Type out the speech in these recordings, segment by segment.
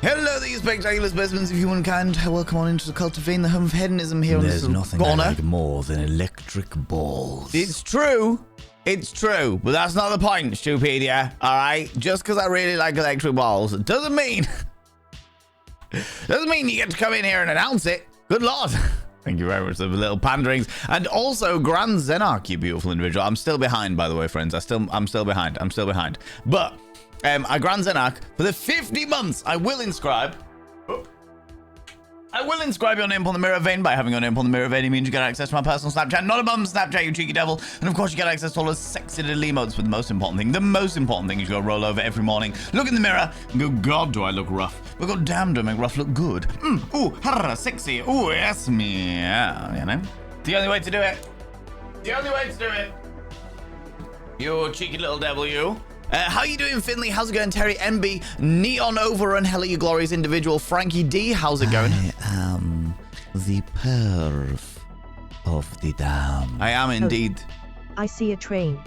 Hello, these spectacular specimens of humankind. Welcome on into the Cultivating the Home of Hedonism here on this corner. There's nothing I like more than electric balls. It's true. It's true. But that's not the point, Stupedia. Alright? Just because I really like electric balls doesn't mean you get to come in here and announce it. Good Lord. Thank you very much for the little panderings. And also, Grand Zenarch, you beautiful individual. I'm still behind, by the way, friends. I'm still behind. But I Grand Zenarch, for the 50 months, I will inscribe your name upon the mirror vein. By having your name upon the mirror vein, it means you get access to my personal Snapchat. Not a bum Snapchat, you cheeky devil. And of course, you get access to all those sexy little emotes. But the most important thing is you go roll over every morning, look in the mirror, and go, God, do I look rough? But God damn, do I make rough look good? Ooh, harra, sexy. Ooh, yes, me. Yeah, you know. The only way to do it. You cheeky little devil, you. How you doing, Finley? How's it going, Terry? MB, Neon Overrun, Hello, you glorious individual. Frankie D, how's it going? I am the perf of the dam. I am indeed. I see a train.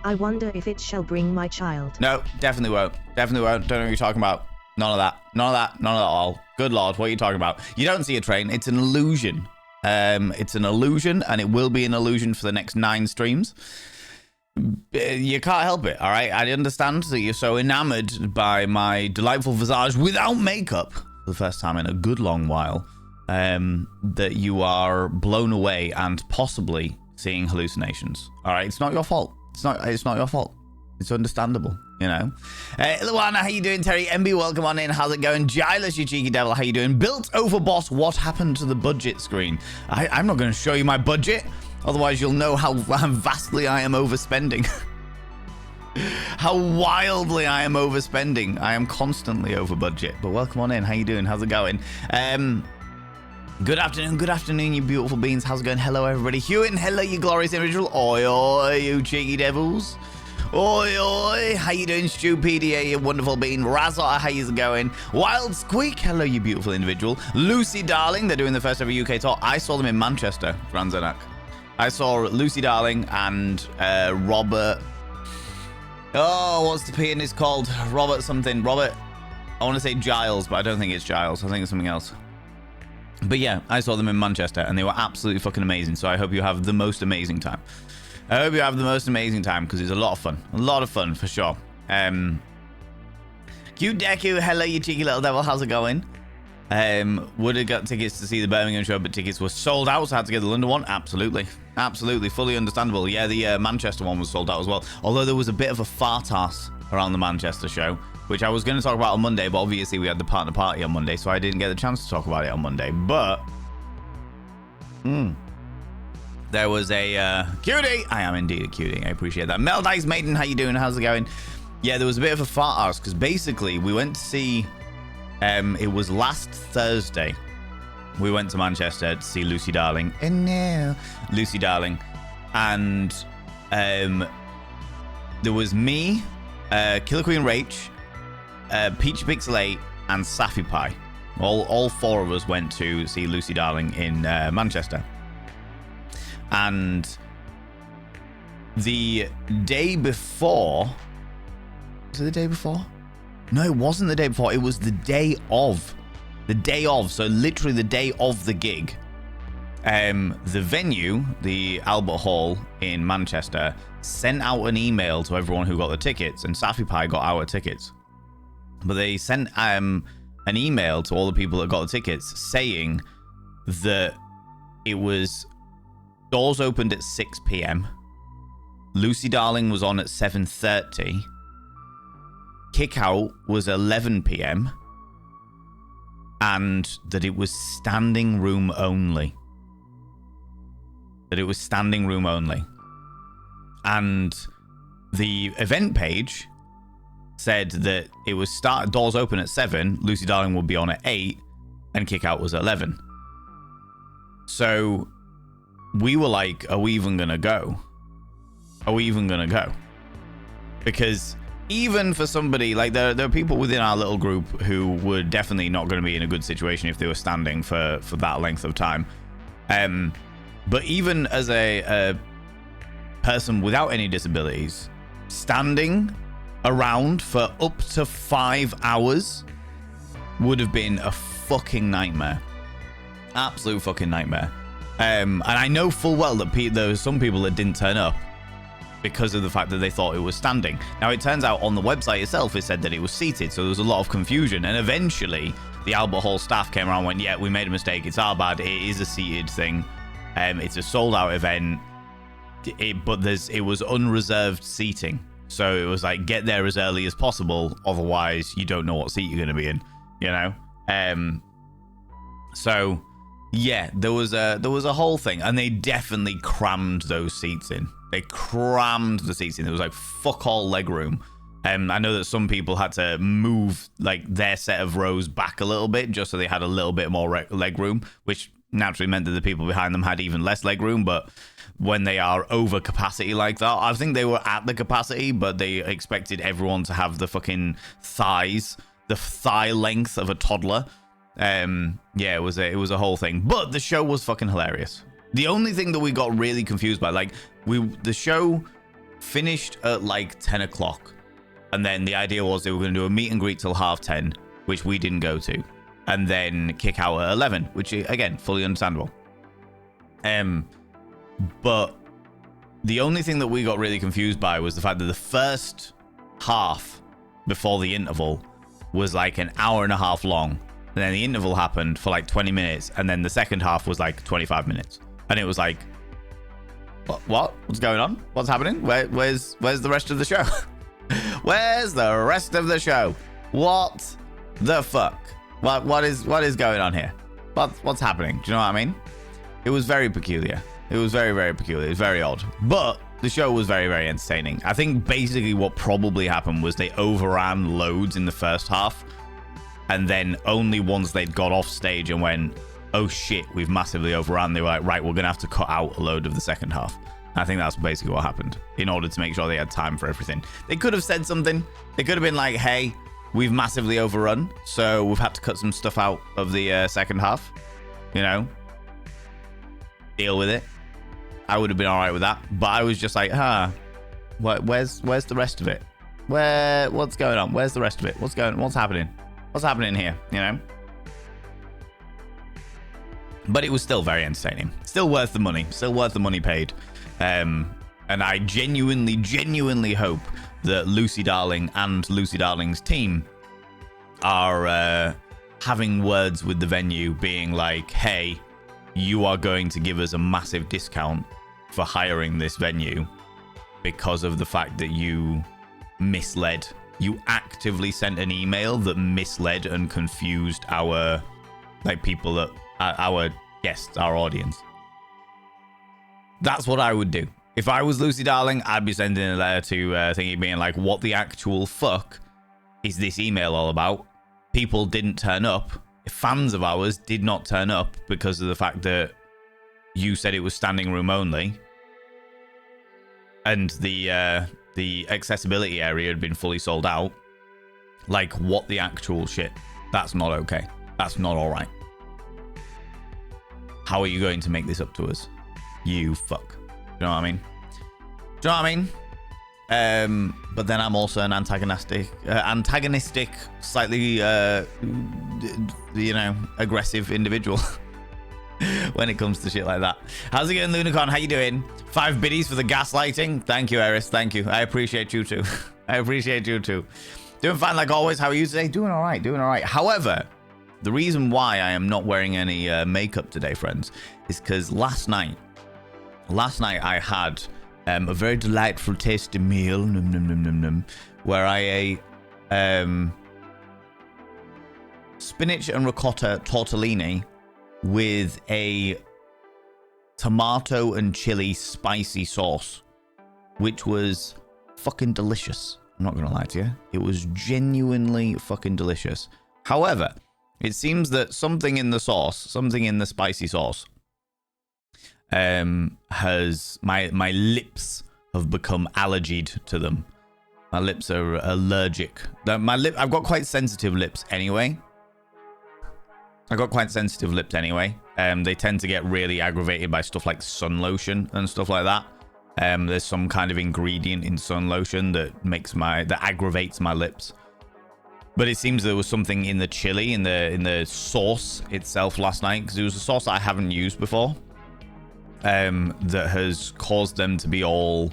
I wonder if it shall bring my child. No, definitely won't. Don't know what you're talking about. None of that at all. Good Lord, what are you talking about? You don't see a train. It's an illusion. It's an illusion, and it will be an illusion for the next 9 streams. You can't help it, all right? I understand that you're so enamored by my delightful visage without makeup for the first time in a good long while, that you are blown away and possibly seeing hallucinations. All right, it's not your fault. It's not your fault. It's understandable, you know. Luana, how you doing? Terry MB, welcome on in. How's it going? Giles, you cheeky devil, how you doing? Built over boss, what happened to the budget screen? I'm not going to show you my budget. Otherwise, you'll know how vastly I am overspending. How wildly I am overspending. I am constantly over budget. But welcome on in. How you doing? How's it going? Good afternoon, you beautiful beings. How's it going? Hello, everybody. Hewan, hello, you glorious individual. Oi, oi, you cheeky devils. Oi, oi. How you doing, Stupedia, you wonderful bean? Razor, how's it going? Wild Squeak, hello, you beautiful individual. Lucy Darling, they're doing the first ever UK tour. I saw them in Manchester, Grand Zenarch. I saw Lucy Darling and Robert. Oh, what's the pianist called? Robert something. Robert. I want to say Giles, but I don't think it's Giles. I think it's something else. But yeah, I saw them in Manchester and they were absolutely fucking amazing. So I hope you have the most amazing time. Because it's a lot of fun. A lot of fun for sure. Cute Deku, hello, you cheeky little devil. How's it going? Would have got tickets to see the Birmingham show, but tickets were sold out, so I had to get the London one. Absolutely, fully understandable. Yeah, the Manchester one was sold out as well, although there was a bit of a fart ass around the Manchester show, which I was going to talk about on Monday, but obviously we had the partner party on Monday, so I didn't get the chance to talk about it on Monday. But there was a cutie. I am indeed a cutie. I appreciate that. Mel Dice Maiden, how you doing? How's it going? Yeah, there was a bit of a fart ass because basically we went to see it was last Thursday. We went to Manchester to see Lucy Darling. And now, Lucy Darling. And there was me, Killer Queen Rach, Peach Pixel 8, and Safi Pie. All 4 of us went to see Lucy Darling in Manchester. And the day before... Was it the day before? No, it wasn't the day before. It was the day of. The day of. So literally the day of the gig. The venue, the Albert Hall in Manchester, sent out an email to everyone who got the tickets, and Safi Pie got our tickets. But they sent an email to all the people that got the tickets saying that it was doors opened at 6 p.m. Lucy Darling was on at 7:30. Kick out was 11 p.m. and that it was standing room only. And the event page said that it was doors open at 7, Lucy Darling would be on at 8, and kick out was at 11. So we were like, are we even gonna go? Because even for somebody like there are people within our little group who were definitely not going to be in a good situation if they were standing for that length of time. But even as a person without any disabilities, standing around for up to 5 hours would have been a fucking nightmare. Absolute fucking nightmare. And I know full well that there were some people that didn't turn up because of the fact that they thought it was standing. Now, it turns out on the website itself, it said that it was seated, so there was a lot of confusion. And eventually, the Albert Hall staff came around and went, yeah, we made a mistake. It's our bad. It is a seated thing. It's a sold-out event. But it was unreserved seating. So it was like, get there as early as possible. Otherwise, you don't know what seat you're going to be in, you know? So... yeah, there was a whole thing, and they definitely crammed those seats in. They crammed the seats in. There was like fuck all leg room. I know that some people had to move like their set of rows back a little bit just so they had a little bit more leg room, which naturally meant that the people behind them had even less leg room. But when they are over capacity like that, I think they were at the capacity, but they expected everyone to have the fucking thighs, the thigh length of a toddler. Yeah, it was a whole thing, but the show was fucking hilarious. The only thing that we got really confused by, like, the show finished at like 10 o'clock, and then the idea was they were going to do a meet and greet till 10:30, which we didn't go to, and then kick out at 11, which again, fully understandable. But the only thing that we got really confused by was the fact that the first half before the interval was like an hour and a half long. And then the interval happened for like 20 minutes. And then the second half was like 25 minutes. And it was like, what's going on? What's happening? Where's the rest of the show? Where's the rest of the show? What the fuck? What is going on here? What's happening? Do you know what I mean? It was very peculiar. It was very, very peculiar. It was very odd. But the show was very, very entertaining. I think basically what probably happened was they overran loads in the first half. And then only once they'd got off stage and went, oh shit, we've massively overrun, they were like, right, we're going to have to cut out a load of the second half. And I think that's basically what happened in order to make sure they had time for everything. They could have said something. They could have been like, hey, we've massively overrun, so we've had to cut some stuff out of the second half. You know, deal with it. I would have been all right with that. But I was just like, where's the rest of it? What's going on? Where's the rest of it? What's happening? What's happening here? You know? But it was still very entertaining. Still worth the money. Still worth the money paid. And I genuinely hope that Lucy Darling and Lucy Darling's team are having words with the venue, being like, hey, you are going to give us a massive discount for hiring this venue because of the fact that you misled. You actively sent an email that misled and confused our people that our guests, our audience. That's what I would do. If I was Lucy Darling, I'd be sending a letter to Thingy being like, what the actual fuck is this email all about? People didn't turn up. Fans of ours did not turn up because of the fact that you said it was standing room only. And the accessibility area had been fully sold out. Like, what the actual shit? That's not okay. That's not all right. How are you going to make this up to us? You fuck. Do you know what I mean? Do you know what I mean? But then I'm also an antagonistic, slightly, aggressive individual when it comes to shit like that. How's it going, Lunacon? How you doing? 5 biddies for the gaslighting. Thank you, Eris. Thank you. I appreciate you too. I appreciate you too. Doing fine like always. How are you today? Doing all right. Doing all right. However, the reason why I am not wearing any makeup today, friends, is because last night I had a very delightful tasty meal, where I ate spinach and ricotta tortellini with a tomato and chili spicy sauce, which was fucking delicious. I'm not gonna lie to you. It was genuinely fucking delicious. However, it seems that something in the spicy sauce, has my lips have become allergied to them. My lips are allergic. I've got quite sensitive lips anyway. They tend to get really aggravated by stuff like sun lotion and stuff like that. There's some kind of ingredient in sun lotion that aggravates my lips. But it seems there was something in the chili, in the sauce itself last night, because it was a sauce that I haven't used before, that has caused them to be all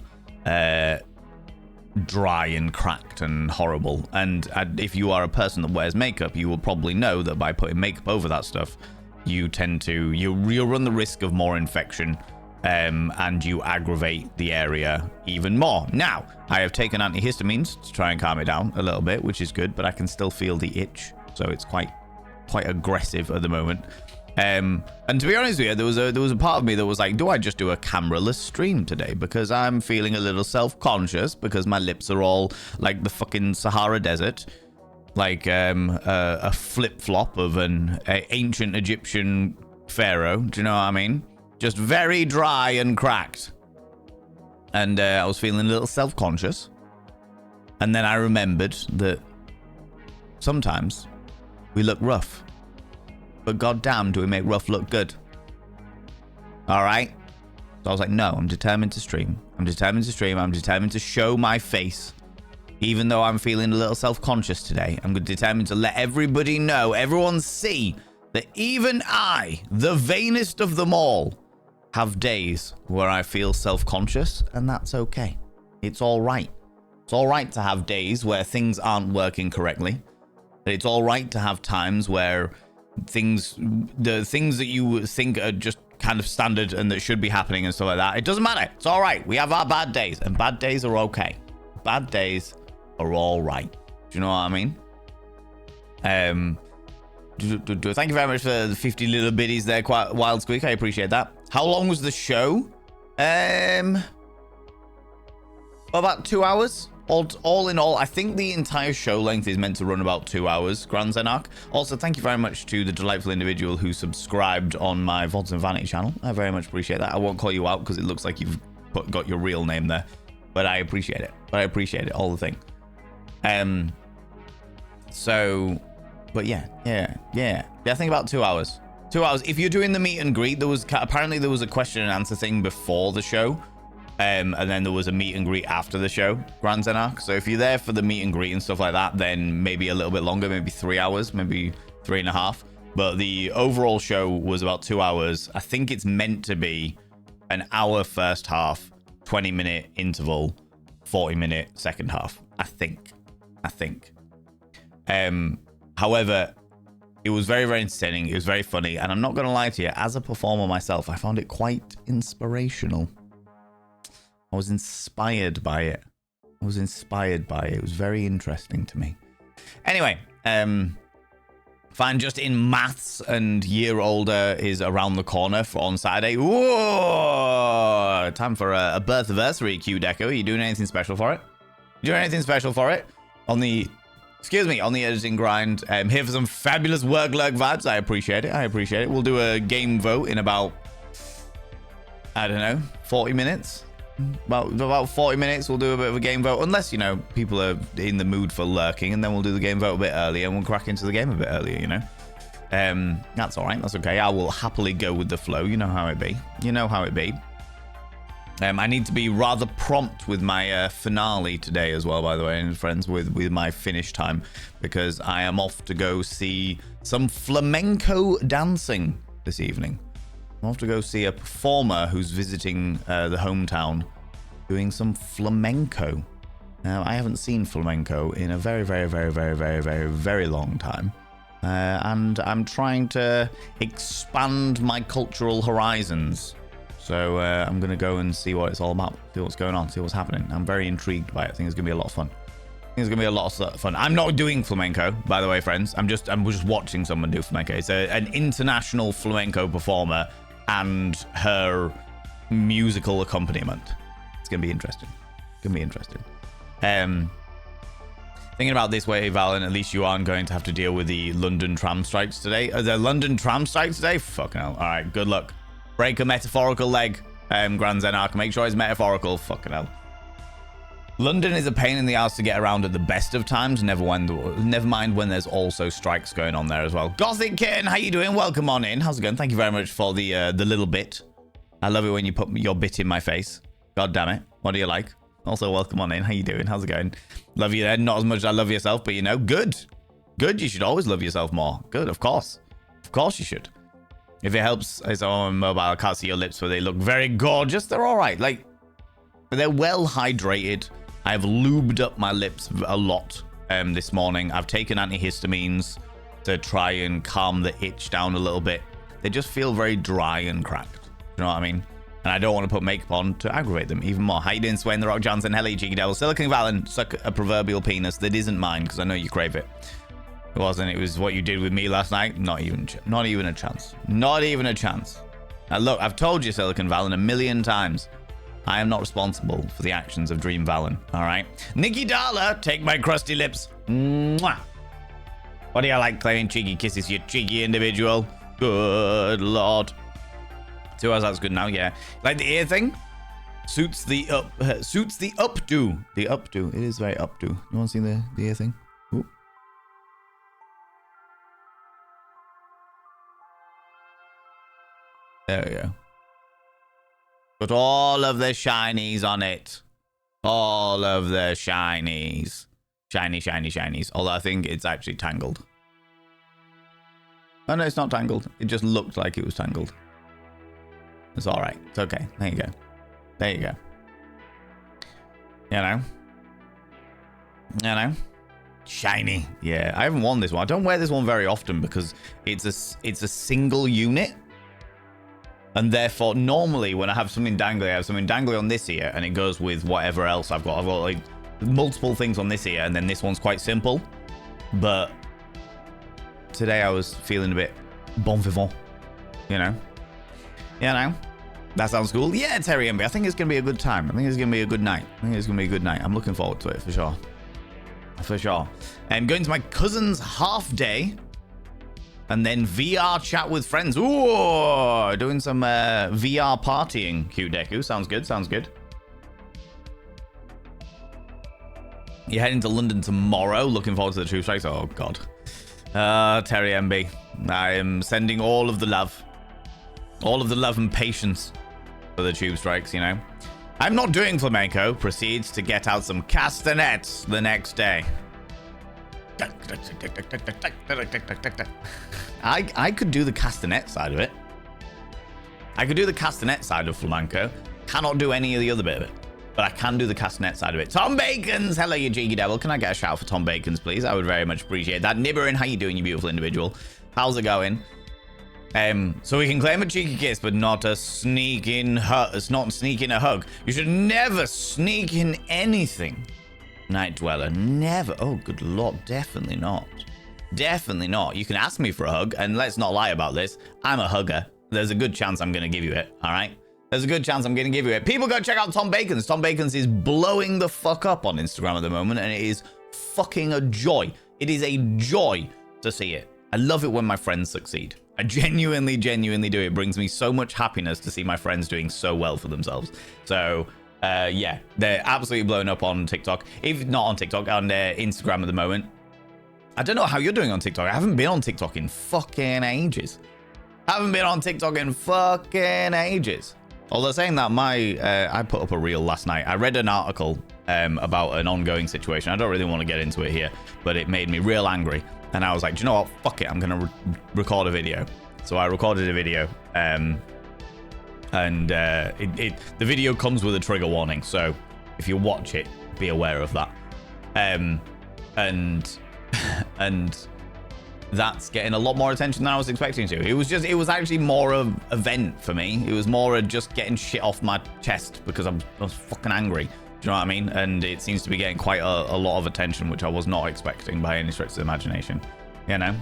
dry and cracked and horrible. And if you are a person that wears makeup, you will probably know that by putting makeup over that stuff, you tend to you'll run the risk of more infection, and you aggravate the area even more. Now, I have taken antihistamines to try and calm it down a little bit, which is good, but I can still feel the itch, so it's quite aggressive at the moment. And to be honest with you, there was a part of me that was like, do I just do a cameraless stream today? Because I'm feeling a little self-conscious because my lips are all like the fucking Sahara Desert, like a flip-flop of an ancient Egyptian pharaoh. Do you know what I mean? Just very dry and cracked. And I was feeling a little self-conscious. And then I remembered that sometimes we look rough. But goddamn, do we make rough look good? All right? So I was like, no, I'm determined to stream. I'm determined to stream. I'm determined to show my face. Even though I'm feeling a little self-conscious today, I'm determined to let everybody know, everyone see, that even I, the vainest of them all, have days where I feel self-conscious, and that's okay. It's all right. It's all right to have days where things aren't working correctly. It's all right to have times where the things that you think are just kind of standard and that should be happening and stuff like that, it doesn't matter. It's all right. We have our bad days, and bad days are okay. Bad days are all right. Do you know what I mean? Thank you very much for the 50 little biddies there, quite Wild Squeak. I appreciate that. How long was the show? About 2 hours. All in all, I think the entire show length is meant to run about 2 hours, Grand Zenarch. Also, thank you very much to the delightful individual who subscribed on my VODs and Vanity channel. I very much appreciate that. I won't call you out because it looks like you've got your real name there. But I appreciate it. All the thing. But yeah, I think about 2 hours. 2 hours. If you're doing the meet and greet, apparently there was a question and answer thing before the show. And then there was a meet and greet after the show, Grand Zenarch. So if you're there for the meet and greet and stuff like that, then maybe a little bit longer, maybe 3 hours, maybe 3.5. But the overall show was about 2 hours. I think it's meant to be an hour first half, 20-minute interval, 40-minute second half. I think. However, it was very, very entertaining. It was very funny. And I'm not going to lie to you, as a performer myself, I found it quite inspirational. I was inspired by it. It was very interesting to me. Anyway, fine, just in maths and year older is around the corner on Saturday. Whoa! Time for a birth anniversary, Q Deco. Are you doing anything special for it? On the editing grind. Here for some fabulous work lurk vibes. I appreciate it. We'll do a game vote in about, I don't know, 40 minutes. About 40 minutes, we'll do a bit of a game vote. Unless, people are in the mood for lurking, and then we'll do the game vote a bit earlier, and we'll crack into the game a bit earlier, That's all right. That's okay. I will happily go with the flow. You know how it be. I need to be rather prompt with my finale today as well, by the way, and friends, with my finish time, because I am off to go see some flamenco dancing this evening. I'm off to go see a performer who's visiting the hometown doing some flamenco. Now, I haven't seen flamenco in a very, very, very, very, very, very, very long time. And I'm trying to expand my cultural horizons. So I'm going to go and see what it's all about, see what's going on, see what's happening. I'm very intrigued by it. I think it's going to be a lot of fun. I'm not doing flamenco, by the way, friends. I'm just watching someone do flamenco. It's an international flamenco performer and her musical accompaniment. It's going to be interesting. Thinking about this way, Valen, at least you aren't going to have to deal with the London tram strikes today. The London tram strikes today? Fucking hell. All right, good luck. Break a metaphorical leg, Grand Zenarch. Make sure it's metaphorical. Fucking hell. London is a pain in the ass to get around at the best of times. Never mind when there's also strikes going on there as well. Gothic Kitten, how you doing? Welcome on in. How's it going? Thank you very much for the little bit. I love it when you put your bit in my face. God damn it. What do you like? Also, welcome on in. How you doing? How's it going? Love you there. Not as much as I love yourself, but good. Good, you should always love yourself more. Good, of course. Of course you should. If it helps, it's on mobile, I can't see your lips, but they look very gorgeous. They're all right. Like, they're well hydrated. I've lubed up my lips a lot this morning. I've taken antihistamines to try and calm the itch down a little bit. They just feel very dry and cracked. You know what I mean? And I don't want to put makeup on to aggravate them even more. How you doing, Swain, The Rock Johnson? Hello, you cheeky devil. Silicon Valley, suck a proverbial penis that isn't mine, because I know you crave it. It wasn't. It was what you did with me last night. Not even a chance. Not even a chance. Now, look, I've told you, Silicon Valley, a million times. I am not responsible for the actions of Dream Valen, all right? Nikki Darla, take my crusty lips. Mwah. What do you like claiming cheeky kisses, you cheeky individual? Good lord. 2 hours, that's good now, yeah. Like the ear thing? Suits the updo. The updo. It is very updo. You want to see the ear thing? Ooh. There we go. Put all of the shinies on it. All of the shinies. Shiny, shiny, shinies. Although I think it's actually tangled. Oh no, it's not tangled. It just looked like it was tangled. It's alright. It's okay. There you go. There you go. You know? Shiny. Yeah, I haven't worn this one. I don't wear this one very often because it's a single unit. And therefore, normally when I have something dangly, I have something dangly on this ear and it goes with whatever else I've got. I've got like multiple things on this ear and then this one's quite simple. But today I was feeling a bit bon vivant, you know? That sounds cool. Yeah, Terry MB. I think it's going to be a good time. I think it's going to be a good night. I'm looking forward to it for sure. For sure. I'm going to my cousin's half day. And then VR chat with friends. Ooh, doing some VR partying. Cute Deku. Sounds good. Sounds good. You're heading to London tomorrow. Looking forward to the Tube Strikes. Oh, God. Terry MB. I am sending all of the love. All of the love and patience for the Tube Strikes, you know. I'm not doing flamenco. Proceeds to get out some castanets the next day. I could do the castanet side of it. I could do the castanet side of flamenco. Cannot do any of the other bit of it. But I can do the castanet side of it. Tom Bacons! Hello, you cheeky devil. Can I get a shout for Tom Bacons, please? I would very much appreciate that. Nibberin, how you doing, you beautiful individual? How's it going? So we can claim a cheeky kiss, but not a sneak in hug. It's not sneak in a hug. You should never sneak in anything. Night Dweller, never. Oh, good lord, definitely not. Definitely not. You can ask me for a hug, and let's not lie about this. I'm a hugger. There's a good chance I'm going to give you it, all right? There's a good chance I'm going to give you it. People go check out Tom Bacons. Tom Bacons is blowing the fuck up on Instagram at the moment, and it is fucking a joy. It is a joy to see it. I love it when my friends succeed. I genuinely do. It brings me so much happiness to see my friends doing so well for themselves. So, yeah, they're absolutely blown up on TikTok. If not on TikTok, on Instagram at the moment. I don't know how you're doing on TikTok. I haven't been on TikTok in fucking ages. Although saying that, I put up a reel last night. I read an article about an ongoing situation. I don't really want to get into it here, but it made me real angry. And I was like, do you know what? Fuck it. I'm going to record a video. So I recorded a video. The video comes with a trigger warning. So if you watch it, be aware of that. And that's getting a lot more attention than I was expecting to. It was actually more of an event for me. It was more of just getting shit off my chest because I was fucking angry. Do you know what I mean? And it seems to be getting quite a lot of attention, which I was not expecting by any stretch of the imagination. You know?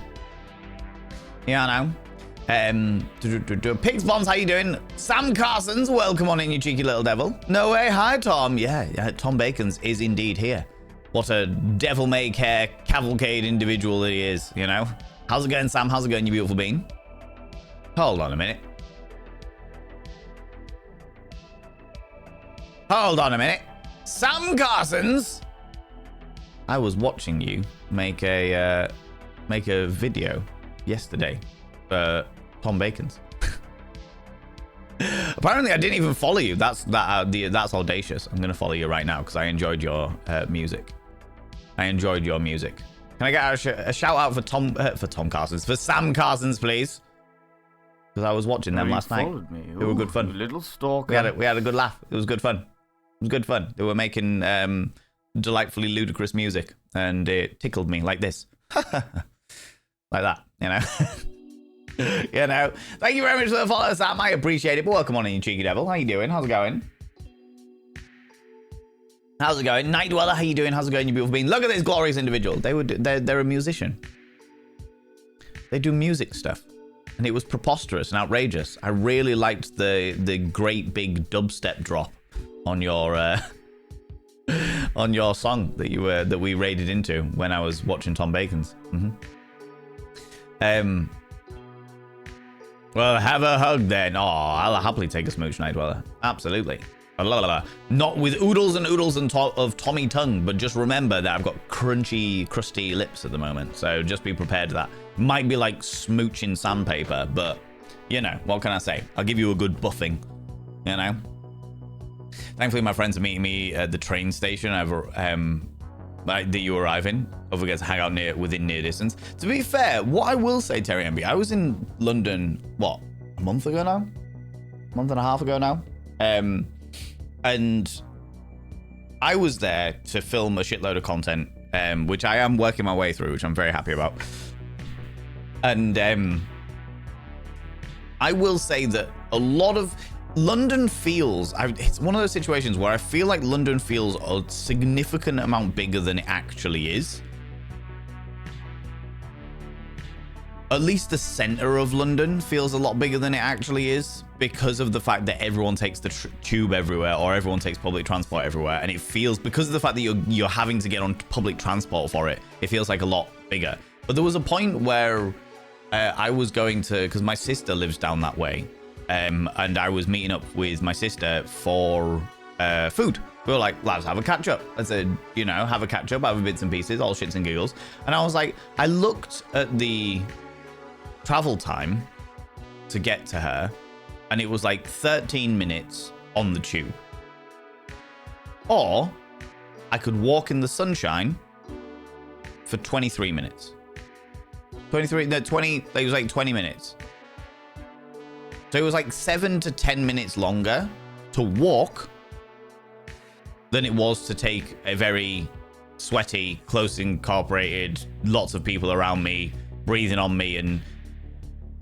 Yeah, I know. Pigs Bonds, how you doing? Sam Carson's, welcome on in, you cheeky little devil. No way, hi Tom. Yeah, Tom Bacons is indeed here. What a devil-may-care cavalcade individual that he is, you know? How's it going, Sam? How's it going, you beautiful bean? Hold on a minute. Sam Carson's. I was watching you make a video yesterday for Tom Bacons. Apparently, I didn't even follow you. That's audacious. I'm gonna follow you right now because I enjoyed your music. Can I get a shout out for Tom Carsons, for Sam Carsons, please? Because I was watching them last night. They were good fun. Little stalker. We had a good laugh. It was good fun. It was good fun. They were making delightfully ludicrous music, and it tickled me like this, like that. You know. You know. Thank you very much for the follow, Sam. I appreciate it. But welcome on in, you cheeky devil. How you doing? How's it going? How's it going? Night Dweller, how you doing? How's it going, you beautiful being? Look at this glorious individual. They're a musician. They do music stuff. And it was preposterous and outrageous. I really liked the great big dubstep drop on your song that we raided into when I was watching Tom Bacon's. Well, have a hug then. Oh, I'll happily take a smooch, Night Dweller. Absolutely. Not with oodles and oodles of Tommy tongue, but just remember that I've got crunchy, crusty lips at the moment. So just be prepared for that. Might be like smooching sandpaper, but you know, what can I say? I'll give you a good buffing, you know? Thankfully, my friends are meeting me at the train station that you arrive in. Hopefully get to hang out within near distance. To be fair, what I will say, Terry MB, I was in London, what, a month ago now? A month and a half ago now? And I was there to film a shitload of content, which I am working my way through, which I'm very happy about. And I will say that a lot of London feels, it's one of those situations where I feel like London feels a significant amount bigger than it actually is. At least the center of London feels a lot bigger than it actually is, because of the fact that everyone takes the tube everywhere, or everyone takes public transport everywhere, and it feels, because of the fact that you're having to get on public transport for it, it feels like a lot bigger. But there was a point where I was going to, because my sister lives down that way, and I was meeting up with my sister for food. We were like, let's have a catch up. I said, you know, have a catch up, have a bits and pieces, all shits and giggles. And I was like, I looked at the travel time to get to her, and it was like 13 minutes on the tube. Or I could walk in the sunshine for 23 minutes. It was like 20 minutes. So it was like 7 to 10 minutes longer to walk than it was to take a very sweaty, close incorporated, lots of people around me, breathing on me and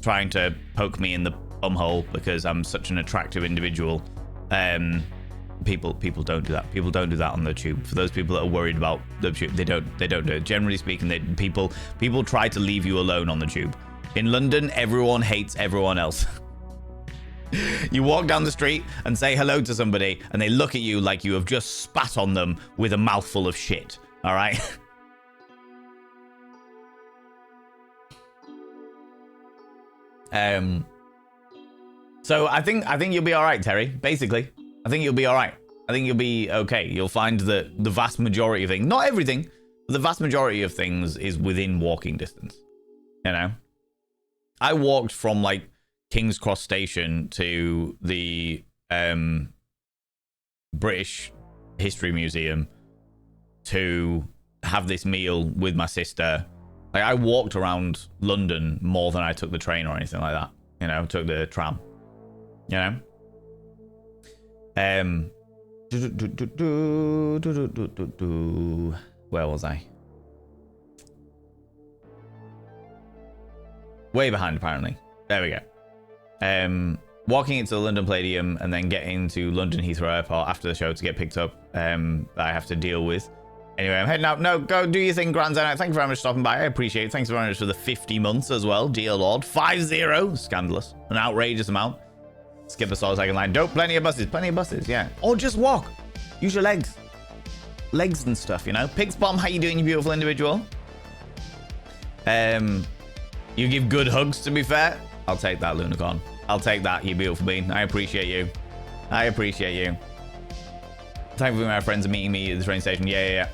trying to poke me in the bumhole because I'm such an attractive individual. People don't do that. People don't do that on the tube. For those people that are worried about the tube, they don't do it. Generally speaking, people try to leave you alone on the tube. In London, everyone hates everyone else. You walk down the street and say hello to somebody, and they look at you like you have just spat on them with a mouthful of shit. All right. So I think you'll be all right, Terry. Basically, I think you'll be all right. I think you'll be okay. You'll find that the vast majority of things, not everything, but the vast majority of things is within walking distance. You know, I walked from like King's Cross Station to the British History Museum to have this meal with my sister. Like, I walked around London more than I took the train or anything like that. You know, took the tram. You know? Where was I? Way behind, apparently. There we go. Walking into the London Palladium and then getting to London Heathrow Airport after the show to get picked up, that I have to deal with. Anyway, I'm heading out. No, go do your thing, Grand Zenite. Thank you very much for stopping by. I appreciate it. Thanks very much for the 50 months as well, dear Lord. 50. Scandalous. An outrageous amount. Skip a second line. Dope. Plenty of buses, yeah. Or just walk. Use your legs. Legs and stuff, you know. Pig's Bomb, how you doing, you beautiful individual? You give good hugs, to be fair. I'll take that, Lunicorn. I'll take that, you beautiful being. I appreciate you. Thankfully, my friends are meeting me at the train station. Yeah.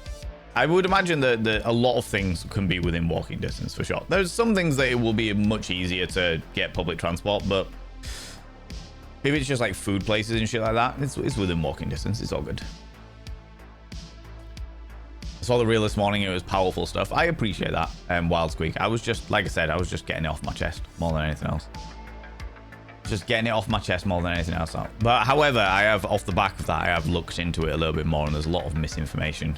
I would imagine that a lot of things can be within walking distance, for sure. There's some things that it will be much easier to get public transport, but maybe it's just like food places and shit like that. It's within walking distance. It's all good. saw the reel this morning. It was powerful stuff. I appreciate that. Wild Squeak. I was just, like I said, I was just getting it off my chest more than anything else. Just getting it off my chest more than anything else. But however, I have, off the back of that, I have looked into it a little bit more, and there's a lot of misinformation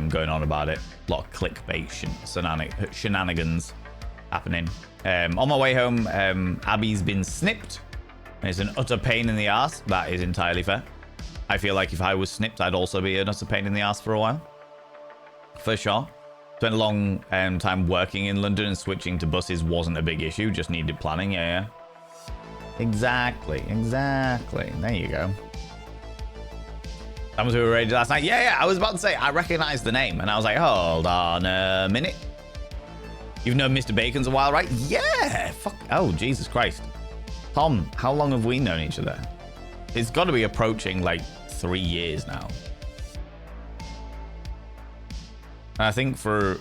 going on about it. A lot of clickbait shenanigans happening. On my way home, Abby's been snipped. It's an utter pain in the ass. That is entirely fair. I feel like if I was snipped, I'd also be an utter pain in the ass for a while. For sure. Spent a long time working in London, and switching to buses wasn't a big issue. Just needed planning. Yeah. Exactly. There you go. That was who we were raided last night. Yeah. I was about to say, I recognized the name, and I was like, hold on a minute. You've known Mr. Bacon's a while, right? Yeah. Fuck. Oh, Jesus Christ. Tom, how long have we known each other? It's got to be approaching like 3 years now. And I think for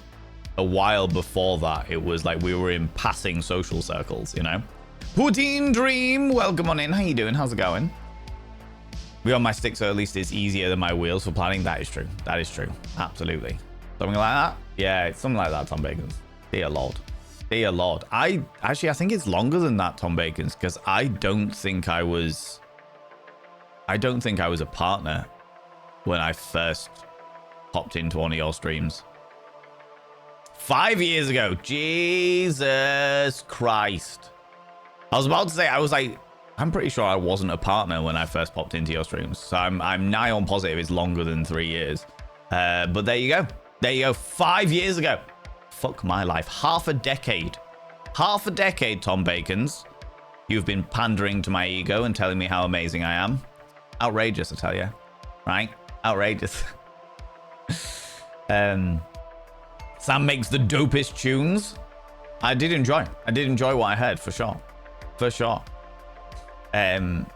a while before that, it was like we were in passing social circles, you know? Poutine Dream, welcome on in. How you doing? How's it going? We on my stick, so at least it's easier than my wheels for planning. That is true. That is true. Absolutely. Something like that? Yeah, it's something like that, Tom Bacon's. Dear Lord. Dear Lord. I think it's longer than that, Tom Bacon's, because I don't think I was a partner when I first popped into one of your streams. 5 years ago. Jesus Christ. I was about to say, I was like, I'm pretty sure I wasn't a partner when I first popped into your streams. So I'm nigh on positive it's longer than 3 years. But there you go. There you go. 5 years ago. Fuck my life. Half a decade. Half a decade, Tom Bacon's. You've been pandering to my ego and telling me how amazing I am. Outrageous, I tell you. Right? Outrageous. Sam makes the dopest tunes. I did enjoy what I heard, for sure. For sure. Isn't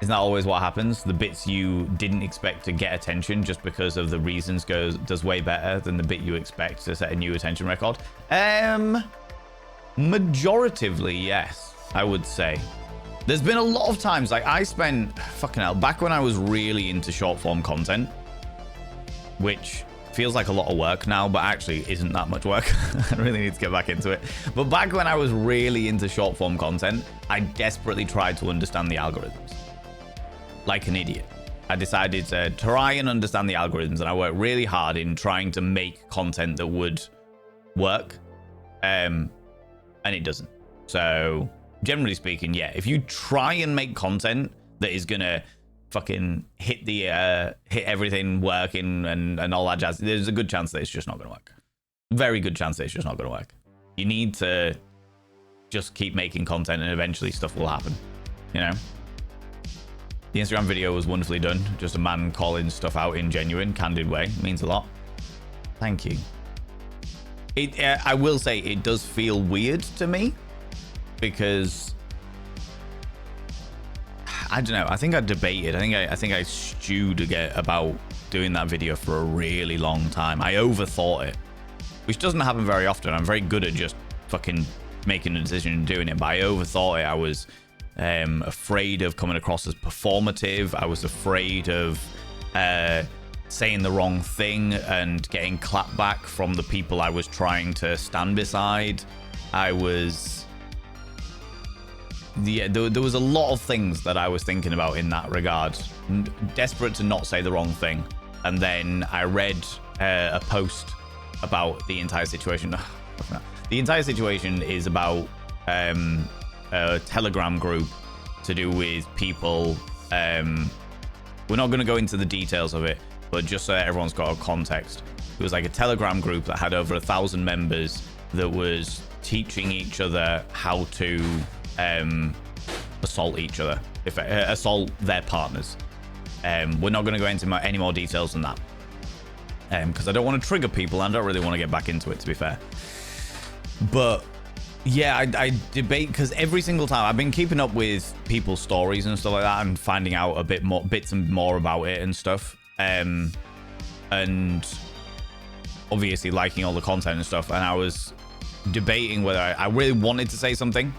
that always what happens? The bits you didn't expect to get attention just because of the reasons does way better than the bit you expect to set a new attention record. Majoritively, yes, I would say. There's been a lot of times, like I spent, fucking hell, back when I was really into short form content, which feels like a lot of work now, but actually isn't that much work. I really need to get back into it. But back when I was really into short form content, I desperately tried to understand the algorithms. Like an idiot. I decided to try and understand the algorithms, and I worked really hard in trying to make content that would work. And it doesn't. So generally speaking, yeah, if you try and make content that is gonna fucking hit everything working and all that jazz, there's a good chance that it's just not gonna work. Very good chance that it's just not gonna work. You need to just keep making content, and eventually stuff will happen, you know? The Instagram video was wonderfully done. Just a man calling stuff out in genuine, candid way. It means a lot. Thank you. I will say it does feel weird to me because I don't know. I think I debated. I think I stewed about doing that video for a really long time. I overthought it, which doesn't happen very often. I'm very good at just fucking making a decision and doing it, but I overthought it. I was afraid of coming across as performative. I was afraid of saying the wrong thing and getting clapback from the people I was trying to stand beside. I was... Yeah, there was a lot of things that I was thinking about in that regard. Desperate to not say the wrong thing. And then I read a post about the entire situation. The entire situation is about a Telegram group to do with people. We're not going to go into the details of it, but just so everyone's got a context, it was like a Telegram group that had over 1,000 members that was teaching each other how to assault each other, assault their partners. We're not going to go into any more details than that, because I don't want to trigger people, and I don't really want to get back into it, to be fair. But yeah, I debate, because every single time I've been keeping up with people's stories and stuff like that, and finding out a bit more bits and more about it and stuff, and obviously liking all the content and stuff. And I was debating whether I really wanted to say something,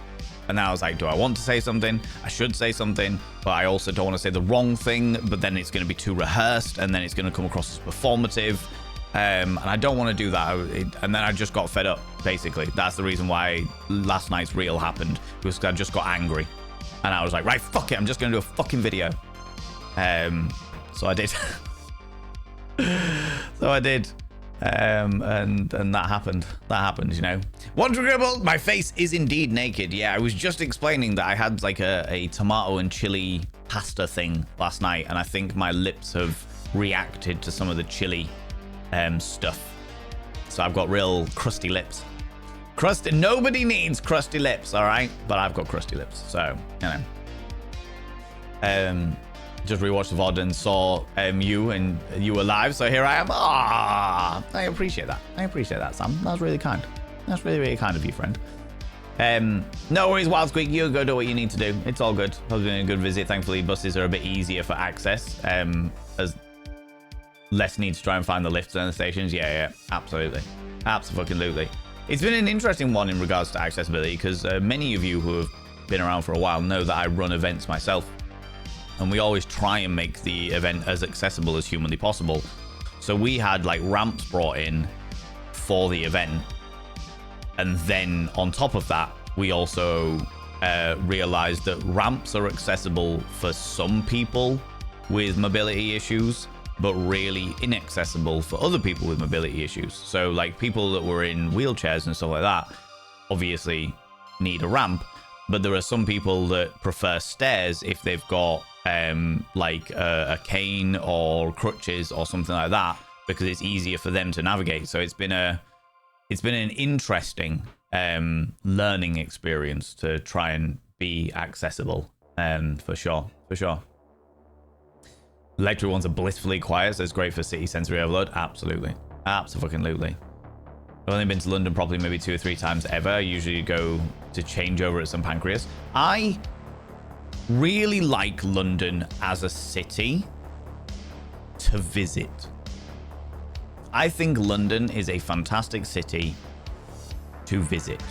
and then I was like, do I want to say something? I should say something, but I also don't want to say the wrong thing, but then it's going to be too rehearsed, and then it's going to come across as performative. And I don't want to do that. And then I just got fed up, basically. That's the reason why last night's reel happened. Because I just got angry. And I was like, right, fuck it. I'm just going to do a fucking video. So I did. So I did. And that happened. That happened, you know. Wonder Gribble, my face is indeed naked. Yeah, I was just explaining that I had like a tomato and chili pasta thing last night. And I think my lips have reacted to some of the chili stuff. So I've got real crusty lips. Crusty. Nobody needs crusty lips, all right? But I've got crusty lips, so you know. Just rewatched the VOD and saw you were live, so here I am. Ah, I appreciate that. I appreciate that, Sam. That was really kind. That's really, really kind of you, friend. No worries, Wild Squeak. You go do what you need to do. It's all good. Hope you're doing a good visit. Thankfully, buses are a bit easier for access. As less need to try and find the lifts and the stations. Yeah, absolutely. Absolutely. It's been an interesting one in regards to accessibility because many of you who have been around for a while know that I run events myself. And we always try and make the event as accessible as humanly possible. So we had like ramps brought in for the event. And then on top of that, we also realized that ramps are accessible for some people with mobility issues, but really inaccessible for other people with mobility issues. So like people that were in wheelchairs and stuff like that obviously need a ramp, but there are some people that prefer stairs if they've got like a cane or crutches or something like that, because it's easier for them to navigate. So it's been an interesting learning experience to try and be accessible, for sure. Electric ones are blissfully quiet, so it's great for city sensory overload. Absolutely. I've only been to London probably maybe 2 or 3 times ever. I usually go to change over at St Pancras. I really like London as a city to visit. I think London is a fantastic city to visit.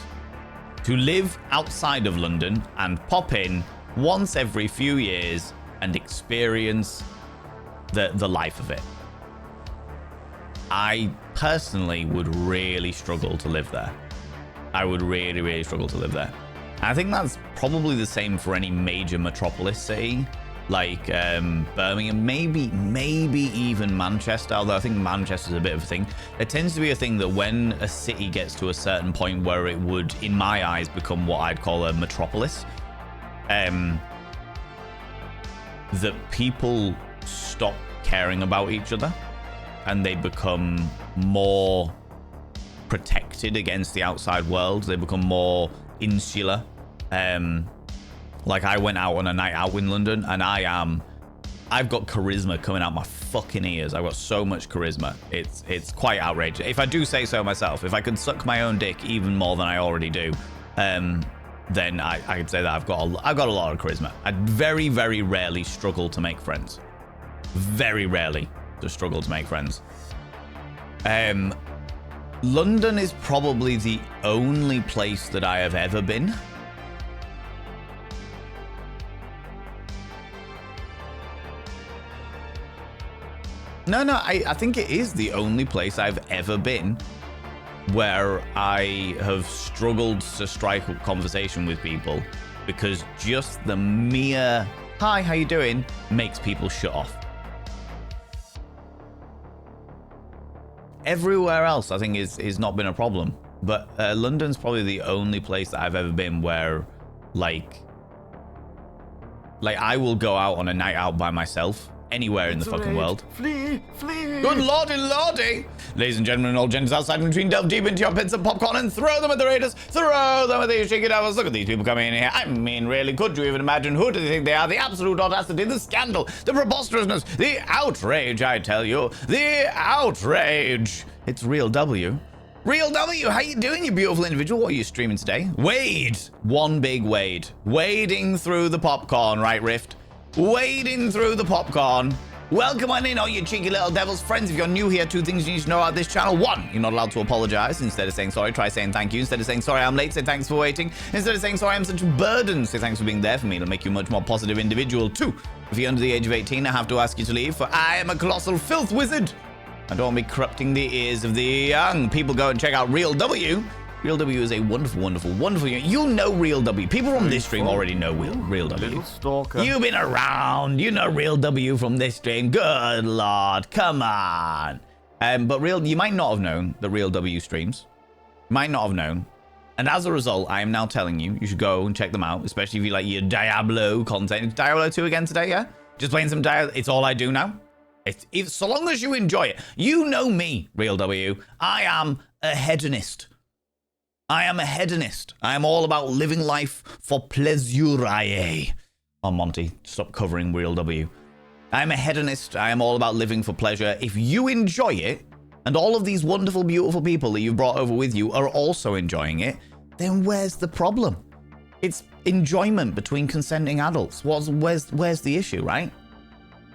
To live outside of London and pop in once every few years and experience the life of it. I personally would really struggle to live there. I would really, really struggle to live there. I think that's probably the same for any major metropolis city, like Birmingham, maybe even Manchester, although I think Manchester's a bit of a thing. It tends to be a thing that when a city gets to a certain point where it would, in my eyes, become what I'd call a metropolis, that people stop caring about each other and they become more protected against the outside world. They become more insular. Like I went out on a night out in London and I've got charisma coming out my fucking ears. I've got so much charisma. It's quite outrageous. If I do say so myself, if I could suck my own dick even more than I already do, then I could say that I've got a lot of charisma. I very, very rarely struggle to make friends. Very rarely to struggle to make friends. London is probably the only place that I have ever been I think it is the only place I've ever been where I have struggled to strike up conversation with people because just the mere hi, how you doing makes people shut off. Everywhere else I think is not been a problem, but London's probably the only place that I've ever been where like I will go out on a night out by myself anywhere in the fucking world. Flee! Good lordy! Ladies and gentlemen, all genders outside between, delve deep into your pits of popcorn and throw them at the raiders. Throw them at these shaky devils. Look at these people coming in here. I mean, really, could you even imagine who do they think they are? The absolute audacity, the scandal, the preposterousness, the outrage, I tell you. The outrage. It's Real W. Real W, how you doing, you beautiful individual? What are you streaming today? Wade. One big Wade. Wading through the popcorn, right, Rift? Wading through the popcorn. Welcome on in, all you cheeky little devils. Friends, if you're new here, 2 things you need to know about this channel. 1, you're not allowed to apologize. Instead of saying sorry, try saying thank you. Instead of saying sorry, I'm late, say thanks for waiting. Instead of saying sorry, I'm such a burden, say thanks for being there for me. It'll make you a much more positive individual. 2, if you're under the age of 18, I have to ask you to leave, for I am a colossal filth wizard. I don't want to be corrupting the ears of the young. People go and check out Real W. Real W is a wonderful, wonderful, wonderful. You know Real W. People from this stream already know Real W. Little stalker. You've been around. You know Real W from this stream. Good Lord. Come on. But you might not have known the Real W streams. Might not have known. And as a result, I am now telling you, you should go and check them out, especially if you like your Diablo content. Diablo 2 again today, yeah? Just playing some Diablo. It's all I do now. So long as you enjoy it. You know me, Real W. I am a hedonist. I am a hedonist. I am all about living life for pleasure. Oh, Monty, stop covering Real W. I am a hedonist. I am all about living for pleasure. If you enjoy it, and all of these wonderful, beautiful people that you've brought over with you are also enjoying it, then where's the problem? It's enjoyment between consenting adults. Where's the issue, right?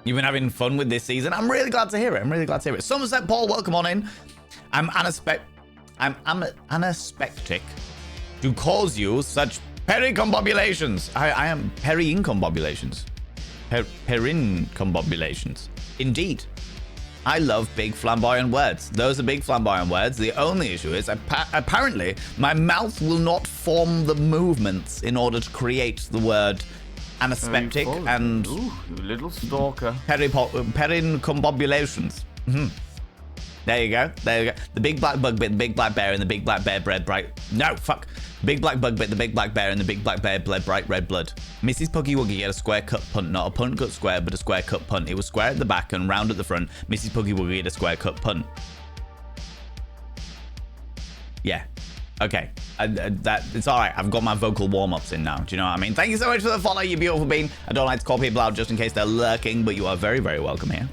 You've been having fun with this season. I'm really glad to hear it. Somerset Paul, welcome on in. I'm anaspectic to cause you such pericombobulations. I am periincombobulations. Perincombobulations. Indeed. I love big flamboyant words. Those are big flamboyant words. The only issue is apparently my mouth will not form the movements in order to create the word anaspectic and Ooh, you little stalker. Pericombobulations. There you go. The big black bug bit, the big black bear, and the big black bear bred bright. No, fuck. Big black bug bit, the big black bear, and the big black bear bled bright red blood. Mrs. Puggy Wuggy had a square cut punt, not a punt cut square, but a square cut punt. It was square at the back and round at the front. Mrs. Puggy Wuggy had a square cut punt. Yeah. Okay. It's all right. I've got my vocal warm-ups in now. Do you know what I mean? Thank you so much for the follow, you beautiful bean. I don't like to call people out just in case they're lurking, but you are very, very welcome here.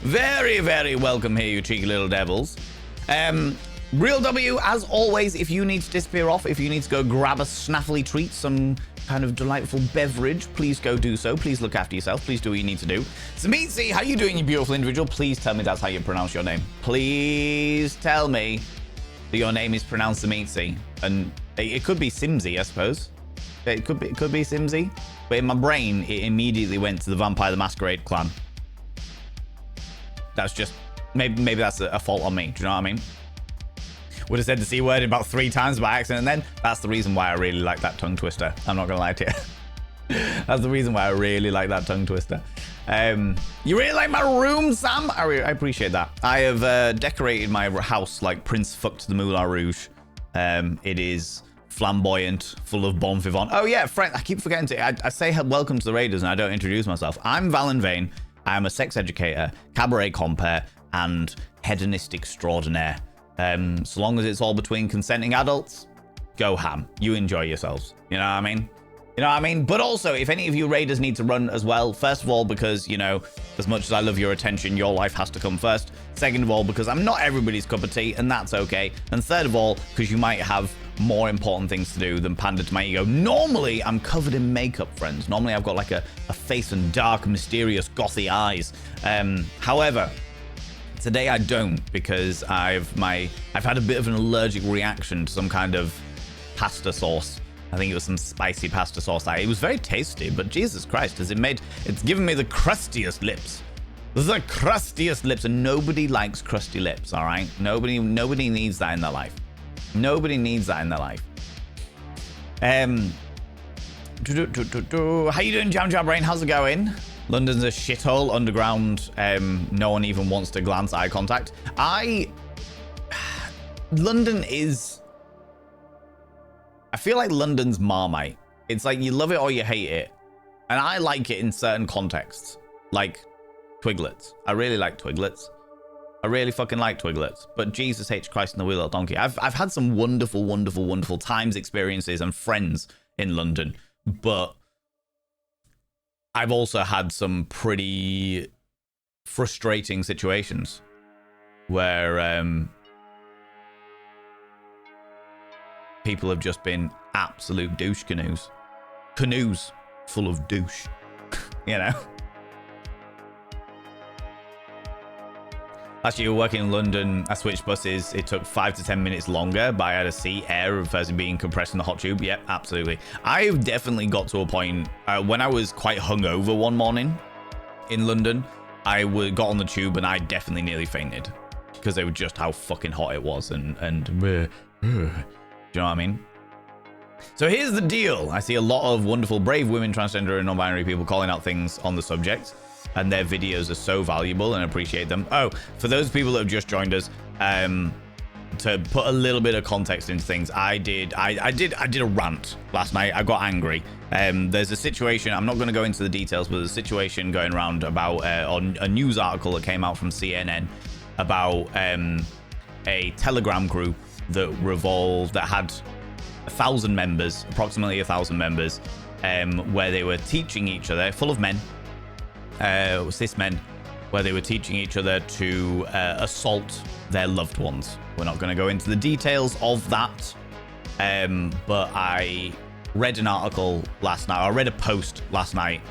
Very, very welcome here, you cheeky little devils. Real W, as always, if you need to disappear off, if you need to go grab a snaffly treat, some kind of delightful beverage, please go do so. Please look after yourself. Please do what you need to do. Samitsi, how you doing, you beautiful individual? Please tell me that's how you pronounce your name. Please tell me that your name is pronounced Samitsi. And it could be Simsy, I suppose. It could be Simsy. But in my brain, it immediately went to the Vampire the Masquerade clan. That's just, maybe that's a fault on me. Do you know what I mean? Would have said the C word about 3 times by accident, and then that's the reason why I really like that tongue twister. I'm not going to lie to you. That's the reason why I really like that tongue twister. You really like my room, Sam? I appreciate that. I have decorated my house like Prince fucked the Moulin Rouge. It is flamboyant, full of bon vivant. Oh yeah, friend, I keep forgetting to. I say welcome to the Raiders and I don't introduce myself. I'm Valen Vane. I am a sex educator, cabaret compere, and hedonist extraordinaire. So long as it's all between consenting adults, go ham. You enjoy yourselves. You know what I mean? You know what I mean? But also, if any of you raiders need to run as well, first of all, because, you know, as much as I love your attention, your life has to come first. Second of all, because I'm not everybody's cup of tea, and that's okay. And third of all, because you might have more important things to do than pander to my ego. Normally, I'm covered in makeup, friends. Normally, I've got like a face and dark, mysterious, gothy eyes. However, today I don't, because I've had a bit of an allergic reaction to some kind of pasta sauce. I think it was some spicy pasta sauce. It was very tasty, but Jesus Christ, it's given me the crustiest lips. The crustiest lips, and nobody likes crusty lips, all right? Nobody needs that in their life. Nobody needs that in their life. How you doing, Jam Jam Brain? How's it going? London's a shithole, underground. No one even wants to glance eye contact. London is... I feel like London's Marmite. It's like you love it or you hate it. And I like it in certain contexts. Like Twiglets. I really like Twiglets. I really fucking like Twiglets. But Jesus H. Christ and the Wee Little Donkey. I've had some wonderful, wonderful, wonderful times, experiences, and friends in London. But I've also had some pretty frustrating situations where people have just been absolute douche canoes. Canoes full of douche, you know? Last year, working in London, I switched buses. It took 5 to 10 minutes longer, but I had to see air versus being compressed in the hot tube. Yep, absolutely. I've definitely got to a point when I was quite hungover one morning in London. I got on the tube and I definitely nearly fainted because they were just how fucking hot it was and do you know what I mean? So here's the deal. I see a lot of wonderful, brave women, transgender and non-binary people calling out things on the subject, and their videos are so valuable and appreciate them. Oh, for those people that have just joined us, to put a little bit of context into things, I did a rant last night. I got angry. There's a situation, I'm not going to go into the details, but there's a situation going around about on a news article that came out from CNN about a Telegram group that had 1,000 members, approximately 1,000 members, where they were teaching each other, full of men, cis men, where they were teaching each other to assault their loved ones. We're not going to go into the details of that, but I read an article last night. I read a post last night,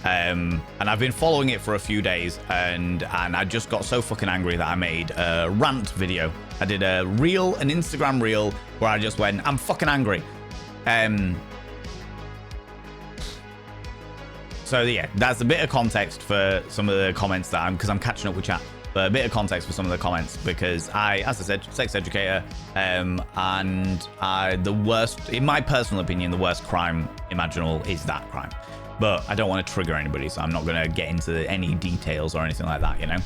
and I've been following it for a few days, and I just got so fucking angry that I made a rant video. I did an Instagram reel where I just went, I'm fucking angry. So yeah, that's a bit of context for some of the comments because I'm catching up with chat. But a bit of context for some of the comments because as I said, sex educator, and the worst, in my personal opinion, the worst crime imaginable is that crime. But I don't want to trigger anybody, so I'm not going to get into any details or anything like that, you know?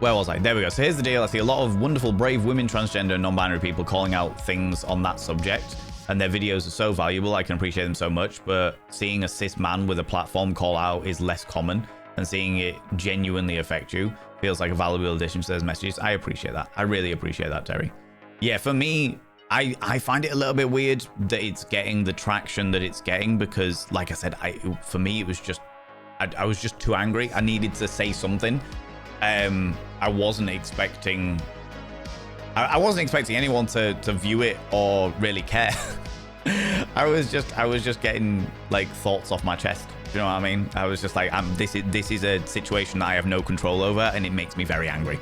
Where was I? There we go. So here's the deal. I see a lot of wonderful, brave women, transgender, and non-binary people calling out things on that subject, and their videos are so valuable. I can appreciate them so much, but seeing a cis man with a platform call out is less common, and seeing it genuinely affect you feels like a valuable addition to those messages. I appreciate that. I really appreciate that, Terry. Yeah, for me, I find it a little bit weird that it's getting the traction that it's getting because, like I said, for me, it was just, I was just too angry. I needed to say something. I wasn't expecting anyone to view it or really care. I was just getting like thoughts off my chest. Do you know what I mean? I was just like, this is a situation that I have no control over, and it makes me very angry.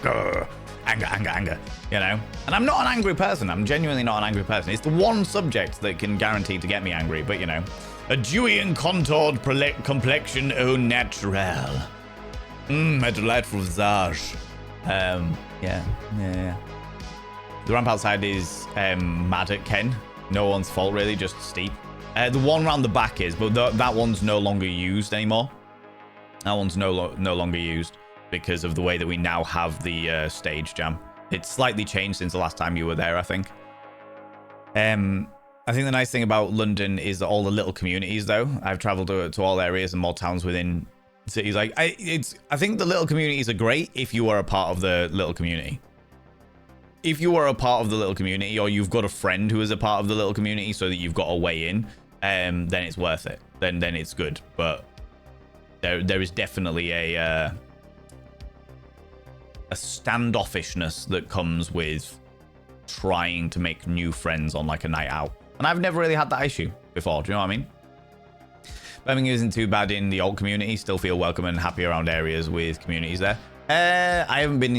Grr. Anger, you know? And I'm not an angry person. I'm genuinely not an angry person. It's the one subject that can guarantee to get me angry, but you know. A dewy and contoured complexion au naturel. A delightful visage. Yeah. The ramp outside is mad at Ken. No one's fault, really, just steep. The one around the back is, but that one's no longer used anymore. That one's no longer used because of the way that we now have the stage jam. It's slightly changed since the last time you were there, I think. I think the nice thing about London is that all the little communities, though. I've traveled to all areas and more towns within cities. Like I think the little communities are great if you are a part of the little community. If you are a part of the little community, or you've got a friend who is a part of the little community so that you've got a way in, then it's worth it. Then it's good. But there is definitely a standoffishness that comes with trying to make new friends on like a night out. And I've never really had that issue before. Do you know what I mean? Birmingham isn't too bad in the old community. Still feel welcome and happy around areas with communities there. I haven't been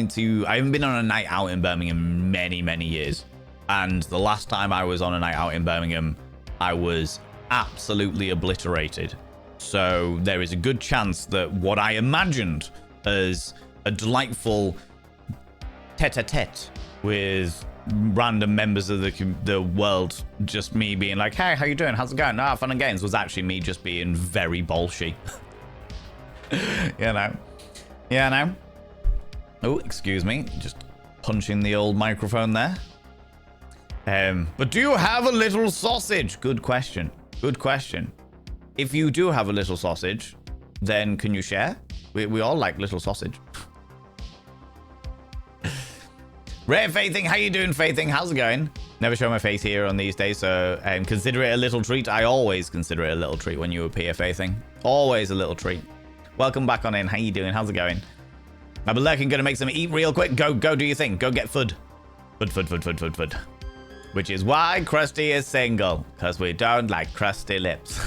on a night out in Birmingham many years. And the last time I was on a night out in Birmingham, I was absolutely obliterated. So there is a good chance that what I imagined as a delightful tete-a-tete with random members of the world, just me being like, hey, how you doing? How's it going? Fun and games, was actually me just being very bolshy. You know? Oh, excuse me. Just punching the old microphone there. But do you have a little sausage? Good question. If you do have a little sausage, then can you share? We all like little sausage. Rare Faithing, how you doing, Faithing? How's it going? Never show my face here on these days, so consider it a little treat. I always consider it a little treat when you appear, Faithing. Always a little treat. Welcome back on in. How you doing? How's it going? I've been lurking, gonna make some eat real quick. Go do your thing. Go get food. Food. Which is why Krusty is single, because we don't like crusty lips.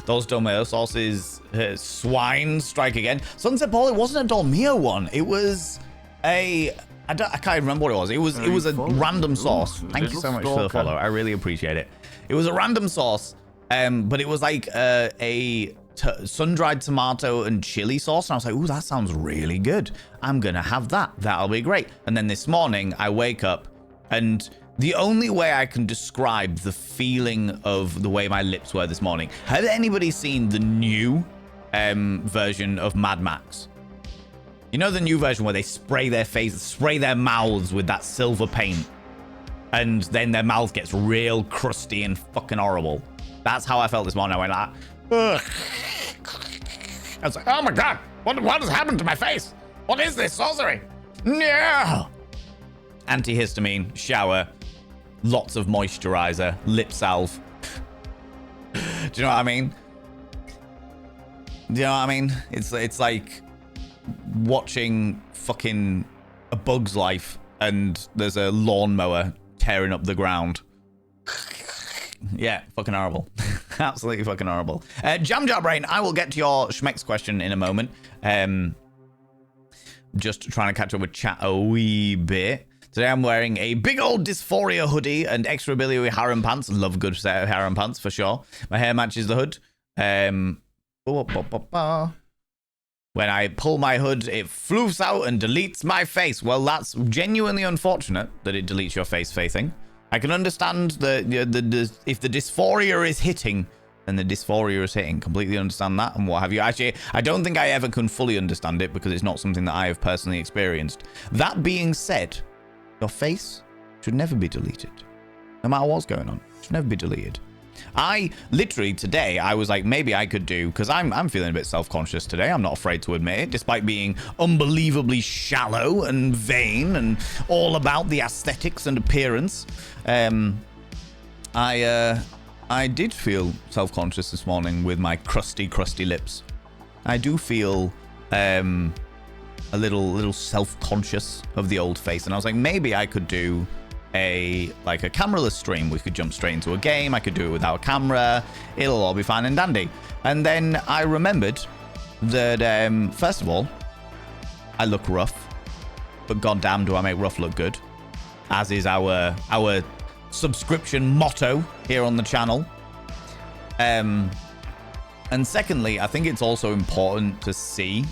Those Dolmio sauces, swine strike again. Sunset Paul, it wasn't a Dolmio one. It was I can't remember what it was. It was a random sauce. Thank you so much for the follow. I really appreciate it. It was a random sauce, but it was like a sun-dried tomato and chili sauce. And I was like, ooh, that sounds really good. I'm going to have that. That'll be great. And then this morning I wake up and the only way I can describe the feeling of the way my lips were this morning. Has anybody seen the new version of Mad Max? You know the new version where they spray their mouths with that silver paint, and then their mouth gets real crusty and fucking horrible. That's how I felt this morning. I went like, ugh. I was like, oh my god, what has happened to my face? What is this sorcery? No. Antihistamine, shower, lots of moisturizer, lip salve. Do you know what I mean? Do you know what I mean? It's like watching fucking A Bug's Life and there's a lawnmower tearing up the ground. Yeah, fucking horrible. Absolutely fucking horrible. Jam Jar Brain, I will get to your Schmeck's question in a moment. Just trying to catch up with chat a wee bit. Today I'm wearing a big old dysphoria hoodie and extra biliary harem pants. Love a good set of harem pants for sure. My hair matches the hood. When I pull my hood, it floofs out and deletes my face. Well, that's genuinely unfortunate that it deletes your face, Faithing. I can understand the if the dysphoria is hitting, then the dysphoria is hitting. Completely understand that and what have you. Actually, I don't think I ever can fully understand it because it's not something that I have personally experienced. That being said, your face should never be deleted. No matter what's going on, it should never be deleted. I literally today, I was like, maybe I could do, because I'm feeling a bit self-conscious today. I'm not afraid to admit it, despite being unbelievably shallow and vain and all about the aesthetics and appearance. I did feel self-conscious this morning with my crusty lips. I do feel a little self-conscious of the old face, and I was like, maybe I could do a cameraless stream. We could jump straight into a game. I could do it without a camera. It'll all be fine and dandy. And then I remembered that first of all, I look rough, but goddamn do I make rough look good, as is our subscription motto here on the channel. And secondly, I think it's also important to see,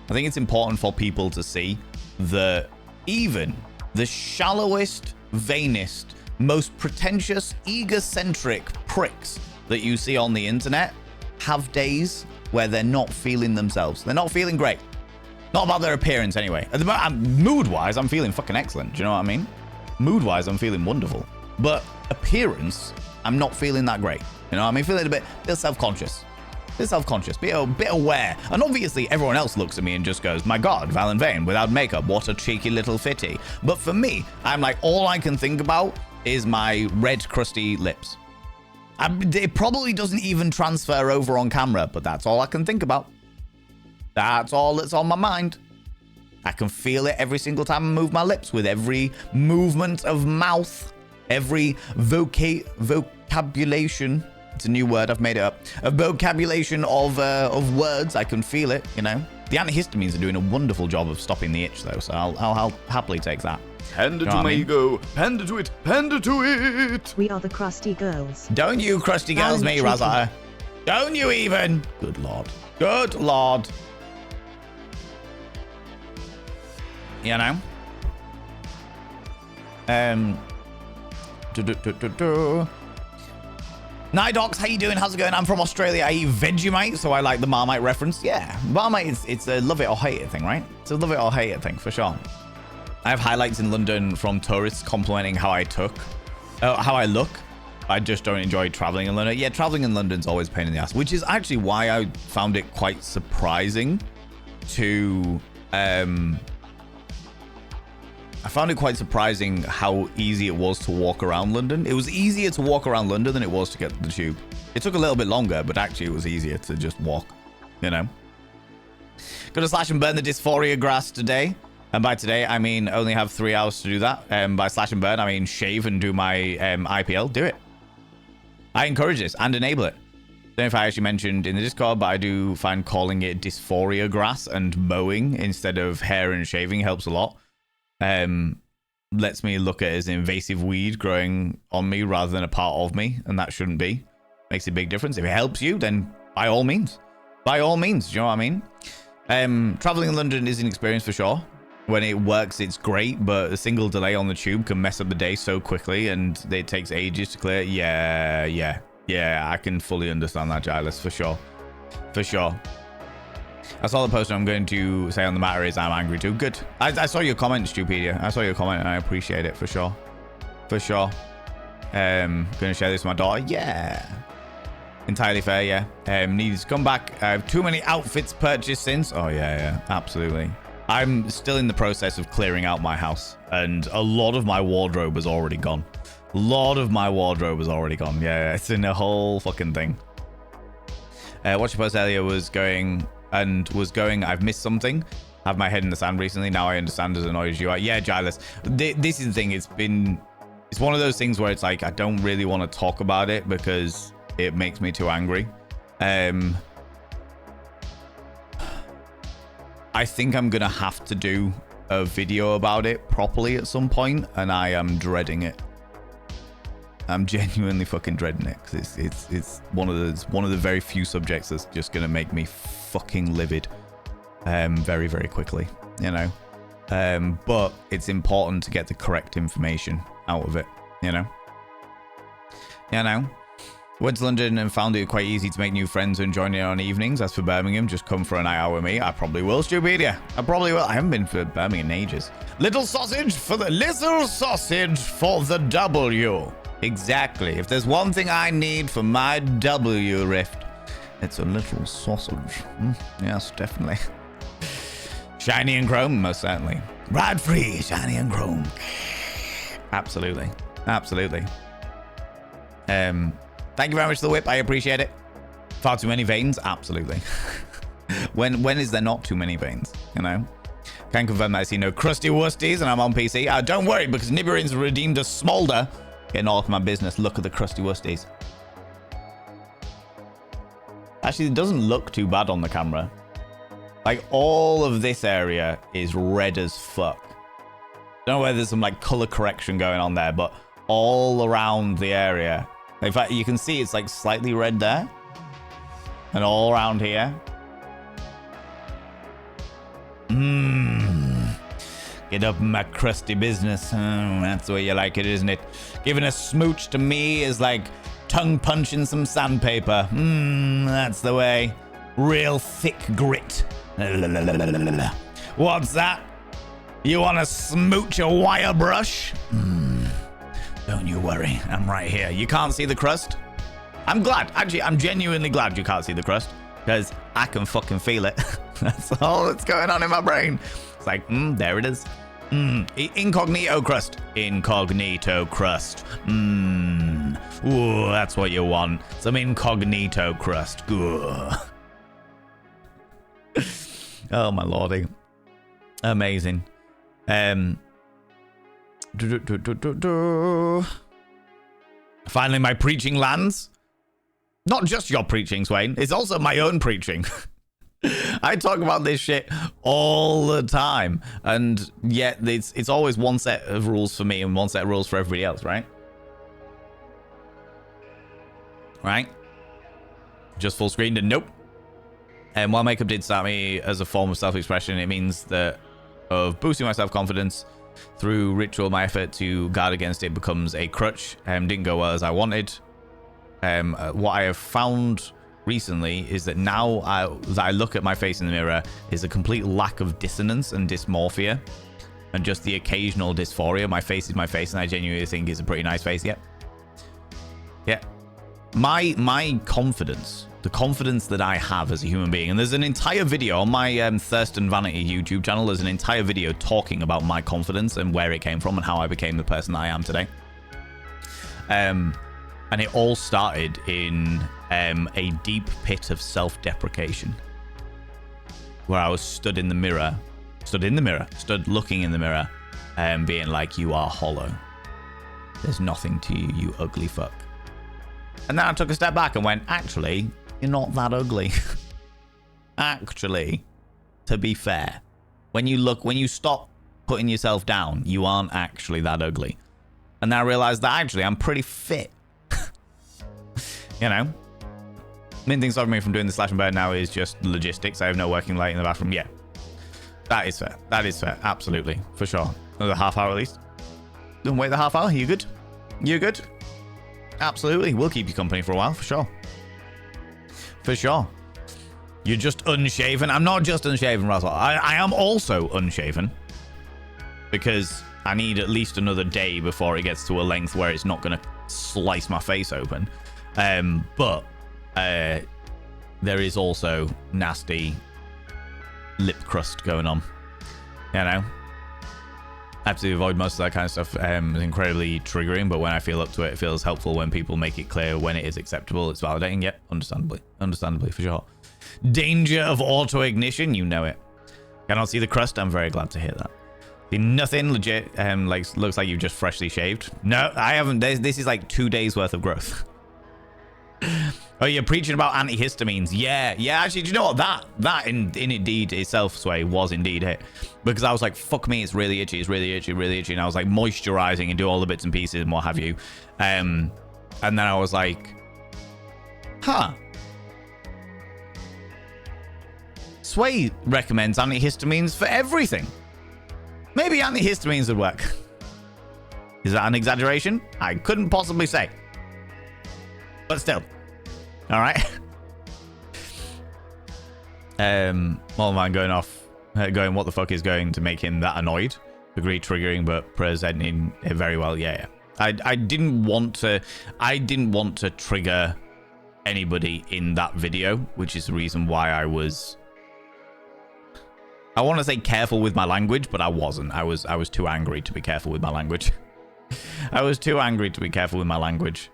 I think it's important for people to see that even the shallowest, vainest, most pretentious, egocentric pricks that you see on the internet have days where they're not feeling themselves. They're not feeling great. Not about their appearance anyway. Mood-wise, I'm feeling fucking excellent. Do you know what I mean? Mood-wise, I'm feeling wonderful. But appearance, I'm not feeling that great. You know what I mean? Feeling a bit self-conscious. Be a bit aware. And obviously everyone else looks at me and just goes, my god, Valen Vane, without makeup, what a cheeky little fitty. But for me, I'm like, all I can think about is my red crusty lips. It probably doesn't even transfer over on camera, but that's all I can think about. That's all that's on my mind. I can feel it every single time I move my lips, with every movement of mouth, every vocabulation. It's a new word, I've made it up. A vocabulation of words, I can feel it, you know. The antihistamines are doing a wonderful job of stopping the itch, though, so I'll happily take that. Panda to Mago, panda to it, panda to it. We are the crusty girls. Don't you crusty girls me, Razar. Don't you even. Good lord. Good lord. You know? Nidox, how you doing? How's it going? I'm from Australia. I eat Vegemite, so I like the Marmite reference. Yeah, Marmite, it's a love it or hate it thing, right? It's a love it or hate it thing, for sure. I have highlights in London from tourists complimenting how I look. I just don't enjoy traveling in London. Yeah, traveling in London's always a pain in the ass, which is actually why I found it quite surprising to... I found it quite surprising how easy it was to walk around London. It was easier to walk around London than it was to get to the tube. It took a little bit longer, but actually it was easier to just walk, you know. Gonna slash and burn the dysphoria grass today. And by today, I mean only have 3 hours to do that. By slash and burn, I mean shave and do my IPL. Do it. I encourage this and enable it. Don't know if I actually mentioned in the Discord, but I do find calling it dysphoria grass and mowing instead of hair and shaving helps a lot. Lets me look at it as an invasive weed growing on me rather than a part of me, and that shouldn't be. Makes a big difference. If it helps you, then by all means. By all means, do you know what I mean? Traveling in London is an experience for sure. When it works, it's great, but a single delay on the tube can mess up the day so quickly, and it takes ages to clear. Yeah, I can fully understand that, Giles, for sure. For sure. I saw the post, and I'm going to say on the matter is I'm angry too. Good. I saw your comment, Stupedia. I saw your comment, and I appreciate it, for sure. For sure. Going to share this with my daughter. Yeah. Entirely fair, yeah. Needs to come back. I have too many outfits purchased since. Oh, yeah, absolutely. I'm still in the process of clearing out my house, and a lot of my wardrobe was already gone. Yeah, it's in a whole fucking thing. Watch your post earlier was going, I've missed something. I have my head in the sand recently. Now I understand as annoyed as you are. Yeah, Giles. This is the thing. It's one of those things where it's like, I don't really want to talk about it because it makes me too angry. I think I'm going to have to do a video about it properly at some point, and I am dreading it. I'm genuinely fucking dreading it because it's one of the very few subjects that's just going to make me fucking livid very, very quickly, you know. But it's important to get the correct information out of it, you know. Went to London and found it quite easy to make new friends and join in on evenings. As for Birmingham, just come for a night out with me. I probably will, Stupedia. I probably will. I haven't been for Birmingham in ages. Little sausage for the W. Exactly. If there's one thing I need for my W rift, it's a little sausage. Yes, definitely. Shiny and chrome, most certainly. Ride free, shiny and chrome. Absolutely. Thank you very much for the whip. I appreciate it. Far too many veins? Absolutely. When is there not too many veins? You know? Can confirm that I see no crusty worsties and I'm on PC. Don't worry, because Nibberins redeemed a smolder. Getting all of my business. Look at the crusty worsties. Actually, it doesn't look too bad on the camera. Like, all of this area is red as fuck. Don't know whether there's some, like, color correction going on there, but all around the area. In fact, you can see it's like slightly red there. And all around here. Get up in my crusty business. That's the way you like it, isn't it? Giving a smooch to me is like tongue punching some sandpaper. That's the way. Real thick grit. What's that? You want to smooch a wire brush? Don't you worry, I'm right here. You can't see the crust? I'm glad. Actually, I'm genuinely glad you can't see the crust, because I can fucking feel it. That's all that's going on in my brain. It's like, there it is. Incognito crust. Incognito crust. Ooh, that's what you want. Some incognito crust. Ooh. Oh, my lordy. Amazing. Finally, my preaching lands. Not just your preaching, Swain. It's also my own preaching. I talk about this shit all the time, and yet it's always one set of rules for me and one set of rules for everybody else, right? Right? Just full screened and nope. And while makeup did start me as a form of self-expression, it means that of boosting my self-confidence through ritual, my effort to guard against it becomes a crutch. Didn't go well as I wanted. What I have found recently is that now that I look at my face in the mirror is a complete lack of dissonance and dysmorphia and just the occasional dysphoria. My face is my face, and I genuinely think it's a pretty nice face. Yeah. My confidence, the confidence that I have as a human being, and there's an entire video on my Thirst and Vanity YouTube channel. There's an entire video talking about my confidence and where it came from and how I became the person that I am today. And it all started in a deep pit of self-deprecation, where I was stood looking in the mirror, and being like, you are hollow. There's nothing to you, you ugly fuck. And then I took a step back and went, actually, you're not that ugly. Actually, to be fair, when you stop putting yourself down, you aren't actually that ugly. And then I realized that actually I'm pretty fit. You know? Main thing stopping me from doing the slash and burn now is just logistics. I have no working light in the bathroom. Yeah. That is fair. That is fair. Absolutely. For sure. Another half hour at least. Don't wait the half hour. You good? You good? Absolutely. We'll keep you company for a while. For sure. For sure. You're just unshaven. I'm not just unshaven, Russell. I am also unshaven. Because I need at least another day before it gets to a length where it's not going to slice my face open. But there is also nasty lip crust going on. You know? I have to avoid most of that kind of stuff. It's incredibly triggering, but when I feel up to it, it feels helpful when people make it clear when it is acceptable. It's validating. Yep, understandably. Understandably, for sure. Danger of auto-ignition. You know it. Cannot see the crust. I'm very glad to hear that. See, nothing legit. Like, looks like you've just freshly shaved. No, I haven't. This is like 2 days worth of growth. Oh, you're preaching about antihistamines. Yeah. Actually, do you know what? That in indeed itself, Sway, was indeed it. Because I was like, fuck me, it's really itchy. It's really itchy, really itchy. And I was like moisturizing and do all the bits and pieces and what have you. And then I was like, huh. Sway recommends antihistamines for everything. Maybe antihistamines would work. Is that an exaggeration? I couldn't possibly say. But still. All right. Well, man, going what the fuck is going to make him that annoyed? Agree, triggering, but presenting it very well. Yeah. I didn't want to trigger anybody in that video, which is the reason why I want to say careful with my language, but I wasn't. I was too angry to be careful with my language. I was too angry to be careful with my language.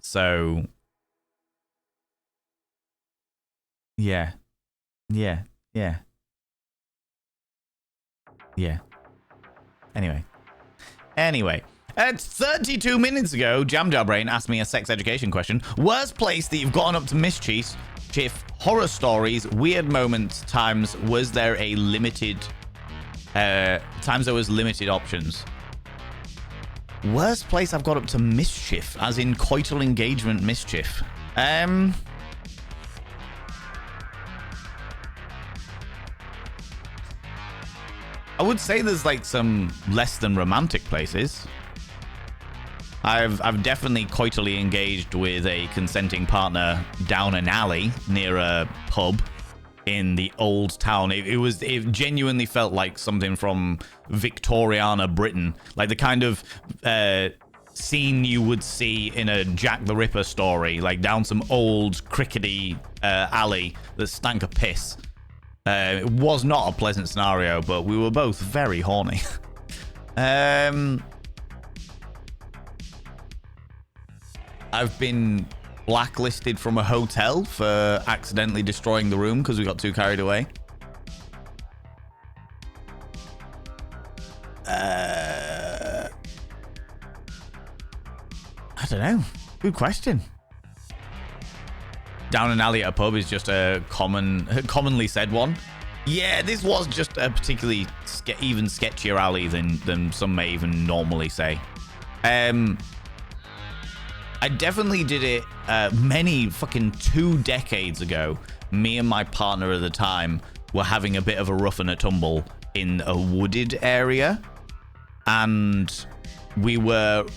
So yeah. Anyway. At 32 minutes ago, Jamjar Brain asked me a sex education question. Worst place that you've gotten up to mischief, horror stories, weird moments, times was there a limited times there was limited options. Worst place I've got up to mischief, as in coital engagement mischief. I would say there's like some less than romantic places. I've definitely coitally engaged with a consenting partner down an alley near a pub in the old town. It genuinely felt like something from Victoriana Britain, like the kind of scene you would see in a Jack the Ripper story, like down some old crickety alley that stank of piss. It was not a pleasant scenario, but we were both very horny. I've been blacklisted from a hotel for accidentally destroying the room because we got too carried away. I don't know. Good question. Down an alley at a pub is just a commonly said one. Yeah, this was just a particularly even sketchier alley than some may even normally say. I definitely did it many fucking 2 decades ago. Me and my partner at the time were having a bit of a rough and a tumble in a wooded area. And we weren't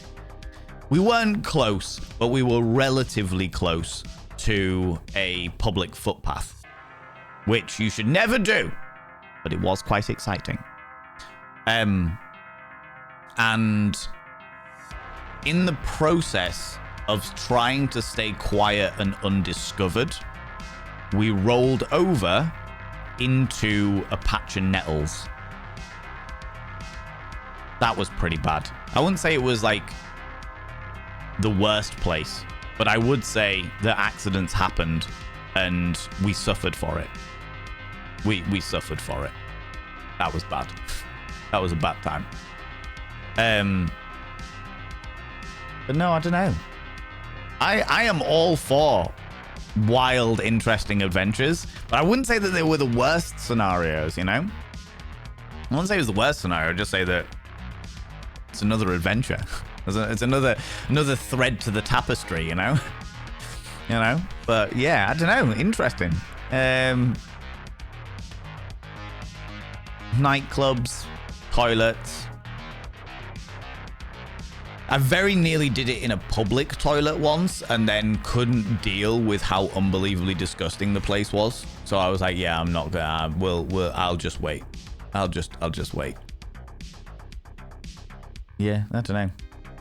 close, but we were relatively close to a public footpath, which you should never do, but it was quite exciting. And in the process of trying to stay quiet and undiscovered, we rolled over into a patch of nettles. That was pretty bad. I wouldn't say it was like the worst place, but I would say that accidents happened and we suffered for it. We suffered for it. That was bad. That was a bad time. But no, I don't know. I am all for wild, interesting adventures, but I wouldn't say that they were the worst scenarios, you know? I wouldn't say it was the worst scenario, I'd just say that it's another adventure. It's another thread to the tapestry, you know? you know. But yeah, I don't know. Interesting. Nightclubs, toilets. I very nearly did it in a public toilet once and then couldn't deal with how unbelievably disgusting the place was. So I was like, yeah, I'm not gonna, I'll just wait. I'll just wait. Yeah, I don't know.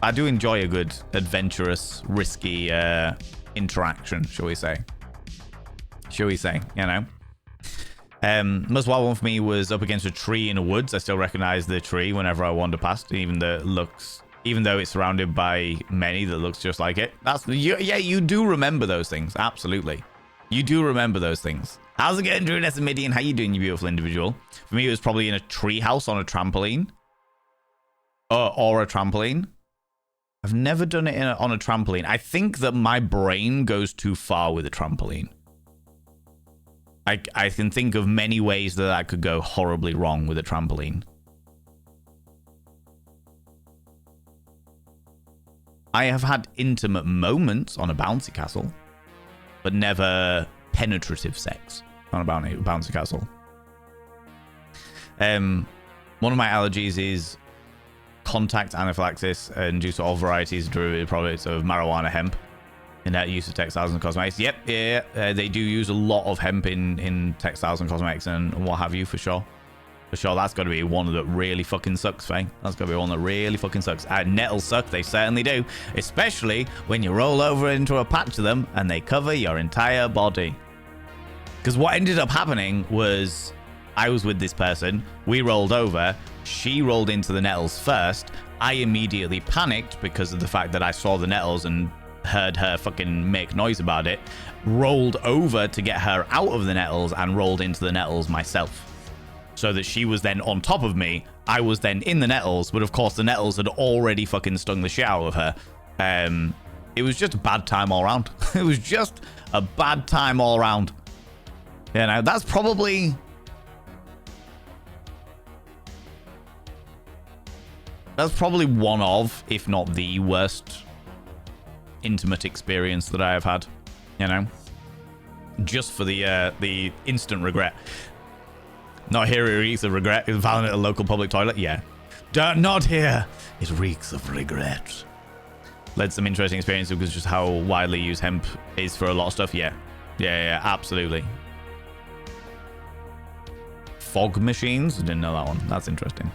I do enjoy a good adventurous, risky interaction, shall we say, you know. Most wild one for me was up against a tree in the woods. I still recognize the tree whenever I wander past, even though it's surrounded by many that looks just like it. Yeah, you do remember those things. Absolutely. You do remember those things. How's it going, Druidess and Midian? How you doing, you beautiful individual? For me, it was probably in a tree house on a trampoline. Or a trampoline. I've never done it on a trampoline. I think that my brain goes too far with a trampoline. I can think of many ways that I could go horribly wrong with a trampoline. I have had intimate moments on a bouncy castle, but never penetrative sex on a bouncy castle. One of my allergies is contact anaphylaxis induced to all varieties of derivative products of marijuana, hemp, in that use of textiles and cosmetics. Yep, yeah, they do use a lot of hemp in textiles and cosmetics and what have you, for sure. For sure, that's got to be one that really fucking sucks, Faye. That's got to be one that really fucking sucks. Nettles suck, they certainly do. Especially when you roll over into a patch of them and they cover your entire body. Because what ended up happening was I was with this person, we rolled over, she rolled into the nettles first. I immediately panicked because of the fact that I saw the nettles and heard her fucking make noise about it, rolled over to get her out of the nettles and rolled into the nettles myself. So that she was then on top of me, I was then in the nettles, but of course the nettles had already fucking stung the shit out of her. It was just a bad time all around. It was just a bad time all around. You know, that's probably one of, if not the worst intimate experience that I have had, you know, just for the instant regret. Not here, it reeks of regret. Is found at a local public toilet? Yeah. Not here. It reeks of regret. Led some interesting experiences because just how widely used hemp is for a lot of stuff. Yeah. Yeah, absolutely. Fog machines? I didn't know that one. That's interesting.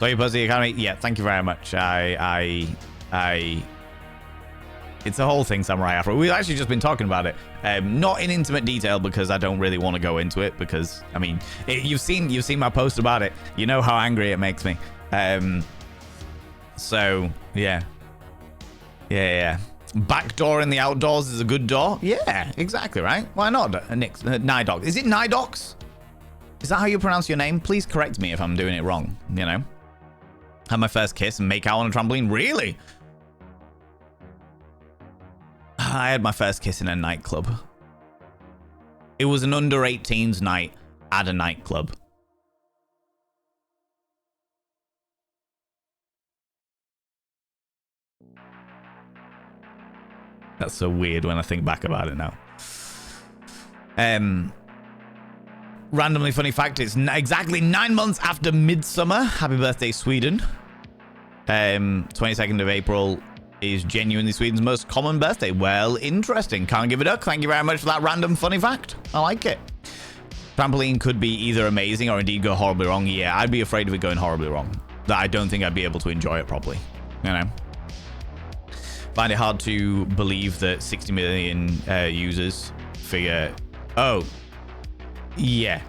So you Pussy Academy? Yeah, thank you very much. It's a whole thing, Samurai Afro. We've actually just been talking about it. Not in intimate detail because I don't really want to go into it because, I mean, you've seen my post about it. You know how angry it makes me. So, yeah. Yeah. Back door in the outdoors is a good door? Yeah, exactly, right? Why not? Nidox. Is it Nidox? Is that how you pronounce your name? Please correct me if I'm doing it wrong, you know? Had my first kiss and make out on a trampoline? Really? I had my first kiss in a nightclub. It was an under 18s night at a nightclub. That's so weird when I think back about it now. Randomly funny fact, it's exactly 9 months after Midsummer. Happy birthday, Sweden. 22nd of April is genuinely Sweden's most common birthday. Well, interesting. Can't give it up. Thank you very much for that random funny fact. I like it. Trampoline could be either amazing or indeed go horribly wrong. Yeah, I'd be afraid of it going horribly wrong. That I don't think I'd be able to enjoy it properly. You know? Find it hard to believe that 60 million users figure... Oh. Yeah.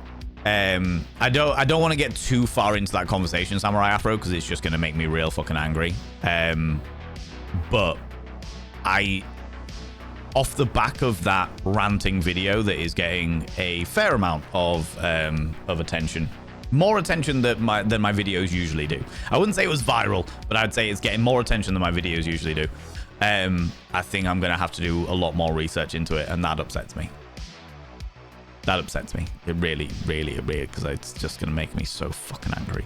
I don't want to get too far into that conversation, Samurai Afro, because it's just going to make me real fucking angry. But off the back of that ranting video that is getting a fair amount of attention, more attention than my videos usually do. I wouldn't say it was viral, but I'd say it's getting more attention than my videos usually do. I think I'm going to have to do a lot more research into it, and that upsets me. That upsets me. It really, because it's just going to make me so fucking angry.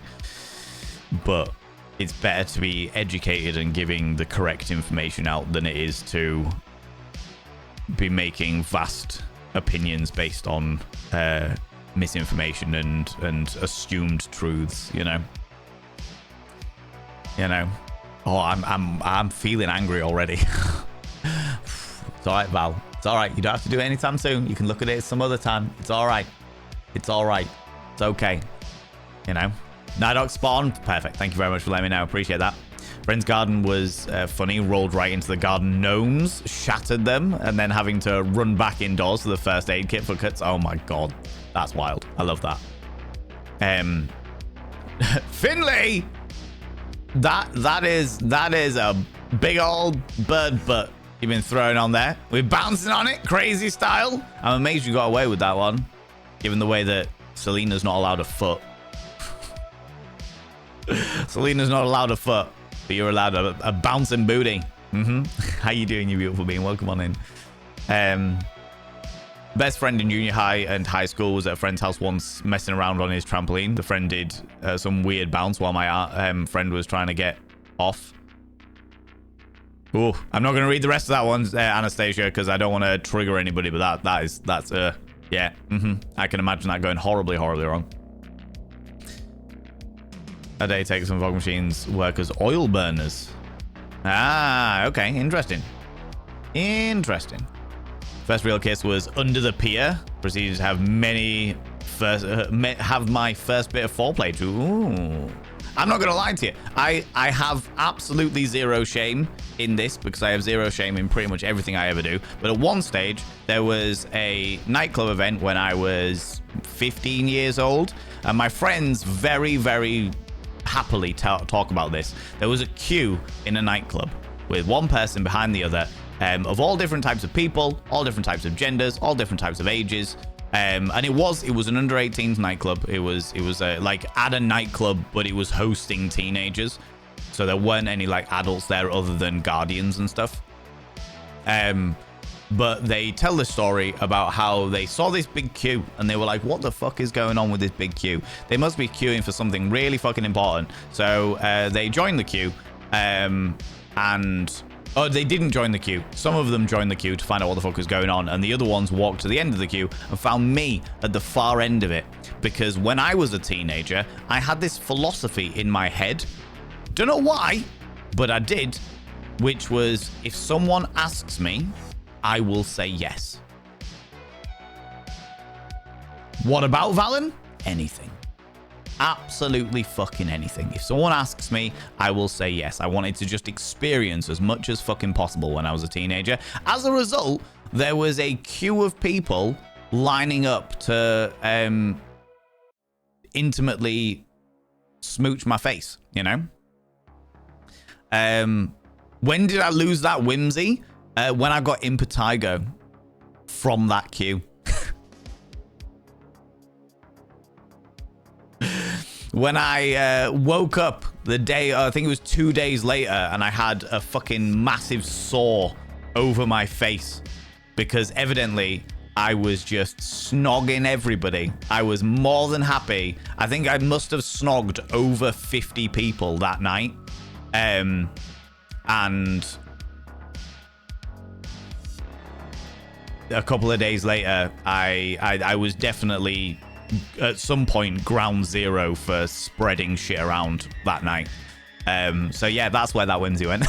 But it's better to be educated and giving the correct information out than it is to be making vast opinions based on misinformation and assumed truths, you know. Oh, I'm feeling angry already. It's all right, Val. It's all right. You don't have to do it anytime soon. You can look at it some other time. It's all right. It's all right. It's okay. You know. Nidoc spawn. Perfect. Thank you very much for letting me know. Appreciate that. Friend's garden was funny. Rolled right into the garden gnomes, shattered them, and then having to run back indoors to the first aid kit for cuts. Oh my god, that's wild. I love that. Finley, that is a big old bird butt you've been throwing on there. We're bouncing on it, crazy style. I'm amazed you got away with that one, given the way that Selena's not allowed a foot. Selena's not allowed a foot, but you're allowed a bouncing booty. How you doing, you beautiful being? Welcome on in. Best friend in junior high and high school was at a friend's house once messing around on his trampoline. The friend did some weird bounce while my friend was trying to get off. Oh, I'm not going to read the rest of that one, Anastasia, because I don't want to trigger anybody, but that's yeah. I can imagine that going horribly, horribly wrong. A day takes some fog machines work as oil burners. Ah, okay. Interesting. Interesting. First real kiss was under the pier. Proceeded to have have my first bit of foreplay. Ooh. I'm not going to lie to you. I have absolutely zero shame in this because I have zero shame in pretty much everything I ever do. But at one stage, there was a nightclub event when I was 15 years old. And my friends very, very happily talk about this. There was a queue in a nightclub with one person behind the other, of all different types of people, all different types of genders, all different types of ages, and it was an under 18s nightclub. It was like at a nightclub, but it was hosting teenagers, so there weren't any like adults there other than guardians and stuff. But they tell the story about how they saw this big queue and they were like, what the fuck is going on with this big queue? They must be queuing for something really fucking important. So they joined the queue oh, they didn't join the queue. Some of them joined the queue to find out what the fuck was going on, and the other ones walked to the end of the queue and found me at the far end of it. Because when I was a teenager, I had this philosophy in my head. Don't know why, but I did, which was if someone asks me, I will say yes. What about Valen? Anything. Absolutely fucking anything. If someone asks me, I will say yes. I wanted to just experience as much as fucking possible when I was a teenager. As a result, there was a queue of people lining up to intimately smooch my face, you know? When did I lose that whimsy? When I got impetigo from that queue. When I woke up the day, I think it was 2 days later, and I had a fucking massive sore over my face because evidently I was just snogging everybody. I was more than happy. I think I must have snogged over 50 people that night. And a couple of days later, I was definitely at some point ground zero for spreading shit around that night. So yeah, that's where that whimsy went.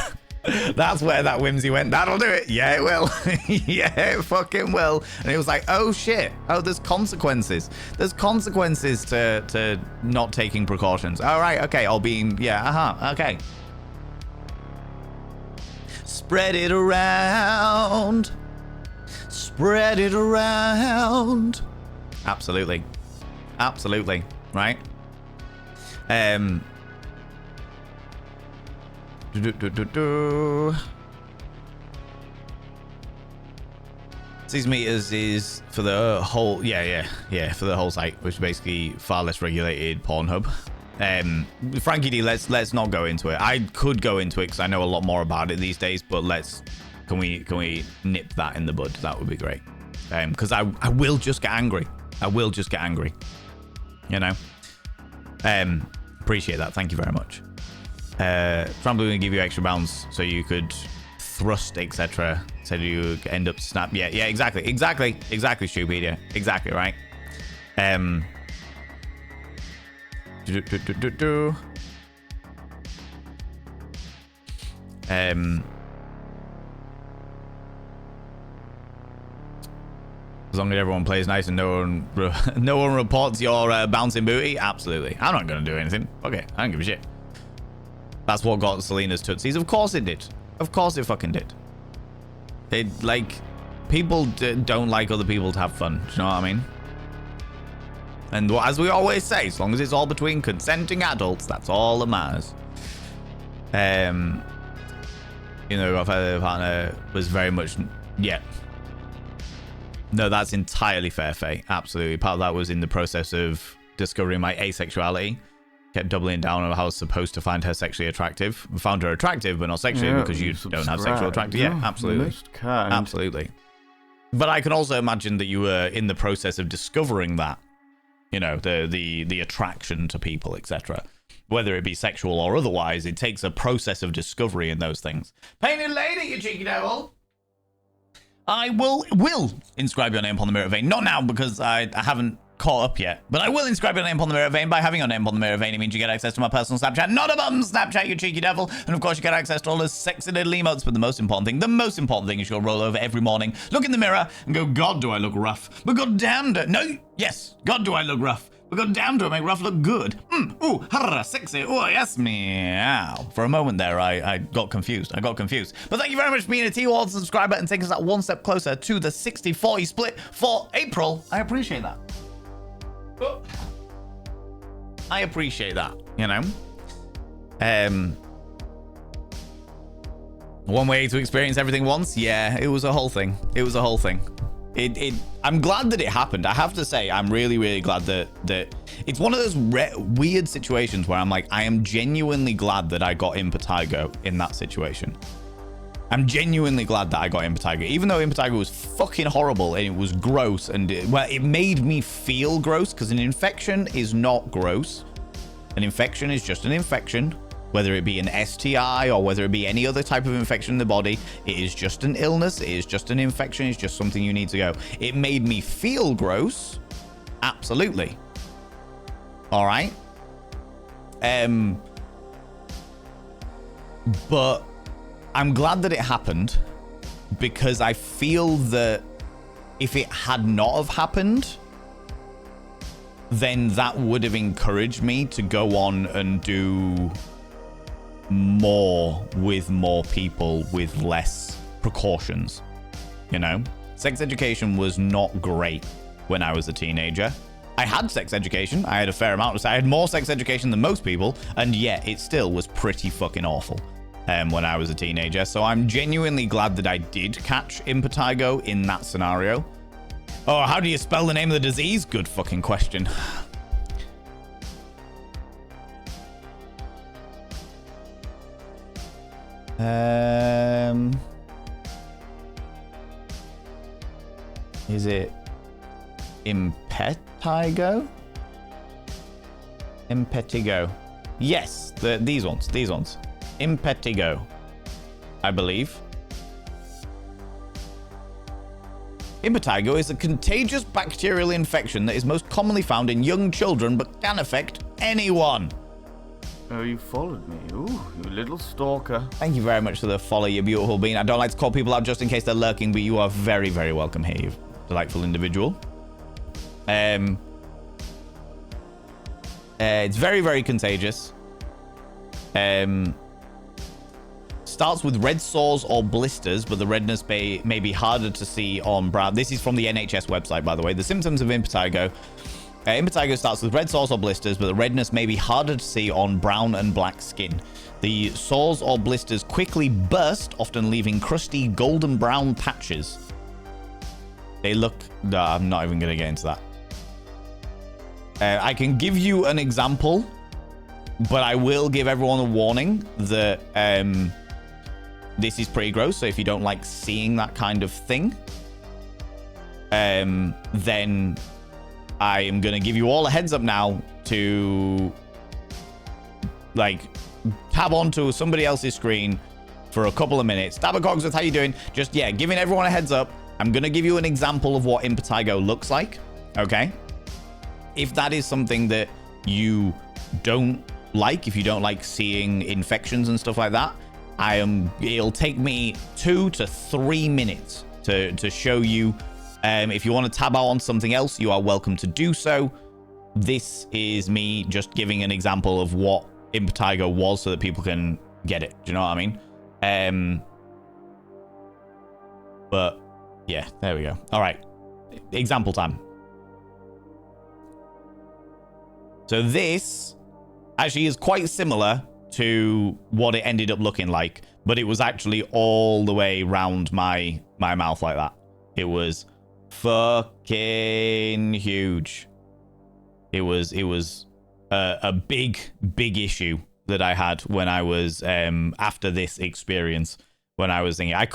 That's where that whimsy went. That'll do it. Yeah, it will. Yeah, it fucking will. And it was like, oh shit. Oh, there's consequences. There's consequences to not taking precautions. All right, okay, I'll be okay. Spread it around. Spread it around. Absolutely. Absolutely. Right? These meters is for the whole for the whole site, which is basically far less regulated Pornhub. Frankie D, let's not go into it. I could go into it because I know a lot more about it these days, but can we nip that in the bud? That would be great. Because I will just get angry. I will just get angry. You know? Appreciate that. Thank you very much. Probably going to give you extra bounds so you could thrust, etc. So you end up snap. Yeah, exactly, Stupedia. Exactly, right? As long as everyone plays nice and no one reports your bouncing booty, absolutely. I'm not gonna do anything. Okay, I don't give a shit. That's what got Selena's tootsies. Of course it did. Of course it fucking did. It, like, people don't like other people to have fun. Do you know what I mean? And as we always say, as long as it's all between consenting adults, that's all that matters. You know, if a partner was very much, yeah. No, that's entirely fair, Faye. Absolutely. Part of that was in the process of discovering my asexuality. Kept doubling down on how I was supposed to find her sexually attractive. Found her attractive, but not sexually, because you don't have sexual attraction. Yeah, absolutely. Absolutely. But I can also imagine that you were in the process of discovering that. You know, the attraction to people, etc. Whether it be sexual or otherwise, it takes a process of discovery in those things. Painted lady, you cheeky devil! I will inscribe your name upon the mirror vein. Not now, because I haven't caught up yet. But I will inscribe your name upon the mirror vein. By having your name upon the mirror vein, it means you get access to my personal Snapchat. Not a bum Snapchat, you cheeky devil. And of course, you get access to all those sexy little emotes. But the most important thing is you'll roll over every morning, look in the mirror, and go, God, do I look rough? But God damn, God, do I look rough? But God damn, do I make rough look good? Ooh, harra, sexy. Oh, yes, meow. For a moment there, I got confused. But thank you very much for being a T-Wall subscriber and taking us that one step closer to the 60-40 split for April. I appreciate that. I appreciate that, you know? One way to experience everything once? Yeah, it was a whole thing. I'm glad that it happened. I have to say, I'm really, really glad that it's one of those weird situations where I'm like, I am genuinely glad that I got Impetigo in that situation. I'm genuinely glad that I got Impetigo, even though Impetigo was fucking horrible and it was gross, and it made me feel gross, because an infection is not gross. An infection is just an infection. Whether it be an STI or whether it be any other type of infection in the body, it is just an illness. It is just an infection. It's just something you need to go. It made me feel gross. Absolutely. All right. But I'm glad that it happened, because I feel that if it had not have happened, then that would have encouraged me to go on and do more with more people with less precautions. You know, sex education was not great when I was a teenager. I had sex education. I had a fair amount. I had more sex education than most people, and yet it still was pretty fucking awful when I was a teenager. So I'm genuinely glad that I did catch Impetigo in that scenario. Oh, how do you spell the name of the disease? Good fucking question. Is it Impetigo? Impetigo. Yes, these ones. Impetigo, I believe. Impetigo is a contagious bacterial infection that is most commonly found in young children but can affect anyone. Oh, you followed me. Ooh, you little stalker. Thank you very much for the follow, you beautiful bean. I don't like to call people out just in case they're lurking, but you are very, very welcome here, you delightful individual. It's very, very contagious. Starts with red sores or blisters, but the redness may be harder to see on brown. This is from the NHS website, by the way. The symptoms of Impetigo. Impetigo starts with red sores or blisters, but the redness may be harder to see on brown and black skin. The sores or blisters quickly burst, often leaving crusty golden brown patches. They look... No, I'm not even going to get into that. I can give you an example, but I will give everyone a warning that this is pretty gross. So if you don't like seeing that kind of thing, then I am going to give you all a heads up now to, like, tab onto somebody else's screen for a couple of minutes. Dabacogsworth, how you doing? Just, yeah, giving everyone a heads up. I'm going to give you an example of what impetigo looks like, okay? If that is something that you don't like, if you don't like seeing infections and stuff like that, it'll take me 2 to 3 minutes to show you. If you want to tab out on something else, you are welcome to do so. This is me just giving an example of what impetigo was so that people can get it. Do you know what I mean? But yeah, there we go. All right. Example time. So this actually is quite similar to what it ended up looking like, but it was actually all the way round my mouth like that. It was fucking huge. It was a big issue that I had when I was after this experience. When I was thinking, I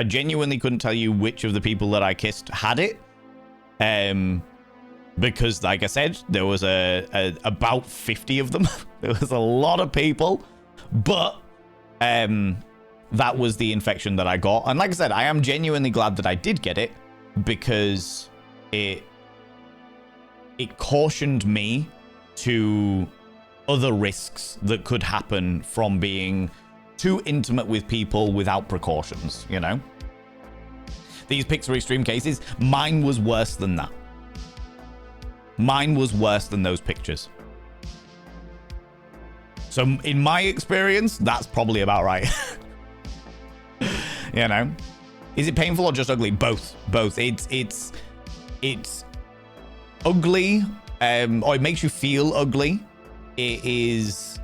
genuinely couldn't tell you which of the people that I kissed had it, because like I said, there was about 50 of them. There was a lot of people, but that was the infection that I got. And like I said, I am genuinely glad that I did get it, because it cautioned me to other risks that could happen from being too intimate with people without precautions, you know? These pics are extreme cases. Mine was worse than that. Mine was worse than those pictures. So in my experience, that's probably about right. You know? Is it painful or just ugly? Both. It's ugly, or it makes you feel ugly. It is,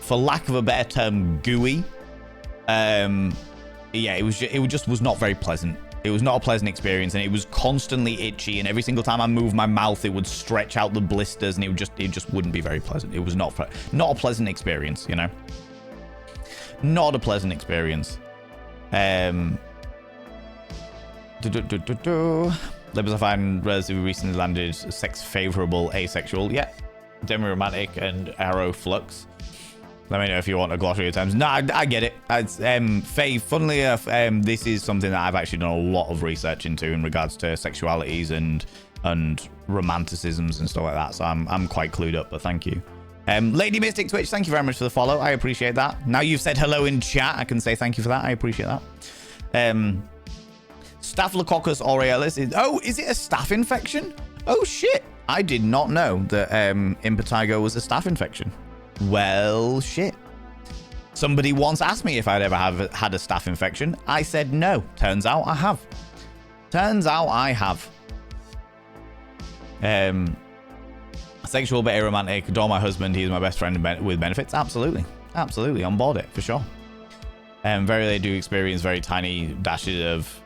for lack of a better term, gooey. Yeah, it just was not very pleasant. It was not a pleasant experience, and it was constantly itchy, and every single time I moved my mouth, it would stretch out the blisters, and it just wouldn't be very pleasant. It was not a pleasant experience, you know? Not a pleasant experience. Libs I find relatively recently landed sex favorable asexual. Yeah. Demi-romantic and arrow flux. Let me know if you want a glossary of terms. No, I get it. It's, Faye, funnily enough, this is something that I've actually done a lot of research into in regards to sexualities and romanticisms and stuff like that. So I'm quite clued up, but thank you. Lady Mystic Twitch, thank you very much for the follow. I appreciate that. Now you've said hello in chat, I can say thank you for that. I appreciate that. Staphylococcus aureus is it a staph infection? Oh shit. I did not know that impetigo was a staph infection. Well, shit. Somebody once asked me if I'd ever had a staph infection. I said no. Turns out I have. Sexual but aromantic. Adore my husband. He's my best friend with benefits. Absolutely. On board it, for sure. Very rarely do experience very tiny dashes of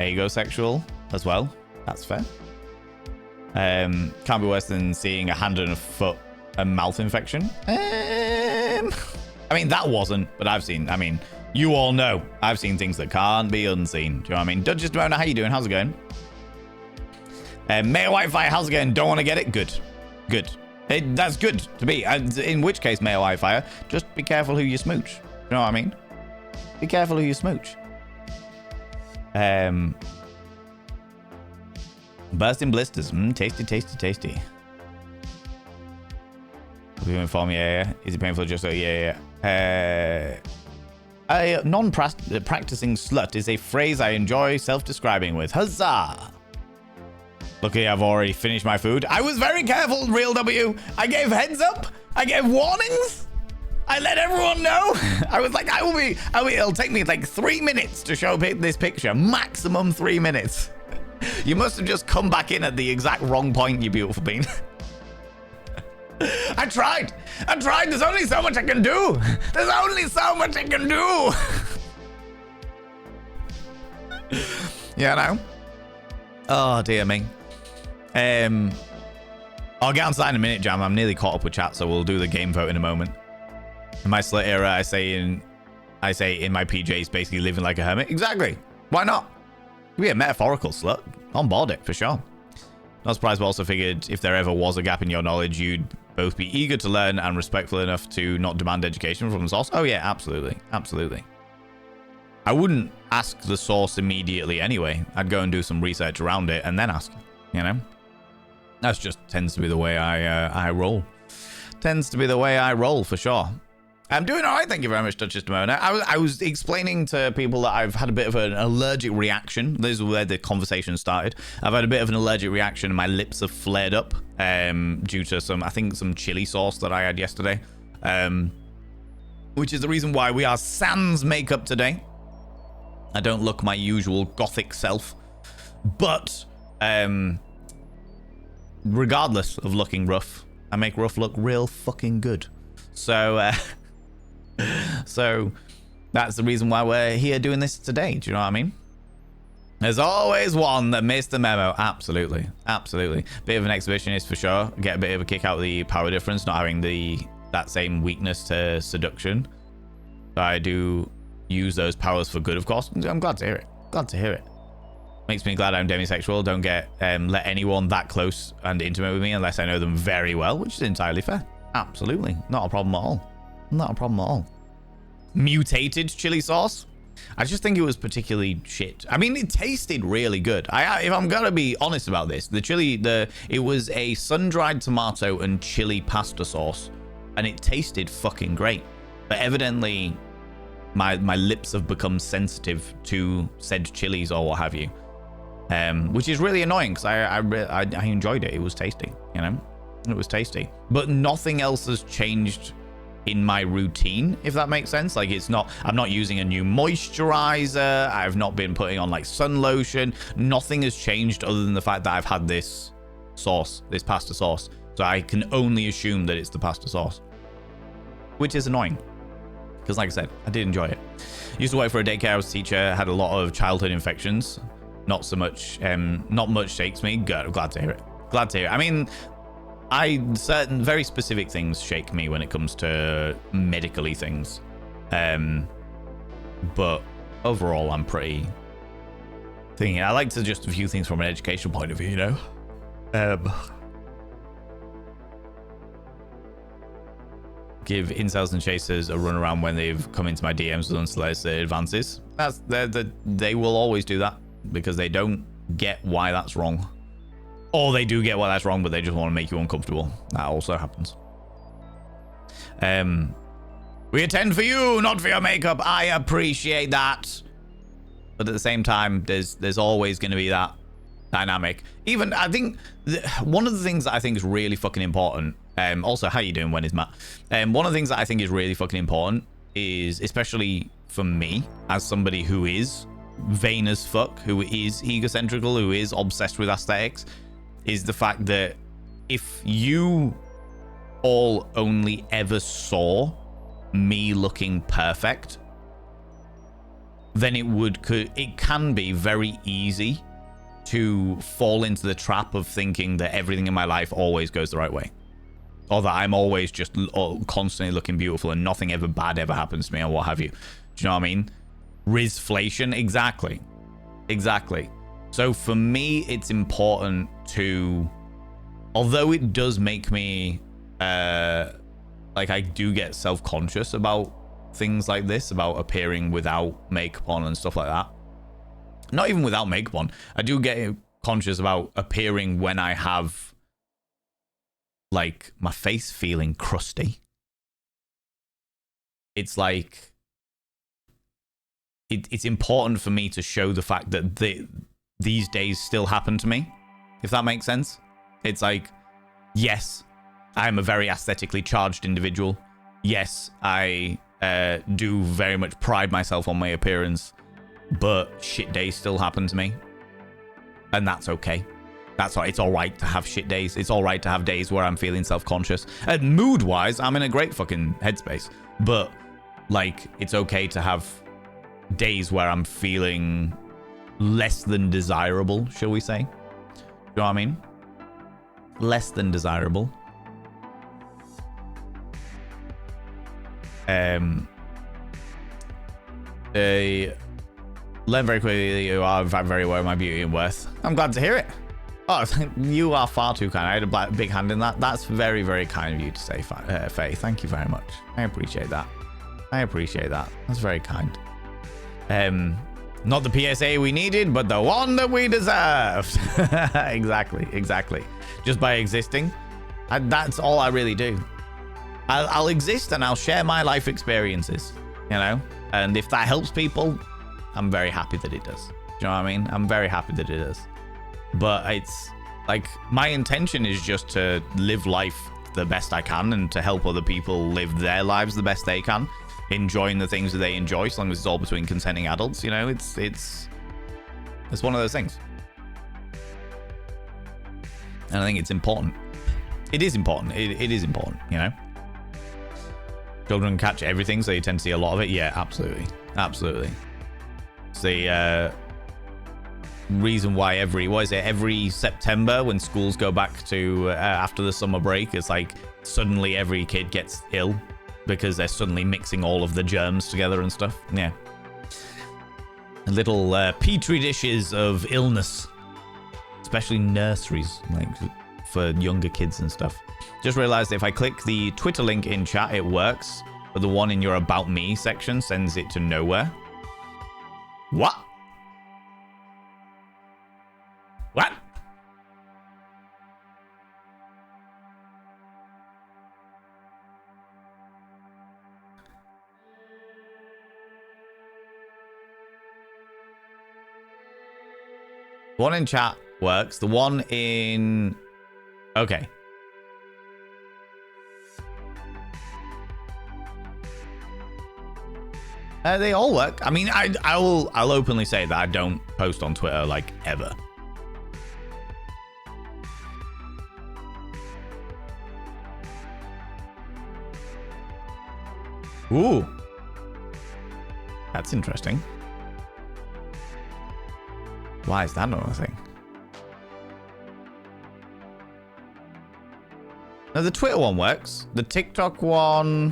agosexual as well. That's fair. Can't be worse than seeing a hand and a foot and mouth infection. I mean, that wasn't, but you all know I've seen things that can't be unseen. Do you know what I mean? Duchess Demona, how you doing? How's it going? Mayor Whitefire, how's it going? Don't want to get it? Good. That's good to be. In which case, Mayor Whitefire, just be careful who you smooch. You know what I mean? Be careful who you smooch. Bursting blisters. Tasty. We inform, yeah. Is it painful? Just so, yeah. A non-practicing slut is a phrase I enjoy self-describing with. Huzzah! Luckily, I've already finished my food. I was very careful, Real W. I gave heads up. I gave warnings. I let everyone know. I was like, it'll take me like 3 minutes to show this picture. Maximum 3 minutes. You must have just come back in at the exact wrong point, you beautiful bean. I tried. There's only so much I can do. You know? Oh, dear me. I'll get outside in a minute, Jam. I'm nearly caught up with chat, so we'll do the game vote in a moment. In my slut era, I say in my PJs, basically living like a hermit. Exactly. Why not? Be a metaphorical slut. On board it, for sure. Not surprised, but also figured if there ever was a gap in your knowledge, you'd both be eager to learn and respectful enough to not demand education from the source? Oh yeah, absolutely. Absolutely. I wouldn't ask the source immediately anyway. I'd go and do some research around it and then ask, you know? That's just tends to be the way I roll. Tends to be the way I roll, for sure. I'm doing all right, thank you very much, Duchess Demona. I was explaining to people that I've had a bit of an allergic reaction. This is where the conversation started. I've had a bit of an allergic reaction and my lips have flared up due to some chili sauce that I had yesterday. Which is the reason why we are sans makeup today. I don't look my usual gothic self. But regardless of looking rough, I make rough look real fucking good. So so that's the reason why we're here doing this today. Do you know what I mean? There's always one that missed the memo. Absolutely. Absolutely. Bit of an exhibitionist for sure. Get a bit of a kick out of the power difference, not having that same weakness to seduction. So I do use those powers for good, of course. I'm glad to hear it. Glad to hear it. Makes me glad I'm demisexual. Don't get let anyone that close and intimate with me unless I know them very well, which is entirely fair. Absolutely. Not a problem at all. Not a problem at all. Mutated chili sauce? I just think it was particularly shit. I mean, it tasted really good. If I'm gonna be honest about this, it was a sun-dried tomato and chili pasta sauce, and it tasted fucking great. But evidently, my lips have become sensitive to said chilies or what have you, which is really annoying because I enjoyed it. It was tasty, you know. It was tasty, but nothing else has changed in my routine, if that makes sense. Like, I'm not using a new moisturizer. I've not been putting on like sun lotion. Nothing has changed other than the fact that I've had this sauce, this pasta sauce. So I can only assume that it's the pasta sauce, which is annoying because, like I said, I did enjoy it. Used to work for a daycare. I was a teacher, had a lot of childhood infections. Not so much, not much shakes me. Good, I'm glad to hear it. Glad to hear it. I mean, certain very specific things shake me when it comes to medically things. But overall, I'm pretty thinking. I like to just view things from an educational point of view, you know? Give incels and chasers a run around when they've come into my DMs with unsolicited advances. They will always do that because they don't get why that's wrong. Or they do get why that's wrong, but they just want to make you uncomfortable. That also happens. We attend for you, not for your makeup. I appreciate that. But at the same time, there's always going to be that dynamic. Even, I think, one of the things that I think is really fucking important, also, how you doing, when is Matt? One of the things that I think is really fucking important is, especially for me, as somebody who is vain as fuck, who is egocentrical, who is obsessed with aesthetics, is the fact that if you all only ever saw me looking perfect, then it can be very easy to fall into the trap of thinking that everything in my life always goes the right way, or that I'm always just constantly looking beautiful and nothing ever bad ever happens to me or what have you. Do you know what I mean? Rizflation, exactly. So for me, it's important to, although it does make me, like, I do get self-conscious about things like this, about appearing without makeup on and stuff like that. Not even without makeup on. I do get conscious about appearing when I have, like, my face feeling crusty. It's like, it's important for me to show the fact that these days still happen to me, if that makes sense. It's like, yes, I'm a very aesthetically charged individual. Yes, I do very much pride myself on my appearance, but shit days still happen to me. And that's okay. That's right. It's all right to have shit days. It's all right to have days where I'm feeling self-conscious. And mood-wise, I'm in a great fucking headspace. But, like, it's okay to have days where I'm feeling less than desirable, shall we say? You know what I mean? Less than desirable. Learn very quickly that you are very aware of my beauty and worth. I'm glad to hear it. Oh, you are far too kind. I had a big hand in that. That's very, very kind of you to say, Faye. Thank you very much. I appreciate that. That's very kind. Not the PSA we needed, but the one that we deserved. Exactly. Just by existing. That's all I really do. I'll exist and I'll share my life experiences, you know? And if that helps people, I'm very happy that it does. Do you know what I mean? I'm very happy that it does. But it's like my intention is just to live life the best I can and to help other people live their lives the best they can, enjoying the things that they enjoy, as long as it's all between consenting adults. You know, it's one of those things. And I think it's important. It is important. It is important, you know. Children catch everything, so you tend to see a lot of it. Yeah, absolutely. It's the reason why every September when schools go back to after the summer break, it's like suddenly every kid gets ill because they're suddenly mixing all of the germs together and stuff. Yeah. Little petri dishes of illness, especially nurseries, like for younger kids and stuff. Just realized if I click the Twitter link in chat, it works, but the one in your About Me section sends it to nowhere. What? The one in chat works. The one in... Okay. They all work. I mean, I'll openly say that I don't post on Twitter, like, ever. Ooh. That's interesting. Why is that not a thing? No, the Twitter one works. The TikTok one...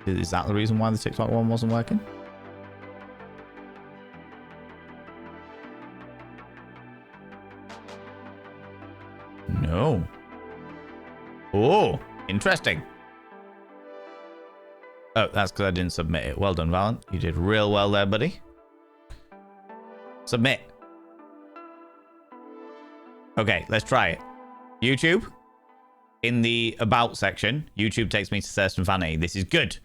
Is that the reason why the TikTok one wasn't working? No. Oh, interesting. Oh, that's because I didn't submit it. Well done, Valent. You did real well there, buddy. Submit. Okay, let's try it. YouTube. In the About section, YouTube takes me to Thurston Fanny. This is good.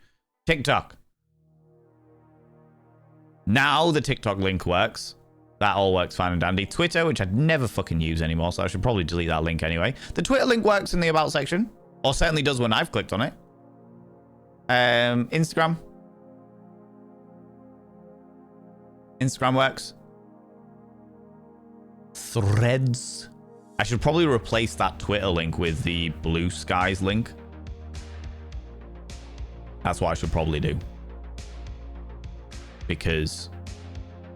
TikTok. Now the TikTok link works. That all works fine and dandy. Twitter, which I'd never fucking use anymore, so I should probably delete that link anyway. The Twitter link works in the About section. Or certainly does when I've clicked on it. Instagram. Instagram works. Threads. I should probably replace that Twitter link with the Blue Skies link. That's what I should probably do. Because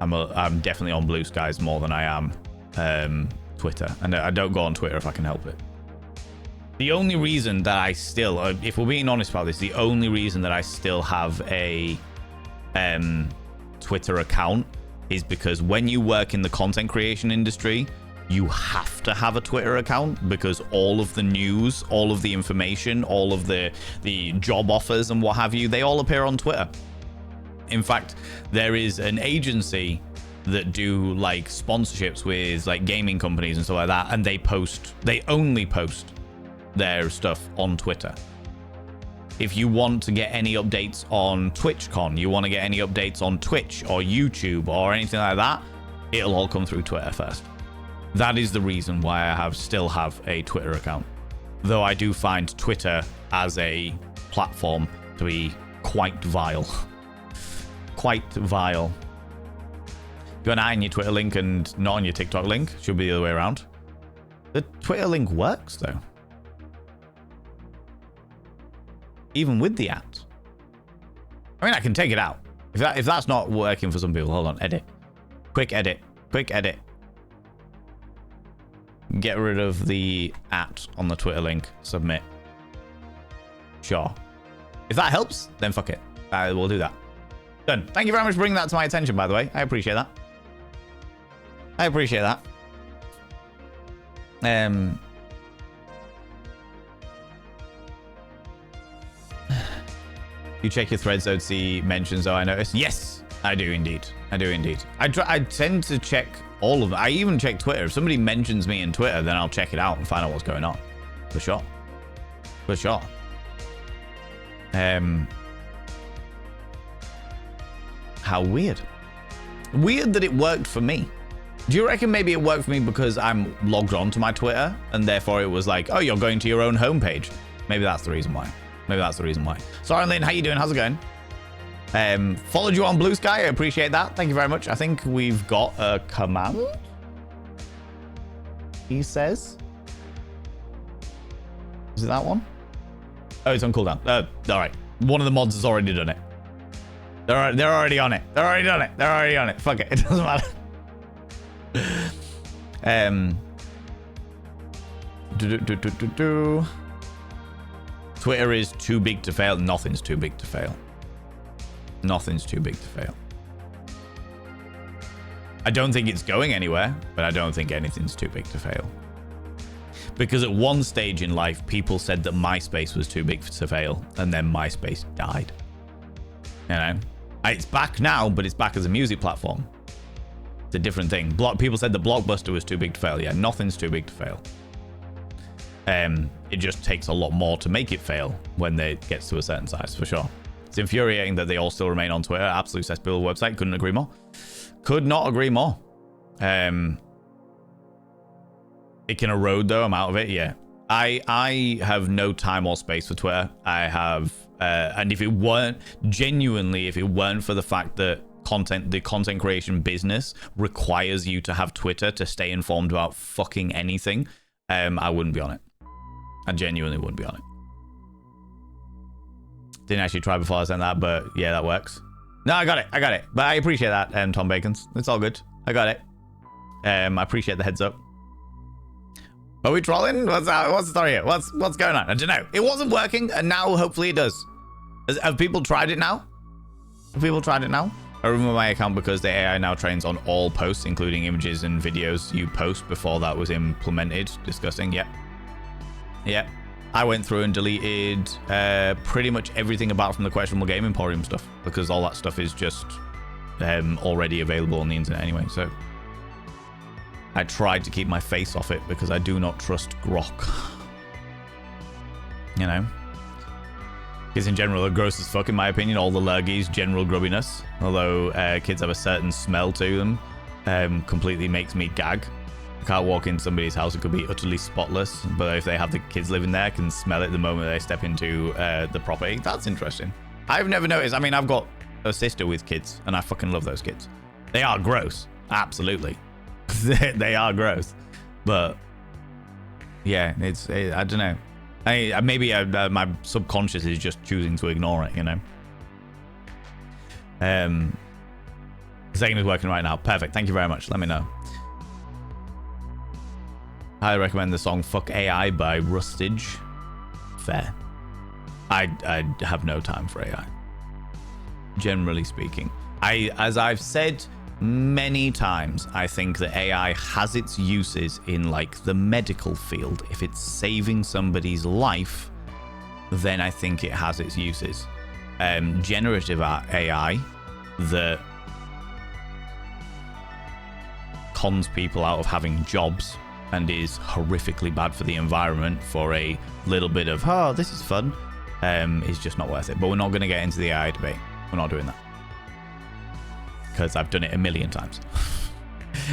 I'm definitely on Blue Skies more than I am Twitter. And I don't go on Twitter if I can help it. The only reason that I still, if we're being honest about this, the only reason that I still have a Twitter account is because when you work in the content creation industry, you have to have a Twitter account because all of the news, all of the information, all of the job offers and what have you, they all appear on Twitter. In fact, there is an agency that do like sponsorships with like gaming companies and stuff like that, and they only post their stuff on Twitter. If you want to get any updates on TwitchCon, you want to get any updates on Twitch or YouTube or anything like that, it'll all come through Twitter first. That is the reason why I still have a Twitter account. Though I do find Twitter as a platform to be quite vile. Quite vile. If you want to add in your Twitter link and not on your TikTok link, should be the other way around. The Twitter link works though. Even with the ads. I mean, I can take it out. If that's not working for some people, hold on, edit. Quick edit. Get rid of the @ on the Twitter link. Submit. Sure. If that helps, then fuck it. We'll do that. Done. Thank you very much for bringing that to my attention, by the way. I appreciate that. I appreciate that. You check your threads though to see mentions though, I noticed. Yes, I do indeed. I do indeed. I tend to check all of them. I even check Twitter. If somebody mentions me in Twitter, then I'll check it out and find out what's going on. For sure. For sure. How weird. Weird that it worked for me. Do you reckon maybe it worked for me because I'm logged on to my Twitter and therefore it was like, oh, you're going to your own homepage? Maybe that's the reason why. Maybe that's the reason why. Sorry, Lynn, how you doing? How's it going? Followed you on Blue Sky. I appreciate that. Thank you very much. I think we've got a command. He says. Is it that one? Oh, it's on cooldown. All right. One of the mods has already done it. They're already on it. They're already on it. They're already on it. Fuck it. It doesn't matter. Twitter is too big to fail. Nothing's too big to fail. Nothing's too big to fail. I don't think it's going anywhere, but I don't think anything's too big to fail. Because at one stage in life, people said that MySpace was too big to fail, and then MySpace died. You know? It's back now, but it's back as a music platform. It's a different thing. People said the Blockbuster was too big to fail. Yeah, nothing's too big to fail. It just takes a lot more to make it fail when it gets to a certain size, for sure. It's infuriating that they all still remain on Twitter. Absolute cesspool website. Couldn't agree more. Could not agree more. It can erode, though. I'm out of it. Yeah. I have no time or space for Twitter. I have, and if it weren't for the fact that the content creation business requires you to have Twitter to stay informed about fucking anything, I wouldn't be on it. I genuinely wouldn't be on it. Didn't actually try before I sent that, but yeah, that works. No, I got it. But I appreciate that, Tom Bacons. It's all good. I got it. I appreciate the heads up. Are we trolling? What's the story here? What's going on? I don't know. It wasn't working, and now hopefully it does. Have people tried it now? Have people tried it now? I remember my account because the AI now trains on all posts, including images and videos you post before that was implemented. Disgusting. Yep. Yep. I went through and deleted pretty much everything apart from the Questionable Game Emporium stuff because all that stuff is just already available on the internet anyway. So I tried to keep my face off it because I do not trust Grok. You know? Kids in general are gross as fuck, in my opinion. All the lurgies, general grubbiness. Although kids have a certain smell to them, completely makes me gag. I can't walk in somebody's house. It could be utterly spotless, but if they have the kids living there, I can smell it the moment they step into the property. That's interesting. I've never noticed. I mean, I've got a sister with kids, and I fucking love those kids. They are gross. Absolutely. They are gross. But, yeah, I don't know. Maybe my subconscious is just choosing to ignore it, you know. The second is working right now. Perfect. Thank you very much. Let me know. Highly recommend the song Fuck AI by Rustage. Fair. I have no time for AI. Generally speaking. As I've said many times, I think that AI has its uses in like the medical field. If it's saving somebody's life, then I think it has its uses. Generative AI that cons people out of having jobs and is horrifically bad for the environment for a little bit of, oh, this is fun, is just not worth it. But we're not going to get into the AI debate. We're not doing that. Because I've done it a million times.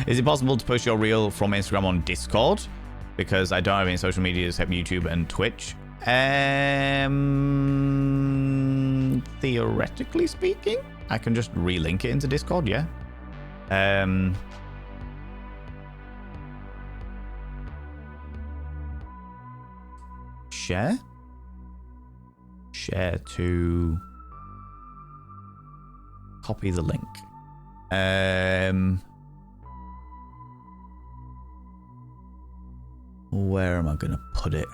Is it possible to post your reel from Instagram on Discord? Because I don't have any social media except YouTube and Twitch. Theoretically speaking, I can just relink it into Discord, yeah. Share to copy the link. Where am I gonna put it?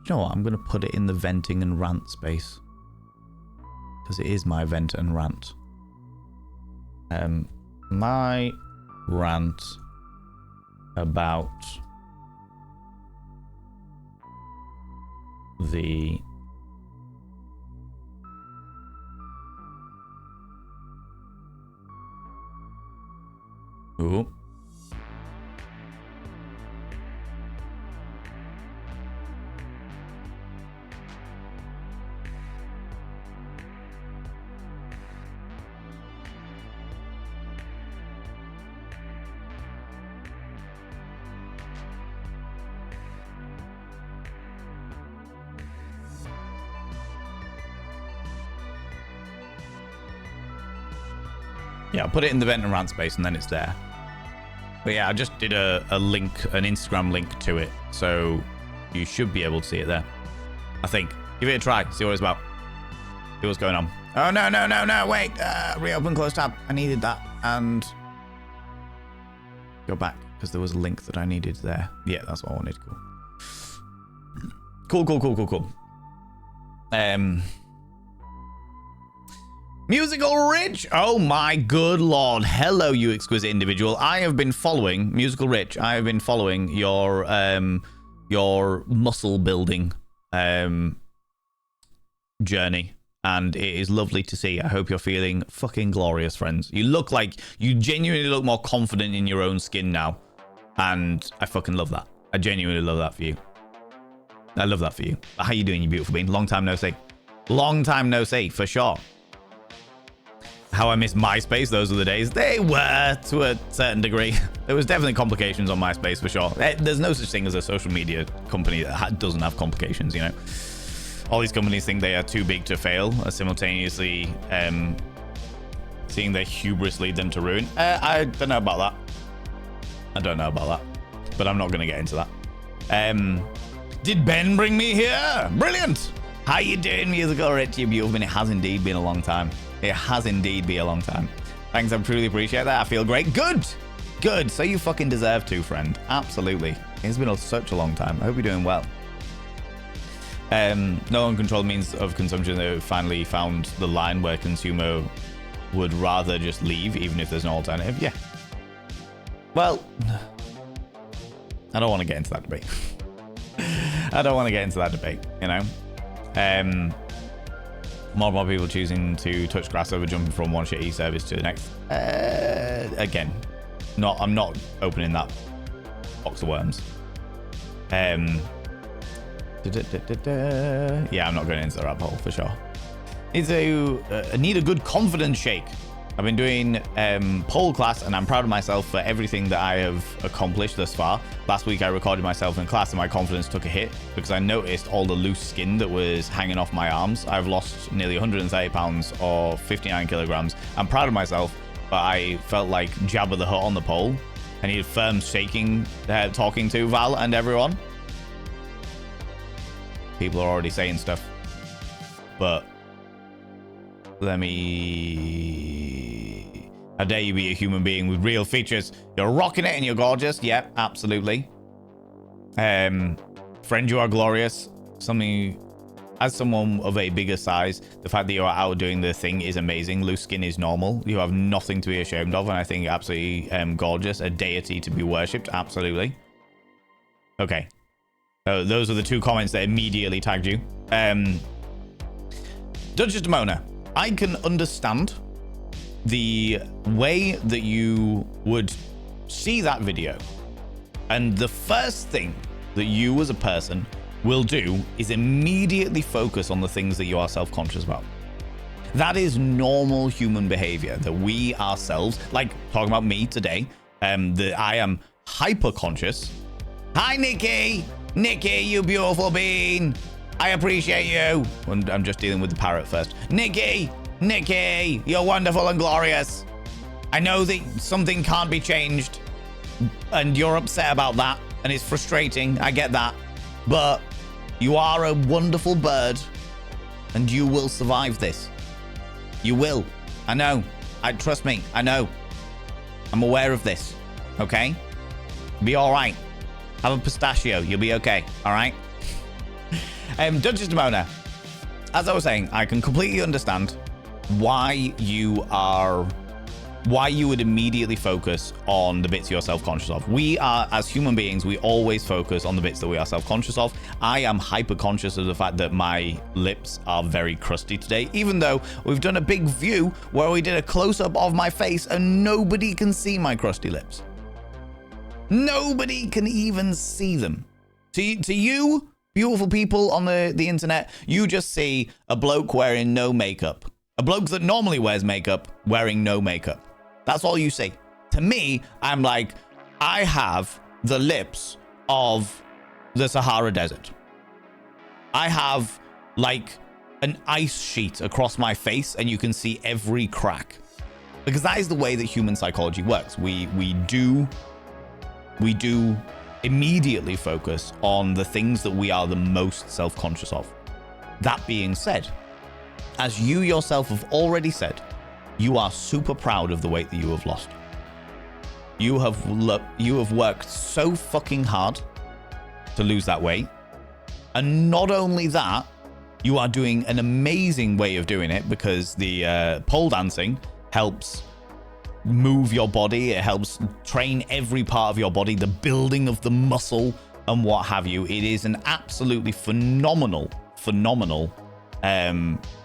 You know what? I'm gonna put it in the venting and rant space because it is my vent and rant. My rant about the Ooh. Yeah, I'll put it in the vent and rant space and then it's there. But yeah, I just did a link, an Instagram link to it. So you should be able to see it there. I think. Give it a try. See what it's about. See what's going on. Oh, no. Wait. Reopen close tab. I needed that. And go back because there was a link that I needed there. Yeah, that's what I wanted. Cool. Musical Rich. Oh my good lord. Hello, you exquisite individual. I have been following Musical Rich. I have been following your muscle building journey, and it is lovely to see. I hope you're feeling fucking glorious, friends. You genuinely look more confident in your own skin now, and I fucking love that. I genuinely love that for you. I love that for you. How you doing, you beautiful being? Long time no see. Long time no see, for sure. How I miss MySpace, those were the days. They were, to a certain degree. There was definitely complications on MySpace, for sure. There's no such thing as a social media company that doesn't have complications, you know? All these companies think they are too big to fail, simultaneously seeing their hubris lead them to ruin. I don't know about that. But I'm not going to get into that. Did Ben bring me here? Brilliant! How you doing, Musical Rich, you beautiful? It has indeed been a long time. It has indeed been a long time. Thanks, I truly appreciate that. I feel great. Good. So you fucking deserve to, friend. Absolutely. It's been such a long time. I hope you're doing well. No uncontrolled means of consumption. They finally found the line where consumer would rather just leave, even if there's no alternative. Yeah. Well, I don't want to get into that debate. You know? More people choosing to touch grass over jumping from one shitty service to the next. Again, I'm not opening that box of worms. Yeah, I'm not going into the rabbit hole for sure. I need a good confidence shake. I've been doing pole class, and I'm proud of myself for everything that I have accomplished thus far. Last week I recorded myself in class and my confidence took a hit because I noticed all the loose skin that was hanging off my arms. I've lost nearly 130 pounds or 59 kilograms. I'm proud of myself, but I felt like Jabba the Hutt on the pole. I needed firm shaking, talking to Val and everyone. People are already saying stuff, but let me... How dare you be a human being with real features? You're rocking it and you're gorgeous. Yeah, absolutely. Friend, you are glorious. As someone of a bigger size, the fact that you are out doing the thing is amazing. Loose skin is normal. You have nothing to be ashamed of, and I think absolutely gorgeous. A deity to be worshipped. Absolutely. Okay. So those are the two comments that immediately tagged you. Duchess Demona. I can understand the way that you would see that video, and the first thing that you as a person will do is immediately focus on the things that you are self-conscious about. That is normal human behavior, that we ourselves, like talking about me today, that I am hyper-conscious. Hi, Nikki, you beautiful bean. I appreciate you. I'm just dealing with the parrot first. Nikki, you're wonderful and glorious. I know that something can't be changed, and you're upset about that, and it's frustrating. I get that. But you are a wonderful bird, and you will survive this. You will. I know. Trust me. I know. I'm aware of this. Okay? Be all right. Have a pistachio. You'll be okay. All right? Duchess Demona, as I was saying, I can completely understand why you are why you would immediately focus on the bits you're self-conscious of. We are, as human beings, we always focus on the bits that we are self-conscious of. I am hyper-conscious of the fact that my lips are very crusty today, even though we've done a big view where we did a close-up of my face and nobody can see my crusty lips. Nobody can even see them. To you, beautiful people on the internet, you just see a bloke wearing no makeup. A bloke that normally wears makeup wearing no makeup. That's all you see. To me, I'm like, I have the lips of the Sahara Desert. I have like an ice sheet across my face and you can see every crack. Because that is the way that human psychology works. We do immediately focus on the things that we are the most self-conscious of. That being said, as you yourself have already said, you are super proud of the weight that you have lost. You have worked so fucking hard to lose that weight. And not only that, you are doing an amazing way of doing it because the pole dancing helps move your body. It helps train every part of your body, the building of the muscle and what have you. It is an absolutely phenomenal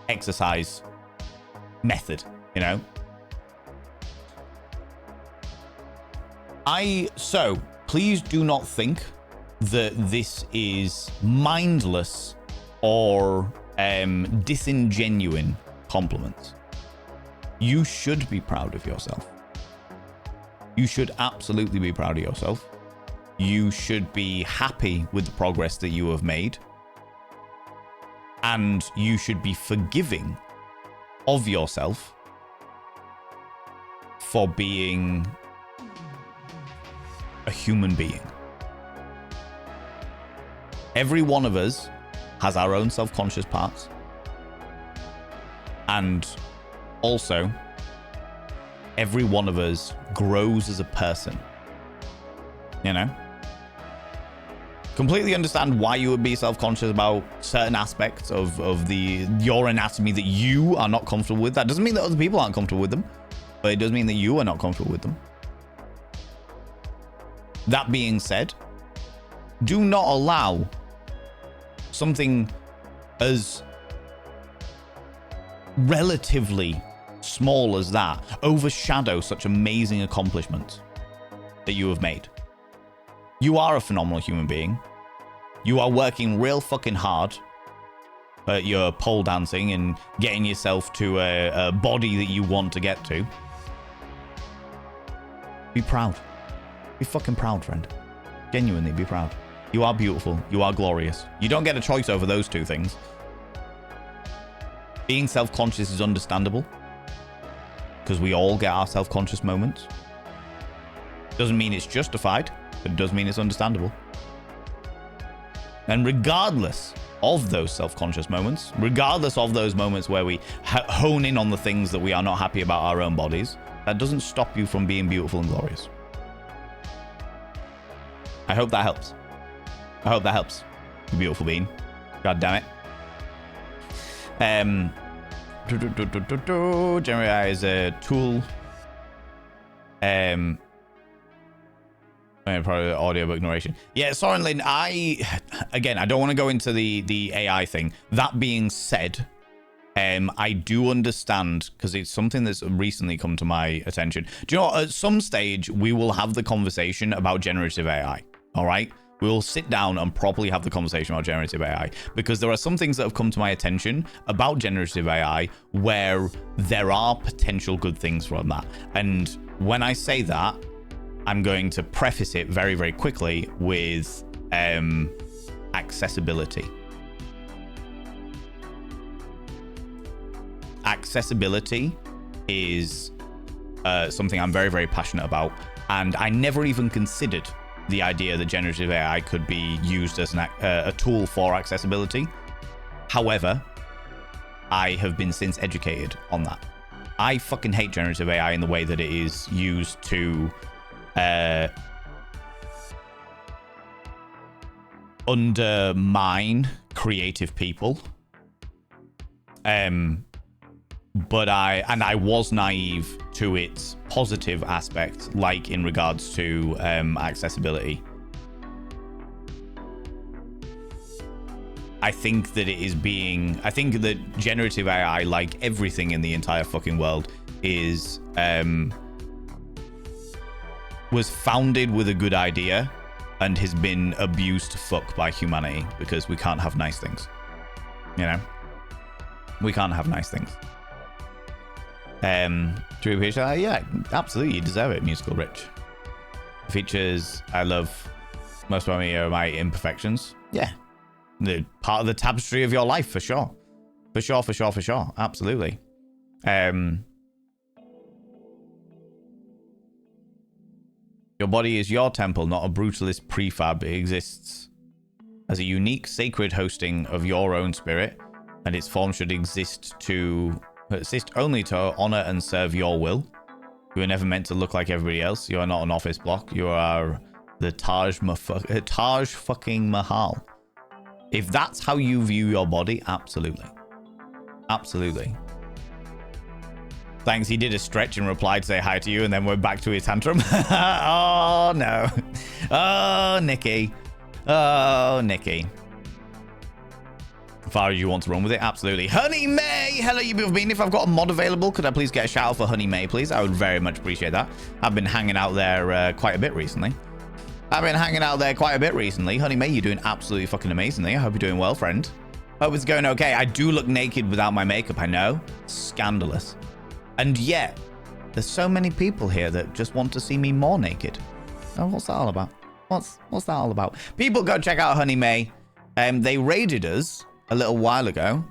exercise method, you know. So please do not think that this is mindless or disingenuine compliments. You should be proud of yourself. You should absolutely be proud of yourself. You should be happy with the progress that you have made. And you should be forgiving of yourself for being a human being. Every one of us has our own self-conscious parts. And also, every one of us grows as a person. You know? Completely understand why you would be self-conscious about certain aspects of your anatomy that you are not comfortable with. That doesn't mean that other people aren't comfortable with them, but it does mean that you are not comfortable with them. That being said, do not allow something as relatively small as that overshadow such amazing accomplishments that you have made. You are a phenomenal human being. You are working real fucking hard at your pole dancing and getting yourself to a body that you want to get to. Be proud. Be fucking proud, friend. Genuinely be proud. You are beautiful. You are glorious. You don't get a choice over those two things. Being self-conscious is understandable because we all get our self-conscious moments. Doesn't mean it's justified, but it does mean it's understandable. And regardless of those self-conscious moments, regardless of those moments where we hone in on the things that we are not happy about our own bodies, that doesn't stop you from being beautiful and glorious. I hope that helps. I hope that helps. You beautiful being. God damn it. Generate AI is a tool. Probably audiobook narration. Yeah, Soren Lin, I don't want to go into the AI thing. That being said, I do understand because it's something that's recently come to my attention. Do you know what? At some stage we will have the conversation about generative AI. All right, we will sit down and properly have the conversation about generative AI because there are some things that have come to my attention about generative AI where there are potential good things from that. And when I say that, I'm going to preface it very, very quickly with accessibility. Accessibility is something I'm very, very passionate about, and I never even considered the idea that generative AI could be used as a tool for accessibility. However, I have been since educated on that. I fucking hate generative AI in the way that it is used to undermine creative people. but I was naive to its positive aspect, like in regards to accessibility. I think that generative AI, like everything in the entire fucking world, was founded with a good idea and has been abused to fuck by humanity because we can't have nice things. You know? We can't have nice things. Do you appreciate that? Yeah, absolutely. You deserve it, Musical Rich. Features I love most about me are my imperfections. Yeah. The part of the tapestry of your life, for sure. For sure. Absolutely. Your body is your temple, not a brutalist prefab. It exists as a unique, sacred hosting of your own spirit, and its form should exist only to honor and serve your will. You are never meant to look like everybody else. You are not an office block. You are the Taj fucking Mahal. If that's how you view your body, absolutely. Absolutely. Thanks, he did a stretch and replied to say hi to you, and then went back to his tantrum. Oh, no. Oh, Nikki. Oh, Nikki. As far as you want to run with it, absolutely. Honey May! Hello, you beautiful being. If I've got a mod available, could I please get a shout out for Honey May, please? I would very much appreciate that. I've been hanging out there quite a bit recently. Honey May, you're doing absolutely fucking amazingly. I hope you're doing well, friend. Hope it's going okay. I do look naked without my makeup, I know. Scandalous. And yet, there's so many people here that just want to see me more naked. Oh, what's that all about? What's that all about? People, go check out Honey May. They raided us a little while ago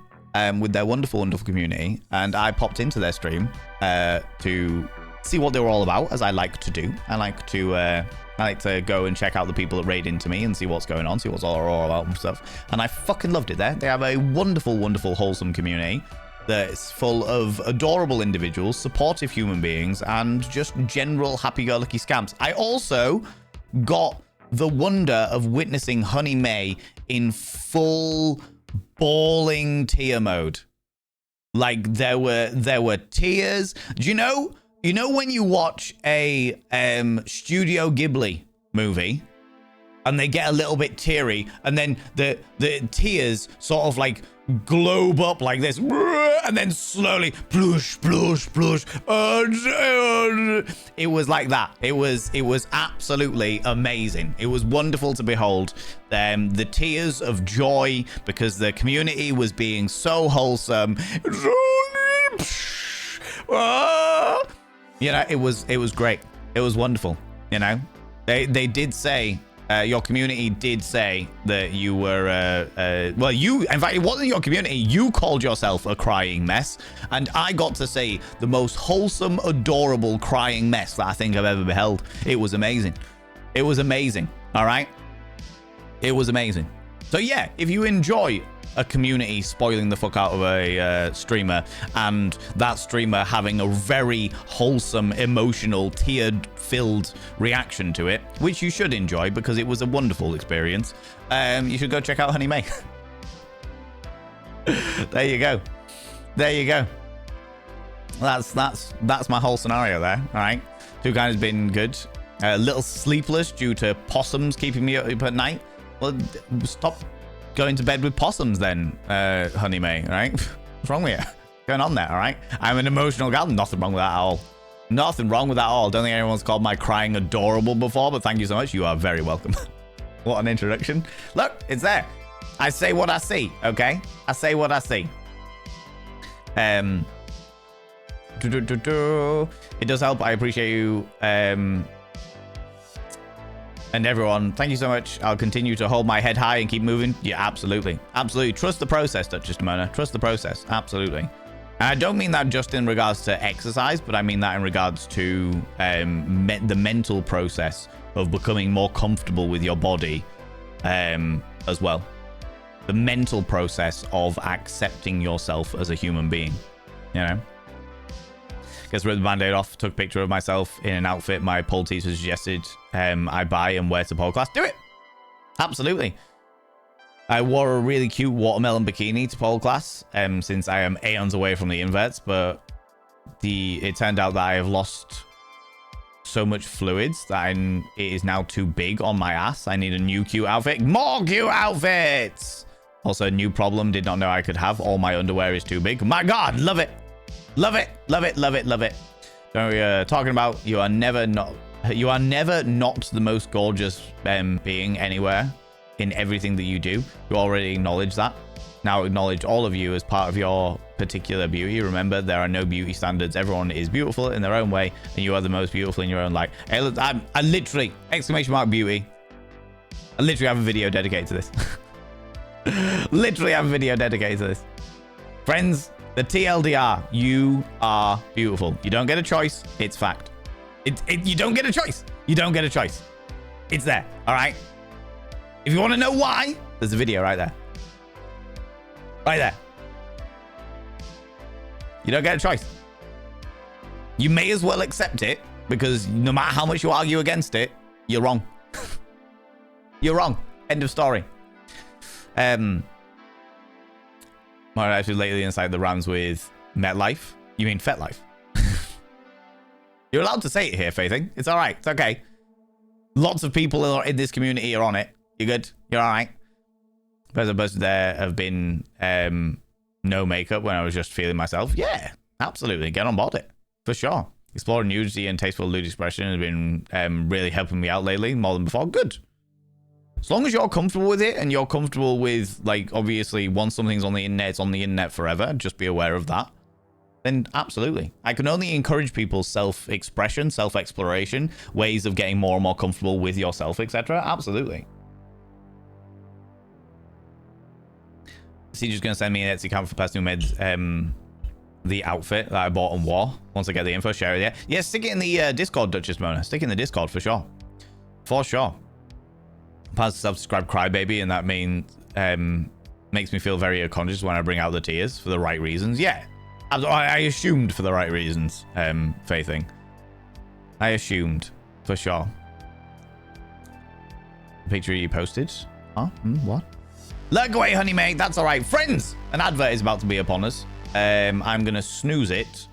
with their wonderful, wonderful community. And I popped into their stream to see what they were all about, as I like to do. I like to go and check out the people that raid into me and see what's going on, see what's all about and stuff. And I fucking loved it there. They have a wonderful, wonderful, wholesome community that's full of adorable individuals, supportive human beings, and just general happy-go-lucky scamps. I also got the wonder of witnessing Honey May in full bawling tear mode. Like, there were tears. Do you know when you watch a Studio Ghibli movie and they get a little bit teary, and then the tears sort of like globe up like this, and then slowly plush. It was like that. It was absolutely amazing. It was wonderful to behold. The tears of joy because the community was being so wholesome. You know, it was great. It was wonderful. You know, they did say, your community did say that you were, in fact, it wasn't your community. You called yourself a crying mess. And I got to say the most wholesome, adorable crying mess that I think I've ever beheld. It was amazing. It was amazing. All right. It was amazing. So yeah, if you enjoy a community spoiling the fuck out of a streamer, and that streamer having a very wholesome, emotional, tear-filled reaction to it, which you should enjoy because it was a wonderful experience, you should go check out Honey May. There you go. That's my whole scenario there. All right, two guys has been good. A little sleepless due to possums keeping me up at night. Well, stop going to bed with possums then, Honey May, all right? What's wrong with you? What's going on there, all right? I'm an emotional gal. Nothing wrong with that at all. Nothing wrong with that at all. Don't think anyone's called my crying adorable before, but thank you so much. You are very welcome. What an introduction. Look, it's there. I say what I see, okay? I say what I see. It does help. I appreciate you. And everyone, thank you so much. I'll continue to hold my head high and keep moving. Yeah, absolutely. Absolutely. Trust the process, Duchess Demona. Trust the process. Absolutely. And I don't mean that just in regards to exercise, but I mean that in regards to the mental process of becoming more comfortable with your body as well. The mental process of accepting yourself as a human being, you know? Guess ripped the band-aid off, took a picture of myself in an outfit my pole teacher suggested I buy and wear to pole class. Do it! Absolutely. I wore a really cute watermelon bikini to pole class, since I am aeons away from the inverts, but it turned out that I have lost so much fluids that it is now too big on my ass. I need a new cute outfit. More cute outfits! Also, a new problem did not know I could have. All my underwear is too big. My God, love it. Love it, love it, love it, love it. So we're talking about you are never not the most gorgeous being anywhere in everything that you do. You already acknowledge that. Now acknowledge all of you as part of your particular beauty. Remember, there are no beauty standards. Everyone is beautiful in their own way, and you are the most beautiful in your own light. Hey, look, I literally, exclamation mark beauty. I literally have a video dedicated to this. Literally have a video dedicated to this. Friends, the TLDR, you are beautiful. You don't get a choice. It's fact. You don't get a choice. You don't get a choice. It's there. All right. If you want to know why, there's a video right there. Right there. You don't get a choice. You may as well accept it, because no matter how much you argue against it, you're wrong. You're wrong. End of story. More actually lately inside the Rams with MetLife. You mean FetLife? You're allowed to say it here, Faithing. It's all right. It's okay. Lots of people in this community are on it. You're good. You're all right. As opposed to there have been no makeup when I was just feeling myself. Yeah, absolutely. Get on board it. For sure. Exploring nudity and tasteful lewd expression has been really helping me out lately, more than before. Good. As long as you're comfortable with it and you're comfortable with, like, obviously, once something's on the internet, it's on the internet forever. Just be aware of that. Then absolutely. I can only encourage people's self-expression, self-exploration, ways of getting more and more comfortable with yourself, etc. Absolutely. CJ's going to send me an Etsy account for the person who made the outfit that I bought and wore. Once I get the info, share it there. Yeah, stick it in the Discord, Duchess Mona. Stick it in the Discord for sure. For sure. Past subscribe crybaby, and that means makes me feel very conscious when I bring out the tears for the right reasons. Yeah. I assumed for the right reasons, Faithing. I assumed, for sure. The picture you posted? Huh? What? Look away, honey mate. That's all right. Friends, an advert is about to be upon us. I'm going to snooze it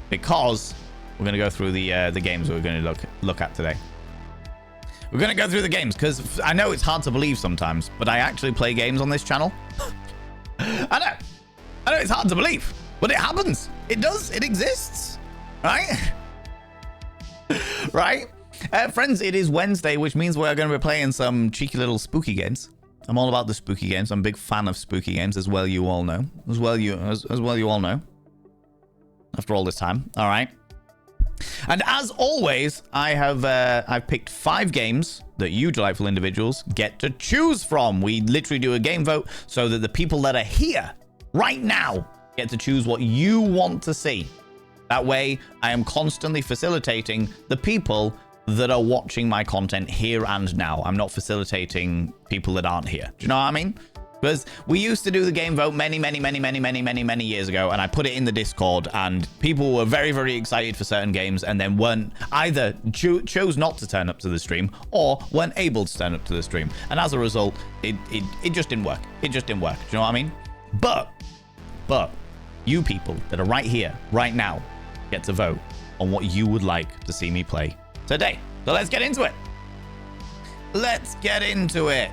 because we're going to go through the games we're going to look at today. We're going to go through the games because I know it's hard to believe sometimes, but I actually play games on this channel. I know it's hard to believe, but it happens. It does. It exists. Right? Right? Friends, it is Wednesday, which means we're going to be playing some cheeky little spooky games. I'm all about the spooky games. I'm a big fan of spooky games, as well you all know. As well you all know. After all this time. All right. And as always, I've picked 5 games that you delightful individuals get to choose from. We literally do a game vote so that the people that are here right now get to choose what you want to see. That way, I am constantly facilitating the people that are watching my content here and now. I'm not facilitating people that aren't here. Do you know what I mean? Because we used to do the game vote many years ago, and I put it in the Discord, and people were very, very excited for certain games, and then weren't either chose not to turn up to the stream or weren't able to turn up to the stream. And as a result, it just didn't work. It just didn't work. Do you know what I mean? But you people that are right here, right now, get to vote on what you would like to see me play today. So let's get into it. Let's get into it.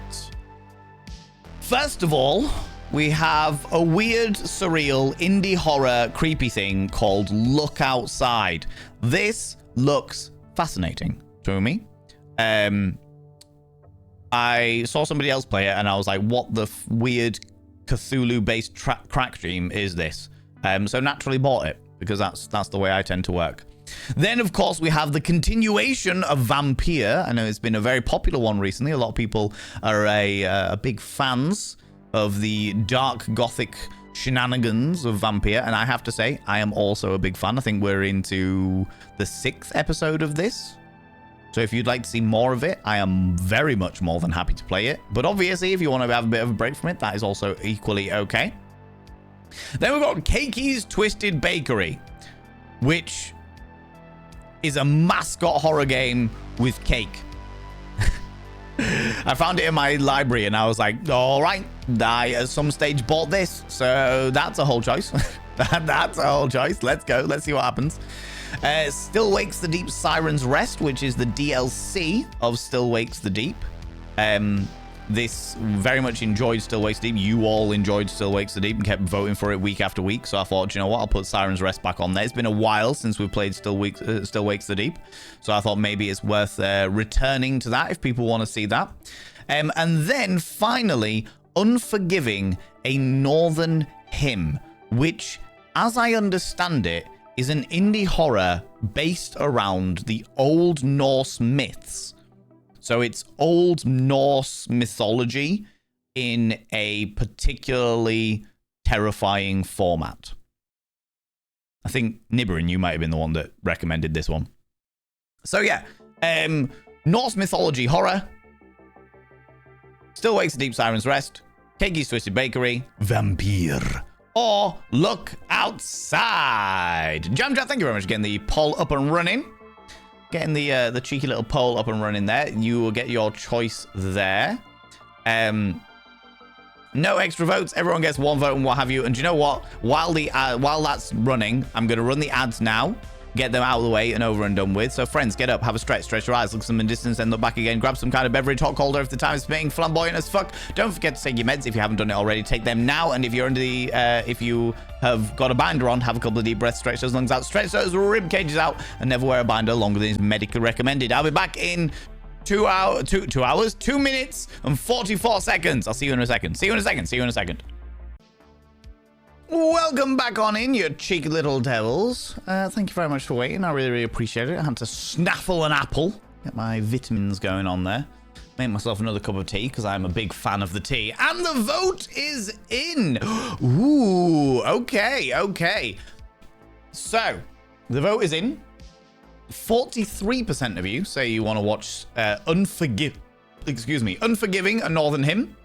First of all, we have a weird, surreal, indie horror, creepy thing called Look Outside. This looks fascinating to me. I saw somebody else play it, and I was like, what the weird Cthulhu-based crack dream is this? So naturally bought it, because that's the way I tend to work. Then, of course, we have the continuation of Vampire. I know it's been a very popular one recently. A lot of people are a big fans of the dark gothic shenanigans of Vampire, and I have to say, I am also a big fan. I think we're into the 6th episode of this. So if you'd like to see more of it, I am very much more than happy to play it. But obviously, if you want to have a bit of a break from it, that is also equally okay. Then we've got Cakey's Twisted Bakery, which is a mascot horror game with cake. I found it in my library and I was like, all right, I at some stage bought this. So that's a whole choice. That's a whole choice. Let's go. Let's see what happens. Still Wakes the Deep Siren's Rest, which is the DLC of Still Wakes the Deep. This very much enjoyed Still Wakes the Deep. You all enjoyed Still Wakes the Deep and kept voting for it week after week. So I thought, you know what? I'll put Siren's Rest back on there. It's been a while since we've played Still Wakes the Deep. So I thought maybe it's worth returning to that if people want to see that. And then finally, Unforgiving, a Northern Hymn, which, as I understand it, is an indie horror based around the Old Norse myths. So it's Old Norse mythology in a particularly terrifying format. I think Nibberin, you might have been the one that recommended this one. So yeah, Norse mythology horror, Still Wakes the Deep Siren's Rest, Cakey's Twisted Bakery, Vampire, or Look Outside. Jamjat, thank you very much for getting the poll up and running. Getting the cheeky little poll up and running there. You will get your choice there. No extra votes. Everyone gets one vote and what have you. And do you know what? While that's running, I'm going to run the ads now. Get them out of the way and over and done with. So friends, get up, have a stretch your eyes, look some in distance, then look back again, grab some kind of beverage, hot, cold, or if the time is being flamboyant as fuck. Don't forget to take your meds if you haven't done it already. Take them now, and if you're under the, if you have got a binder on, have a couple of deep breaths, stretch those lungs out, stretch those rib cages out, and never wear a binder longer than is medically recommended. I'll be back in 2 minutes and 44 seconds. I'll see you in a second. See you in a second. Welcome back on in, you cheeky little devils. Thank you very much for waiting. I really, really appreciate it. I had to snaffle an apple, get my vitamins going on there. Make myself another cup of tea because I'm a big fan of the tea. And the vote is in. Ooh, okay. So, the vote is in. 43% of you say you want to watch Unforgiving, a Northern Hymn.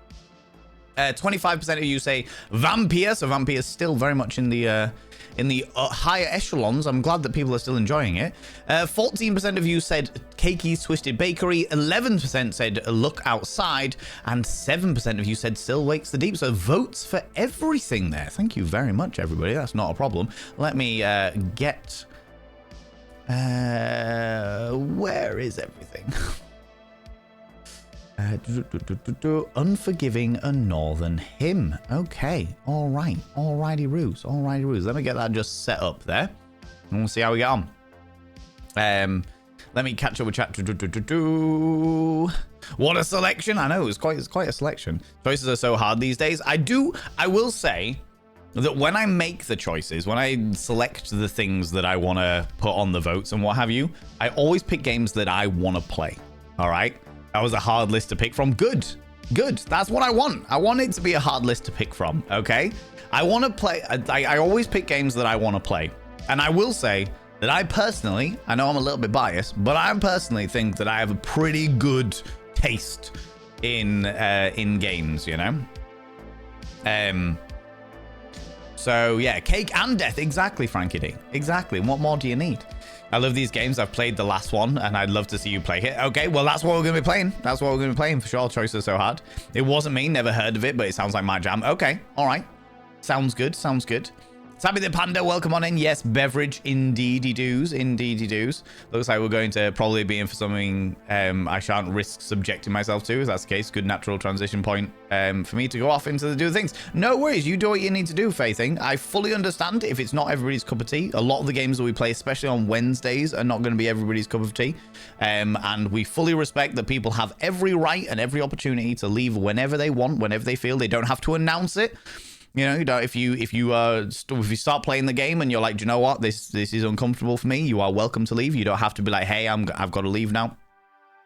25% of you say Vampire, so Vampire is still very much in the higher echelons. I'm glad that people are still enjoying it. 14% of you said Cakey's Twisted Bakery, 11% said Look Outside, and 7% of you said Still Wakes the Deep. So votes for everything there. Thank you very much, everybody. That's not a problem. Let me get... where is everything? Unforgiving, a Northern Hymn. Okay, alrighty roos. Let me get that just set up there, and we'll see how we get on. Let me catch up with chat. What a selection! I know it's quite a selection. Choices are so hard these days. I will say that when I make the choices, when I select the things that I want to put on the votes and what have you, I always pick games that I want to play. All right. That was a hard list to pick from. Good. That's what I want. I want it to be a hard list to pick from, okay? I want to play... I always pick games that I want to play. And I will say that I personally... I know I'm a little bit biased, but I personally think that I have a pretty good taste in games, you know? So, yeah, Cake and Death. Exactly, Frankie D. Exactly. What more do you need? I love these games. I've played the last one, and I'd love to see you play it. Okay, well, that's what we're going to be playing. That's what we're going to be playing, for sure. Choices are so hard. It wasn't me. Never heard of it, but it sounds like my jam. Okay, all right. Sounds good. Sabby the Panda, welcome on in. Yes, beverage, indeedy doos. Looks like we're going to probably be in for something I shan't risk subjecting myself to. If that's the case, good natural transition point for me to go off into the do things. No worries, you do what you need to do, Faithing. I fully understand if it's not everybody's cup of tea. A lot of the games that we play, especially on Wednesdays, are not going to be everybody's cup of tea. And we fully respect that people have every right and every opportunity to leave whenever they want, whenever they feel. They don't have to announce it. You know, if you start playing the game and you're like, do you know what, this is uncomfortable for me, you are welcome to leave. You don't have to be like, hey, I've got to leave now,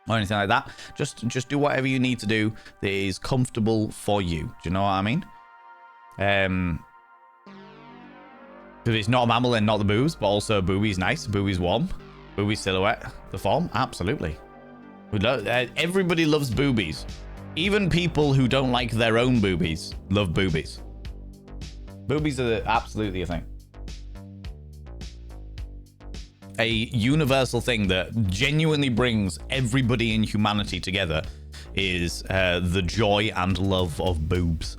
or anything like that. Just do whatever you need to do that is comfortable for you. Do you know what I mean? If it's not a mammal, then not the boobs, but also boobies nice, boobies warm, boobies silhouette, the form, absolutely. Everybody loves boobies. Even people who don't like their own boobies love boobies. Boobies are absolutely a thing. A universal thing that genuinely brings everybody in humanity together is the joy and love of boobs.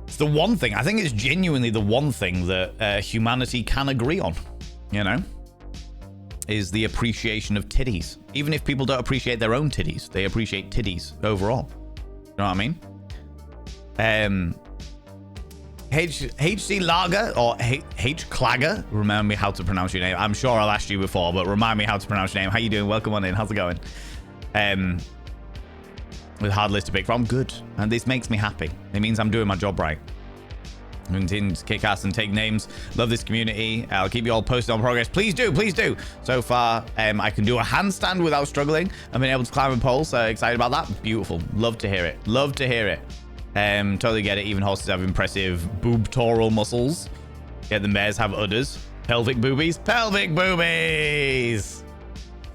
It's the one thing, I think it's genuinely the one thing that humanity can agree on, you know, is the appreciation of titties. Even if people don't appreciate their own titties, they appreciate titties overall. You know what I mean? HC Lager or H Clagger, remind me how to pronounce your name. I'm sure I'll ask you before, but remind me how to pronounce your name. How you doing? Welcome on in. How's it going? With hard list to pick from, good. And this makes me happy. It means I'm doing my job right. Continue to kick ass and take names. Love this community. I'll keep you all posted on progress. Please do, please do. So far, I can do a handstand without struggling. I've been able to climb a pole, so excited about that. Beautiful. Love to hear it. Love to hear it. Totally get it. Even horses have impressive boobtoral muscles. Yeah, the mares have udders. Pelvic boobies. Pelvic boobies.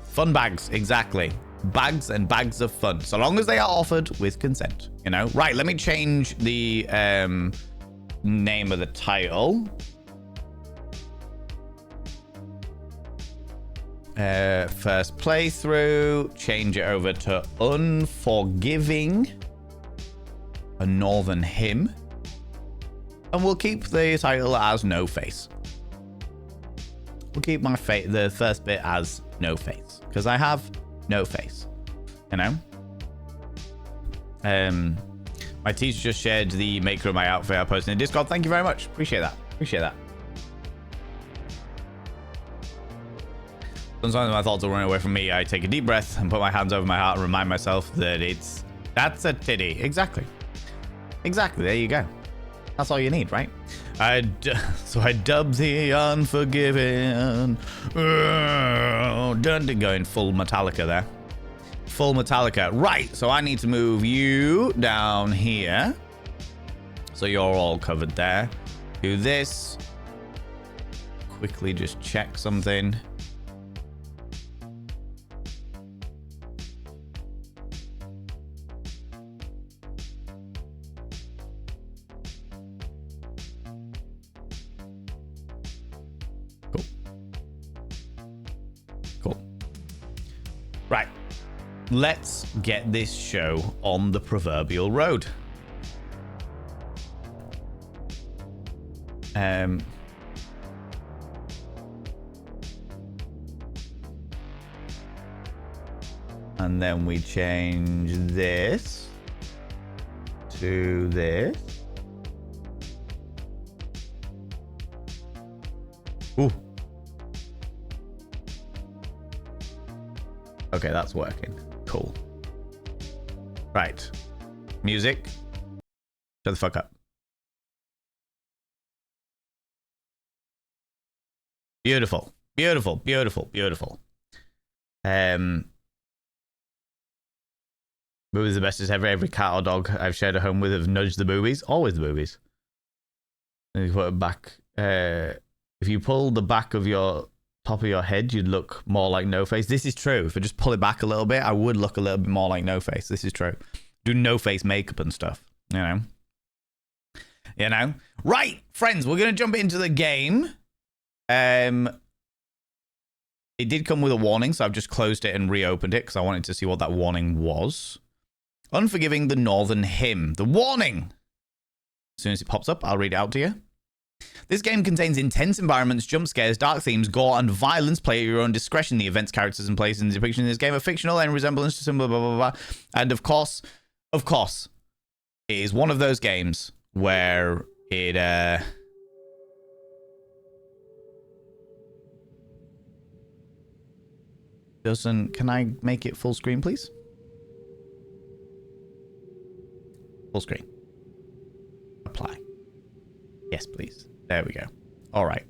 Fun bags, exactly. Bags and bags of fun, so long as they are offered with consent, you know. Right, let me change the name of the title. First playthrough, change it over to Unforgiving, a northern hymn, and we'll keep the title as No Face. We'll keep my the first bit as No Face, because I have no face, you know. My teacher just shared the maker of my outfit I posted in Discord. Thank you very much. Appreciate that. Appreciate that. Sometimes my thoughts are running away from me. I take a deep breath and put my hands over my heart and remind myself that that's a titty. Exactly. Exactly. There you go. That's all you need, right? So I dubbed the Unforgiving. Going full Metallica there. Full Metallica. Right, so I need to move you down here. So you're all covered there. Do this. Quickly just check something. Right, let's get this show on the proverbial road. And then we change this to this. Ooh. Okay, that's working. Cool. Right. Music. Shut the fuck up. Beautiful. Beautiful. Beautiful. Beautiful. Boobies the bestest ever. Every cat or dog I've shared a home with have nudged the boobies. Always the boobies. Then you put it back. If you pull the back of your top of your head, you'd look more like No Face. This is true. If I just pull it back a little bit, I would look a little bit more like No Face. This is true. Do No Face makeup and stuff, you know. You know. Right, friends, we're gonna jump into the game. It did come with a warning, so I've just closed it and reopened it because I wanted to see what that warning was. Unforgiving, the Northern Hymn. The warning. As soon as it pops up, I'll read it out to you. This game contains intense environments, jump scares, dark themes, gore, and violence. Play at your own discretion. The events, characters, and places in the depiction in this game are fictional and resemblance to some blah, blah, blah, blah. And of course, it is one of those games where it, doesn't... Can I make it full screen, please? Full screen. Apply. Yes, please. There we go. All right.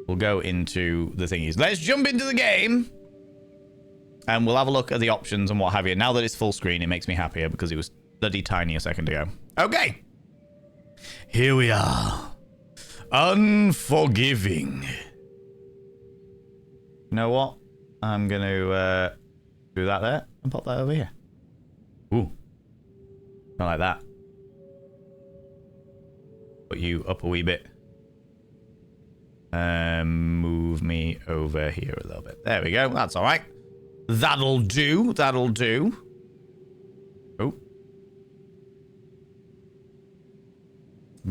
We'll go into the thingies. Let's jump into the game. And we'll have a look at the options and what have you. Now that it's full screen, it makes me happier because it was bloody tiny a second ago. Okay. Here we are. Unforgiving. You know what? I'm going to do that there and pop that over here. Ooh. Not like that. Put you up a wee bit. Move me over here a little bit. There we go. That's all right. That'll do. That'll do.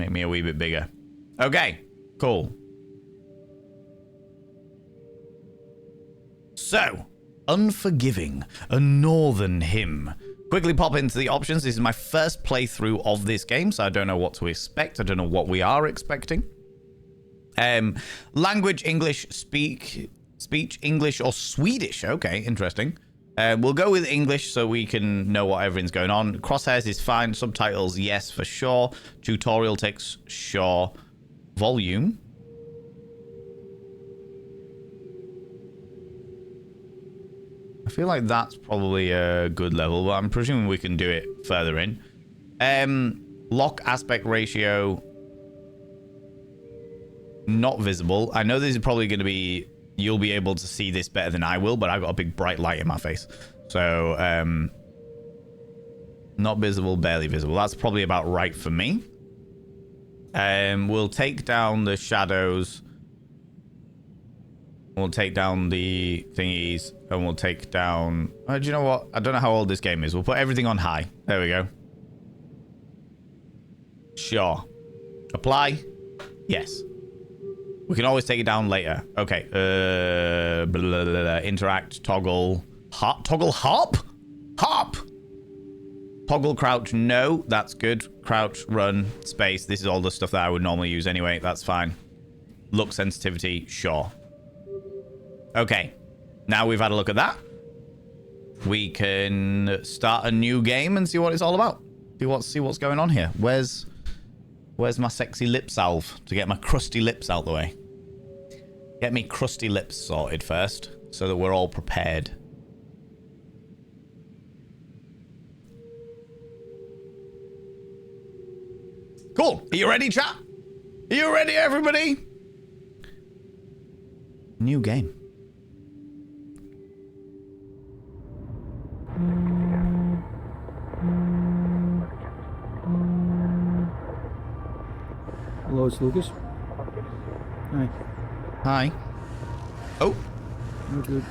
Make me a wee bit bigger. Okay, cool. So, Unforgiving, a northern hymn. Quickly pop into the options. This is my first playthrough of this game, so I don't know what to expect. I don't know what we are expecting. Language, English, speech, English, or Swedish. Okay, interesting. We'll go with English so we can know what everything's going on. Crosshairs is fine. Subtitles, yes, for sure. Tutorial text, sure. Volume. I feel like that's probably a good level, but I'm presuming we can do it further in. Lock aspect ratio. Not visible. I know this is probably going to be... You'll be able to see this better than I will, but I've got a big bright light in my face. So, not visible, barely visible. That's probably about right for me. We'll take down the shadows. We'll take down the thingies. And we'll take down... do you know what? I don't know how old this game is. We'll put everything on high. There we go. Sure. Apply. Yes. We can always take it down later. Okay. Blah, blah, blah, blah. Interact. Toggle. Hop. Toggle hop? Hop! Toggle crouch. No. That's good. Crouch. Run. Space. This is all the stuff that I would normally use anyway. That's fine. Look sensitivity. Sure. Okay. Now we've had a look at that. We can start a new game and see what it's all about. See what's going on here. Where's my sexy lip salve to get my crusty lips out the way? Get me crusty lips sorted first so that we're all prepared. Cool. Are you ready, chat? Are you ready, everybody? New game. Hello, it's Lucas. Hi. Hi. Oh. We're good.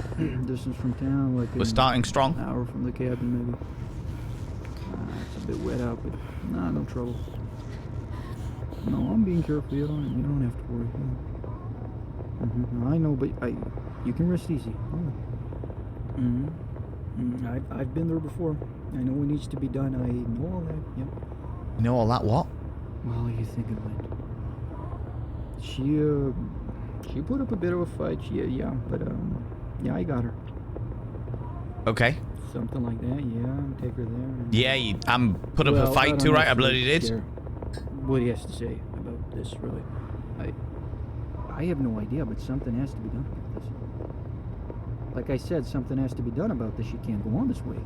Distance from town, like We're starting strong. An hour from the cabin, maybe. It's a bit wet out, but nah, no trouble. No, I'm being careful. You don't have to worry. No, I know, but you can rest easy. I've been there before. I know what needs to be done. I know all that. Yep. You know all that what? Well, you think it went. She put up a bit of a fight. Yeah, but yeah, I got her. Okay. Something like that. Yeah, take her there. And... Yeah, I'm put up a fight too, right? I bloody did. What he has to say about this, really. I have no idea, but something has to be done about this. Like I said, something has to be done about this. You can't go on this way.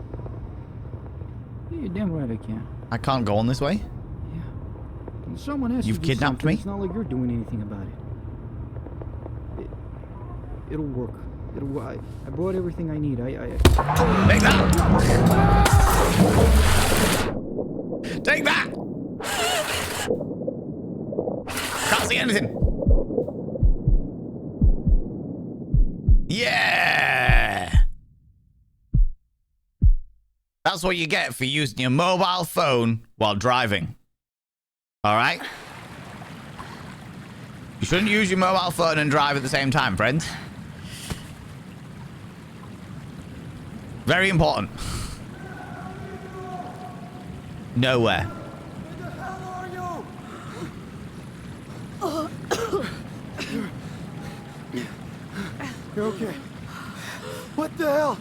Yeah, you're damn right I can. I can't go on this way? Yeah. Someone has You've to do kidnapped something. me? It's not like you're doing anything about it. It'll work. I brought everything I need. Take that! Take that! Can't see anything. Yeah! That's what you get for using your mobile phone while driving. All right? You shouldn't use your mobile phone and drive at the same time, friends. Very important. Nowhere. Where the hell are you? You're okay. What the hell?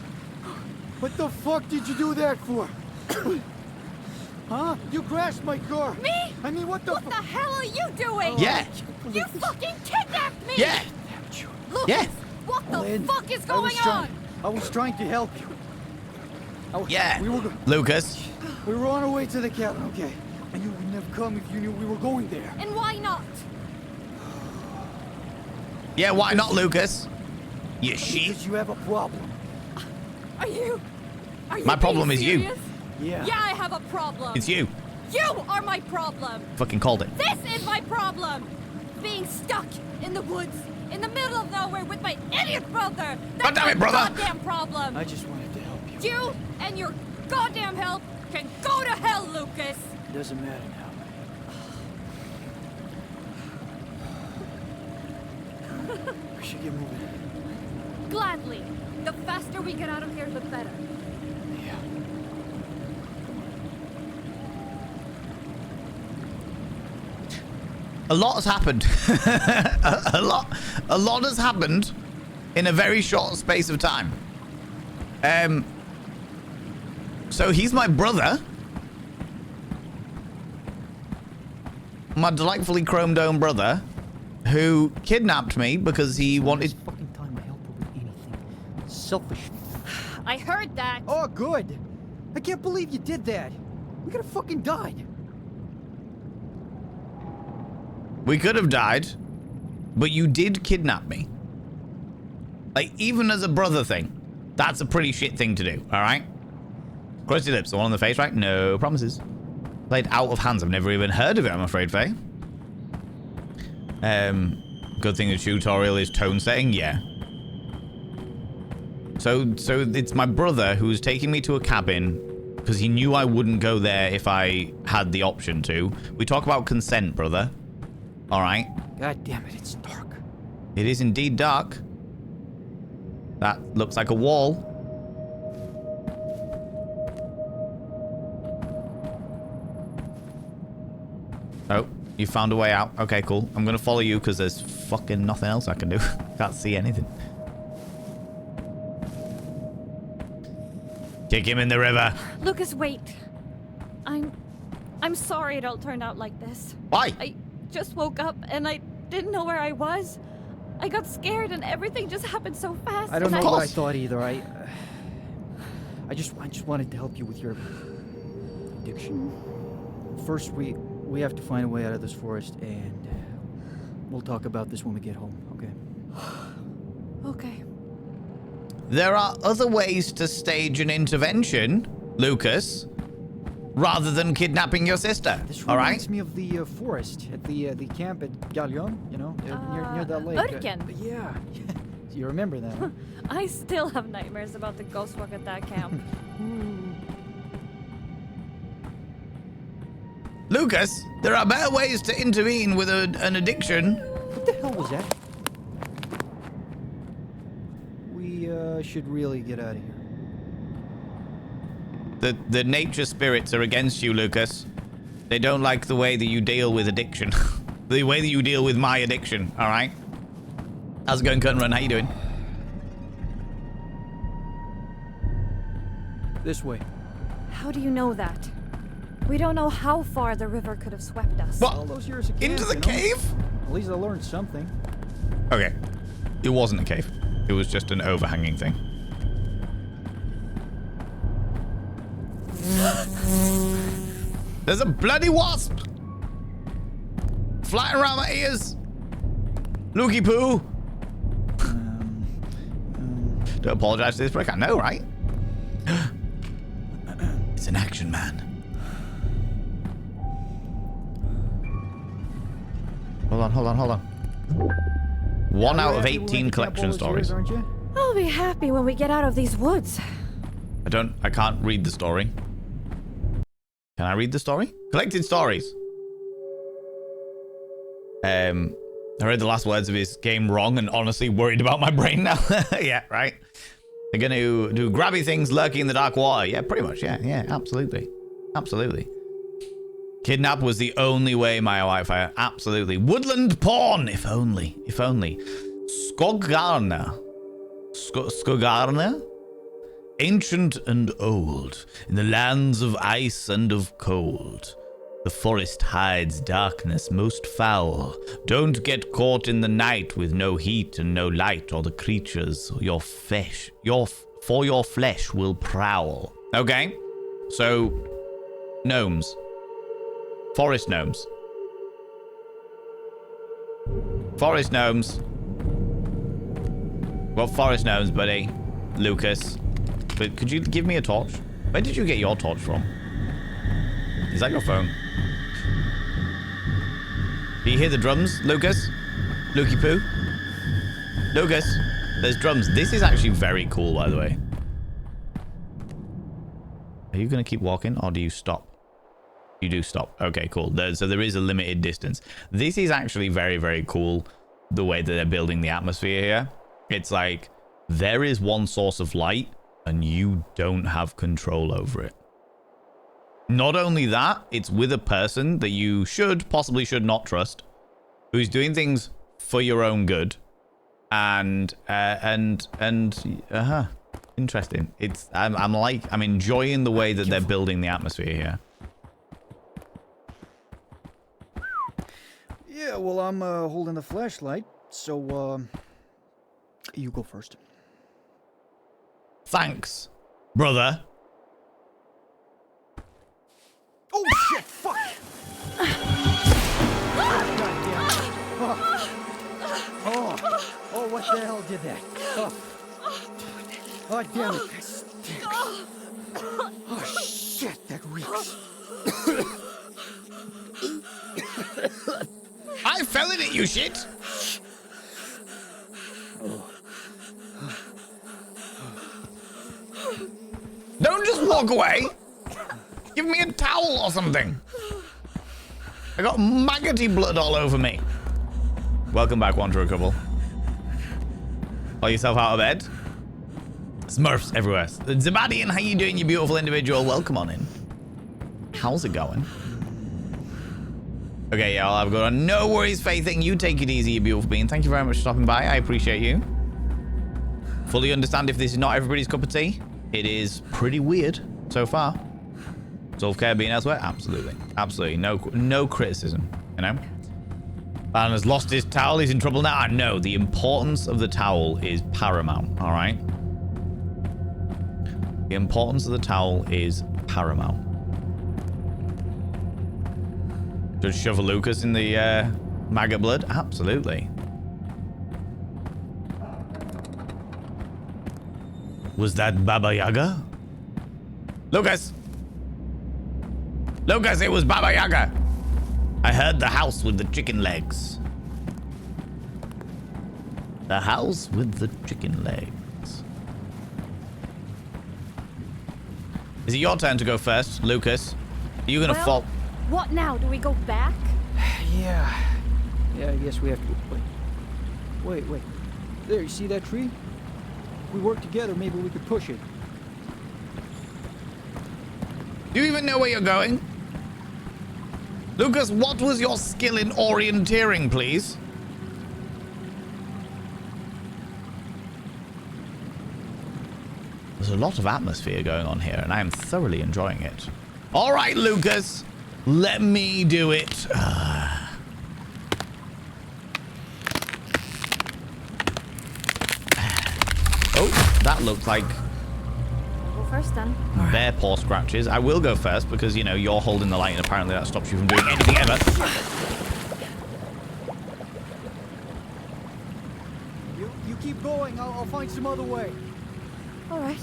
What the fuck did you do that for? Huh? You crashed my car. Me? I mean, what the hell are you doing? Yeah. You fucking kidnapped me! Yeah. Lucas, Yeah. what the Lynn, fuck is going on? I was trying to help you. Yeah. We Lucas. were on our way to the cabin, okay? And you wouldn't have come if you knew we were going there. And why not? Yeah, why not, Lucas? You sheep. Because you have a problem. Are you My problem being is you. serious? Yeah. Yeah, I have a problem. It's you. You are my problem. Fucking called it. This is my problem. Being stuck in the woods, in the middle of nowhere with my idiot brother. That's God damn it, my brother. goddamn problem. I just wanted to help you. You and your goddamn help can go to hell, Lucas. It doesn't matter now. should get moving. Gladly. The faster we get out of here, the better. Yeah. A lot has happened. a lot has happened in a very short space of time. So he's my brother. My delightfully chrome dome brother, who kidnapped me because he wanted. This fucking time I helped her with anything. Selfish. I heard that. Oh, good. I can't believe you did that. We could have fucking died. We could have died, but you did kidnap me. Like, even as a brother thing, that's a pretty shit thing to do, all right? Close your lips. The one on the face, right? No promises. Played out of hands. I've never even heard of it, I'm afraid, Faye. Good thing the tutorial is tone setting, yeah. So it's my brother who's taking me to a cabin because he knew I wouldn't go there if I had the option to. We talk about consent, brother. All right. God damn it, it's dark. It is indeed dark. That looks like a wall. Oh, you found a way out. Okay, cool. I'm going to follow you because there's fucking nothing else I can do. Can't see anything. Kick him in the river. Lucas, wait. I'm sorry it all turned out like this. Why? I just woke up and I didn't know where I was. I got scared and everything just happened so fast. I don't and know what I thought either. I just wanted to help you with your addiction. First, we have to find a way out of this forest, and we'll talk about this when we get home, okay? Okay. There are other ways to stage an intervention, Lucas, rather than kidnapping your sister. This all right? reminds me of the forest at the camp at Gallion, you know, near that lake. Urken. Yeah. You remember that, huh? I still have nightmares about the ghost walk at that camp. Lucas, there are better ways to intervene with an addiction. What the hell was that? We should really get out of here. The nature spirits are against you, Lucas. They don't like the way that you deal with addiction. The way that you deal with my addiction, all right? How's it going, Cut and Run? How you doing? This way. How do you know that? We don't know how far the river could have swept us. What? All those years of camp, Into the you know? cave? At least I learned something. Okay. It wasn't a cave. It was just an overhanging thing. There's a bloody wasp flying around my ears. Lukey poo. Don't apologize to this prick. I know, right? It's an action man. Hold on. 1 out of 18 collection stories. Aren't you? I'll be happy when we get out of these woods. I can't read the story. Can I read the story? Collected stories. I read the last words of his game wrong and honestly worried about my brain now. Yeah, right. They're going to do grabby things lurking in the dark water. Yeah, pretty much. Yeah, absolutely. Kidnap was the only way, my wife. Absolutely. Woodland porn, if only. Skogarna. Skogarna? Ancient and old, in the lands of ice and of cold. The forest hides darkness most foul. Don't get caught in the night with no heat and no light, or the creatures your flesh will prowl. Okay, so gnomes. Forest gnomes. Forest gnomes. What forest gnomes, buddy? Lucas. But could you give me a torch? Where did you get your torch from? Is that your phone? Do you hear the drums, Lucas? Lukey poo? Lucas, there's drums. This is actually very cool, by the way. Are you going to keep walking or do you stop? You do stop. Okay, cool. So there is a limited distance. This is actually very, very cool. the way that they're building the atmosphere here. It's like there is one source of light and you don't have control over it. Not only that, it's with a person that you possibly should not trust, who's doing things for your own good. And interesting. I'm enjoying the way that they're building the atmosphere here. Yeah, well, I'm holding the flashlight, so you go first. Thanks, brother. Oh shit! Fuck! Oh, what the hell did that? Oh, damn it, that stinks. Oh, shit, that reeks. I fell in it, you shit! Don't just walk away. Give me a towel or something. I got maggoty blood all over me. Welcome back, Wanderer Couple. Pull yourself out of bed. Smurfs everywhere. Zabadian, how you doing, you beautiful individual? Welcome on in. How's it going? Okay, yeah, I'll have a good one. No worries, Faithing. You take it easy, you beautiful being. Thank you very much for stopping by. I appreciate you. Fully understand if this is not everybody's cup of tea. It is pretty weird so far. Self-care being elsewhere? Absolutely. Absolutely. No criticism, you know? Alan has lost his towel. He's in trouble now. I know. The importance of the towel is paramount, all right? The importance of the towel is paramount. Should shove a Lucas in the maggot blood? Absolutely. Was that Baba Yaga? Lucas! Lucas, it was Baba Yaga! I heard the house with the chicken legs. The house with the chicken legs. Is it your turn to go first, Lucas? Are you gonna fall? What now? Do we go back? Yeah, I guess we have to. Wait. There, you see that tree? If we work together, maybe we could push it. Do you even know where you're going? Lucas, what was your skill in orienteering, please? There's a lot of atmosphere going on here, and I am thoroughly enjoying it. All right, Lucas, let me do it. Oh, that looked like Go first then. bear paw scratches. I will go first because, you know, you're holding the light and apparently that stops you from doing anything ever. You keep going. I'll find some other way. All right.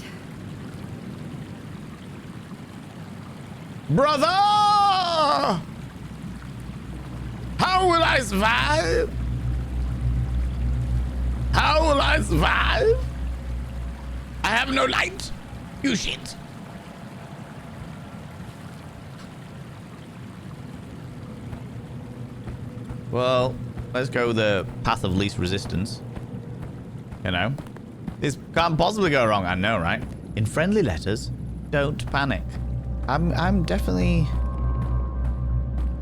Brother! How will I survive? How will I survive? I have no light. You shit. Well, let's go the path of least resistance. You know? This can't possibly go wrong. I know, right? In friendly letters, don't panic. I'm definitely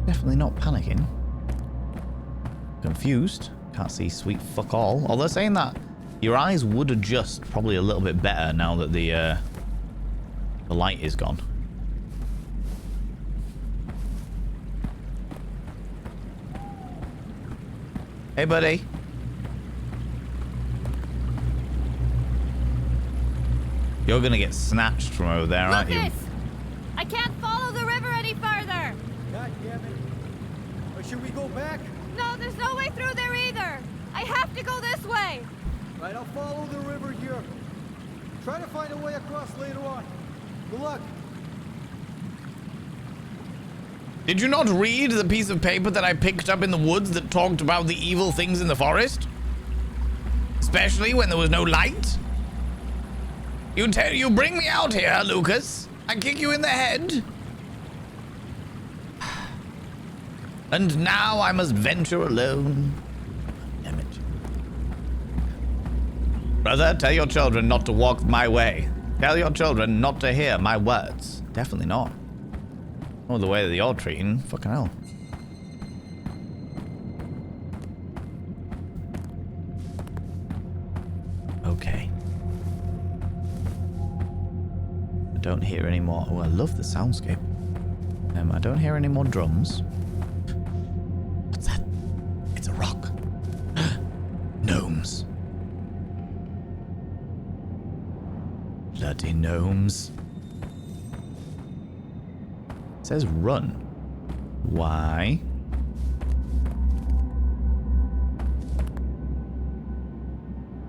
not panicking. Confused. Can't see sweet fuck all. Although saying that, your eyes would adjust probably a little bit better now that the light is gone. Hey, buddy. You're gonna get snatched from over there, aren't you? Lucas! I can't follow the river any farther! God damn it. Or should we go back? No, there's no way through there either! I have to go this way! Right, I'll follow the river here. Try to find a way across later on. Good luck. Did you not read the piece of paper that I picked up in the woods that talked about the evil things in the forest? Especially when there was no light? You bring me out here, Lucas. I kick you in the head. And now I must venture alone. Damn it. Brother, tell your children not to walk my way. Tell your children not to hear my words. Definitely not. Oh, the way that you're treating. Fucking hell. Okay. I don't hear any more. Oh, I love the soundscape. I don't hear any more drums. What's that? It's a rock. Gnomes. Bloody gnomes. It says run. Why?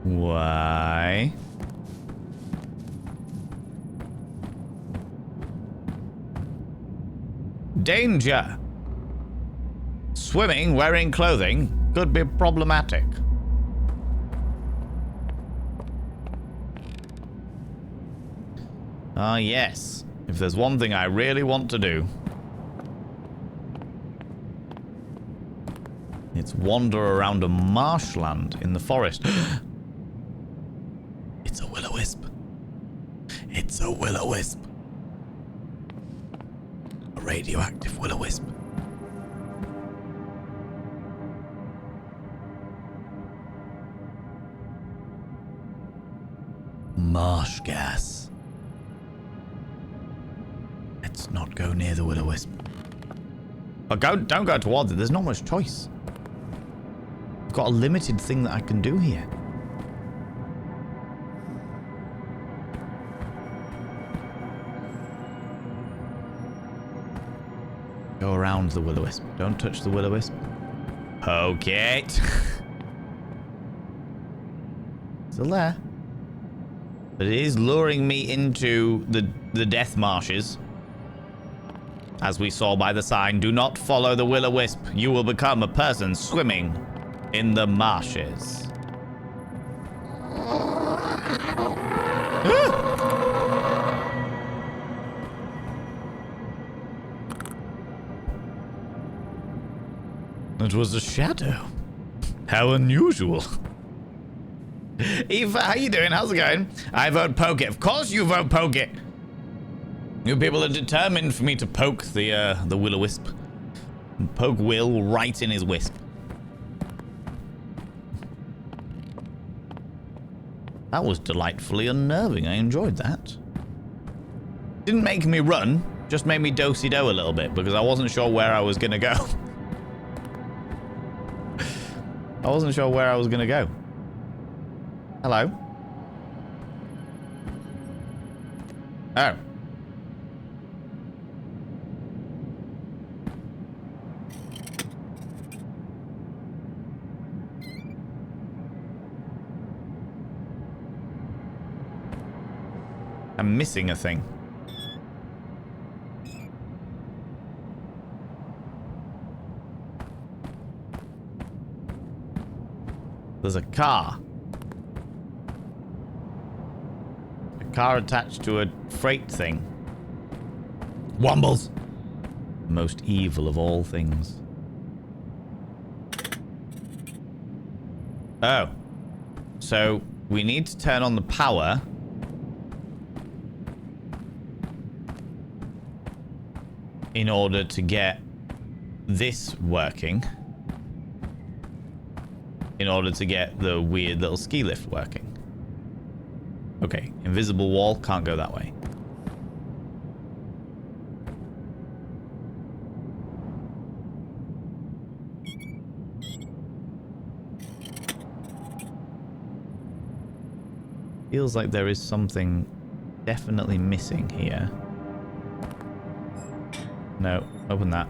Why? Danger! Swimming wearing clothing could be problematic. Ah, yes. If there's one thing I really want to do, it's wander around a marshland in the forest. It's a will-o-wisp. It's a will-o-wisp. A radioactive will-o-wisp. Marsh gas. Let's not go near the will-o-wisp. But don't go towards it. There's not much choice. I've got a limited thing that I can do here. Go around the will-o-wisp. Don't touch the will-o-wisp. Poke it. Still there. But it is luring me into the death marshes. As we saw by the sign, do not follow the will-o-wisp. You will become a person swimming in the marshes. It was a shadow. How unusual. Eva, how you doing? How's it going? I vote poke it. Of course you vote poke it. You people are determined for me to poke the will-o-wisp. Poke Will right in his wisp. That was delightfully unnerving. I enjoyed that. Didn't make me run, just made me do-si-do a little bit because I wasn't sure where I was gonna go. I wasn't sure where I was gonna go. Hello? Oh. I'm missing a thing. There's a car. A car attached to a freight thing. Wombles! Most evil of all things. Oh. So, we need to turn on the power. In order to get this working. In order to get the weird little ski lift working. Okay, invisible wall, can't go that way. Feels like there is something definitely missing here. No, open that.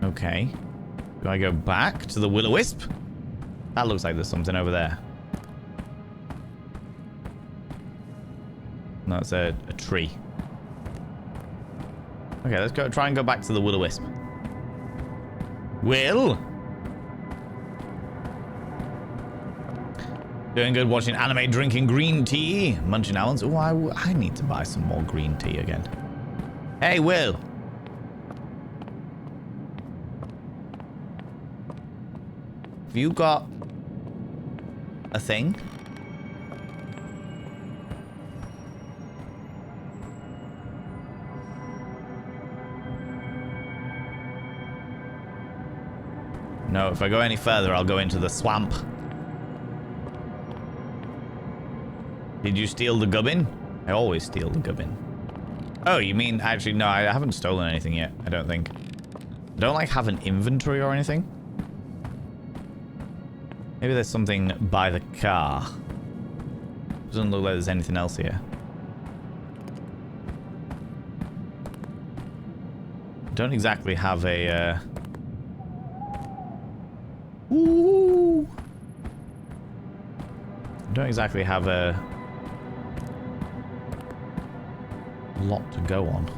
Okay. Do I go back to the will-o-wisp? That looks like there's something over there. No, it's a tree. Okay, let's go try and go back to the will-o-wisp. Will? Doing good watching anime, drinking green tea, munching almonds. Oh, I need to buy some more green tea again. Hey, Will. Have you got a thing? No, if I go any further, I'll go into the swamp. Did you steal the gubbin? I always steal the gubbin. Oh, you mean... Actually, no, I haven't stolen anything yet, I don't think. I don't, like, have an inventory or anything. Maybe there's something by the car. Doesn't look like there's anything else here. Don't exactly have a... Ooh! Don't exactly have a lot to go on.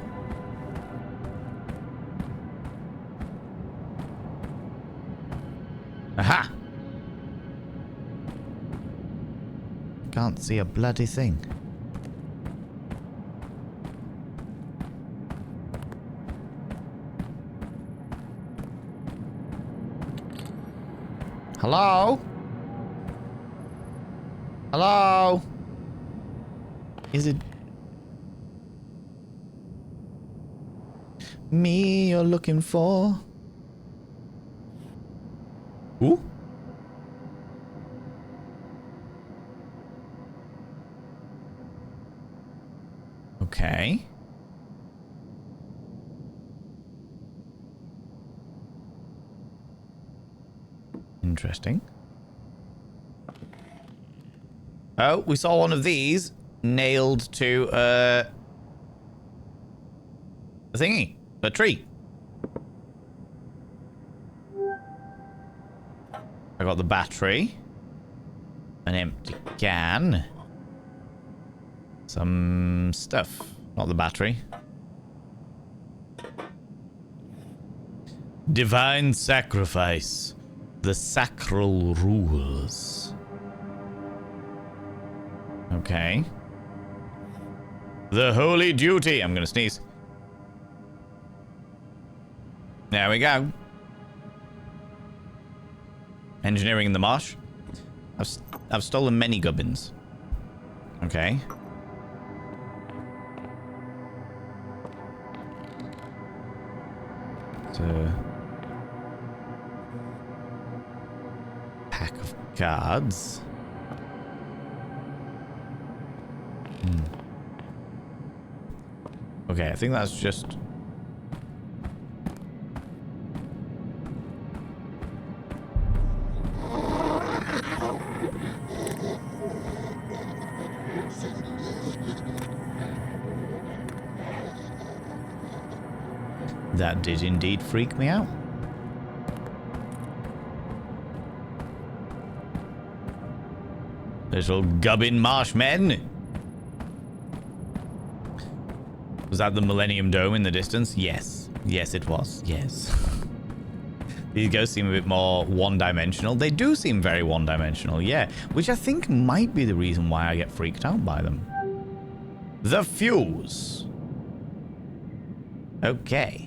Aha! Can't see a bloody thing. Hello? Hello? Is it me you're looking for? Ooh? Okay. Interesting. Oh, we saw one of these nailed to a thingy, a tree. I got the battery, an empty can, some stuff, not the battery. Divine sacrifice. The sacral rules. Okay. The holy duty. I'm gonna sneeze. There we go. Engineering in the marsh. I've stolen many gubbins. Okay. So... pack of cards. Okay, I think that's just... That did indeed freak me out. Little gubbin marshmen. Was that the Millennium Dome in the distance? Yes. Yes, it was. Yes. These ghosts seem a bit more one-dimensional. They do seem very one-dimensional, yeah. Which I think might be the reason why I get freaked out by them. The fuse. Okay.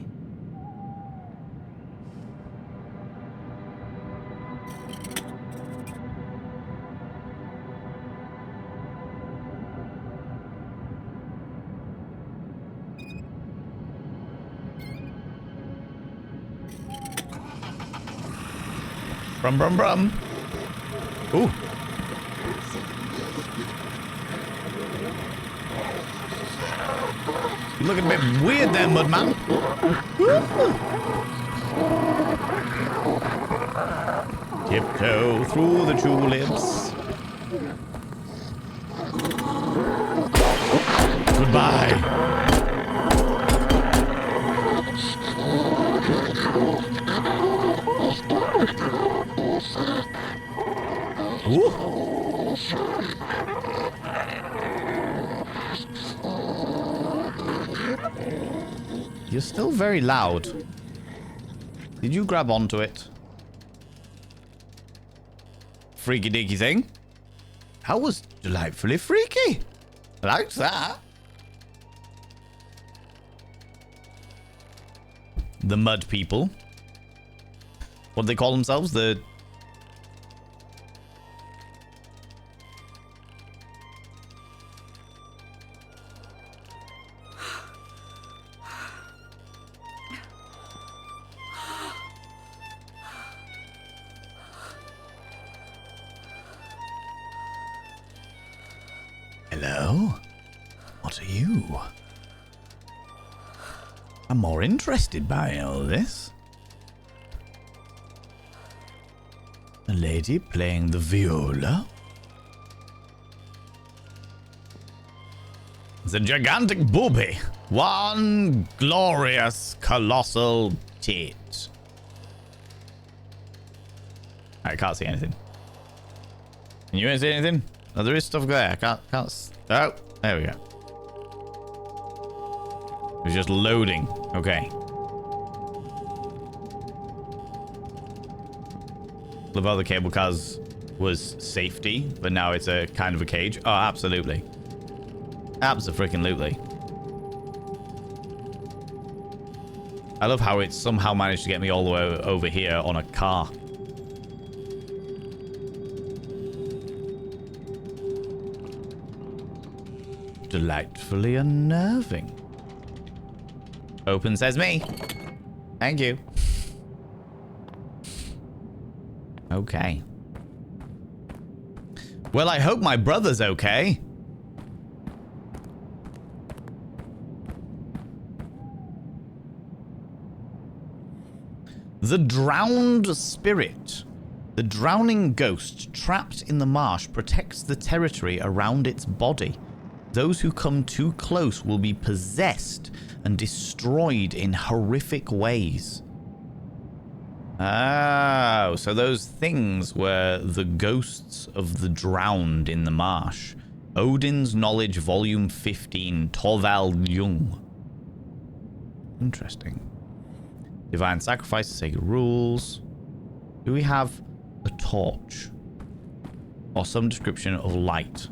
Brum, brum, brum. Ooh. You looking a bit weird there, Mudman. Tiptoe through the tulips. Goodbye. Ooh. You're still very loud. Did you grab onto it? Freaky deaky thing. That was delightfully freaky. I liked that. The mud people. What do they call themselves? The Well, what are you? I'm more interested by all this. A lady playing the viola? The gigantic booby. One glorious, colossal tit. I can't see anything. Can you see anything? Oh, there is stuff there. I can't. Oh, there we go. It's just loading. Okay. Love how the cable cars was safety, but now it's a kind of a cage. Oh, absolutely. Abso-freaking-lutely. I love how it somehow managed to get me all the way over here on a car. Delightfully unnerving. Open sesame. Thank you. Okay. Well, I hope my brother's okay. The drowned spirit. The drowning ghost trapped in the marsh protects the territory around its body. Those who come too close will be possessed and destroyed in horrific ways. Oh, so those things were the ghosts of the drowned in the marsh. Odin's Knowledge, Volume 15, Torvald Jung. Interesting. Divine Sacrifice, Sacred Rules. Do we have a torch? Or some description of light?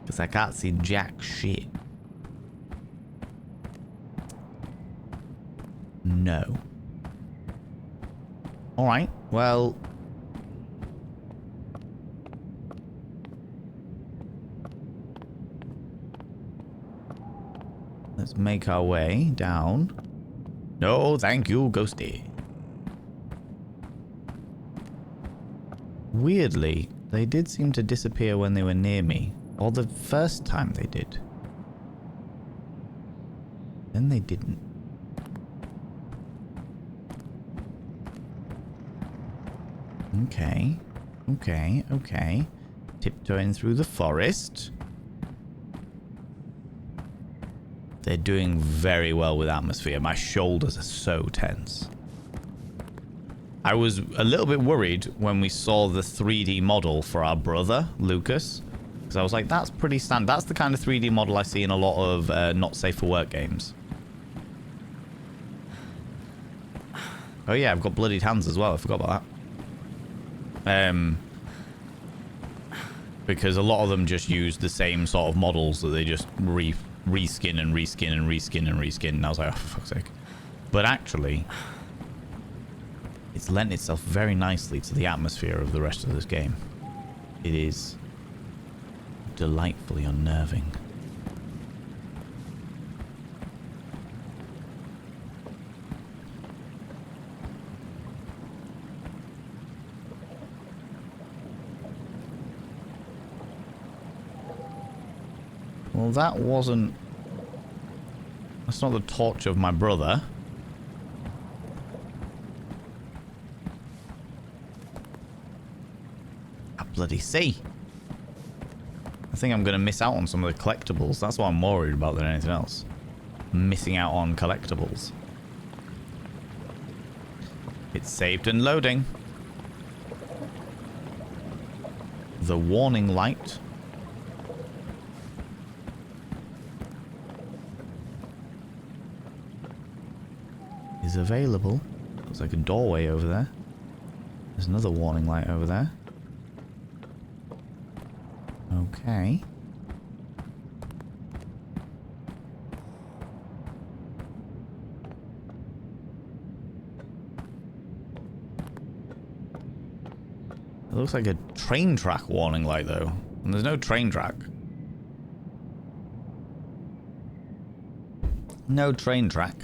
Because I can't see jack shit. No. Alright, well... let's make our way down. No, thank you, Ghosty. Weirdly, they did seem to disappear when they were near me. Or the first time they did. Then they didn't. Okay. Okay, okay. Tiptoeing through the forest. They're doing very well with atmosphere. My shoulders are so tense. I was a little bit worried when we saw the 3D model for our brother, Lucas. Because I was like, that's pretty standard. That's the kind of 3D model I see in a lot of not safe for work games. Oh yeah, I've got bloodied hands as well. I forgot about that. Because a lot of them just use the same sort of models that they just reskin and reskin and reskin and reskin. And I was like, oh, for fuck's sake. But actually, it's lent itself very nicely to the atmosphere of the rest of this game. It is delightfully unnerving. Well, that wasn't... that's not the torch of my brother. A bloody sea. I think I'm going to miss out on some of the collectibles. That's what I'm more worried about than anything else. Missing out on collectibles. It's saved and loading. The warning light. Is available. Looks like a doorway over there. There's another warning light over there. Okay. It looks like a train track warning light though. And there's no train track. No train track.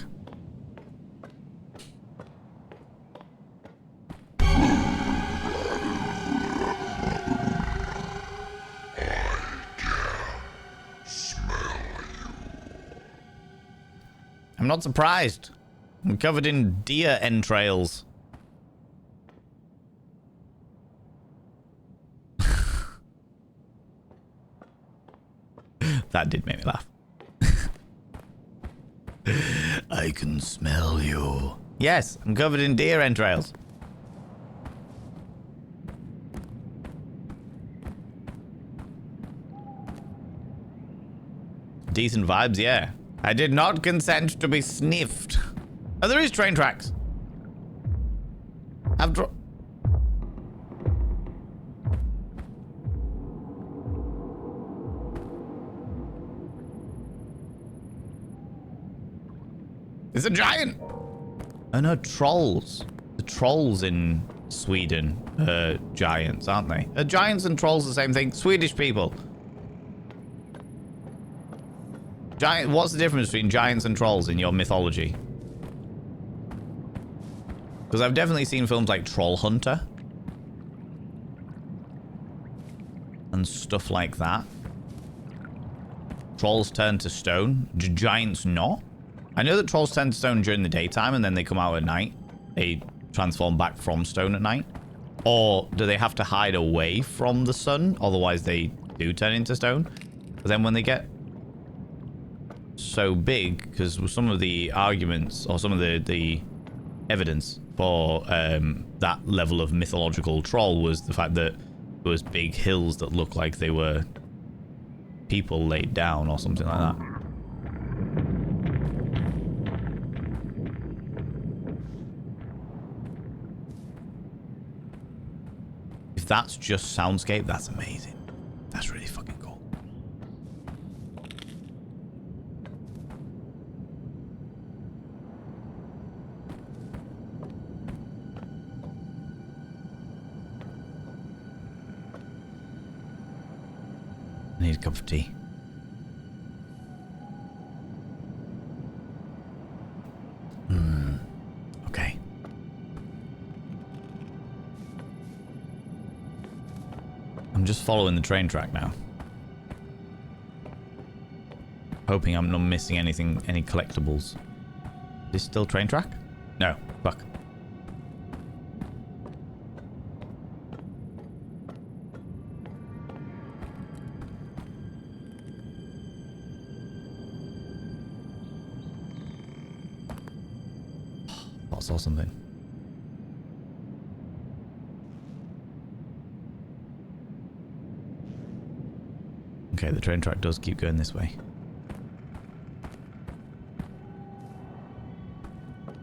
I'm not surprised. I'm covered in deer entrails. That did make me laugh. I can smell you. Yes, I'm covered in deer entrails. Decent vibes, yeah. I did not consent to be sniffed. Oh, there is train tracks. I've dro- It's a giant. Oh no, trolls. The trolls in Sweden are giants, aren't they? Are giants and trolls the same thing? Swedish people. Giant. What's the difference between giants and trolls in your mythology? Because I've definitely seen films like Troll Hunter and stuff like that. Trolls turn to stone. Giants not. I know that trolls turn to stone during the daytime and then they come out at night. They transform back from stone at night. Or do they have to hide away from the sun? Otherwise they do turn into stone. But then when they get so big, because some of the arguments or some of the evidence for that level of mythological troll was the fact that there was big hills that looked like they were people laid down or something like that. If that's just soundscape, that's amazing. That's really fucking cool. I need a cup of tea. Okay. I'm just following the train track now. Hoping I'm not missing anything, any collectibles. Is this still train track? No. Fuck. I saw something. Okay, the train track does keep going this way.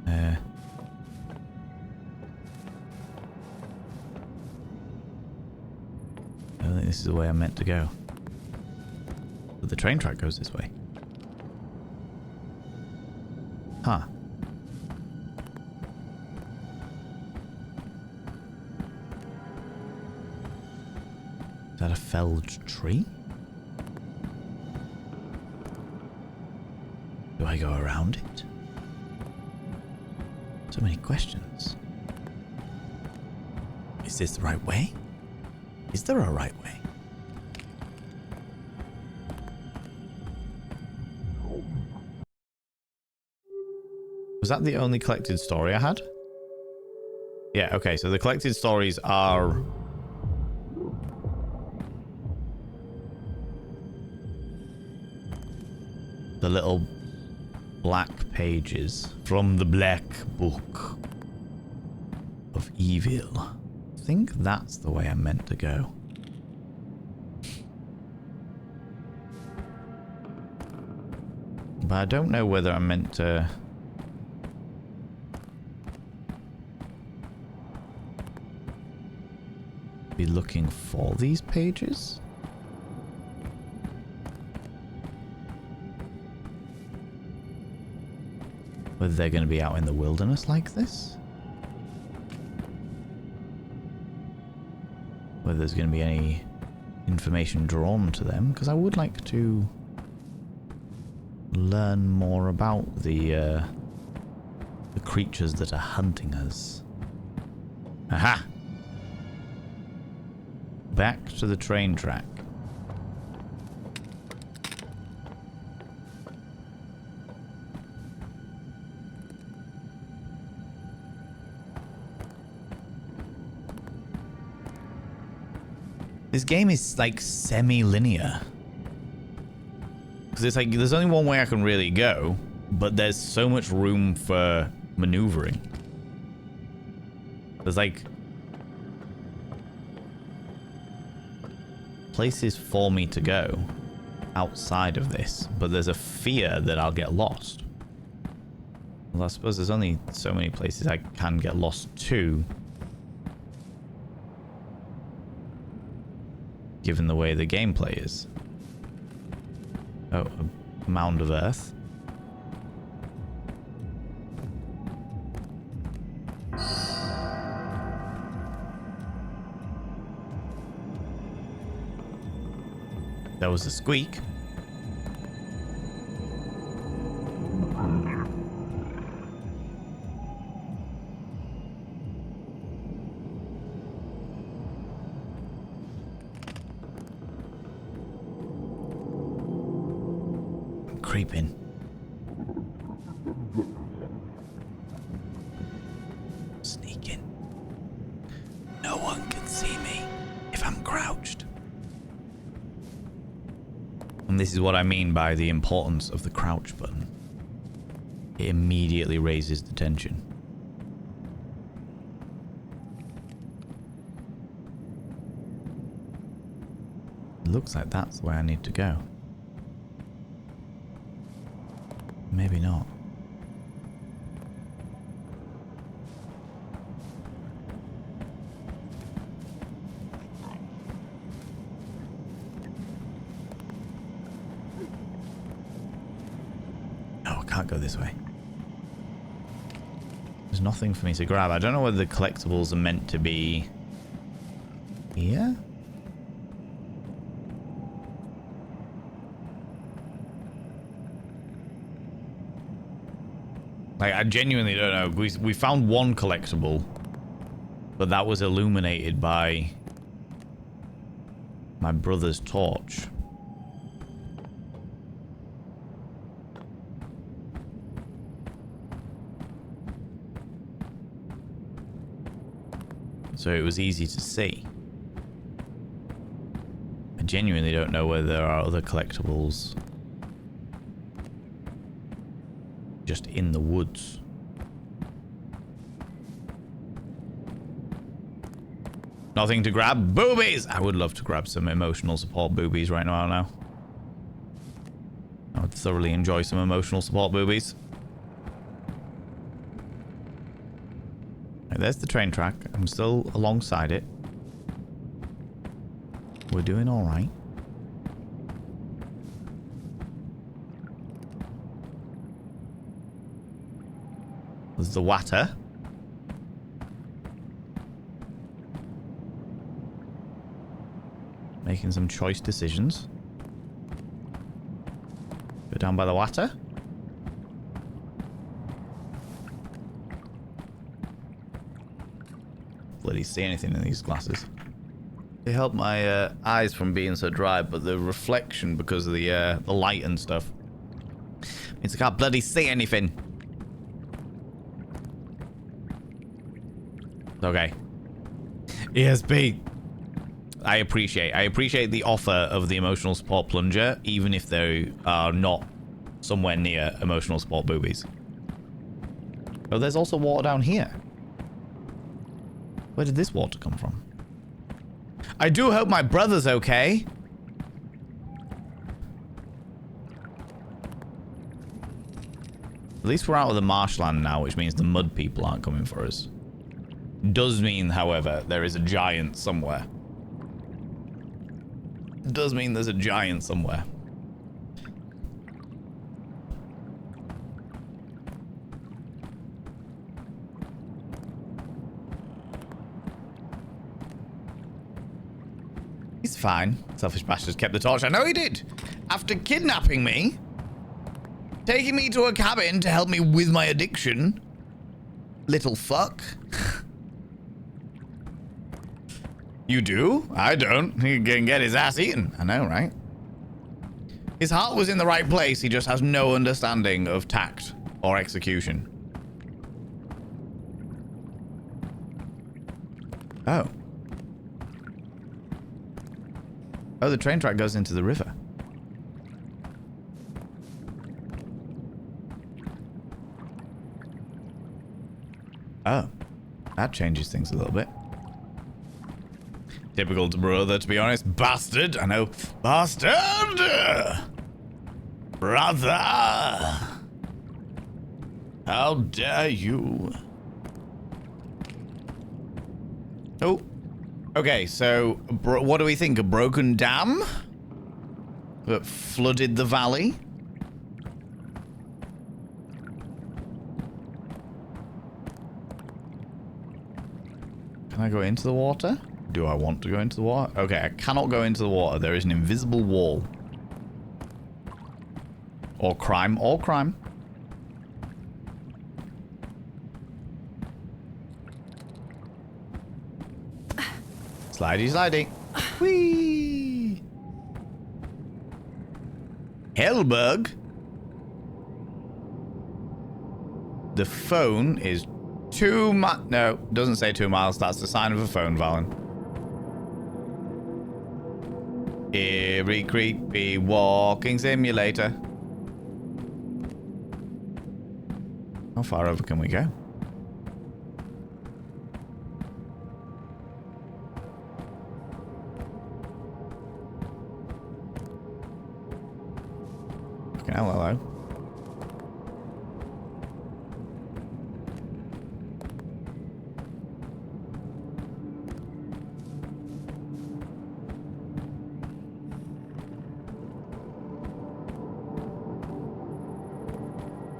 I don't think this is the way I'm meant to go. But the train track goes this way. Huh. Is that a felled tree? Do I go around it? So many questions. Is this the right way? Is there a right way? Was that the only collected story I had? Yeah, okay, so the collected stories are... the little black pages from the Black Book of Evil. I think that's the way I'm meant to go. But I don't know whether I'm meant to... be looking for these pages? Whether they're going to be out in the wilderness like this? Whether there's going to be any information drawn to them? Because I would like to learn more about the creatures that are hunting us. Aha! Back to the train track. This game is like semi-linear. Because it's like there's only one way I can really go, but there's so much room for maneuvering. There's like places for me to go outside of this, but there's a fear that I'll get lost. Well, I suppose there's only so many places I can get lost to, given the way the gameplay is. Oh, a mound of earth. That was a squeak. I'm creeping. Sneaking. No one can see me if I'm crouched. And this is what I mean by the importance of the crouch button. It immediately raises the tension. It looks like that's where I need to go. Maybe not. Can't go this way. There's nothing for me to grab. I don't know whether the collectibles are meant to be here. Like, I genuinely don't know. We found one collectible, but that was illuminated by my brother's torch. So it was easy to see. I genuinely don't know whether there are other collectibles just in the woods. Nothing to grab. Boobies! I would love to grab some emotional support boobies right now. I would thoroughly enjoy some emotional support boobies. There's the train track. I'm still alongside it. We're doing all right. There's the water. Making some choice decisions. Go down by the water. Bloody see anything in these glasses. They help my eyes from being so dry, but the reflection because of the light and stuff means I can't bloody see anything. Okay. ESP. I appreciate the offer of the emotional support plunger, even if they are not somewhere near emotional support boobies. Oh, there's also water down here. Where did this water come from? I do hope my brother's okay. At least we're out of the marshland now, which means the mud people aren't coming for us. Does mean, however, there is a giant somewhere. Does mean there's a giant somewhere. He's fine. Selfish bastard kept the torch. I know he did. After kidnapping me. Taking me to a cabin to help me with my addiction. Little fuck. You do? I don't. He can get his ass eaten. I know, right? His heart was in the right place. He just has no understanding of tact or execution. Oh. Oh, the train track goes into the river. Oh. That changes things a little bit. Typical brother, to be honest. Bastard! I know. Bastard! Brother! How dare you? Oh. Okay, so what do we think? A broken dam that flooded the valley? Can I go into the water? Do I want to go into the water? Okay, I cannot go into the water. There is an invisible wall. Or crime. Or crime. Slidey, slidey. Whee! Hellbug? The phone is 2 miles. No, doesn't say 2 miles. That's the sign of a phone, Valen. Eerie, creepy walking simulator. How far over can we go? Okay, hello.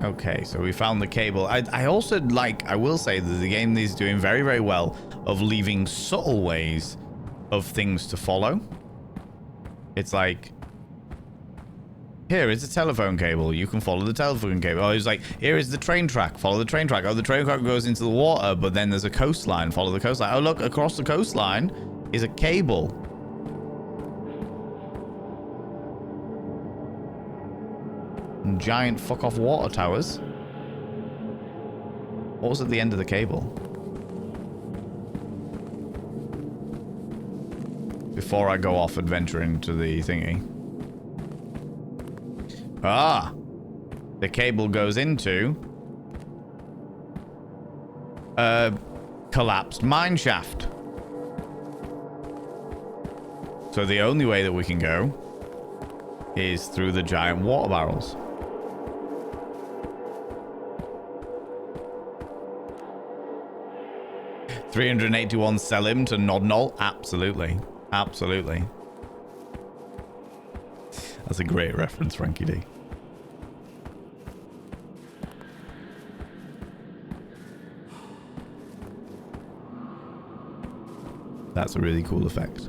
Okay, so we found the cable. I also I will say that the game is doing very, very well of leaving subtle ways of things to follow. It's like, here is a telephone cable. You can follow the telephone cable. Oh, it's like, here is the train track. Follow the train track. Oh, the train track goes into the water, but then there's a coastline. Follow the coastline. Oh, look, across the coastline is a cable. Giant fuck off water towers. What was at the end of the cable? Before I go off adventuring to the thingy. Ah! The cable goes into a collapsed mine shaft. So the only way that we can go is through the giant water barrels. $381 sell him to Nodnol? Absolutely. Absolutely. That's a great reference, Frankie D. That's a really cool effect.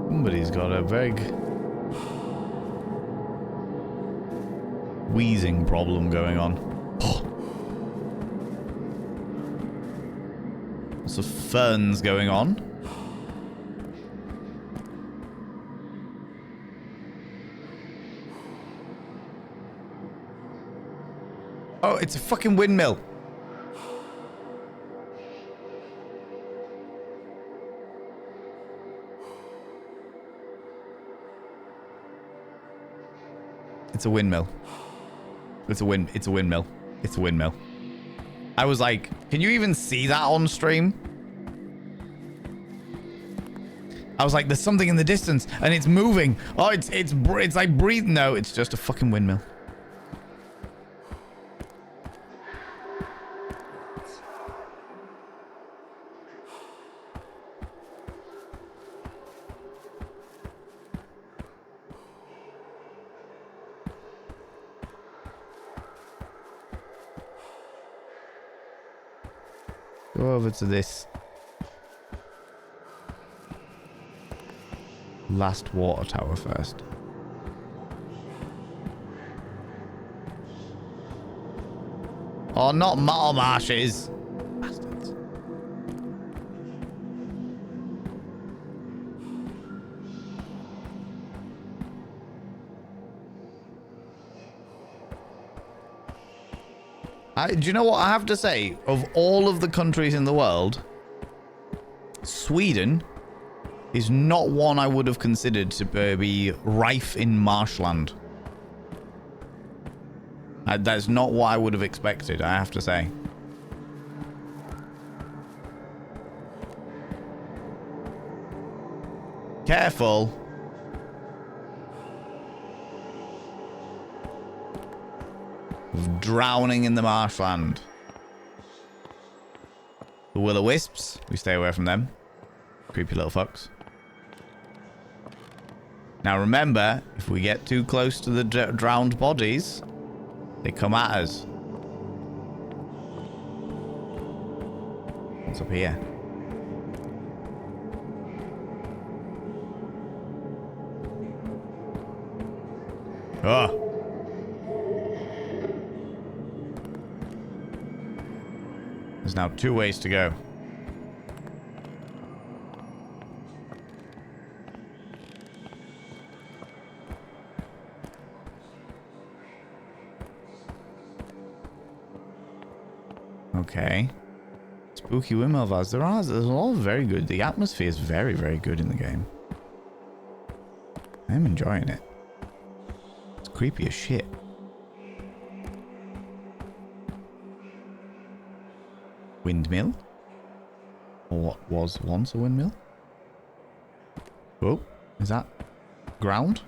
Somebody's got a big wheezing problem going on. Lots of ferns going on. Oh, it's a fucking windmill. It's a windmill. It's a windmill. It's a windmill. I was like, can you even see that on stream? I was like, there's something in the distance and it's moving. Oh, it's like breathing. No, it's just a fucking windmill. go over to this last water tower first. Oh, not Mottle Marshes. Bastards. Do you know what I have to say? Of all of the countries in the world, Sweden is not one I would have considered to be rife in marshland. That's not what I would have expected, I have to say. Careful. Of drowning in the marshland. The will-o-wisps, we stay away from them. Creepy little fucks. Now remember, if we get too close to the drowned bodies, they come at us. What's up here? Oh. There's now 2 ways to go. Okay. Spooky windmill vibes. There's a lot of very good. The atmosphere is very, very good in the game. I'm enjoying it. It's creepy as shit. Windmill? Or what was once a windmill? Oh, is that ground?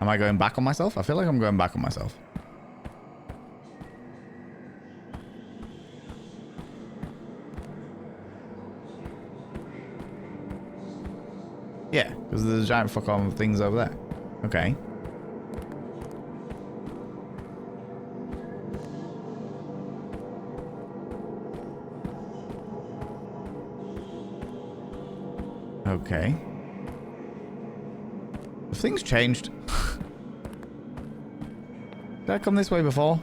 Am I going back on myself? I feel like I'm going back on myself. Yeah, because there's giant fuck on things over there. Okay. Okay. Have things changed? Did I come this way before?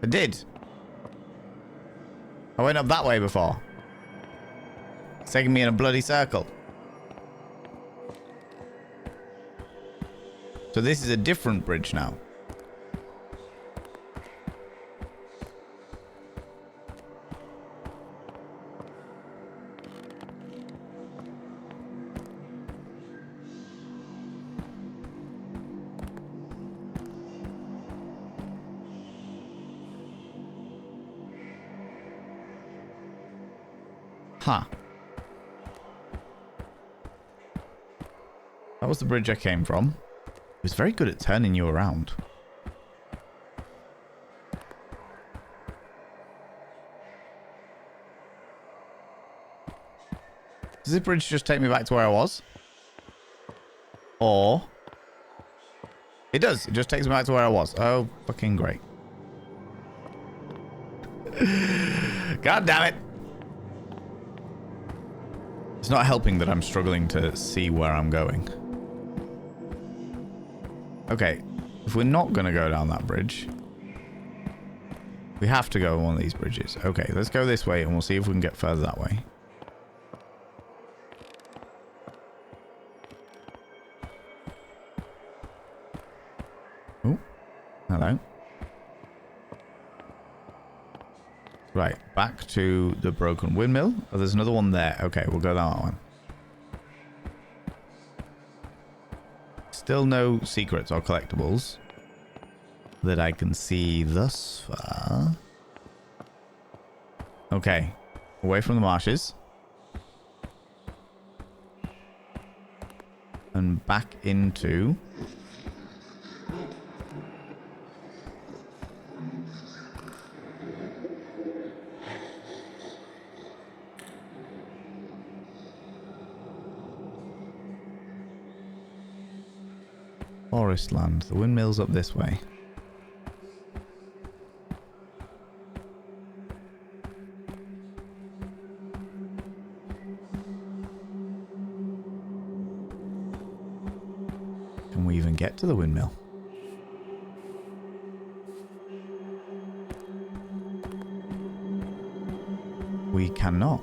I did. I went up that way before. It's taking me in a bloody circle. So this is a different bridge now. Huh. That was the bridge I came from. It was very good at turning you around. Does this bridge just take me back to where I was? Or... It does. It just takes me back to where I was. Oh, fucking great. God damn it. It's not helping that I'm struggling to see where I'm going. Okay, if we're not going to go down that bridge, we have to go on one of these bridges. Okay, let's go this way and we'll see if we can get further that way. Oh, hello. Right, back to the broken windmill. Oh, there's another one there. Okay, we'll go down that one. Still no secrets or collectibles that I can see thus far. Okay, away from the marshes. And back into... forest land. The windmill's up this way. Can we even get to the windmill? We cannot.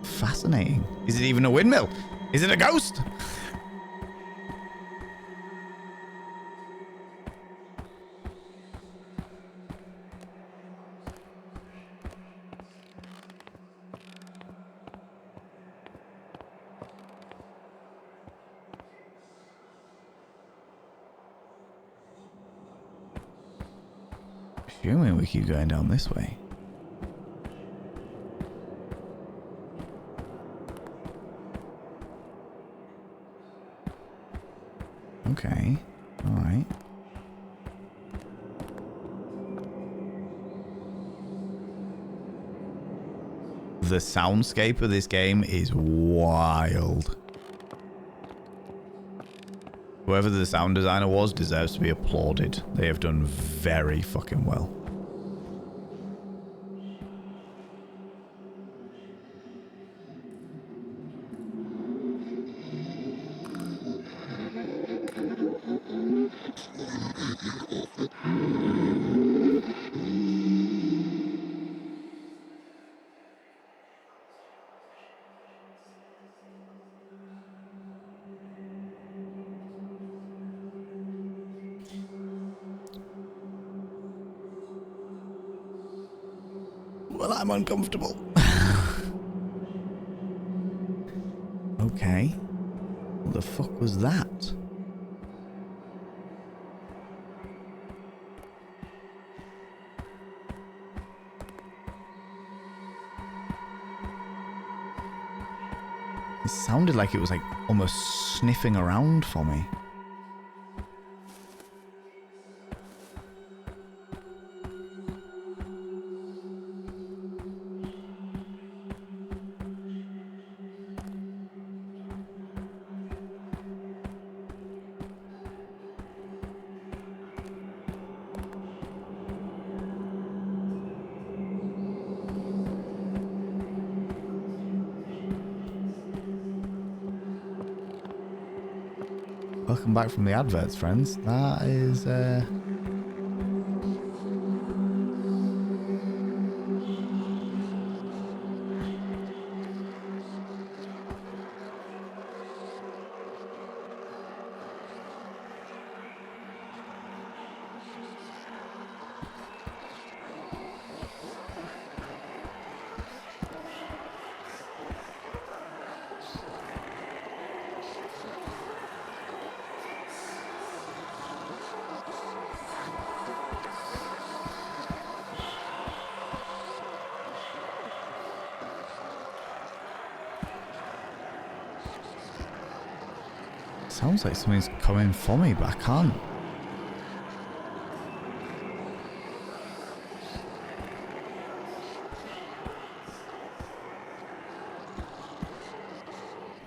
Fascinating. Is it even a windmill? Is it a ghost? Assuming we keep going down this way. Okay, alright. The soundscape of this game is wild. Whoever the sound designer was deserves to be applauded. They have done very fucking well. Well, I'm uncomfortable. Okay. What the fuck was that? It sounded like it was like almost sniffing around for me. Welcome back from the adverts, friends. That is, sounds like something's coming for me, but I can't.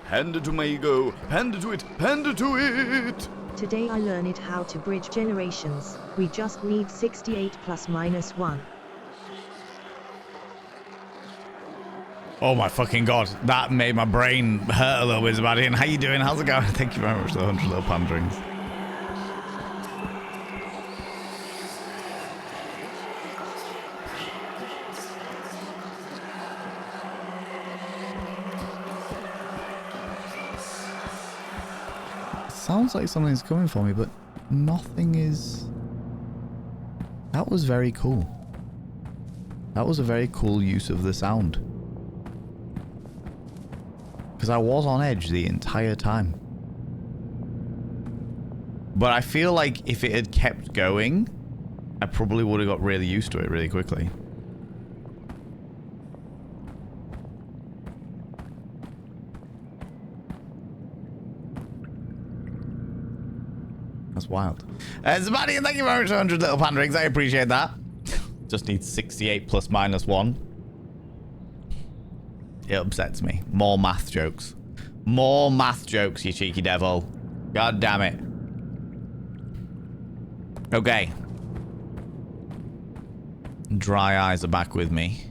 Hand it to my ego. Hand it to it. Hand it to it. Today I learned how to bridge generations. We just need 68 plus minus 1. Oh my fucking god, that made my brain hurt a little bit, Sebastian. How you doing? How's it going? Thank you very much for the 100 little panderings. Sounds like something's coming for me, but nothing is... That was very cool. That was a very cool use of the sound. Because I was on edge the entire time. But I feel like if it had kept going, I probably would have got really used to it really quickly. That's wild. Sebastian, thank you very much for 100 little panderings. I appreciate that. Just need 68 plus minus 1. It upsets me. More math jokes. More math jokes, you cheeky devil. God damn it. Okay. Dry eyes are back with me.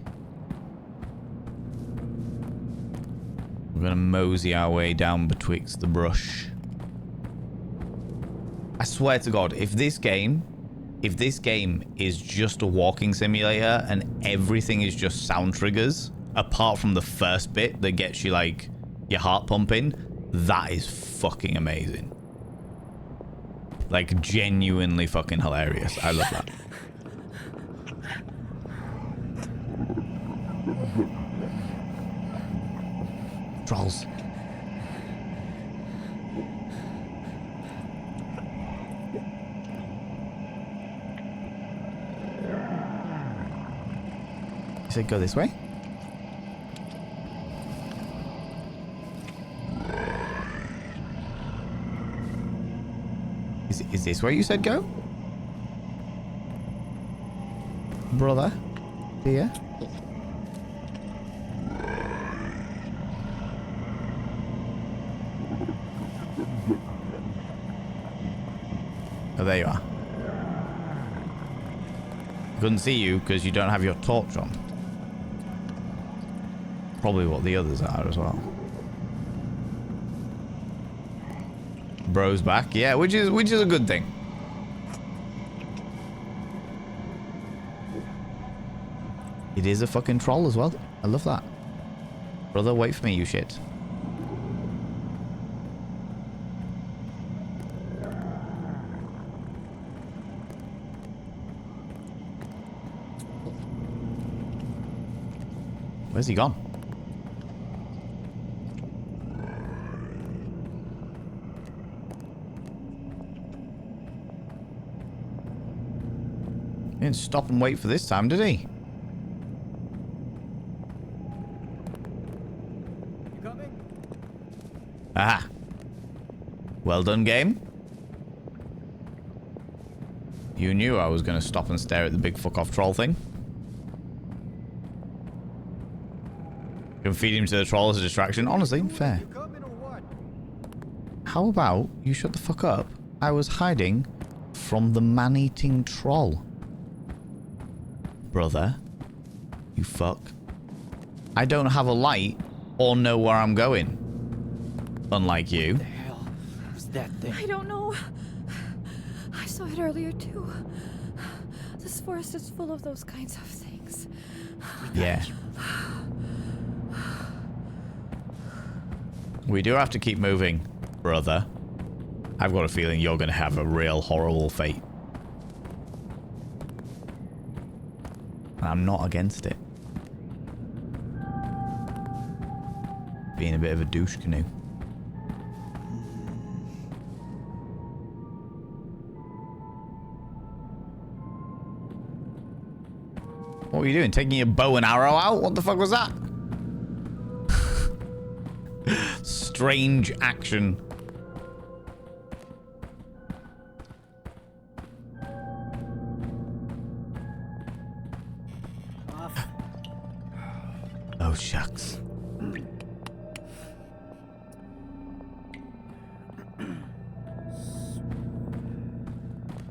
We're gonna mosey our way down betwixt the brush. I swear to God, if this game is just a walking simulator and everything is just sound triggers, apart from the first bit that gets you like your heart pumping, that is fucking amazing. Like genuinely fucking hilarious. I love that. Trolls. You said go this way? Is this where you said go? Brother? Dear? Oh, there you are. Couldn't see you because you don't have your torch on. Probably what the others are as well. Bro's back, yeah, which is a good thing. It is a fucking troll as well. I love that. Brother, wait for me, you shit. Where's he gone? He didn't stop and wait for this time, did he? You coming? Aha. Well done, game. You knew I was going to stop and stare at the big fuck off troll thing. You can feed him to the troll as a distraction. Honestly, fair. You coming or what? How about you shut the fuck up? I was hiding from the man-eating troll. Brother, you fuck. I don't have a light or know where I'm going. Unlike you. What the hell was that thing? I don't know. I saw it earlier too. This forest is full of those kinds of things. Yeah. We do have to keep moving, brother. I've got a feeling you're going to have a real horrible fate. And I'm not against it. Being a bit of a douche canoe. What were you doing? Taking your bow and arrow out? What the fuck was that? Strange action. Oh, shucks.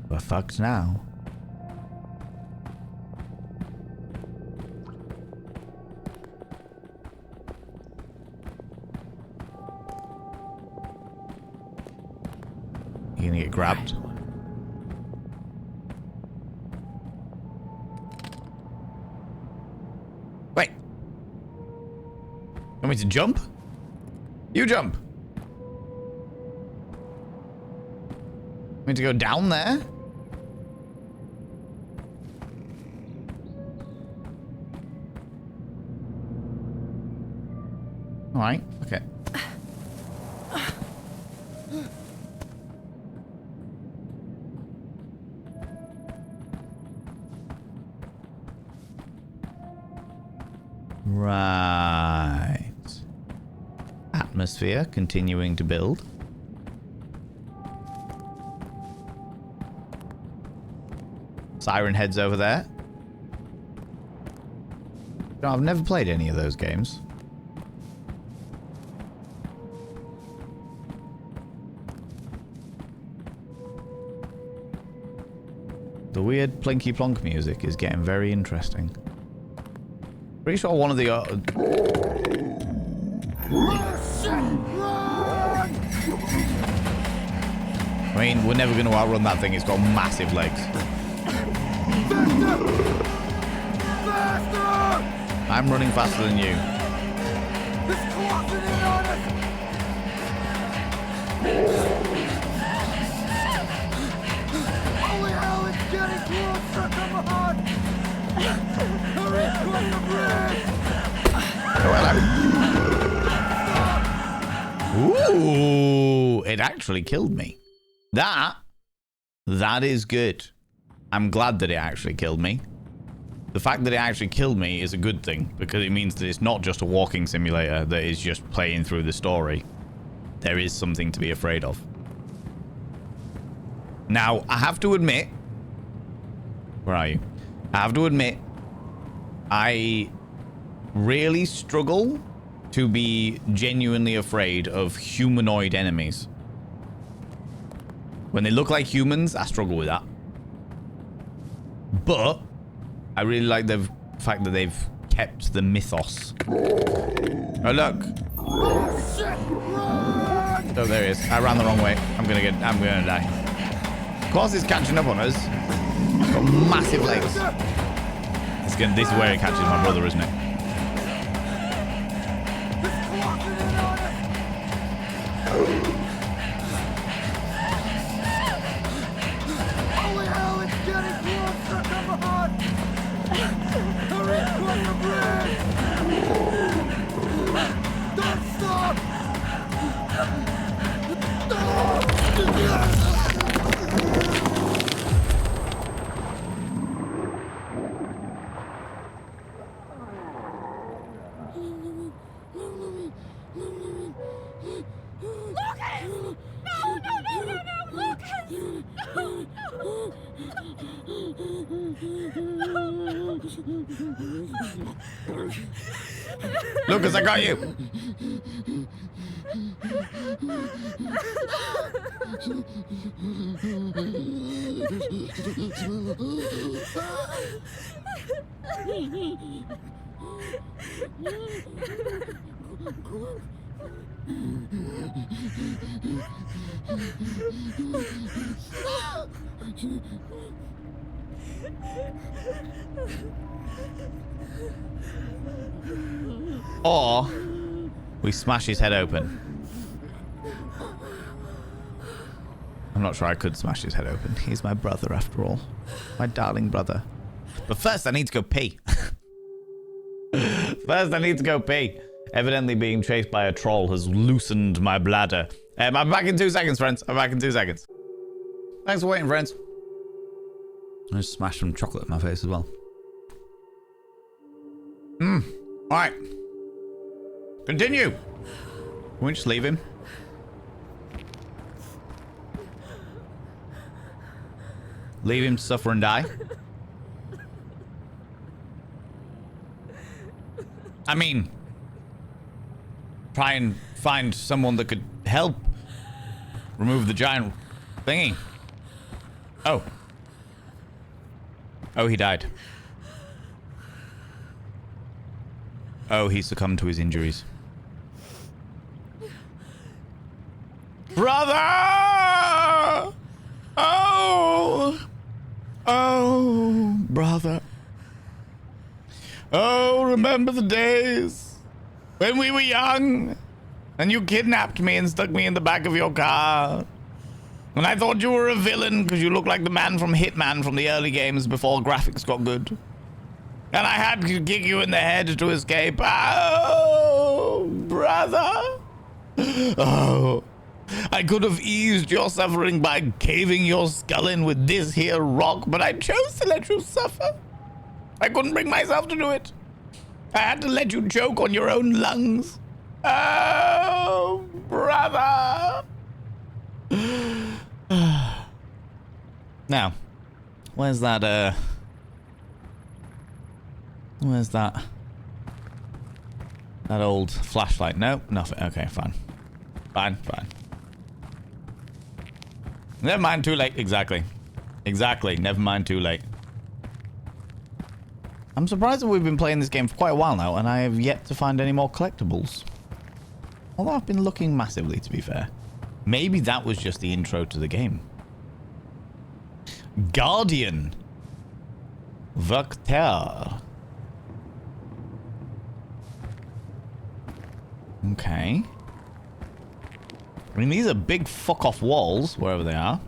We're fucked now. You're gonna get grabbed. Wait. Want me to jump? You jump. Want me to go down there? All right. Okay. Right. Atmosphere continuing to build. Siren Head's over there. No, I've never played any of those games. The weird plinky plonk music is getting very interesting. Pretty sure one of the... I mean, we're never going to outrun that thing. It's got massive legs. Faster! I'm running faster than you. It's closing in on us! Holy hell, it's getting closer! Come on! Hurry, cross the bridge! Ooh, it actually killed me. That is good. I'm glad that it actually killed me. The fact that it actually killed me is a good thing because it means that it's not just a walking simulator that is just playing through the story. There is something to be afraid of. Now, I have to admit... Where are you? I have to admit, I really struggle to be genuinely afraid of humanoid enemies. When they look like humans, I struggle with that. But I really like the fact that they've kept the mythos. Oh, look. Oh, there he is. I ran the wrong way. I'm gonna die. Of course, it's catching up on us. It's got massive legs. This is where it catches my brother, isn't it? Holy hell, it's getting closer! Come on! Hurry, cross the bridge! Don't stop! Lucas, I got you. Or we smash his head open. I'm not sure I could smash his head open. He's my brother after all. My darling brother. But first I need to go pee. First I need to go pee. Evidently being chased by a troll has loosened my bladder. I'm back in 2 seconds, friends. I'm back in 2 seconds. Thanks for waiting, friends. I just smashed some chocolate in my face as well. Alright. Continue. Can we just leave him? Leave him to suffer and die? I mean, try and find someone that could help remove the giant thingy. Oh. Oh, he died. Oh, he succumbed to his injuries. Brother! Oh! Oh, brother. Oh, remember the days when we were young and you kidnapped me and stuck me in the back of your car. And I thought you were a villain because you looked like the man from Hitman from the early games before graphics got good. And I had to kick you in the head to escape. Oh, brother. Oh, I could have eased your suffering by caving your skull in with this here rock, but I chose to let you suffer. I couldn't bring myself to do it. I had to let you choke on your own lungs. Oh, brother. Now, where's that, where's that old flashlight? No, nothing. Okay, fine. Fine. Never mind, too late. Exactly. Never mind, too late. I'm surprised that we've been playing this game for quite a while now, and I have yet to find any more collectibles. Although I've been looking massively, to be fair. Maybe that was just the intro to the game. Guardian. Vector. Okay. I mean, these are big fuck-off walls, wherever they are.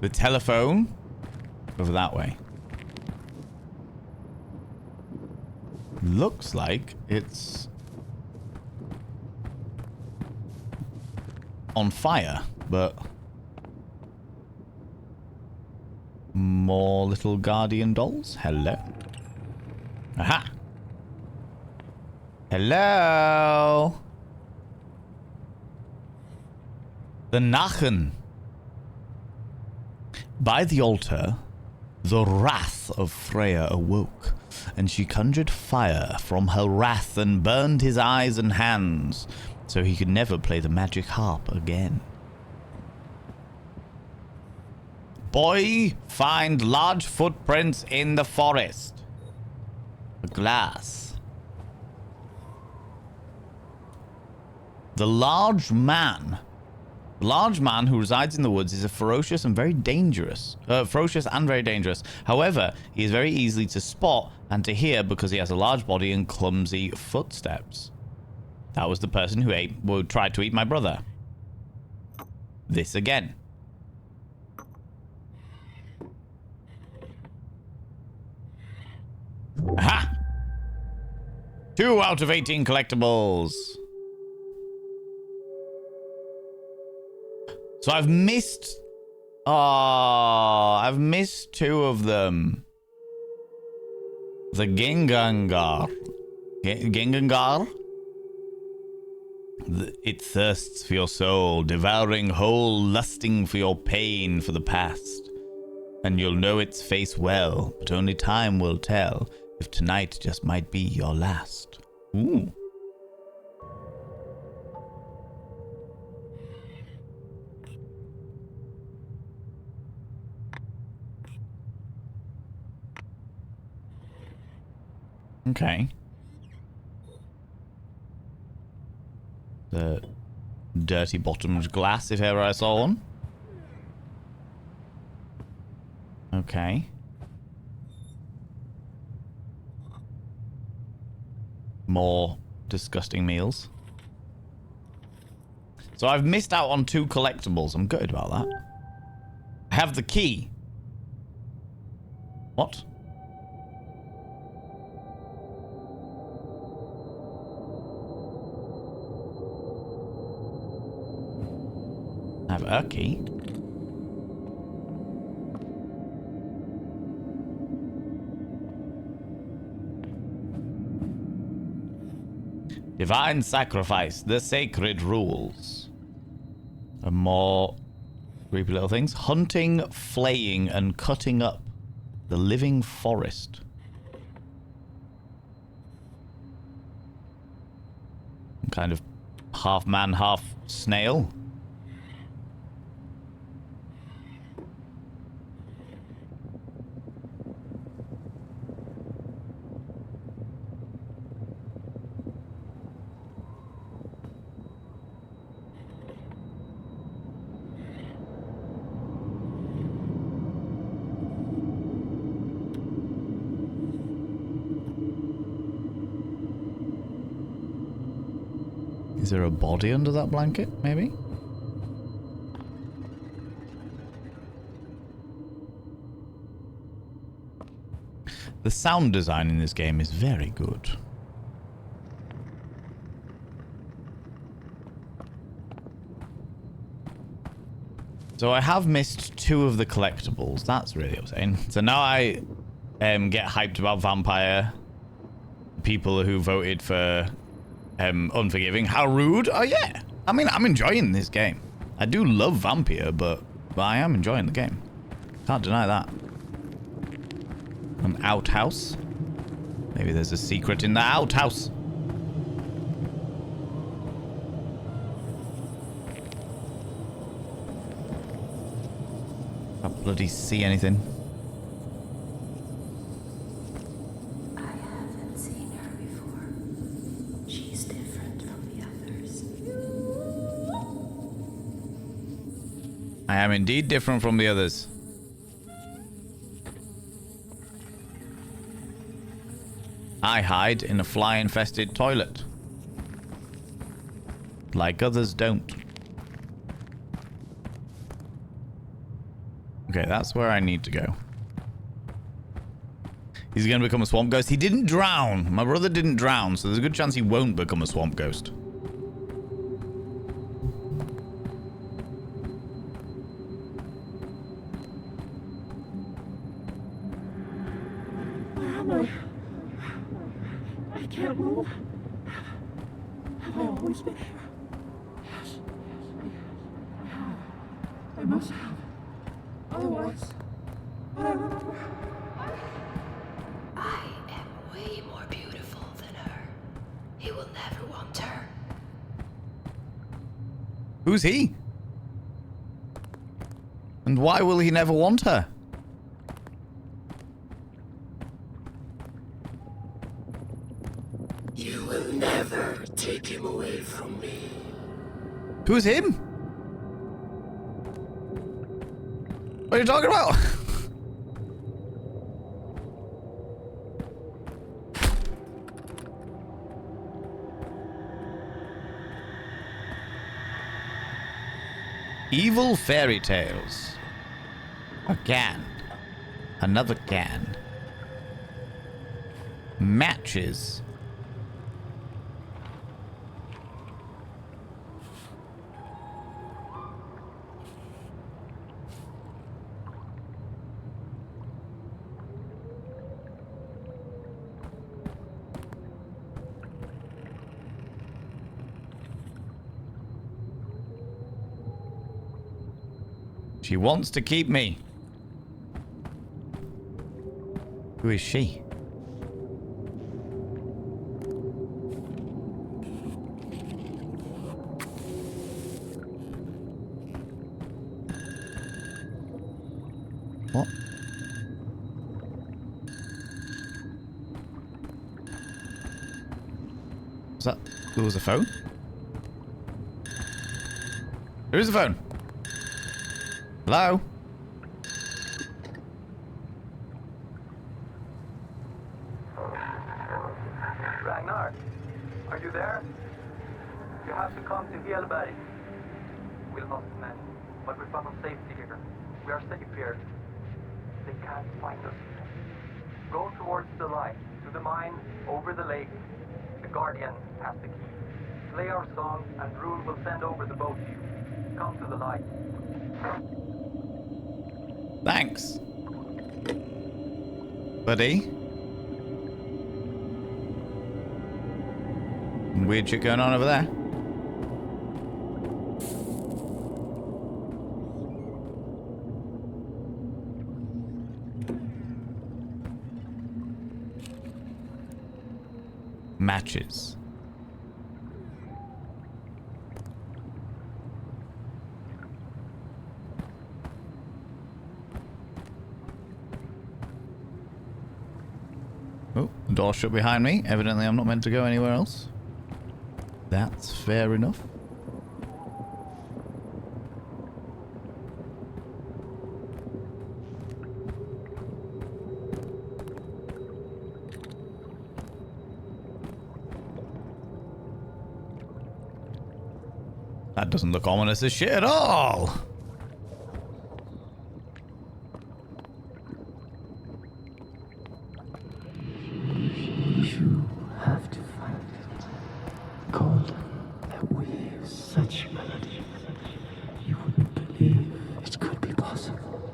The telephone. Over that way. Looks like it's on fire, but more little guardian dolls. Hello. Aha. Hello. The Nachen. By the altar, the wrath of Freya awoke, and she conjured fire from her wrath and burned his eyes and hands, so he could never play the magic harp again. Boy, find large footprints in the forest. A glass. The large man who resides in the woods is a ferocious and very dangerous. However, he is very easy to spot and to hear because he has a large body and clumsy footsteps. That was the person who tried to eat my brother. This again. Aha! 2 out of 18 collectibles. So I've missed... I've missed 2 of them. The Gengangar. Gengangar? It thirsts for your soul, devouring whole, lusting for your pain for the past. And you'll know its face well, but only time will tell if tonight just might be your last. Ooh. Okay. The dirty bottomed glass, if ever I saw one. Okay. More disgusting meals. So I've missed out on 2 collectibles. I'm good about that. I have the key. What? I have a key. Divine sacrifice, the sacred rules. And more creepy little things. Hunting, flaying, and cutting up the living forest. Kind of half man, half snail. Is there a body under that blanket, maybe? The sound design in this game is very good. So I have missed 2 of the collectibles. That's really upsetting. So now I get hyped about Vampire. People who voted for Unforgiving. How rude. Oh yeah. I mean, I'm enjoying this game. I do love Vampire, but I am enjoying the game. Can't deny that. An outhouse. Maybe there's a secret in the outhouse. Can't bloody see anything. I haven't seen her before. She's different from the others. I am indeed different from the others. I hide in a fly-infested toilet. Like others don't. Okay, that's where I need to go. He's going to become a swamp ghost. He didn't drown. My brother didn't drown, so there's a good chance he won't become a swamp ghost. I can't move. Have I always been here? Yes. I must have. Otherwise, I am way more beautiful than her. He will never want her. Who's he? And why will he never want her? You will never take him away from me. Who's him? What are you talking about? Evil fairy tales. A can. Another can. Matches. She wants to keep me. Who is she? What? Was that? There was a phone? There is a phone. Hello? Ragnar, are you there? You have to come to Helberg. We lost men, but we found safety here. We are safe here. They can't find us. Go towards the light, to the mine, over the lake. The Guardian has the key. Play our song, and Rune will send over the boat to you. Come to the light. Thanks. Buddy. Weird shit going on over there. Matches. Oh, the door shut behind me. Evidently I'm not meant to go anywhere else. That's fair enough. That doesn't look ominous as shit at all. You have to find it. Golden, that weaves such melody. You wouldn't believe it could be possible.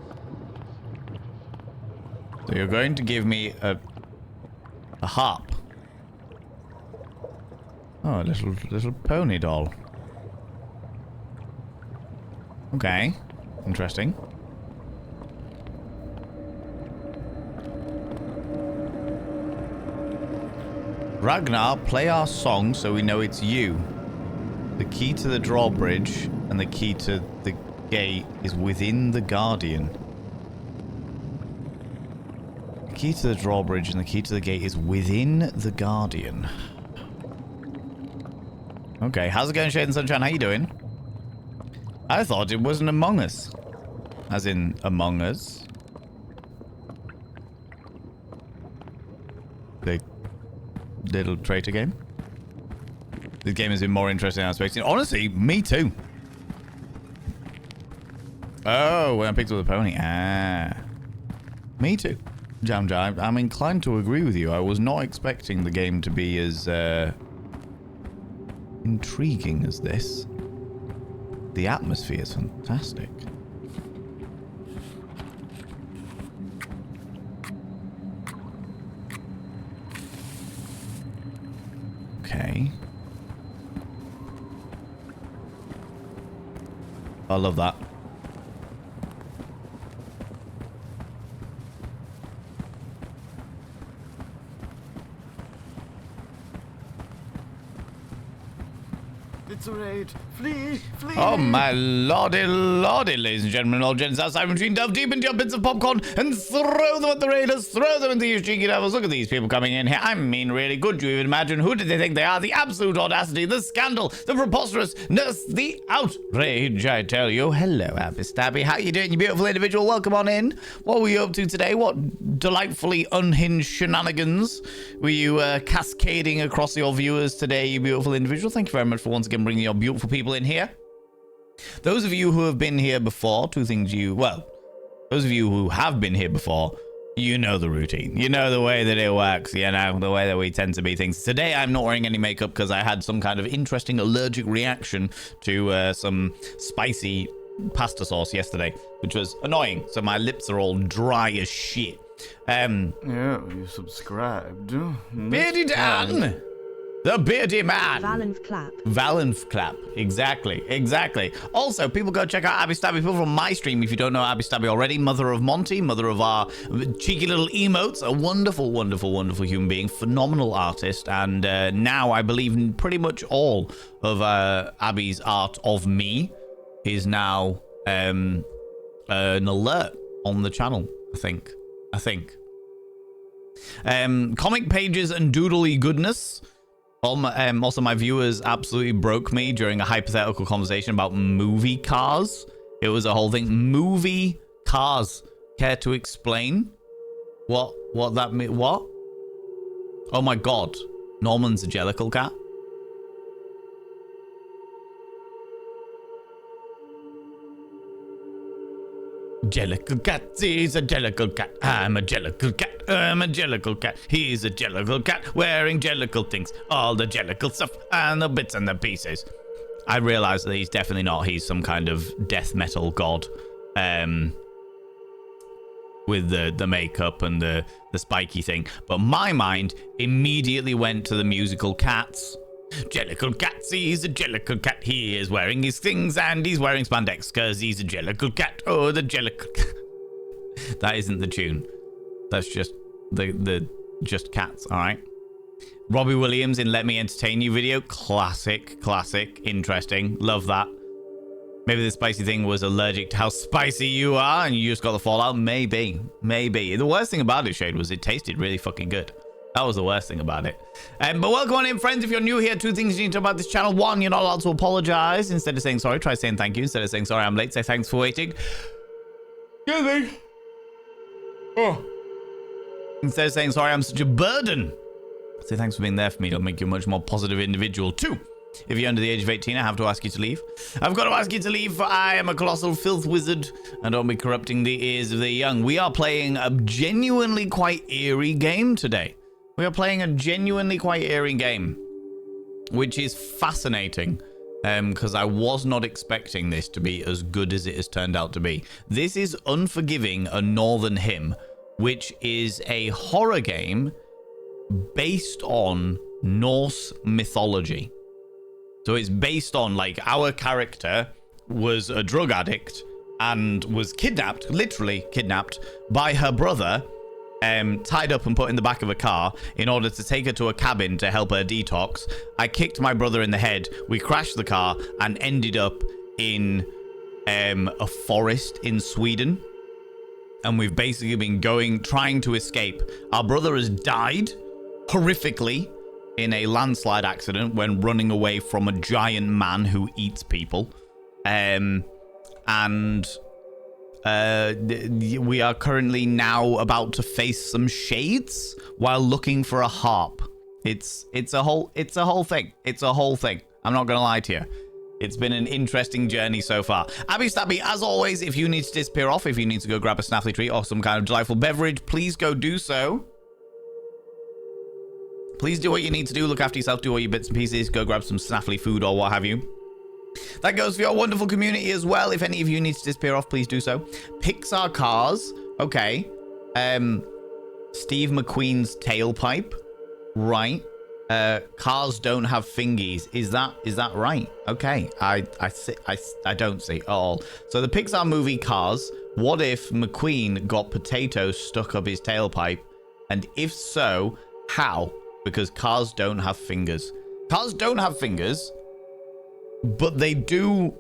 So you're going to give me a harp. Oh, a little pony doll. Okay, interesting. Ragnar, play our song so we know it's you. The key to the drawbridge and the key to the gate is within the Guardian. The key to the drawbridge and the key to the gate is within the Guardian. Okay, how's it going, Shade and Sunshine? How you doing? I thought it wasn't Among Us. As in Among Us. The little traitor game. This game has been more interesting than I was expecting. Honestly, me too. Oh, when I picked up the pony. Ah. Me too. Jam Jam, I'm inclined to agree with you. I was not expecting the game to be as intriguing as this. The atmosphere is fantastic. Okay. I love that. It's a raid. Flee, flee. Oh my lordy, lordy, ladies and gentlemen, all gents outside machine, delve deep into your bits of popcorn and throw them at the raiders, throw them into these cheeky devils. Look at these people coming in here. I mean, really, could you even imagine? Who did they think they are? The absolute audacity, the scandal, the preposterousness, the outrage, I tell you. Hello, Abby Stabby. How you doing, you beautiful individual? Welcome on in. What were you up to today? What delightfully unhinged shenanigans were you cascading across your viewers today, you beautiful individual? Thank you very much for once again bringing your beautiful people in here. Those of you who have been here before, those of you who have been here before, you know the routine. You know the way that it works, you know, the way that we tend to be things. Today, I'm not wearing any makeup because I had some kind of interesting allergic reaction to some spicy pasta sauce yesterday, which was annoying. So my lips are all dry as shit. Yeah, you subscribed. Beardy Dan! The beardy man. Valenf clap. Valenf clap. Exactly. Also, people go check out Abby Stabby. People from my stream, if you don't know Abby Stabby already, mother of Monty, mother of our cheeky little emotes, a wonderful, wonderful, wonderful human being, phenomenal artist, and now I believe pretty much all of Abby's art of me is now an alert on the channel, I think. Comic pages and doodly goodness. Also, my viewers absolutely broke me during a hypothetical conversation about movie cars. It was a whole thing. Movie cars. Care to explain what that means? What? Oh my god. Norman's a jellicle cat. Jellicle cat, he's a jellicle cat. I'm a jellicle cat. I'm a jellicle cat. He's a jellicle cat wearing jellicle things. All the jellicle stuff and the bits and the pieces. I realize that he's definitely not. He's some kind of death metal god. With the makeup and the spiky thing. But my mind immediately went to the musical Cats. Jellicle cat, he's a jellicle cat. He is wearing his things and he's wearing spandex because he's a jellicle cat. Oh, the jellicle cat. That isn't the tune. That's just the just cats, all right? Robbie Williams in Let Me Entertain You video. Classic. Interesting. Love that. Maybe the spicy thing was allergic to how spicy you are and you just got the fallout. Maybe. The worst thing about it, Shade, was it tasted really fucking good. That was the worst thing about it. But welcome on in, friends. If you're new here, two things you need to know about this channel. One, you're not allowed to apologize. Instead of saying sorry, try saying thank you. Instead of saying sorry, I'm late, say thanks for waiting. Excuse me. Oh. Instead of saying sorry, I'm such a burden, say thanks for being there for me. It'll make you a much more positive individual. Two, if you're under the age of 18, I have to ask you to leave. I've got to ask you to leave, for I am a colossal filth wizard and don't be corrupting the ears of the young. We are playing a genuinely quite eerie game today. We are playing a genuinely quite eerie game, which is fascinating, because I was not expecting this to be as good as it has turned out to be. This is Unforgiving, a Northern Hymn, which is a horror game based on Norse mythology. So it's based on, like, our character was a drug addict and was kidnapped, literally kidnapped, by her brother, tied up and put in the back of a car in order to take her to a cabin to help her detox. I kicked my brother in the head. We crashed the car and ended up in a forest in Sweden. And we've basically been trying to escape. Our brother has died horrifically in a landslide accident when running away from a giant man who eats people. And we are currently now about to face some shades while looking for a harp. It's a whole thing. It's a whole thing. I'm not gonna lie to you. It's been an interesting journey so far. Abby Stabby, as always, if you need to disappear off, if you need to go grab a snaffly treat or some kind of delightful beverage, please go do so. Please do what you need to do. Look after yourself. Do all your bits and pieces. Go grab some snaffly food or what have you. That goes for your wonderful community as well. If any of you need to disappear off, please do so. Pixar cars. Okay. Steve McQueen's tailpipe. Right. Cars don't have fingies. Is that right? Okay. I don't see at all. So the Pixar movie Cars. What if McQueen got potatoes stuck up his tailpipe? And if so, how? Because cars don't have fingers. Cars don't have fingers, but they do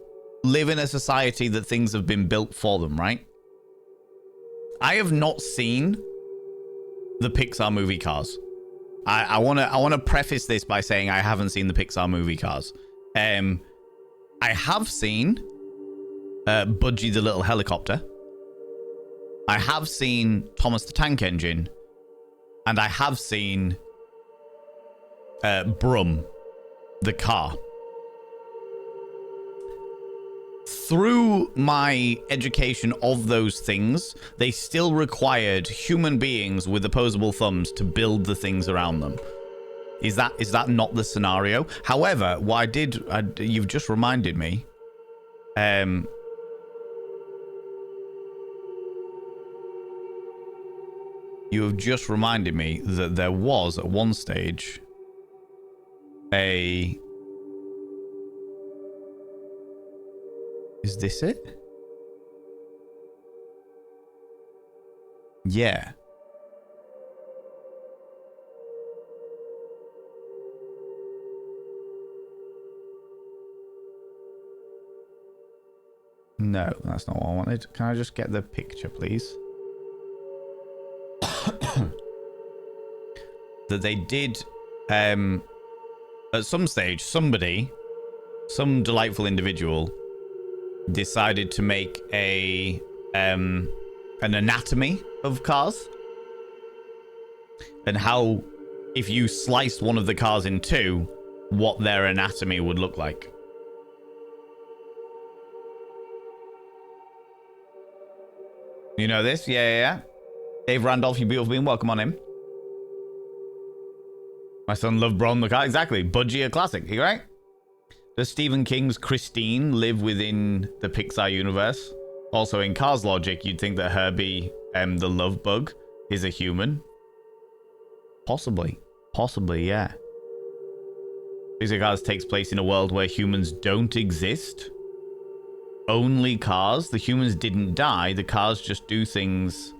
live in a society that things have been built for them, right? I have not seen the Pixar movie Cars. I want to preface this by saying I haven't seen the Pixar movie Cars. I have seen Budgie the Little Helicopter. I have seen Thomas the Tank Engine. And I have seen Brum the car. Through my education of those things, they still required human beings with opposable thumbs to build the things around them. Is that not the scenario? However, what you've just reminded me. You have just reminded me that there was at one stage Is this it? Yeah. No, that's not what I wanted. Can I just get the picture, please? That they did, at some stage, some delightful individual decided to make an anatomy of cars, and how if you sliced one of the cars in two, what their anatomy would look like. You know this? Yeah. Dave Randolph, you beautiful being, welcome on in. My son loved Bron the car. Exactly. Budgie, a classic. You right? Does Stephen King's Christine live within the Pixar universe? Also, in Cars logic, you'd think that Herbie, the love bug, is a human. Possibly, yeah. Pixar Cars takes place in a world where humans don't exist. Only cars. The humans didn't die. The cars just do things,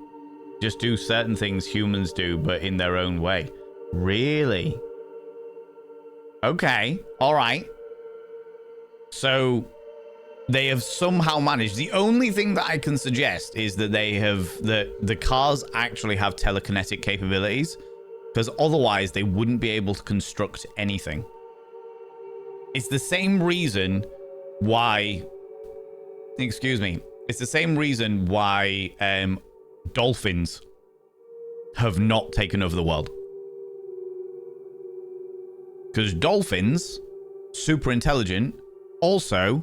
just do certain things humans do, but in their own way. Really? Okay. All right. So they have somehow managed. The only thing that I can suggest is that the cars actually have telekinetic capabilities, because otherwise they wouldn't be able to construct anything. It's the same reason why, it's the same reason why dolphins have not taken over the world. Because dolphins, super intelligent, also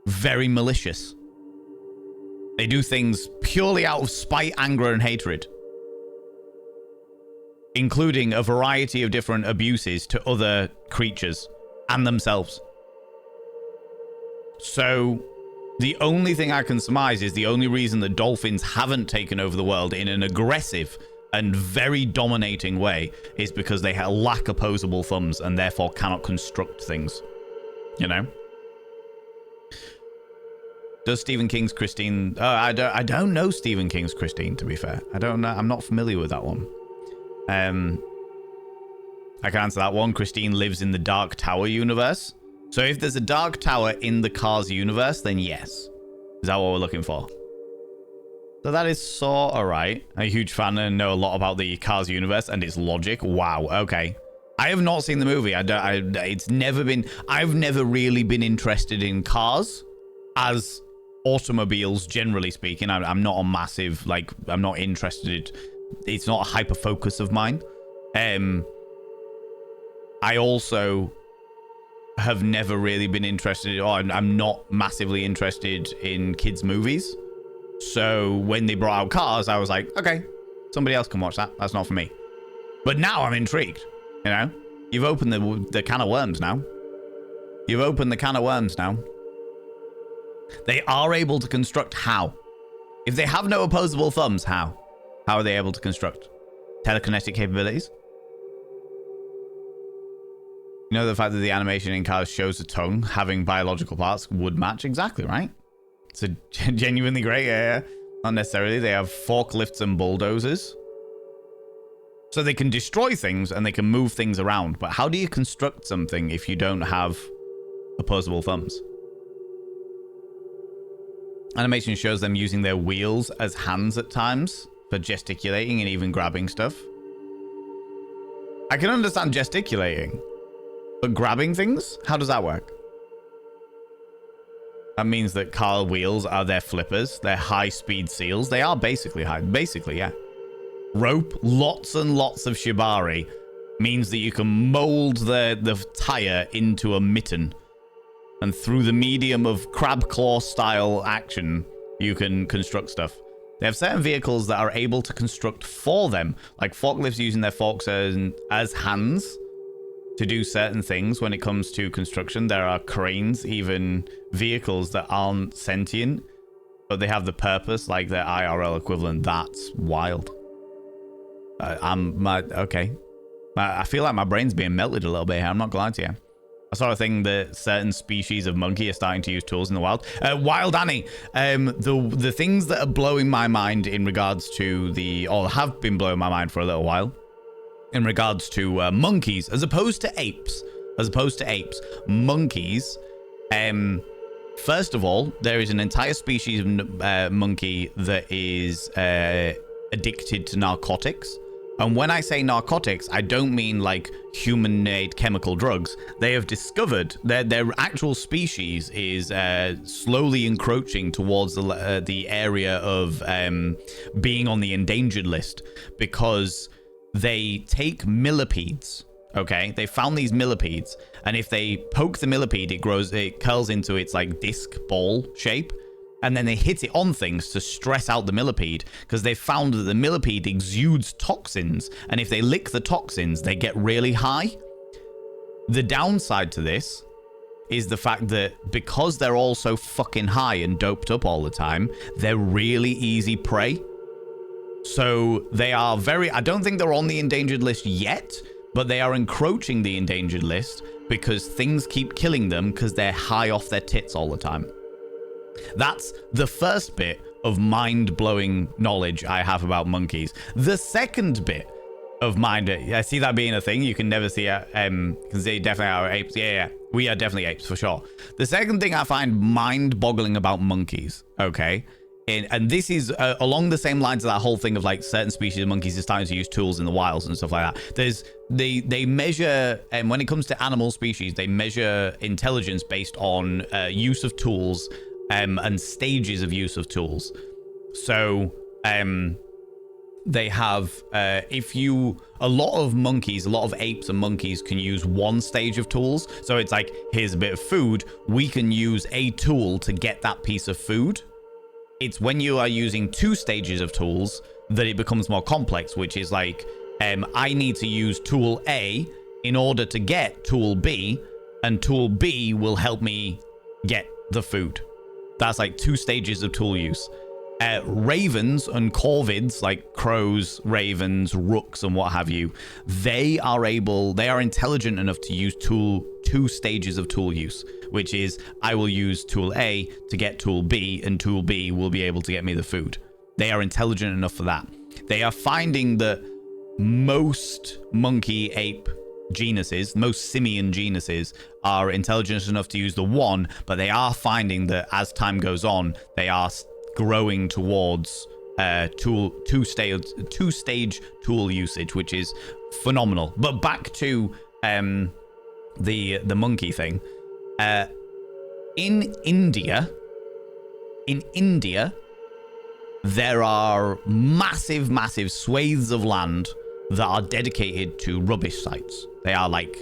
very malicious. They do things purely out of spite, anger, and hatred, including a variety of different abuses to other creatures and themselves. So the only thing I can surmise is the only reason that dolphins haven't taken over the world in an aggressive and very dominating way is because they lack opposable thumbs and therefore cannot construct things. You know? Does Stephen King's Christine... I don't know Stephen King's Christine, to be fair. I don't know. I'm not familiar with that one. I can answer that one. Christine lives in the Dark Tower universe. So if there's a Dark Tower in the Cars universe, then yes. Is that what we're looking for? So that is sort of right. I'm a huge fan and know a lot about the Cars universe and its logic. Wow, okay. I have not seen the movie. I've never really been interested in cars as automobiles, generally speaking. I'm not a massive, like, I'm not interested. It's not a hyper focus of mine. I also have never really been interested, or I'm not massively interested in kids' movies. So when they brought out Cars, I was like, okay, somebody else can watch that. That's not for me. But now I'm intrigued, you know? You've opened the can of worms now. You've opened the can of worms now. They are able to construct how? If they have no opposable thumbs, how? How are they able to construct? Telekinetic capabilities? You know, the fact that the animation in Cars shows the tongue having biological parts would match exactly, right? It's a genuinely great, yeah. Not necessarily. They have forklifts and bulldozers. So they can destroy things and they can move things around. But how do you construct something if you don't have opposable thumbs? Animation shows them using their wheels as hands at times for gesticulating and even grabbing stuff. I can understand gesticulating, but grabbing things? How does that work? That means that car wheels are their flippers. They're high-speed seals. They are basically high. Basically, yeah. Rope, lots and lots of shibari, means that you can mold the tire into a mitten. And through the medium of crab claw style action, you can construct stuff. They have certain vehicles that are able to construct for them, like forklifts using their forks as hands to do certain things when it comes to construction. There are cranes, even vehicles that aren't sentient, but they have the purpose, like their IRL equivalent. That's wild. Okay. I feel like my brain's being melted a little bit here. I'm not glad to you. I saw a thing that certain species of monkey are starting to use tools in the wild. Wild Annie, the things that are blowing my mind in regards to or have been blowing my mind for a little while, in regards to monkeys, as opposed to apes, monkeys. First of all, there is an entire species of monkey that is addicted to narcotics. And when I say narcotics, I don't mean like human-made chemical drugs. They have discovered their actual species is slowly encroaching towards the area of being on the endangered list, because they take millipedes. Okay, they found these millipedes, and if they poke the millipede, it curls into its like disc ball shape. And then they hit it on things to stress out the millipede, because they found that the millipede exudes toxins, and if they lick the toxins, they get really high. The downside to this is the fact that because they're all so fucking high and doped up all the time, they're really easy prey. So they are I don't think they're on the endangered list yet, but they are encroaching the endangered list because things keep killing them because they're high off their tits all the time. That's the first bit of mind-blowing knowledge I have about monkeys. The second bit of I see that being a thing. You can never see because they definitely are apes. Yeah, we are definitely apes for sure. The second thing I find mind-boggling about monkeys, okay, and this is along the same lines of that whole thing of like certain species of monkeys are starting to use tools in the wilds and stuff like that. They measure, and when it comes to animal species, they measure intelligence based on use of tools. And stages of use of tools. So they have a lot of apes and monkeys can use one stage of tools. So it's like, here's a bit of food, we can use a tool to get that piece of food. It's when you are using two stages of tools that it becomes more complex, which is like, I need to use tool A in order to get tool B, and tool B will help me get the food. That's like two stages of tool use. Ravens and corvids, like crows, ravens, rooks, and what have you, they are intelligent enough to use two stages of tool use, which is I will use tool A to get tool B, and tool B will be able to get me the food. They are intelligent enough for that. They are finding that most monkey ape genuses, most simian genuses, are intelligent enough to use the one, but they are finding that as time goes on, they are growing towards two-stage tool usage, which is phenomenal. But back to the monkey thing. In India, In India, there are massive, massive swathes of land that are dedicated to rubbish sites. They are like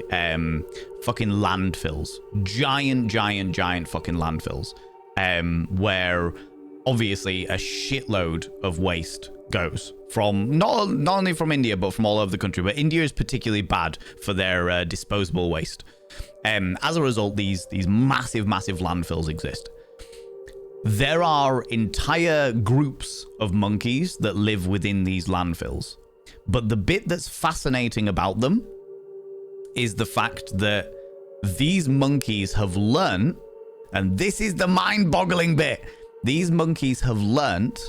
fucking landfills. Giant, giant, giant fucking landfills. Where obviously a shitload of waste goes from not only from India but from all over the country. But India is particularly bad for their disposable waste. As a result, these massive landfills exist. There are entire groups of monkeys that live within these landfills, but the bit that's fascinating about them is the fact that these monkeys have learned, and this is the mind-boggling bit, these monkeys have learnt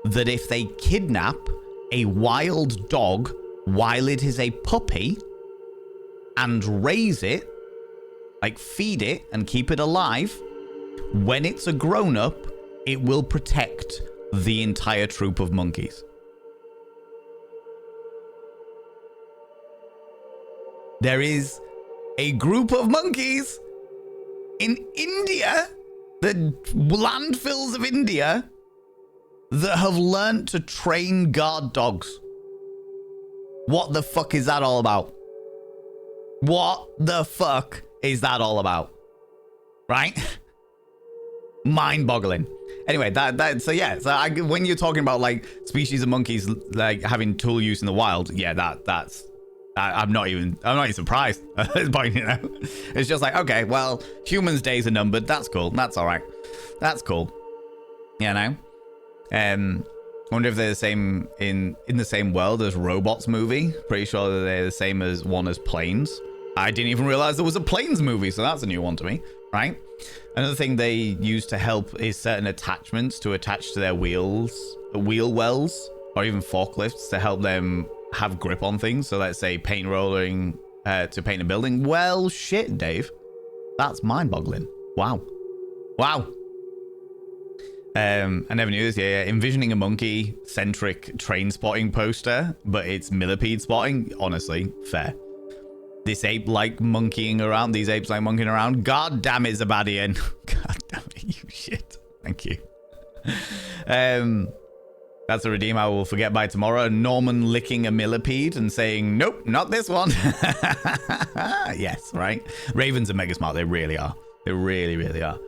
that if they kidnap a wild dog while it is a puppy and raise it, like feed it and keep it alive, when it's a grown-up, it will protect the entire troop of monkeys. There is a group of monkeys in India, the landfills of India, that have learnt to train guard dogs. What the fuck is that all about? What the fuck is that all about? Right? Mind-boggling. Anyway, so when you're talking about like species of monkeys like having tool use in the wild, yeah, that's I'm not even surprised at this point, you know. It's just like, okay, well, humans' days are numbered. That's cool. That's all right. That's cool. You know. Wonder if they're the same in the same world as Robots movie. Pretty sure that they're the same as Planes. I didn't even realize there was a Planes movie, so that's a new one to me, right? Another thing they use to help is certain attachments to attach to their wheel wells, or even forklifts to help them have grip on things. So let's say paint rolling to paint a building. Well, shit, Dave. That's mind-boggling. Wow. I never knew this. Yeah. Envisioning a monkey-centric train spotting poster, but it's millipede spotting. Honestly, fair. This ape like monkeying around. These apes like monkeying around. God damn it, Zabadian. God damn it, you shit. Thank you. That's a redeem I will forget by tomorrow. Norman licking a millipede and saying, nope, not this one. Yes, right? Ravens are mega smart. They really are. They really, really are.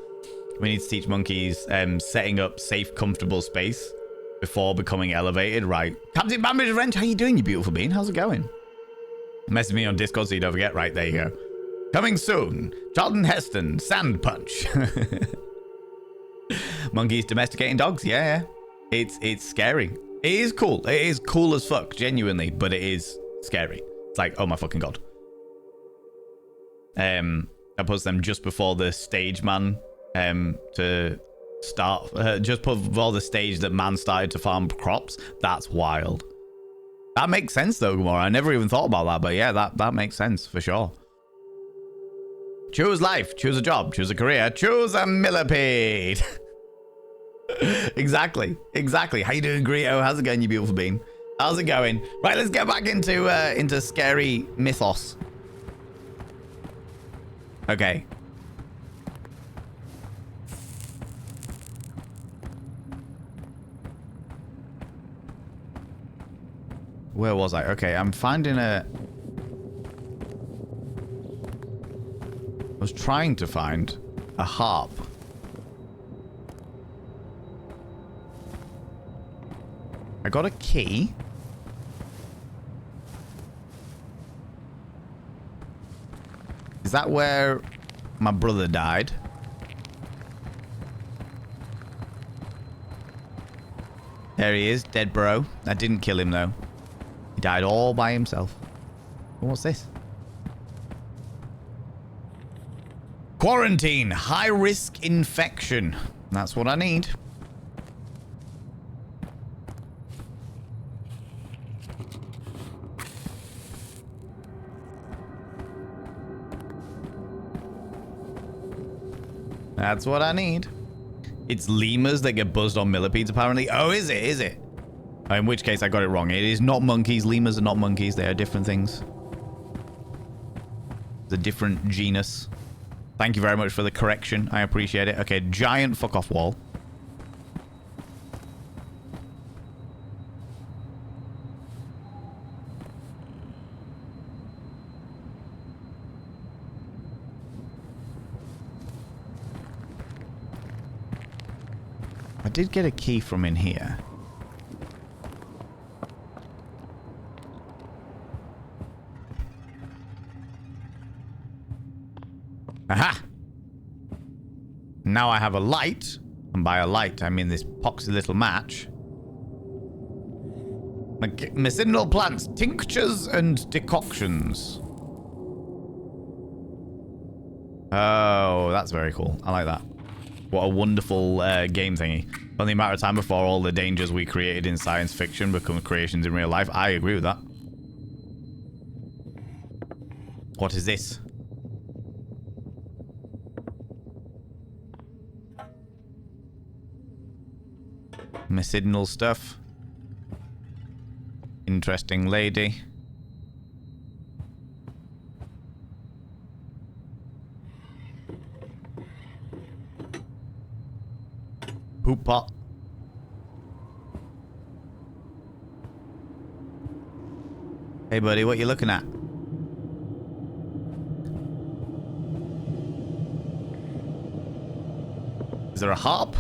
We need to teach monkeys setting up safe, comfortable space before becoming elevated. Right. Captain Bambridge Wrench, how you doing, you beautiful bean? How's it going? Message me on Discord so you don't forget. Right, there you go. Coming soon. Charlton Heston, Sand Punch. Monkeys domesticating dogs. Yeah. It's scary. It is cool. It is cool as fuck, genuinely, but it is scary. It's like, oh my fucking god. I posted them just before the stage man to start, just before the stage that man started to farm crops. That's wild. That makes sense though, Gamora. I never even thought about that, but yeah, that makes sense for sure. Choose life, choose a job, choose a career, choose a millipede. Exactly. How you doing, Grio? How's it going, you beautiful bean? How's it going? Right, let's get back into scary mythos. Okay. Where was I? Okay, I'm finding I was trying to find a harp. I got a key. Is that where my brother died? There he is, dead bro. I didn't kill him though. He died all by himself. What's this? Quarantine, high risk infection. That's what I need. That's what I need. It's lemurs that get buzzed on millipedes, apparently. Oh, is it? Is it? In which case, I got it wrong. It is not monkeys. Lemurs are not monkeys. They are different things. It's a different genus. Thank you very much for the correction. I appreciate it. Okay, giant fuck-off wall. did get a key from in here. Aha! Now I have a light. And by a light, I mean this poxy little match. Medicinal plants, tinctures, and decoctions. Oh, that's very cool. I like that. What a wonderful game thingy. On the amount of time before all the dangers we created in science fiction become creations in real life. I agree with that. What is this? Medicinal stuff. Interesting lady. Poop pot. Hey buddy, what you looking at? Is there a harp?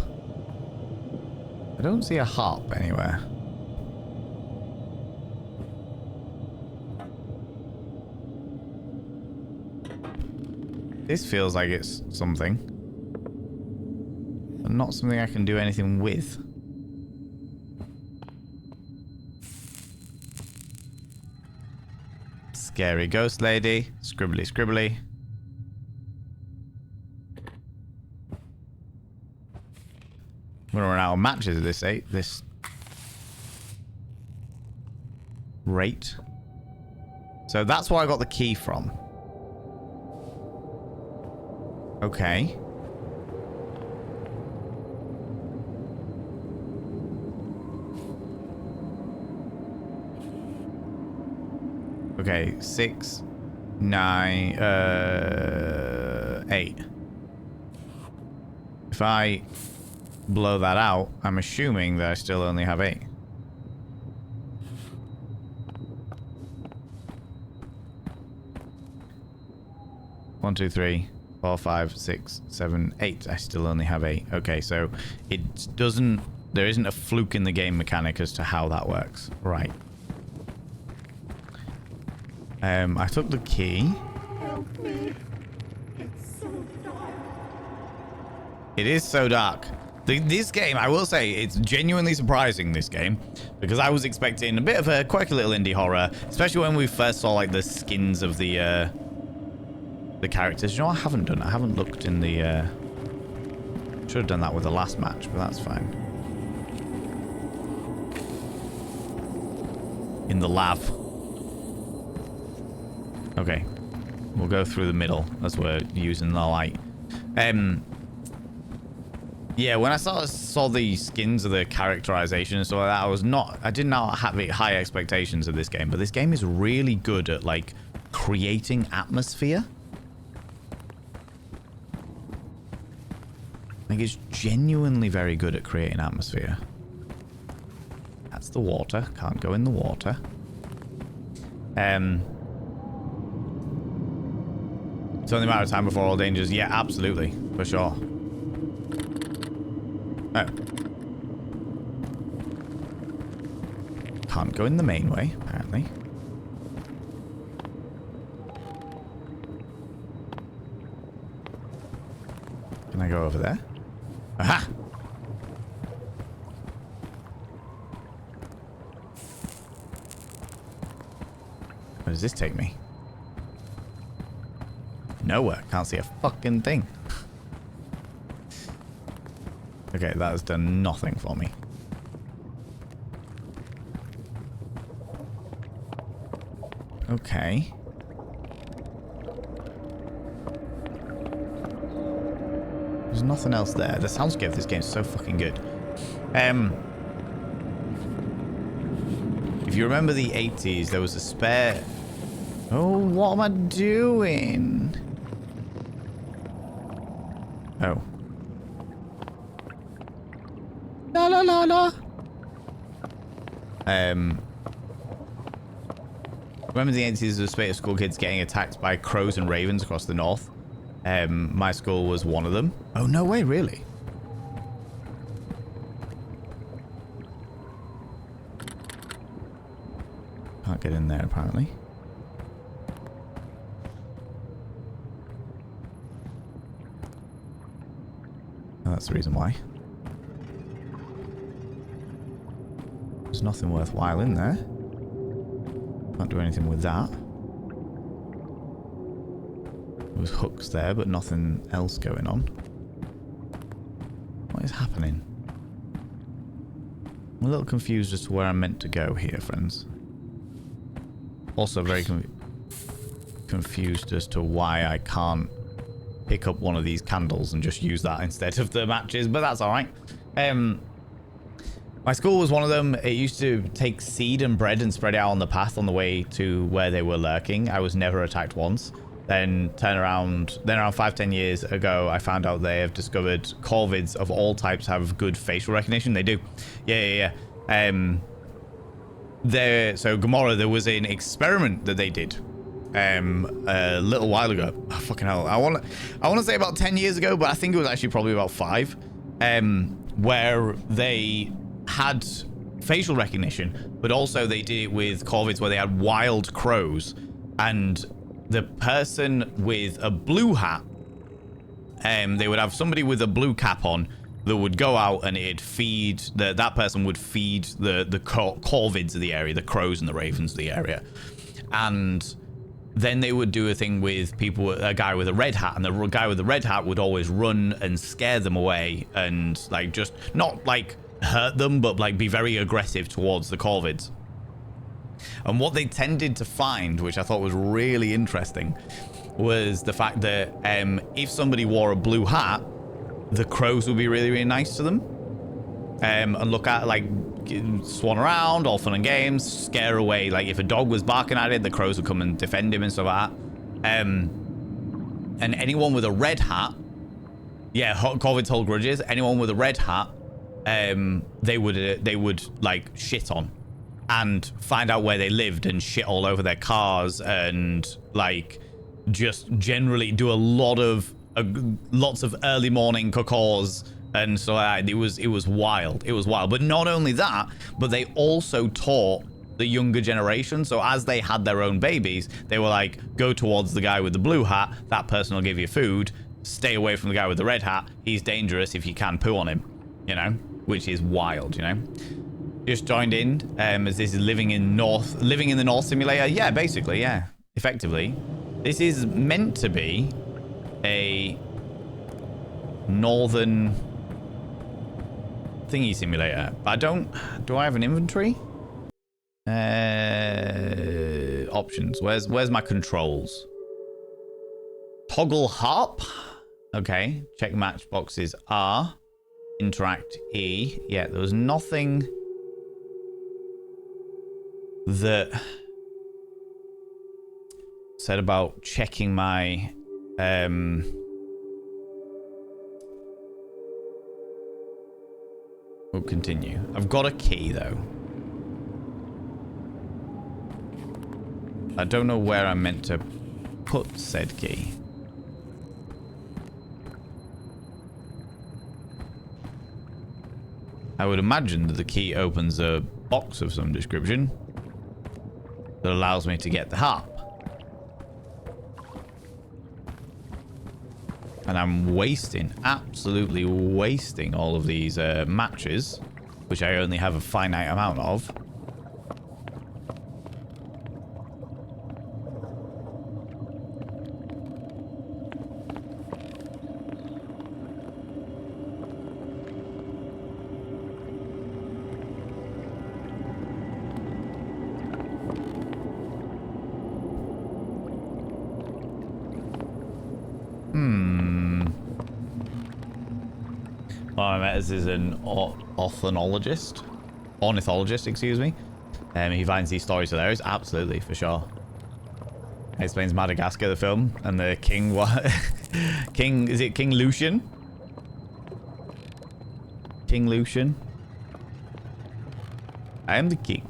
I don't see a harp anywhere. This feels like it's something. But not something I can do anything with. Scary ghost lady. Scribbly scribbly. I'm gonna run out of matches at this rate. So that's where I got the key from. Okay. Okay, 6, 9, 8. If I blow that out, I'm assuming that I still only have 8. One, 2, 3, 4, 5, 6, 7, 8. I still only have 8. Okay, so it doesn't... There isn't a fluke in the game mechanic as to how that works. Right. I took the key. Help me. It's so dark. It is so dark. This game, I will say, it's genuinely surprising, this game, because I was expecting a bit of a quirky little indie horror, especially when we first saw, like, the skins of the characters. You know what I haven't done? I haven't looked in the, should have done that with the last match, but that's fine. In the lab. Okay. We'll go through the middle as we're using the light. Yeah, when I saw the skins of the characterization and stuff like that, I did not have high expectations of this game, but this game is really good at, like, creating atmosphere. Like, it's genuinely very good at creating atmosphere. That's the water. Can't go in the water. It's only a matter of time before all dangers. Yeah, absolutely. For sure. Oh. Can't go in the main way, apparently. Can I go over there? Aha! Where does this take me? Nowhere. Can't see a fucking thing. Okay, that has done nothing for me. Okay. There's nothing else there. The soundscape of this game is so fucking good. If you remember the 80s, there was a spare... Oh, what am I doing? Oh. La la la la. Remember the 80s, there was a spate of school kids getting attacked by crows and ravens across the north. My school was one of them. Oh, no way, really? Can't get in there, apparently. And that's the reason why. There's nothing worthwhile in there. Can't do anything with that. There was hooks there, but nothing else going on. What is happening? I'm a little confused as to where I'm meant to go here, friends. Also very confused as to why I can't pick up one of these candles and just use that instead of the matches, but that's all right. My school was one of them. It used to take seed and bread and spread it out on the path on the way to where they were lurking. I was never attacked once. Then around 5-10 years ago, I found out they have discovered corvids of all types have good facial recognition. They do. Yeah. So Gomorrah, there was an experiment that they did a little while ago. Oh, fucking hell. I want to say about 10 years ago, but I think it was actually probably about 5, where they had facial recognition, but also they did it with corvids where they had wild crows, and the person with a blue hat, they would have somebody with a blue cap on that would go out and it'd feed, that person would feed the corvids of the area, the crows and the ravens of the area. And then they would do a thing with people, a guy with a red hat, and the guy with the red hat would always run and scare them away and like just not like hurt them, but like be very aggressive towards the corvids. And what they tended to find, which I thought was really interesting, was the fact that if somebody wore a blue hat, the crows would be really, really nice to them. And look at, like, swan around, all fun and games, scare away. Like, if a dog was barking at it, the crows would come and defend him and stuff like that. And anyone with a red hat, yeah, corvids hold grudges. Anyone with a red hat, they would like shit on and find out where they lived and shit all over their cars and like just generally do lots of early morning cacaws. And so it was wild. It was wild. But not only that, but they also taught the younger generation. So as they had their own babies, they were like, go towards the guy with the blue hat. That person will give you food. Stay away from the guy with the red hat. He's dangerous if you can poo on him, you know, which is wild, you know. Just joined in as this is living in the North simulator. Yeah, basically, yeah, effectively. This is meant to be a northern thingy simulator. But do I have an inventory? Options. Where's my controls? Toggle harp. Okay. Check matchboxes R. Interact E. Yeah, there was nothing that said about checking my we'll continue. I've got a key though. I don't know where I'm meant to put said key. I would imagine that the key opens a box of some description that allows me to get the harp. And I'm absolutely wasting all of these matches, which I only have a finite amount of. This is an ornithologist, excuse me. He finds these stories hilarious. Absolutely, for sure. Explains Madagascar, the film, and the king. What? Is it King Lucian? King Lucian. I am the king.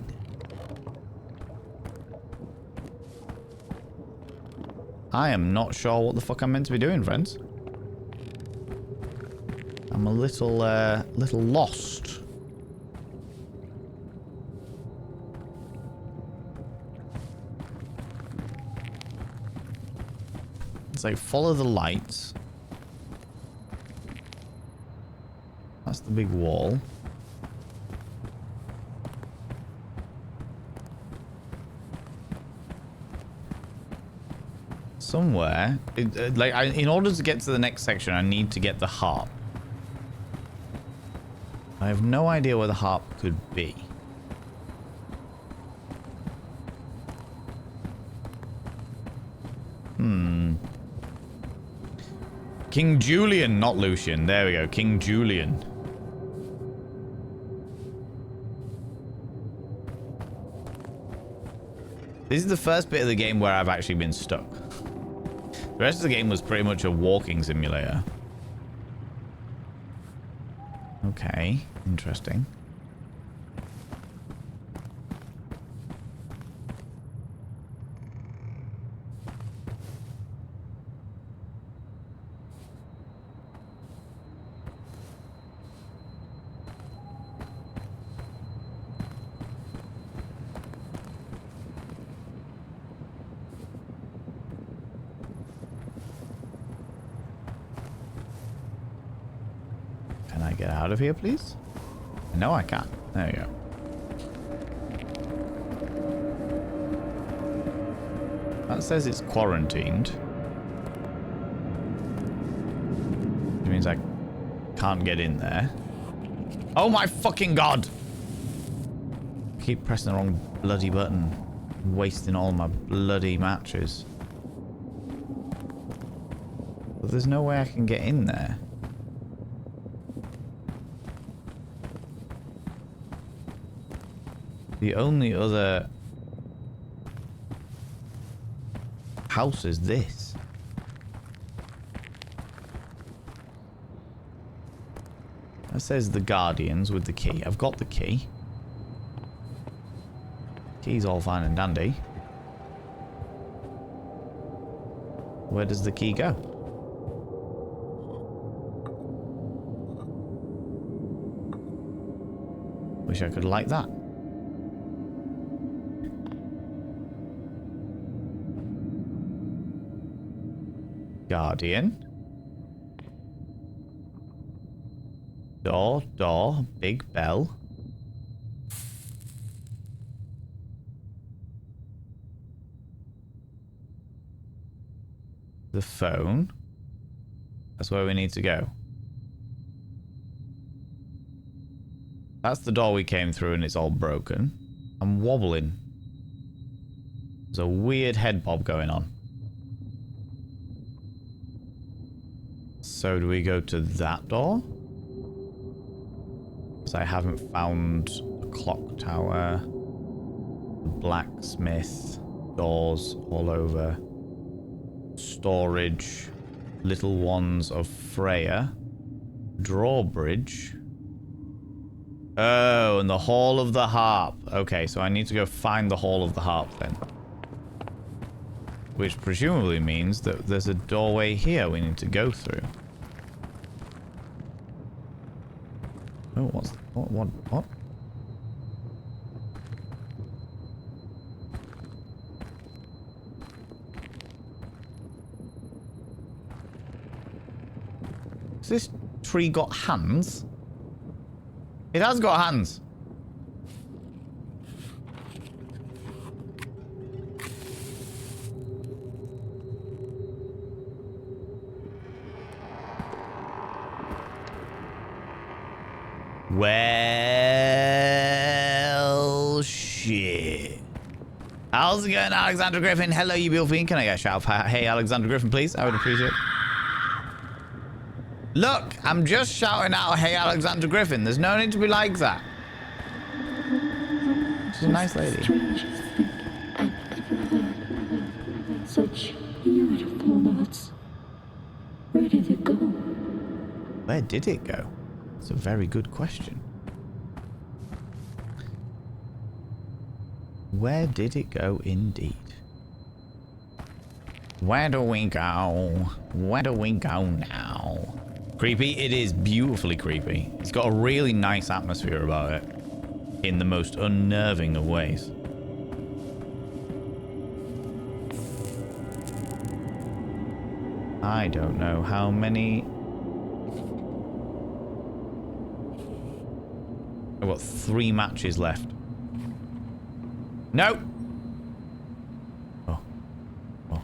I am not sure what the fuck I'm meant to be doing, friends. I'm a little lost. like follow the lights. That's the big wall. Somewhere, in order to get to the next section, I need to get the harp. I have no idea where the harp could be. King Julian, not Lucian. There we go, King Julian. This is the first bit of the game where I've actually been stuck. The rest of the game was pretty much a walking simulator. Okay, interesting. Can I get out of here, please? No, I can't. There you go. That says it's quarantined. Which means I can't get in there. Oh my fucking god! I keep pressing the wrong bloody button. Wasting all my bloody matches. But there's no way I can get in there. The only other house is this. That says the Guardians with the key. I've got the key. Key's all fine and dandy. Where does the key go? Wish I could light that. Guardian. Door, big bell. The phone. That's where we need to go. That's the door we came through and it's all broken. I'm wobbling. There's a weird head bob going on. So do we go to that door? Because I haven't found the clock tower, the blacksmith, doors all over, storage, little ones of Freya, drawbridge. Oh, and the Hall of the Harp. Okay, so I need to go find the Hall of the Harp then. Which presumably means that there's a doorway here we need to go through. Oh, what? Has this tree got hands? It has got hands. Well, shit. How's it going, Alexander Griffin? Hello, you beautiful fiend. Can I get a shout out? Hey, Alexander Griffin, please. I would appreciate it. Look, I'm just shouting out, hey, Alexander Griffin. There's no need to be like that. She's a nice lady. Strangest thing I've ever heard. Such beautiful notes. Where did it go? Where did it go? It's a very good question. Where did it go indeed? Where do we go? Where do we go now? Creepy? It is beautifully creepy. It's got a really nice atmosphere about it. In the most unnerving of ways. I don't know how many. I've got 3 matches left. No! Oh. Oh.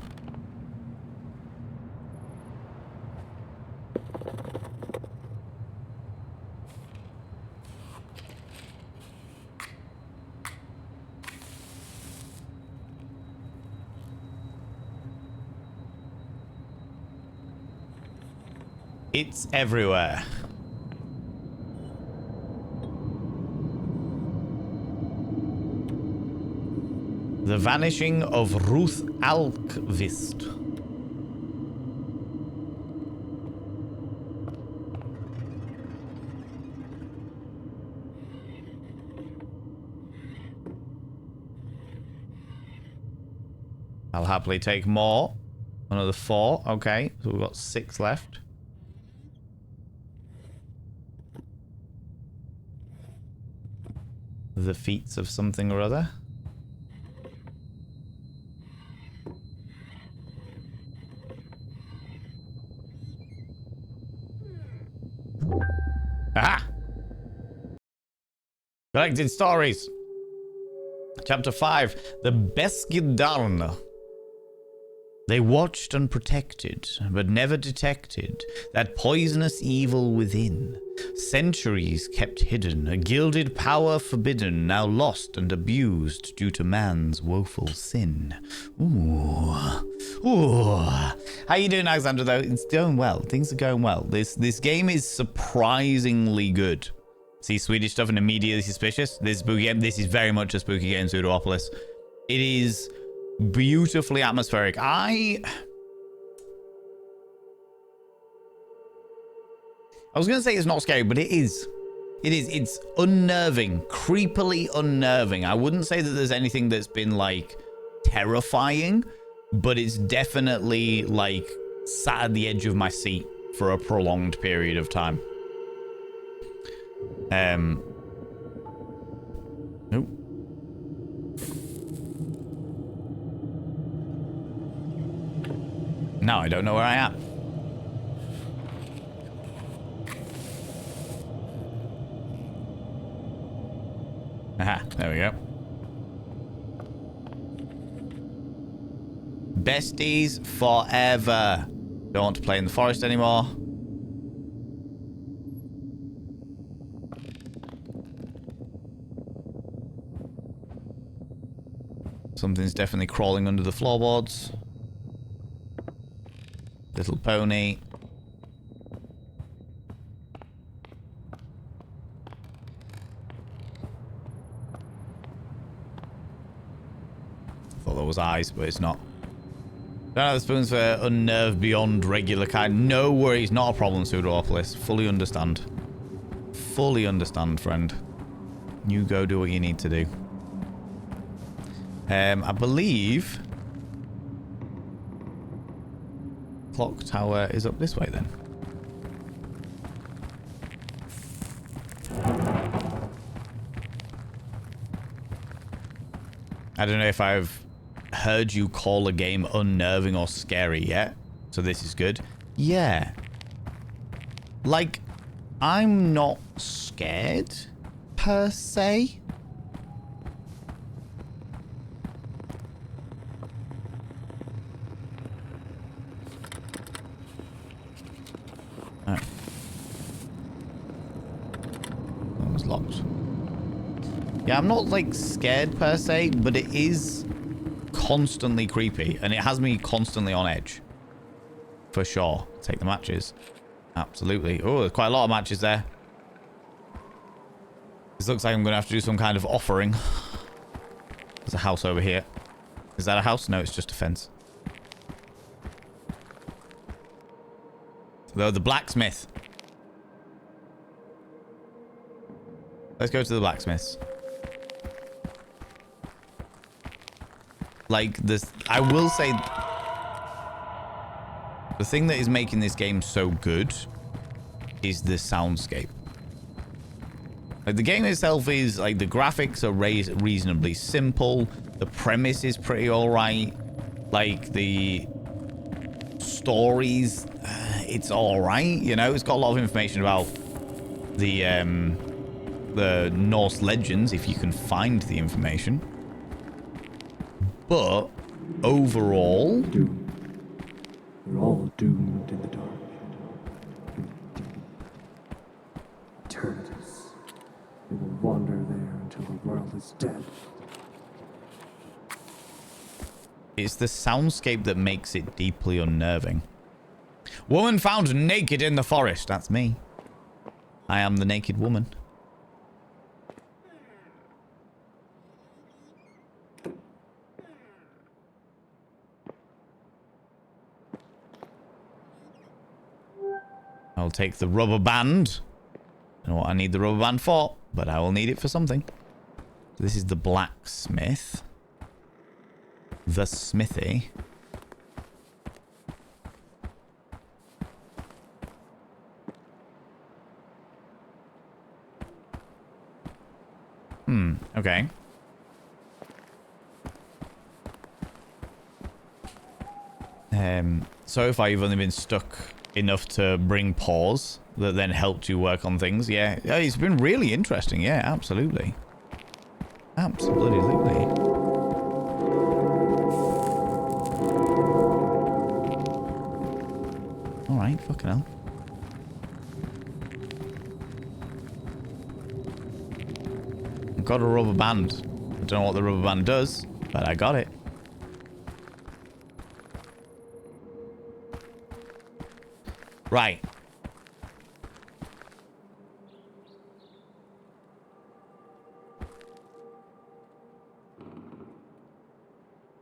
It's everywhere. The Vanishing of Ruth Alkvist. I'll happily take more. Another 4. Okay, so we've got 6 left. The feats of something or other. Aha! Collected stories. Chapter 5. The Beskidarn. They watched and protected, but never detected that poisonous evil within. Centuries kept hidden, a gilded power forbidden, now lost and abused due to man's woeful sin. Ooh. Ooh. How you doing, Alexandra, though? It's going well. Things are going well. This game is surprisingly good. See Swedish stuff and immediately suspicious? This spooky game, this is very much a spooky game, Pseudoopolis. It is beautifully atmospheric. I was going to say it's not scary, but it is. It is. It's unnerving, creepily unnerving. I wouldn't say that there's anything that's been, like, terrifying, but it's definitely, like, sat at the edge of my seat for a prolonged period of time. Nope. Now I don't know where I am. Aha, there we go. Besties forever. Don't want to play in the forest anymore. Something's definitely crawling under the floorboards. Little pony. Thought there was eyes, but it's not. Don't have the spoons for unnerved beyond regular kind. No worries, not a problem, Pseudoopolis. Fully understand. Fully understand, friend. You go do what you need to do. I believe clock tower is up this way then. I don't know if I've heard you call a game unnerving or scary yet, so this is good. Yeah. Like, I'm not scared per se. Locked. Yeah, I'm not like scared per se, but it is constantly creepy and it has me constantly on edge. For sure. Take the matches. Absolutely. Oh, there's quite a lot of matches there. This looks like I'm going to have to do some kind of offering. There's a house over here. Is that a house? No, it's just a fence. Though the blacksmith. Let's go to the blacksmiths. Like this, I will say, the thing that is making this game so good is the soundscape. Like the game itself is like the graphics are reasonably simple. The premise is pretty all right. Like the stories, it's all right. You know, it's got a lot of information about the Norse legends, if you can find the information. But overall, Doomed. We're all doomed in the dark. Eternities. We will wander there until the world is dead. it's the soundscape that makes it deeply unnerving. Woman found naked in the forest. That's me. I am the naked woman. I'll take the rubber band. I don't know what I need the rubber band for, but I will need it for something. This is the blacksmith. The smithy. Okay. So if I've only been stuck enough to bring pause that then helped you work on things, yeah, it's been really interesting. Yeah, absolutely. Absolutely. Alright, fucking hell. I've got a rubber band. I don't know what the rubber band does, but I got it. Right.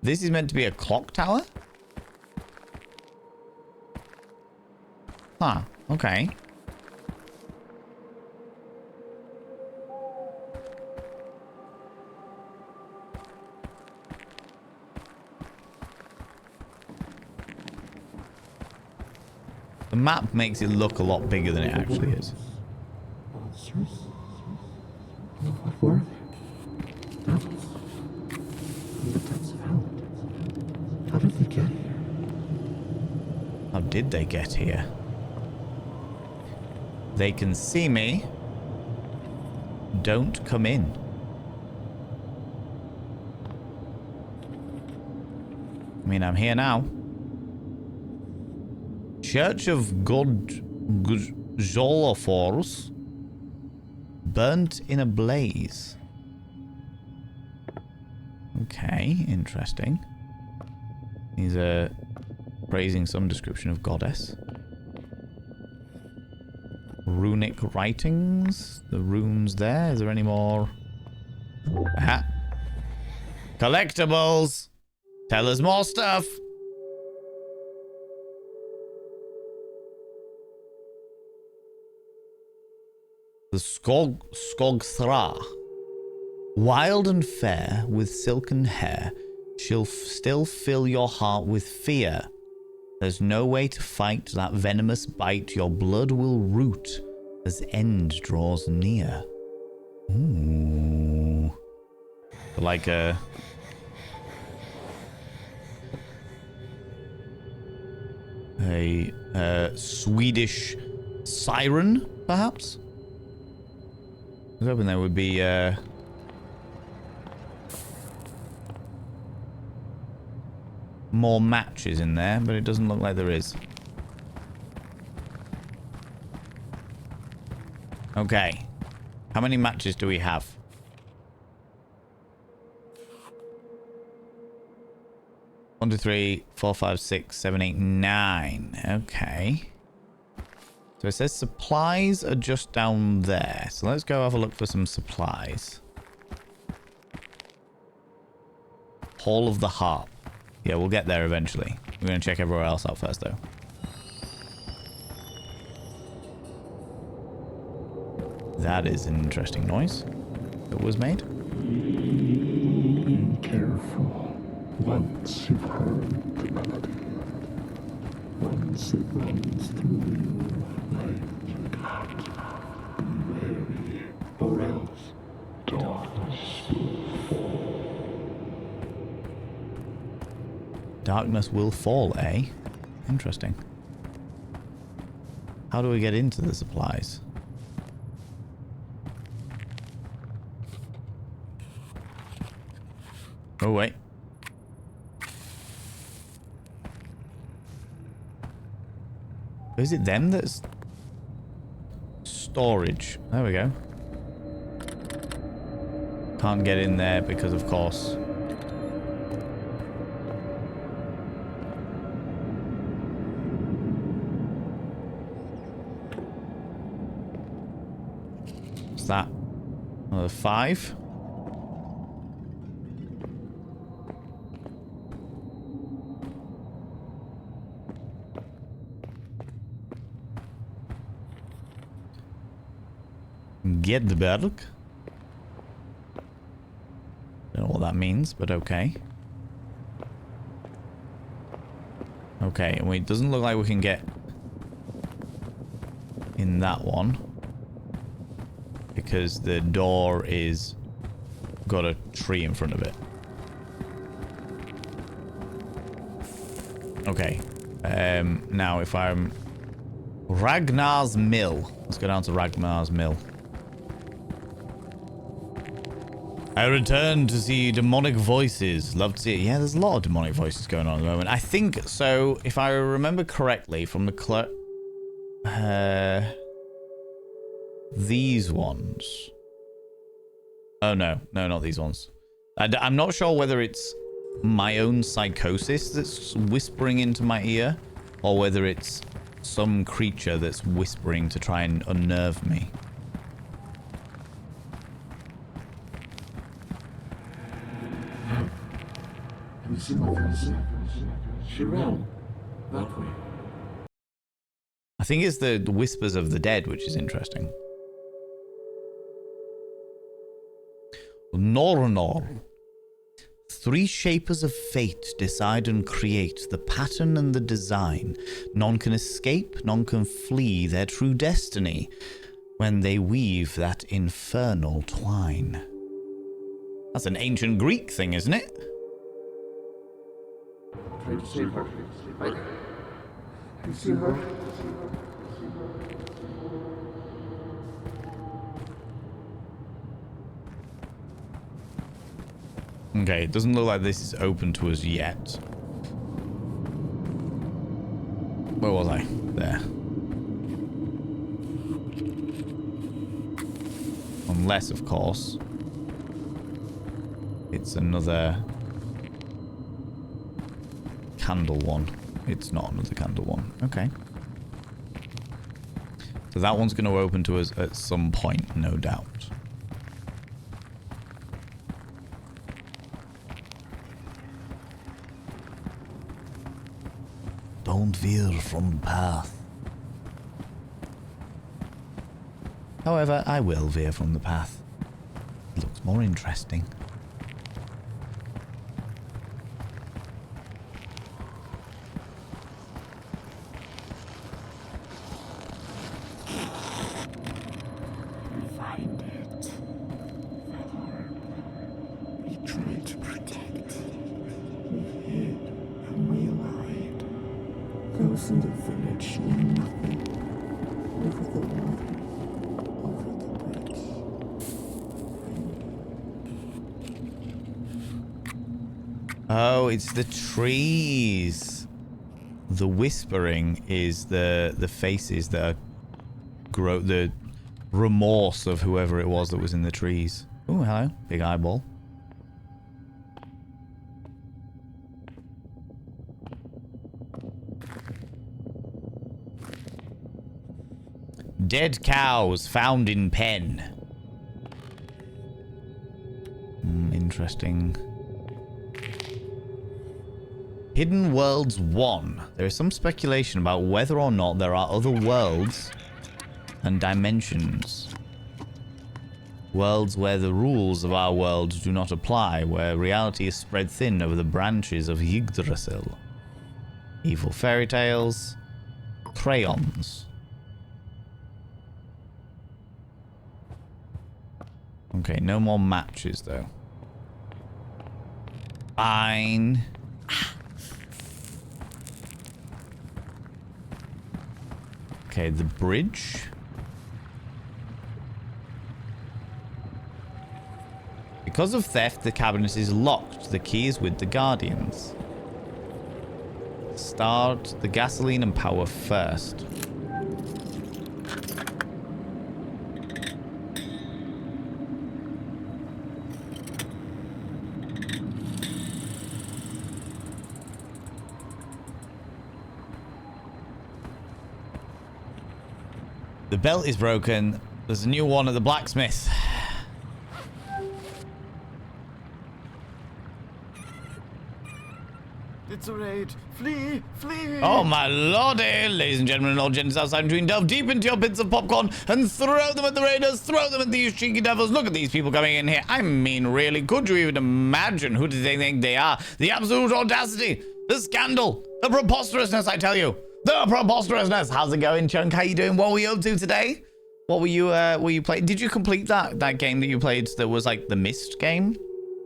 This is meant to be a clock tower? Huh, okay. The map makes it look a lot bigger than it actually is. Monsters? What were they? Devils? From the depths of hell? How did they get here? How did they get here? They can see me. Don't come in. I mean, I'm here now. Church of God Jolafors burnt in a blaze. Okay, interesting. He's praising some description of goddess. Runic writings. The runes there. Is there any more? Aha. Collectibles. Tell us more stuff. The Skogthra. Wild and fair, with silken hair, she'll still fill your heart with fear. There's no way to fight that venomous bite. Your blood will root as end draws near. Ooh. Like a... Swedish siren, perhaps? I was hoping there would be more matches in there, but it doesn't look like there is. Okay. How many matches do we have? 1, 2, 3, 4, 5, 6, 7, 8, 9. Okay. So it says supplies are just down there. So let's go have a look for some supplies. Hall of the Harp. Yeah, we'll get there eventually. We're going to check everywhere else out first, though. That is an interesting noise that was made. Be careful. Once you've heard the melody, once it runs through you like God, be wary, or else darkness will fall. Darkness will fall, eh? Interesting. How do we get into the supplies? Oh, wait. Is it them that's... Storage. There we go. Can't get in there because, of course... What's that? Another 5? Get the berg. Don't know what that means, but okay. Okay, and it doesn't look like we can get in that one because the door is got a tree in front of it. Okay. Now if I'm Ragnar's Mill. Let's go down to Ragnar's Mill. I returned to see demonic voices. Love to see it. Yeah, there's a lot of demonic voices going on at the moment. I think so. If I remember correctly from the these ones. Oh no, no, not these ones. I'm not sure whether it's my own psychosis that's whispering into my ear, or whether it's some creature that's whispering to try and unnerve me. Have you seen my fiancée? She ran that way. I think it's the whispers of the dead, which is interesting. Nornor. 3 shapers of fate decide and create the pattern and the design. None can escape, none can flee their true destiny when they weave that infernal twine. That's an ancient Greek thing, isn't it? Try to save her. You see her? Okay, it doesn't look like this is open to us yet. Where was I? There. Unless, of course, it's another candle one. It's not another candle one. Okay. So that one's going to open to us at some point, no doubt. Don't veer from the path. However, I will veer from the path. It looks more interesting. Find it. We tried to protect. We hid and we lied. Those in the village knew nothing. Over the water, over the bridge. Oh, it's the trees. The whispering is the faces that grow, the remorse of whoever it was that was in the trees. Oh, hello. Big eyeball. Dead cows found in pen. Interesting. Hidden Worlds 1. There is some speculation about whether or not there are other worlds and dimensions. Worlds where the rules of our world do not apply, where reality is spread thin over the branches of Yggdrasil. Evil fairy tales. Crayons. Okay, no more matches though. Fine. Okay, the bridge. Because of theft, the cabinet is locked. The key is with the Guardians. Start the gasoline and power first. The belt is broken. There's a new one at the blacksmith. It's a raid. Flee! Flee! Oh my lordy! Ladies and gentlemen and all gents outside between, delve deep into your bits of popcorn and throw them at the raiders, throw them at these cheeky devils. Look at these people coming in here. I mean, really, could you even imagine who do they think they are? The absolute audacity, the scandal, the preposterousness, I tell you. The preposterousness. How's it going, Chunk? How you doing? What were you up to today? What were you playing? Did you complete that game that you played that was like the Mist game?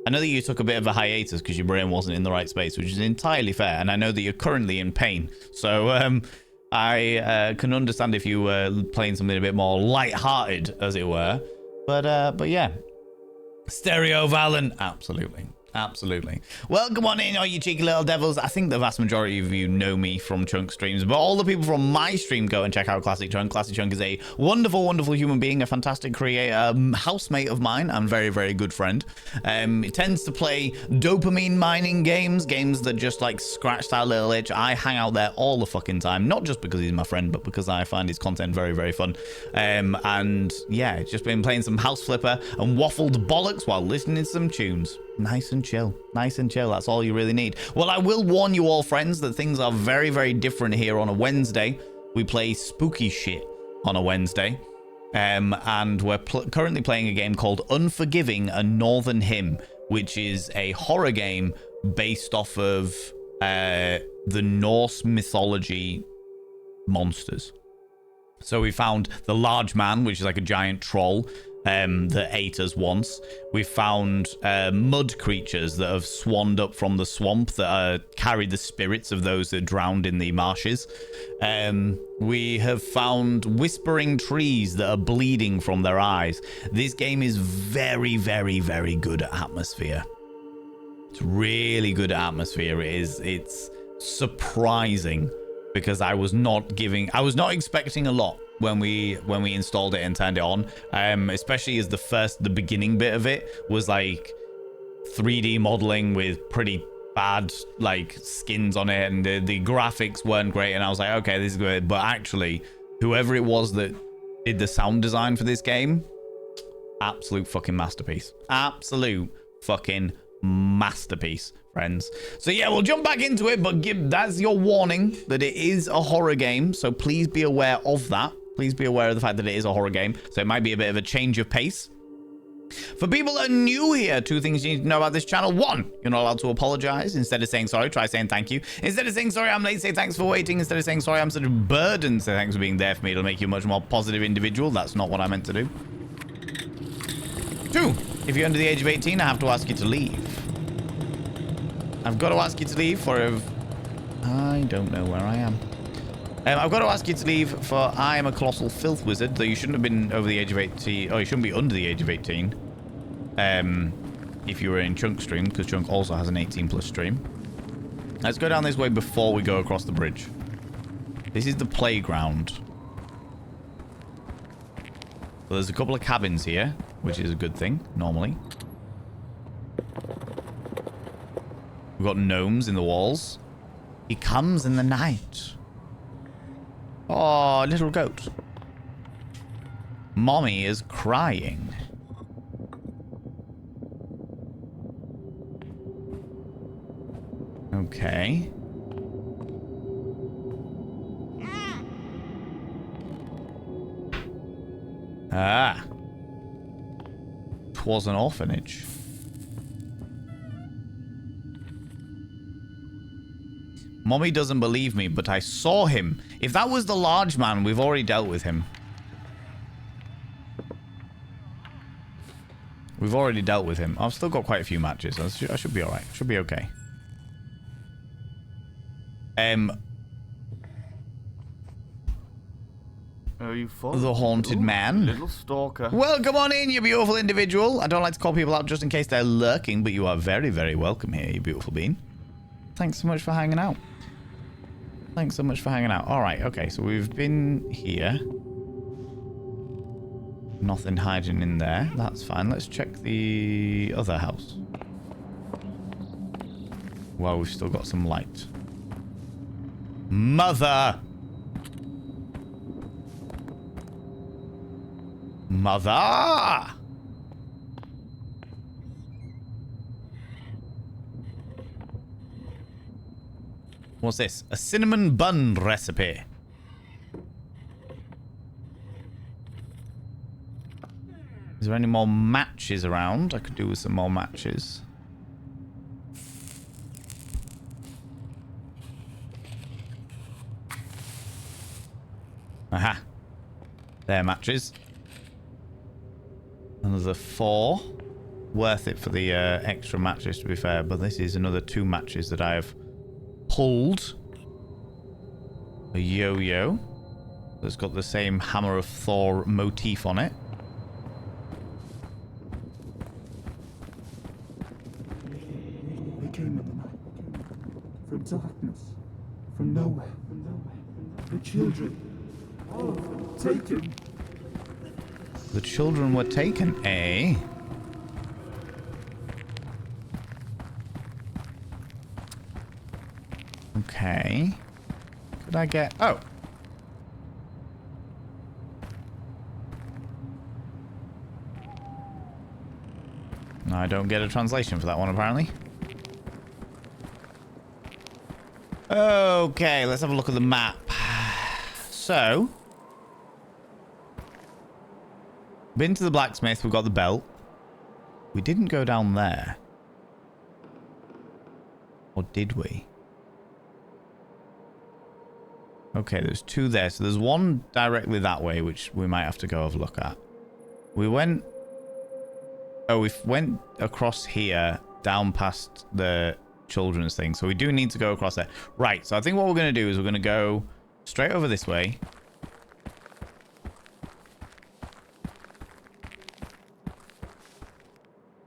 I know that you took a bit of a hiatus because your brain wasn't in the right space, which is entirely fair. And I know that you're currently in pain. So I can understand if you were playing something a bit more light-hearted, as it were. But yeah. Stereo Valen. Absolutely. Absolutely. Well, come on in, all you cheeky little devils. I think the vast majority of you know me from Chunk streams, but all the people from my stream go and check out Classic Chunk. Classic Chunk is a wonderful, wonderful human being, a fantastic creator, housemate of mine, and very, very good friend. He tends to play dopamine mining games that just like scratch that little itch. I hang out there all the fucking time, not just because he's my friend, but because I find his content very, very fun. And yeah, just been playing some House Flipper and waffled bollocks while listening to some tunes. Nice and chill. Nice and chill. That's all you really need. Well, I will warn you all, friends, that things are very, very different here on a Wednesday. We play spooky shit on a Wednesday. And we're currently playing a game called Unforgiving, a Northern Hymn, which is a horror game based off of the Norse mythology monsters. So we found the Large Man, which is like a giant troll that ate us once. We found mud creatures that have swanned up from the swamp that carry the spirits of those that drowned in the marshes. We have found whispering trees that are bleeding from their eyes. This game is very, very, very good at atmosphere. It's really good at atmosphere. It's surprising because I was not expecting a lot when we installed it and turned it on, especially as the beginning bit of it was like 3D modeling with pretty bad like skins on it, and the graphics weren't great, and I was like, okay, this is good. But actually, whoever it was that did the sound design for this game, absolute fucking masterpiece. Absolute fucking masterpiece, friends. So yeah, we'll jump back into it, but that's your warning that it is a horror game, so please be aware of that. Please be aware of the fact that it is a horror game, so it might be a bit of a change of pace. For people that are new here, 2 things you need to know about this channel. 1, you're not allowed to apologize. Instead of saying sorry, try saying thank you. Instead of saying sorry, I'm late, say thanks for waiting. Instead of saying sorry, I'm such a burden, say thanks for being there for me. It'll make you a much more positive individual. That's not what I meant to do. 2, if you're under the age of 18, I have to ask you to leave. I've got to ask you to leave for I don't know where I am. I've got to ask you to leave for I am a colossal filth wizard, though you shouldn't have been over the age of 18. Oh, you shouldn't be under the age of 18. If you were in Chunk stream, because Chunk also has an 18+ stream. Let's go down this way before we go across the bridge. This is the playground. So there's a couple of cabins here, which is a good thing, normally. We've got gnomes in the walls. He comes in the night. Oh, little goat. Mommy is crying. Okay. Ah. 'Twas an orphanage. Mommy doesn't believe me, but I saw him. If that was the Large Man, we've already dealt with him. We've already dealt with him. I've still got quite a few matches. I should be alright. Should be okay. Are you following the haunted man. Little stalker. Well, come on in, you beautiful individual. I don't like to call people out just in case they're lurking, but you are very, very welcome here, you beautiful being. Thanks so much for hanging out. Thanks so much for hanging out. All right, okay, so we've been here. Nothing hiding in there. That's fine. Let's check the other house. Well, we've still got some light. Mother! Mother! What's this? A cinnamon bun recipe. Is there any more matches around? I could do with some more matches. Aha. There, matches. Another 4. Worth it for the extra matches, to be fair. But this is another 2 matches that I have pulled. A yo-yo. That's got the same Hammer of Thor motif on it. They came in the night. From darkness. From nowhere. The children. All of them taken. The children were taken, eh? Okay. Could I get... Oh. No, I don't get a translation for that one, apparently. Okay, let's have a look at the map. So... Been to the blacksmith, we've got the belt. We didn't go down there. Or did we? Okay, there's 2 there. So there's one directly that way, which we might have to go have a look at. We went... Oh, we went across here, down past the children's thing. So we do need to go across there. Right, so I think what we're going to do is we're going to go straight over this way.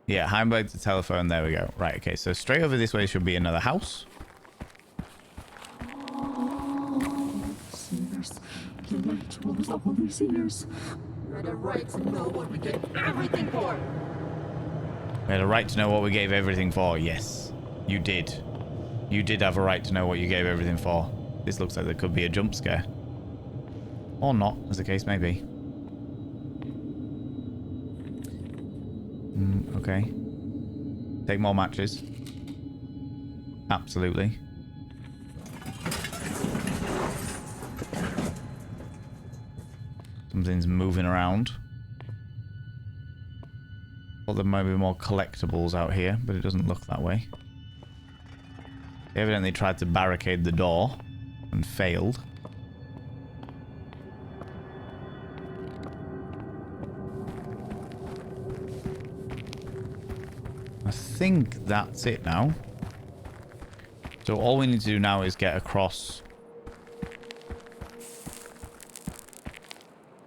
Yeah, Heimberg to telephone. There we go. Right, okay. So straight over this way should be another house. Sinners. The light was the holy sinners. We had a right to know what we gave everything for. We had a right to know what we gave everything for. Yes, you did. You did have a right to know what you gave everything for. This looks like there could be a jump scare. Or not, as the case may be. Okay. Take more matches. Absolutely. Something's moving around. Well, there might be more collectibles out here, but it doesn't look that way. They evidently tried to barricade the door and failed. I think that's it now. So all we need to do now is get across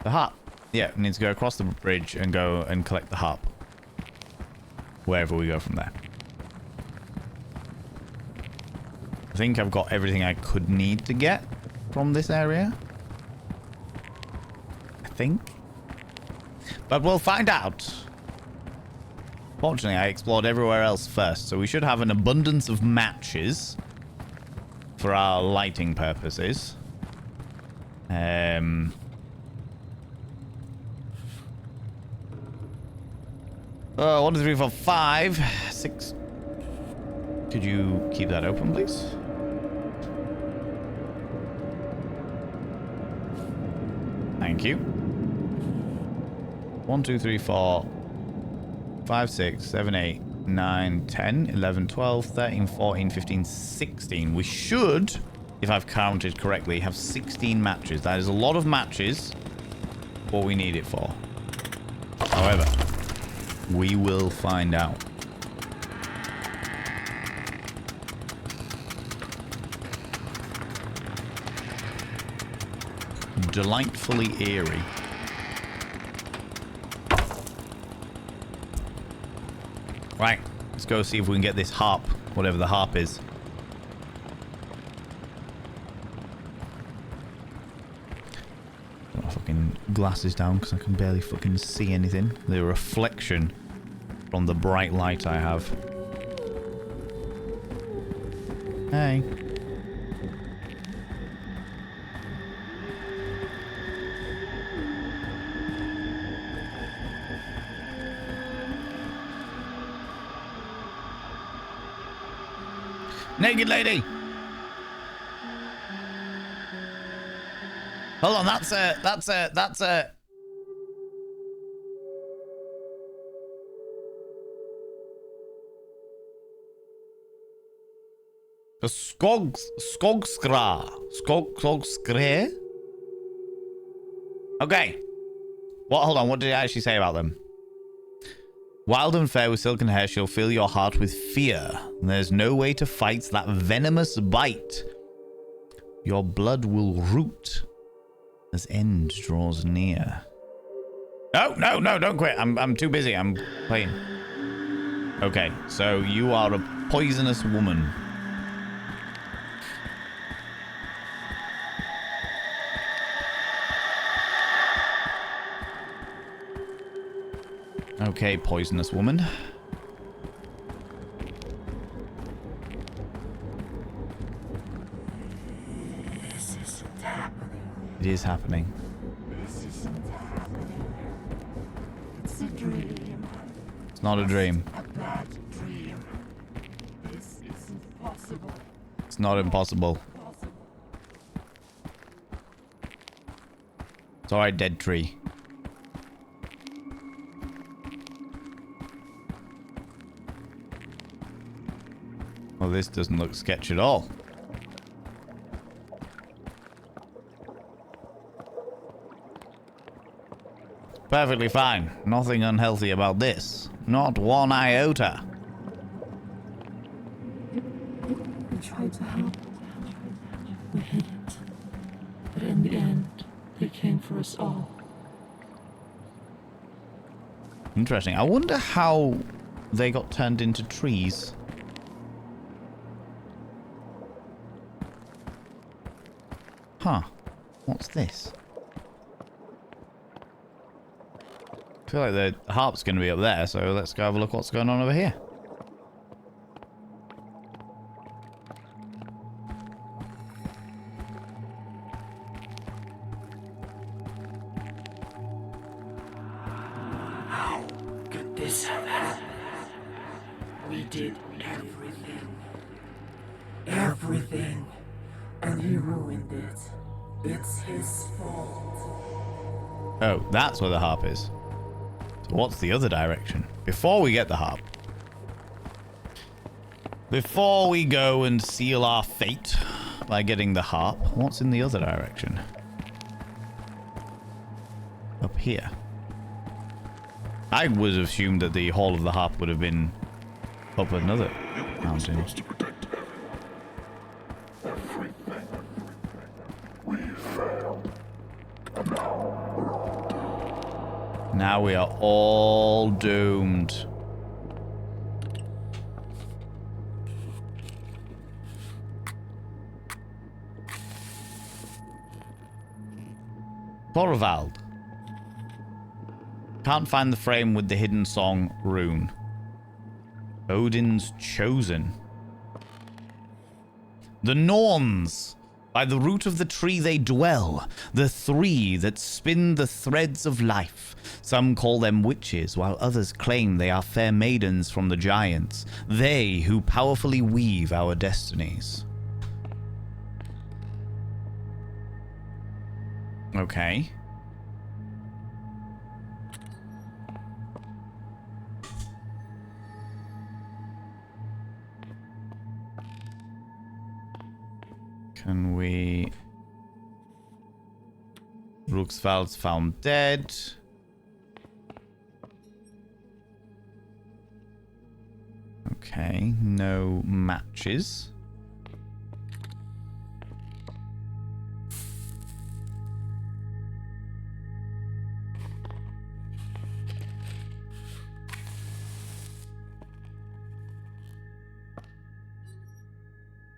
the harp. Yeah, we need to go across the bridge and go and collect the harp. Wherever we go from there. I think I've got everything I could need to get from this area. I think. But we'll find out. Fortunately, I explored everywhere else first, so we should have an abundance of matches for our lighting purposes. 1, 2, 3, 4, 5, 6. Could you keep that open, please? Thank you. 1, 2, 3, 4, 5, 6, 7, 8, 9, 10, 11, 12, 13, 14, 15, 16. We should, if I've counted correctly, have 16 matches. That is a lot of matches. What we need it for. However, we will find out. delightfully eerie. Right, let's go see if we can get this harp, whatever the harp is. Got my fucking glasses down because I can barely fucking see anything. The reflection from the bright light I have. Hey. Naked lady. Hold on, that's a Skogskre? Okay. Hold on, what did it actually say about them? Wild and fair with silken hair, she'll fill your heart with fear. There's no way to fight that venomous bite. Your blood will root as end draws near. No, don't quit. I'm too busy. I'm playing. Okay, so you are a poisonous woman. Okay, poisonous woman. This isn't happening. It is happening. This isn't happening. It's a dream. It's not a dream. A bad dream. This isn't possible. It's not impossible. It's alright, dead tree. Well, this doesn't look sketch at all. Perfectly fine. Nothing unhealthy about this. Not one iota. We tried to help. We hid it. But in the end, they came for us all. Interesting. I wonder how they got turned into trees. Huh. What's this? I feel like the harp's going to be up there, so let's go have a look what's going on over here. How could this have happened? We did everything. Everything. And he ruined it. It's his fault. Oh, that's where the harp is. So what's the other direction? Before we get the harp. Before we go and seal our fate by getting the harp, what's in the other direction? Up here. I would have assumed that the Hall of the Harp would have been up another mountain. Now we are all doomed. Thorvald. Can't find the frame with the hidden song rune. Odin's chosen. The Norns. By the root of the tree they dwell, the three that spin the threads of life. Some call them witches, while others claim they are fair maidens from the giants, they who powerfully weave our destinies. Okay. Can we... Ruxvald's found dead. Okay, no matches.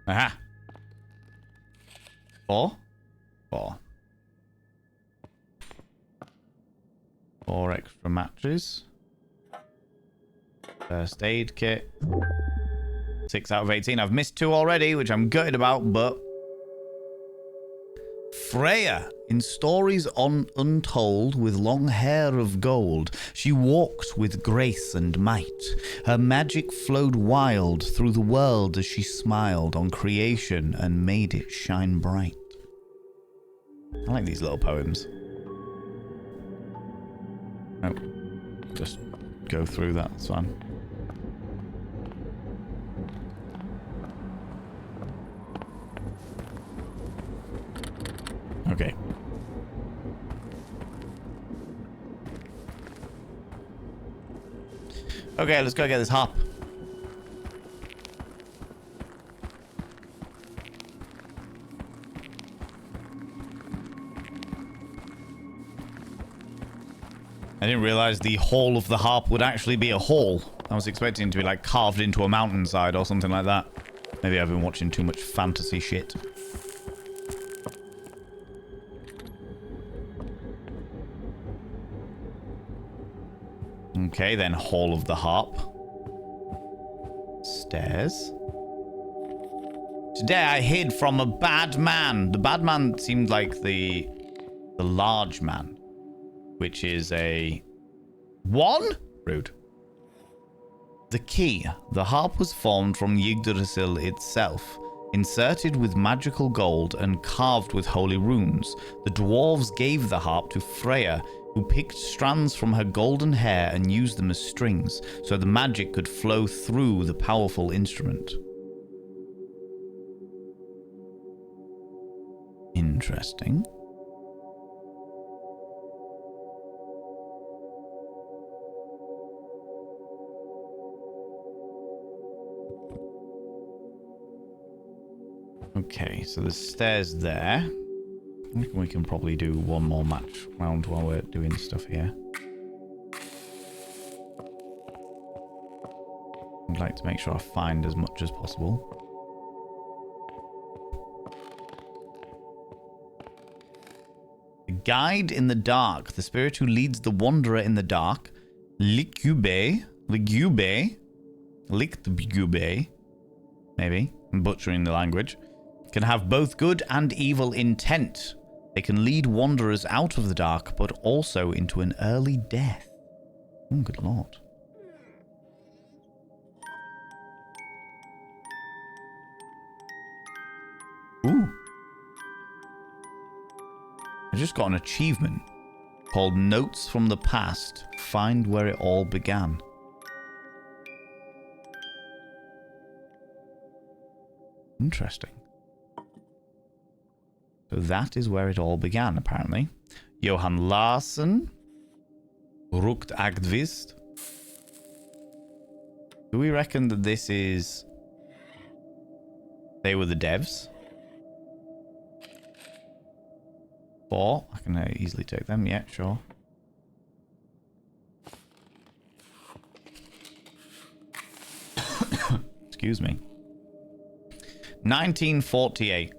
Aha. 4. 4. 4 extra matches. First aid kit. 6 out of 18. I've missed 2 already, which I'm gutted about, but... Freya, in stories untold, with long hair of gold, she walked with grace and might. Her magic flowed wild through the world as she smiled on creation and made it shine bright. I like these little poems. Oh, just go through that, it's fine. Okay. Okay, let's go get this hop. I didn't realize the hall of the harp would actually be a hall. I was expecting it to be like carved into a mountainside or something like that. Maybe I've been watching too much fantasy shit. Okay, then Hall of the Harp. Stairs. Today I hid from a bad man. The bad man seemed like the large man, which is a 1? Rude. The key. The harp was formed from Yggdrasil itself, inserted with magical gold and carved with holy runes. The dwarves gave the harp to Freya, who picked strands from her golden hair and used them as strings, so the magic could flow through the powerful instrument. Interesting. Okay, so there's stairs there. I think we can probably do one more match round while we're doing stuff here. I'd like to make sure I find as much as possible. The guide in the dark, the spirit who leads the wanderer in the dark, Likube, maybe, I'm butchering the language, can have both good and evil intent. They can lead wanderers out of the dark, but also into an early death. Oh, good lord. Ooh. I just got an achievement called Notes from the Past. Find where it all began. Interesting. So that is where it all began, apparently. Johan Larsen. Rukt Agdvist. Do we reckon that this is... They were the devs? 4. I can easily take them. Yeah, sure. Excuse me. 1948.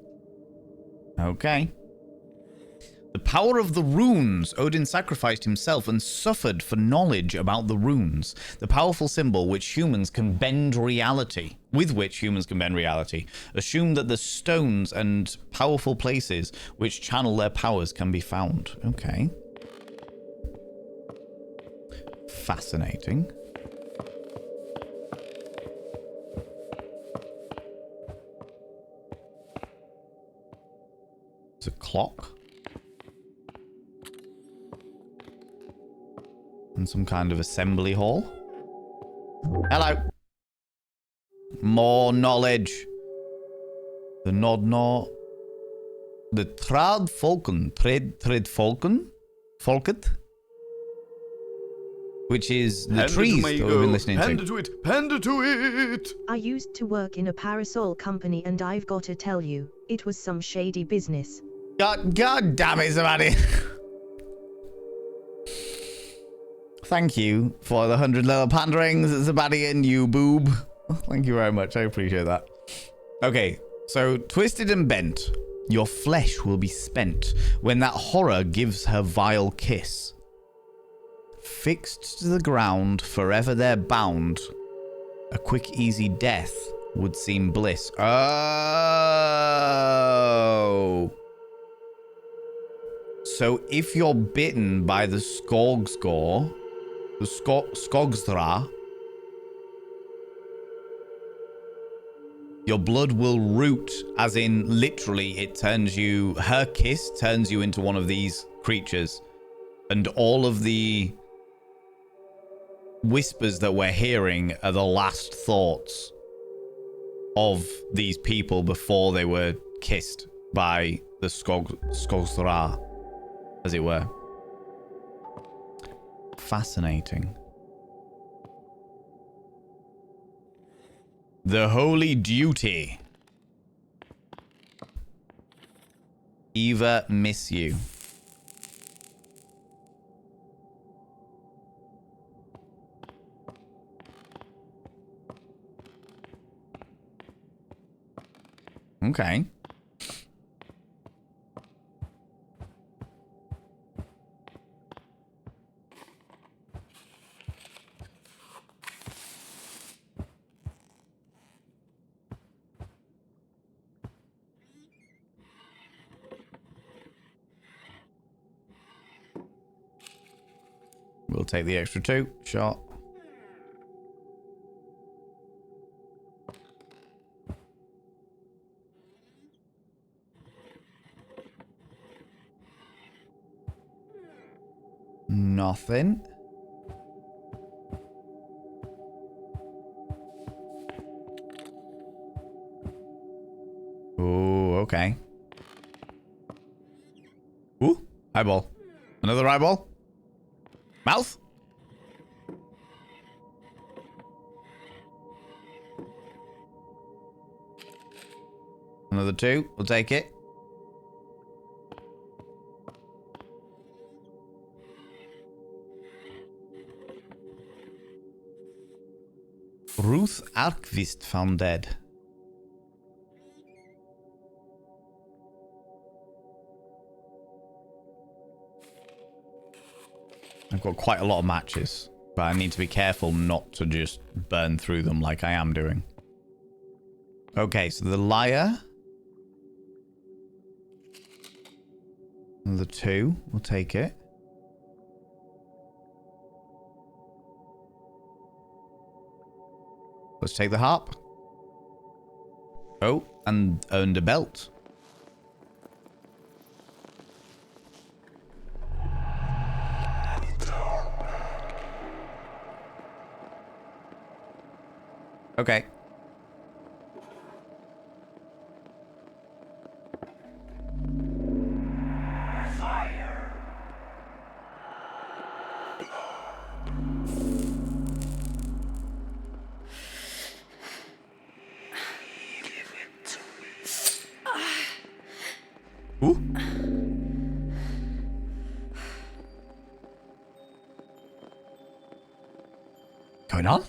Okay. The power of the runes. Odin sacrificed himself and suffered for knowledge about the runes. The powerful symbol which humans can bend reality. With which humans can bend reality. Assume that the stones and powerful places which channel their powers can be found. Okay. Fascinating. It's a clock. And some kind of assembly hall. Hello. More knowledge. The Nordnor. The Trad Folken. Tred Folken? Folket? Which is the trees that we've been listening to. Panda to it! Panda to it! I used to work in a parasol company and I've got to tell you, it was some shady business. God damn it, somebody. Thank you for the 100 little panderings, Zabadian, you boob. Thank you very much. I appreciate that. Okay, So, twisted and bent, your flesh will be spent when that horror gives her vile kiss. Fixed to the ground, forever they're bound. A quick, easy death would seem bliss. Oh. So if you're bitten by the Skogsgore, the Skogsdra, your blood will root, as in literally it turns you, her kiss turns you into one of these creatures. And all of the whispers that we're hearing are the last thoughts of these people before they were kissed by the Skogsdra, as it were. Fascinating. The Holy Duty. Eva, miss you. Okay. We'll take the extra 2. Shot. Nothing. Oh, okay. Ooh, eyeball. Another eyeball. Mouth. Another 2. We'll take it. Ruth Arkvist found dead. I've got quite a lot of matches, but I need to be careful not to just burn through them like I am doing. Okay, so the liar. Another 2. We'll take it. Let's take the harp. Oh, and earned a belt. Okay. Fire. Give it to me. Ooh. Going on?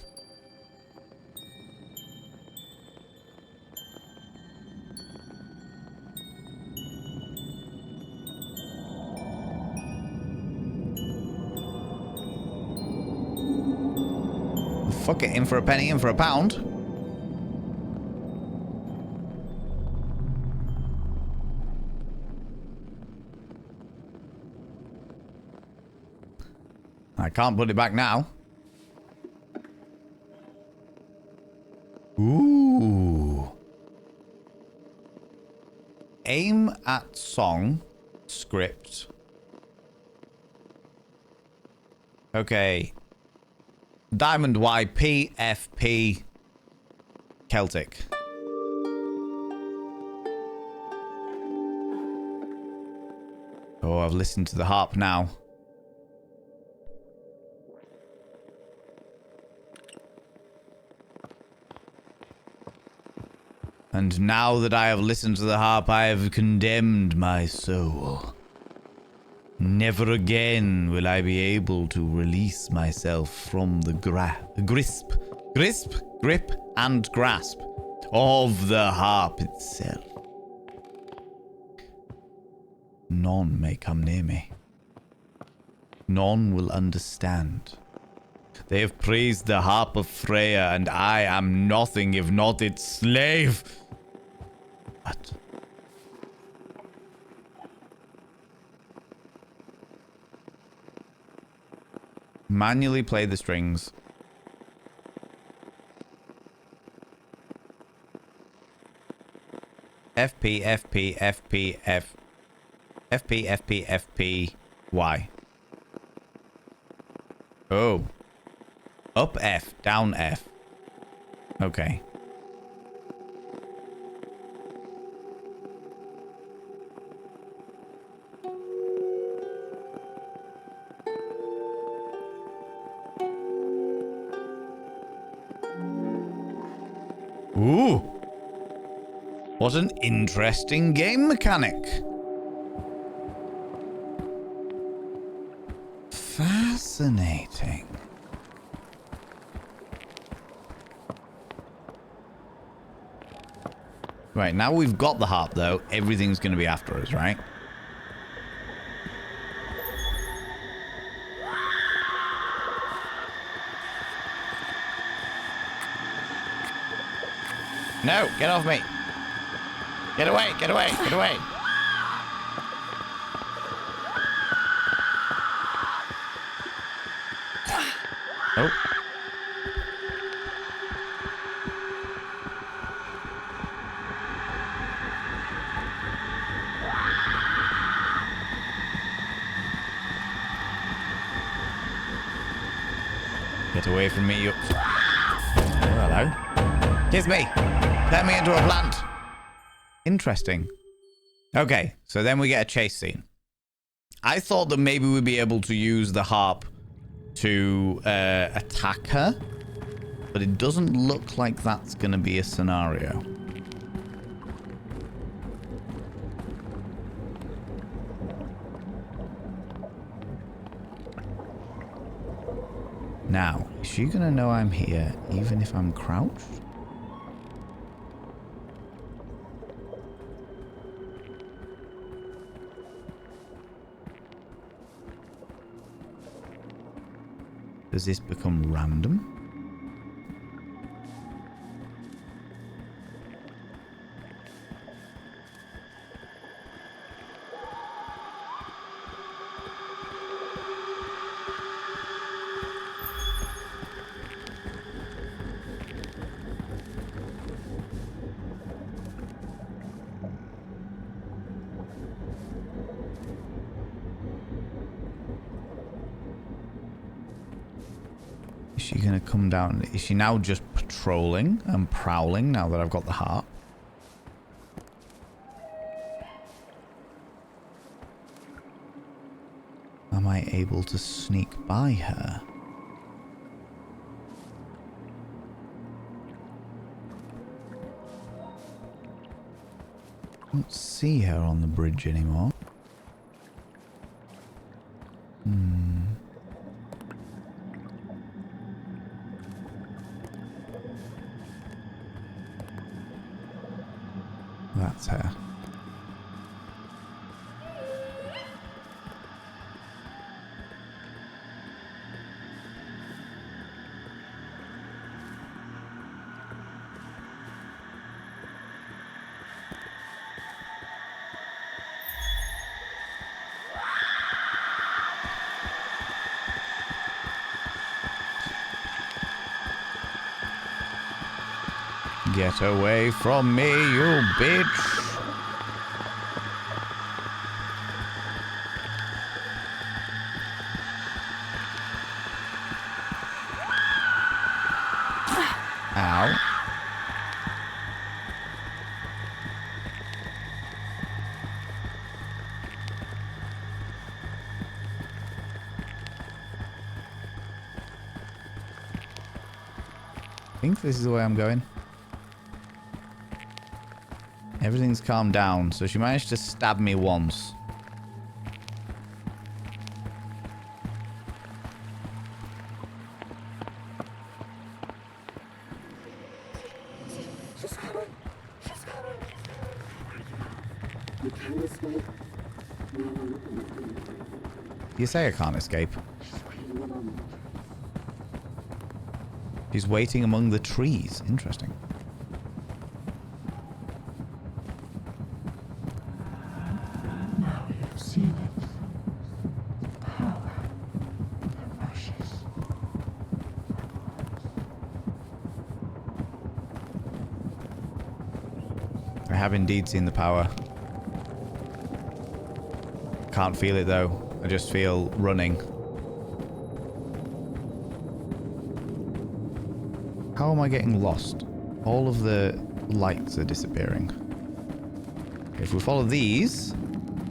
Fuck it, in for a penny, in for a pound. I can't put it back now. Ooh. Aim at song. Script. Okay. Diamond YP FP Celtic. Oh, I've listened to the harp now. And now that I have listened to the harp, I have condemned my soul. Never again will I be able to release myself from the grip, and grasp of the harp itself. None may come near me. None will understand. They have praised the harp of Freya, and I am nothing if not its slave. But manually play the strings. FP, FP, FP, F. FP, FP, FP, Y. Oh. Up F, down F. Okay. Ooh. What an interesting game mechanic. Fascinating. Right, now we've got the harp, though, everything's going to be after us, right? No, get off me. Get away, get away, get away. Oh. Get away from me, you... Oh, hello. Kiss me. Turn me into a plant. Interesting. Okay, so then we get a chase scene. I thought that maybe we'd be able to use the harp to attack her, but it doesn't look like that's going to be a scenario. Now, is she going to know I'm here even if I'm crouched? Does this become random? Is she going to come down? Is she now just patrolling and prowling now that I've got the harp? Am I able to sneak by her? I don't see her on the bridge anymore. That's her. Get away from me, you bitch! Ow. I think this is the way I'm going. Everything's calmed down, so she managed to stab me once. Just come You say I can't escape. She's waiting among the trees. Interesting. Now we have seen it. The power that rushes. I have indeed seen the power. Can't feel it though. I just feel running. How am I getting lost? All of the lights are disappearing. If we follow these,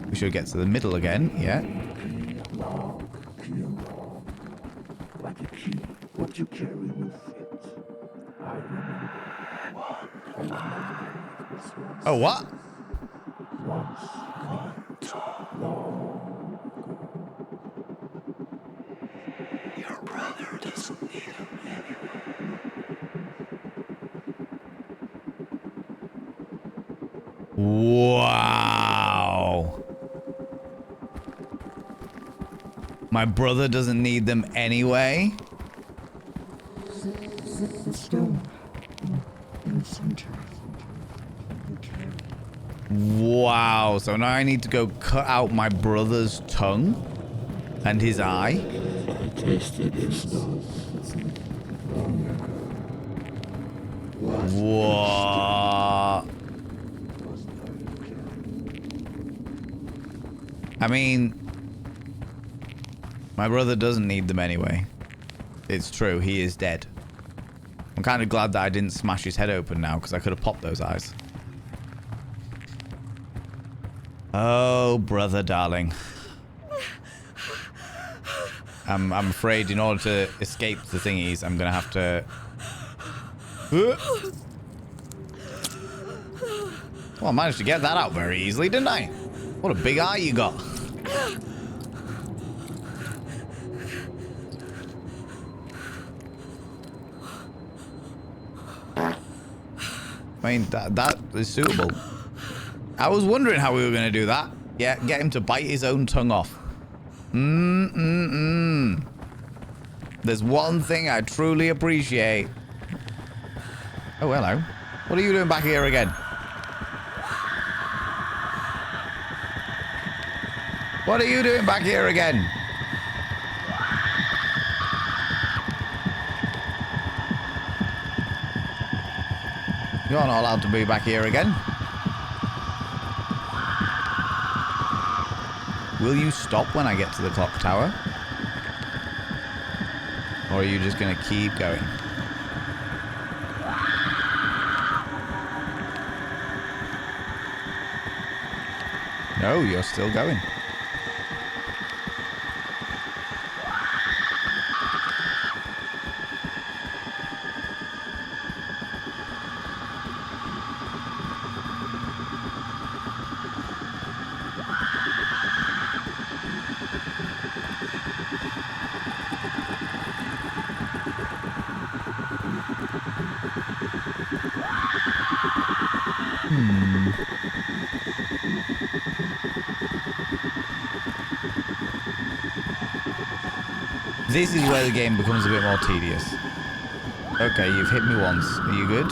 we should get to the middle again. Yeah. Like a key, what you carry will fit. I remember one eye was once. Oh, what? Once not long ago. Your brother doesn't need him anyway. Wow. My brother doesn't need them anyway? The stone in the center. Wow. So now I need to go cut out my brother's tongue and his eye? I tasted his stuff long ago. What? I mean, my brother doesn't need them anyway. It's true, he is dead. I'm kind of glad that I didn't smash his head open now, because I could have popped those eyes. Oh, brother, darling. I'm afraid in order to escape the thingies, I'm going to have to... Well, I managed to get that out very easily, didn't I? What a big eye you got. I mean, that is suitable. I was wondering how we were going to do that. Yeah, get him to bite his own tongue off. There's one thing I truly appreciate. Oh, hello. What are you doing back here again? What are you doing back here again? You're not allowed to be back here again. Will you stop when I get to the clock tower? Or are you just going to keep going? No, you're still going. This is where the game becomes a bit more tedious. Okay, you've hit me once. Are you good?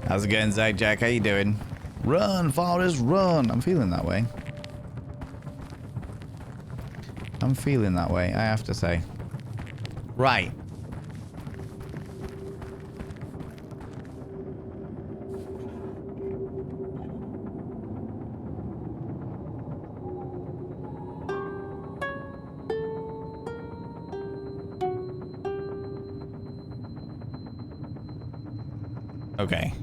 How's it going, Zach Jack? How you doing? Run, Forrest, run! I'm feeling that way. I'm feeling that way, I have to say. Right. Okay.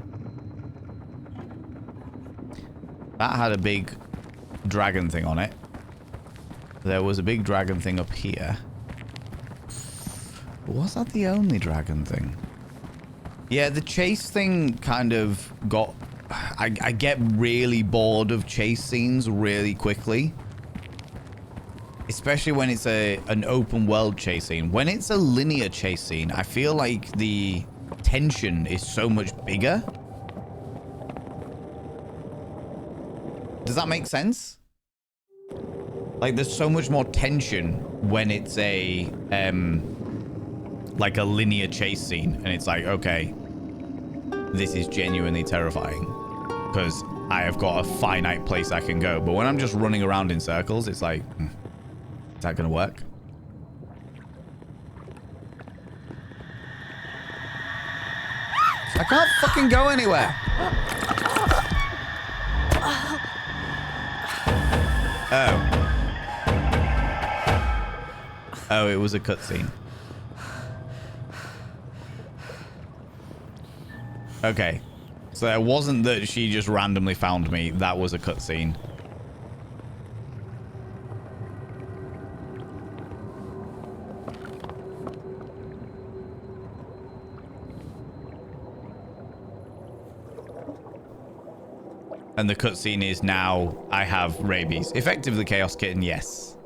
That had a big dragon thing on it. There was a big dragon thing up here. Was that the only dragon thing? Yeah, the chase thing kind of got... I get really bored of chase scenes really quickly. Especially when it's an open world chase scene. When it's a linear chase scene, I feel like the tension is so much bigger. Does that make sense? Like, there's so much more tension when it's a like a linear chase scene, and it's like, okay, this is genuinely terrifying because I have got a finite place I can go. But when I'm just running around in circles, it's like, is that gonna work? I can't fucking go anywhere. Oh, it was a cutscene. Okay. So it wasn't that she just randomly found me. That was a cutscene. And the cutscene is now I have rabies. Effectively Chaos Kitten, yes.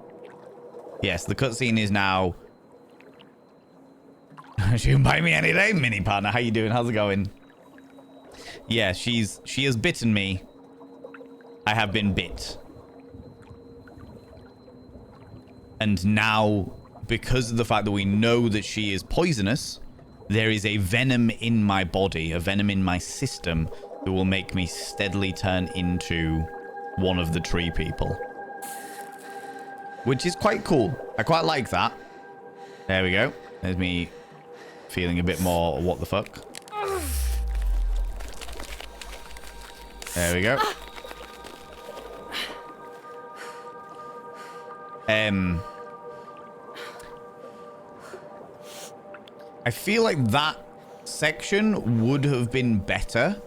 Yes, the cutscene is now... She can bite me any day, mini partner. How you doing? How's it going? Yeah, she has bitten me. I have been bit. And now, because of the fact that we know that she is poisonous, there is a venom in my body, a venom in my system that will make me steadily turn into one of the tree people. Which is quite cool. I quite like that. There we go. There's me feeling a bit more what the fuck. There we go. I feel like that section would have been better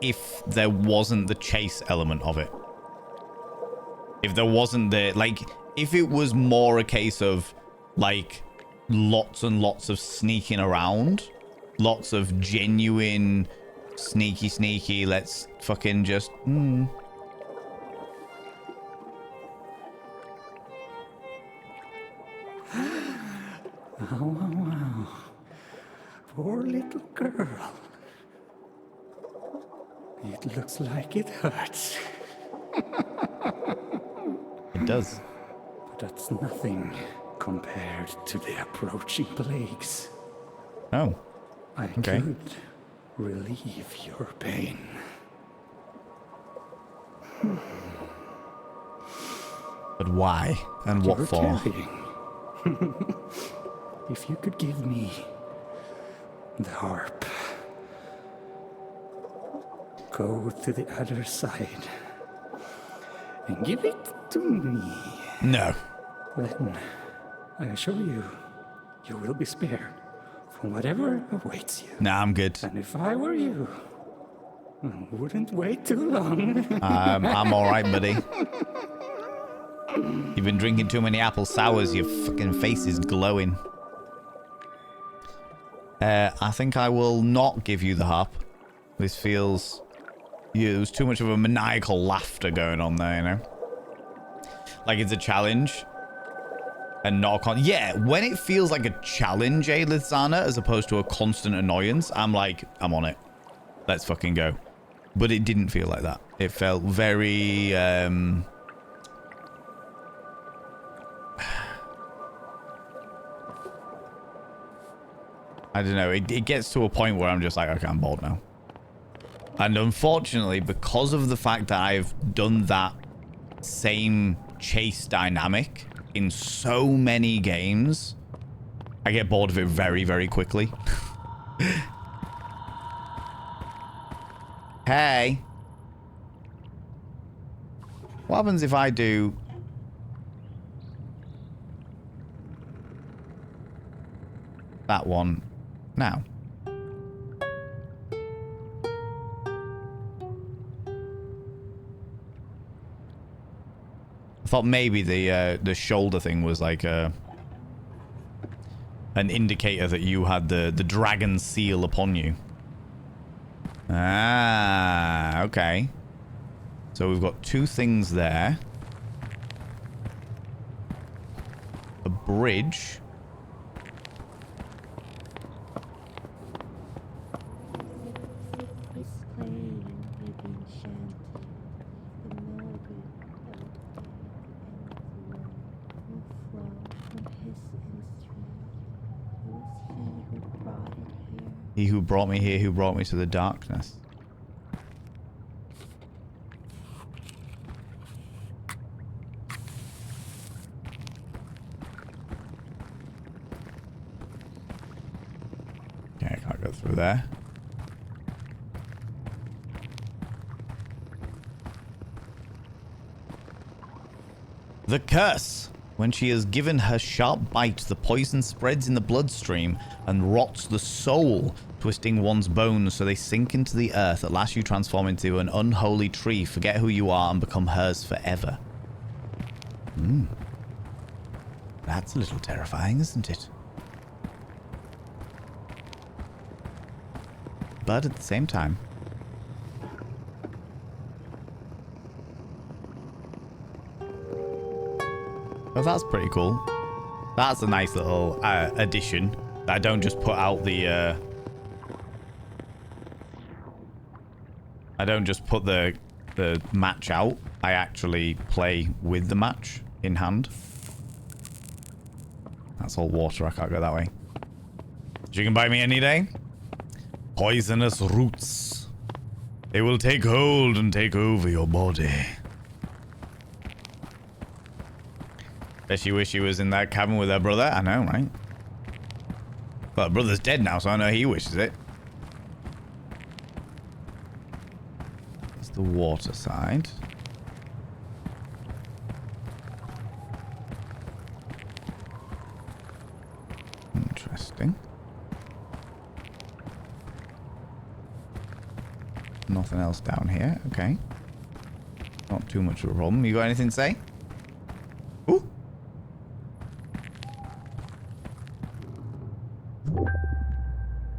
if there wasn't the chase element of it. If there wasn't the, like, if it was more a case of, like, lots and lots of sneaking around, lots of genuine sneaky, let's fucking just, Oh, wow. Poor little girl. It looks like it hurts. It does. But that's nothing compared to the approaching plagues. Oh. I Okay. could relieve your pain. But why? And what You're for? carrying. If you could give me the harp. Go to the other side and give it to me. No. Then I assure you, you will be spared from whatever awaits you. Nah, I'm good. And if I were you, I wouldn't wait too long. I'm all right, buddy. You've been drinking too many apple sours. Your fucking face is glowing. I think I will not give you the harp. This feels... Yeah, there was too much of a maniacal laughter going on there, you know? Like it's a challenge. And not a con... Yeah, when it feels like a challenge, Lithana, as opposed to a constant annoyance, I'm like, I'm on it. Let's fucking go. But it didn't feel like that. It felt very... I don't know. It gets to a point where I'm just like, okay, I'm bored now. And unfortunately, because of the fact that I've done that same chase dynamic in so many games, I get bored of it very, very quickly. Hey. What happens if I do... that one now? I thought maybe the shoulder thing was like an indicator that you had the dragon seal upon you. Ah, okay. So we've got two things there. A bridge. This claim may be enchanted. The melody that will flow from his instrument. It was he who brought it here. He who brought me here, who brought me to the darkness. Okay, I can't go through there. The curse. When she has given her sharp bite, the poison spreads in the bloodstream and rots the soul, twisting one's bones so they sink into the earth. At last you transform into an unholy tree, forget who you are, and become hers forever. That's a little terrifying, isn't it? But at the same time... Oh, that's pretty cool. That's a nice little addition. I don't just put out the... I don't just put the match out. I actually play with the match in hand. That's all water. I can't go that way. You can buy me any day. Poisonous roots. They will take hold and take over your body. Bet she wish she was in that cabin with her brother. I know, right? Well, her brother's dead now, so I know he wishes it. That's the water side. Interesting. Nothing else down here. Okay. Not too much of a problem. You got anything to say? Ooh.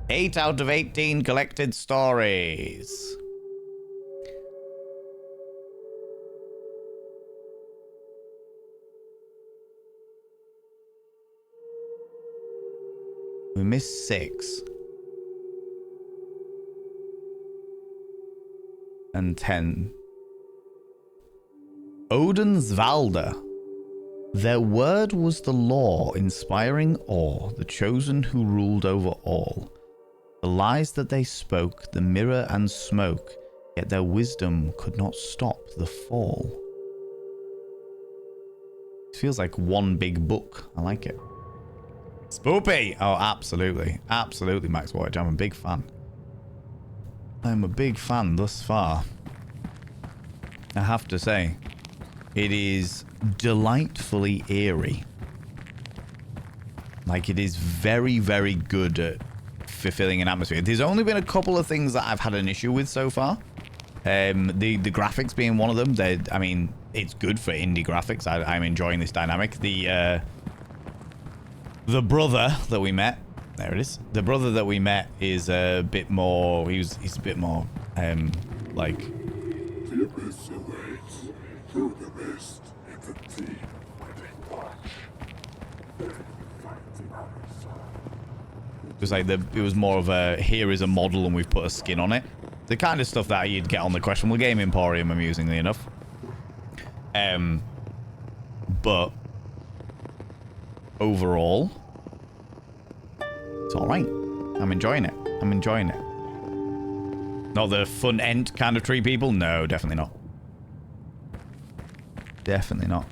8 out of 18 collected stories. We missed 6. And 10. Odensvalda. Their word was the law, inspiring awe, the chosen who ruled over all. The lies that they spoke, the mirror and smoke, yet their wisdom could not stop the fall. It feels like one big book. I like it. Spoopy! Oh, absolutely. Absolutely, Max Watch. I'm a big fan. I'm a big fan thus far. I have to say, it is delightfully eerie. Like, it is very, very good at fulfilling an atmosphere. There's only been a couple of things that I've had an issue with so far. The graphics being one of them. I mean, it's good for indie graphics. I'm enjoying this dynamic. The brother that we met, there it is. The brother that we met is a bit more. He's a bit more like. The abyss awaits. Through the mist, the deep weeping watch. Then fight the other side. Just like it was more of a here is a model and we've put a skin on it. The kind of stuff that you'd get on the Questionable Game Emporium, amusingly enough. But overall, it's all right. I'm enjoying it. I'm enjoying it. Not the fun end kind of tree people. No, definitely not. Definitely not.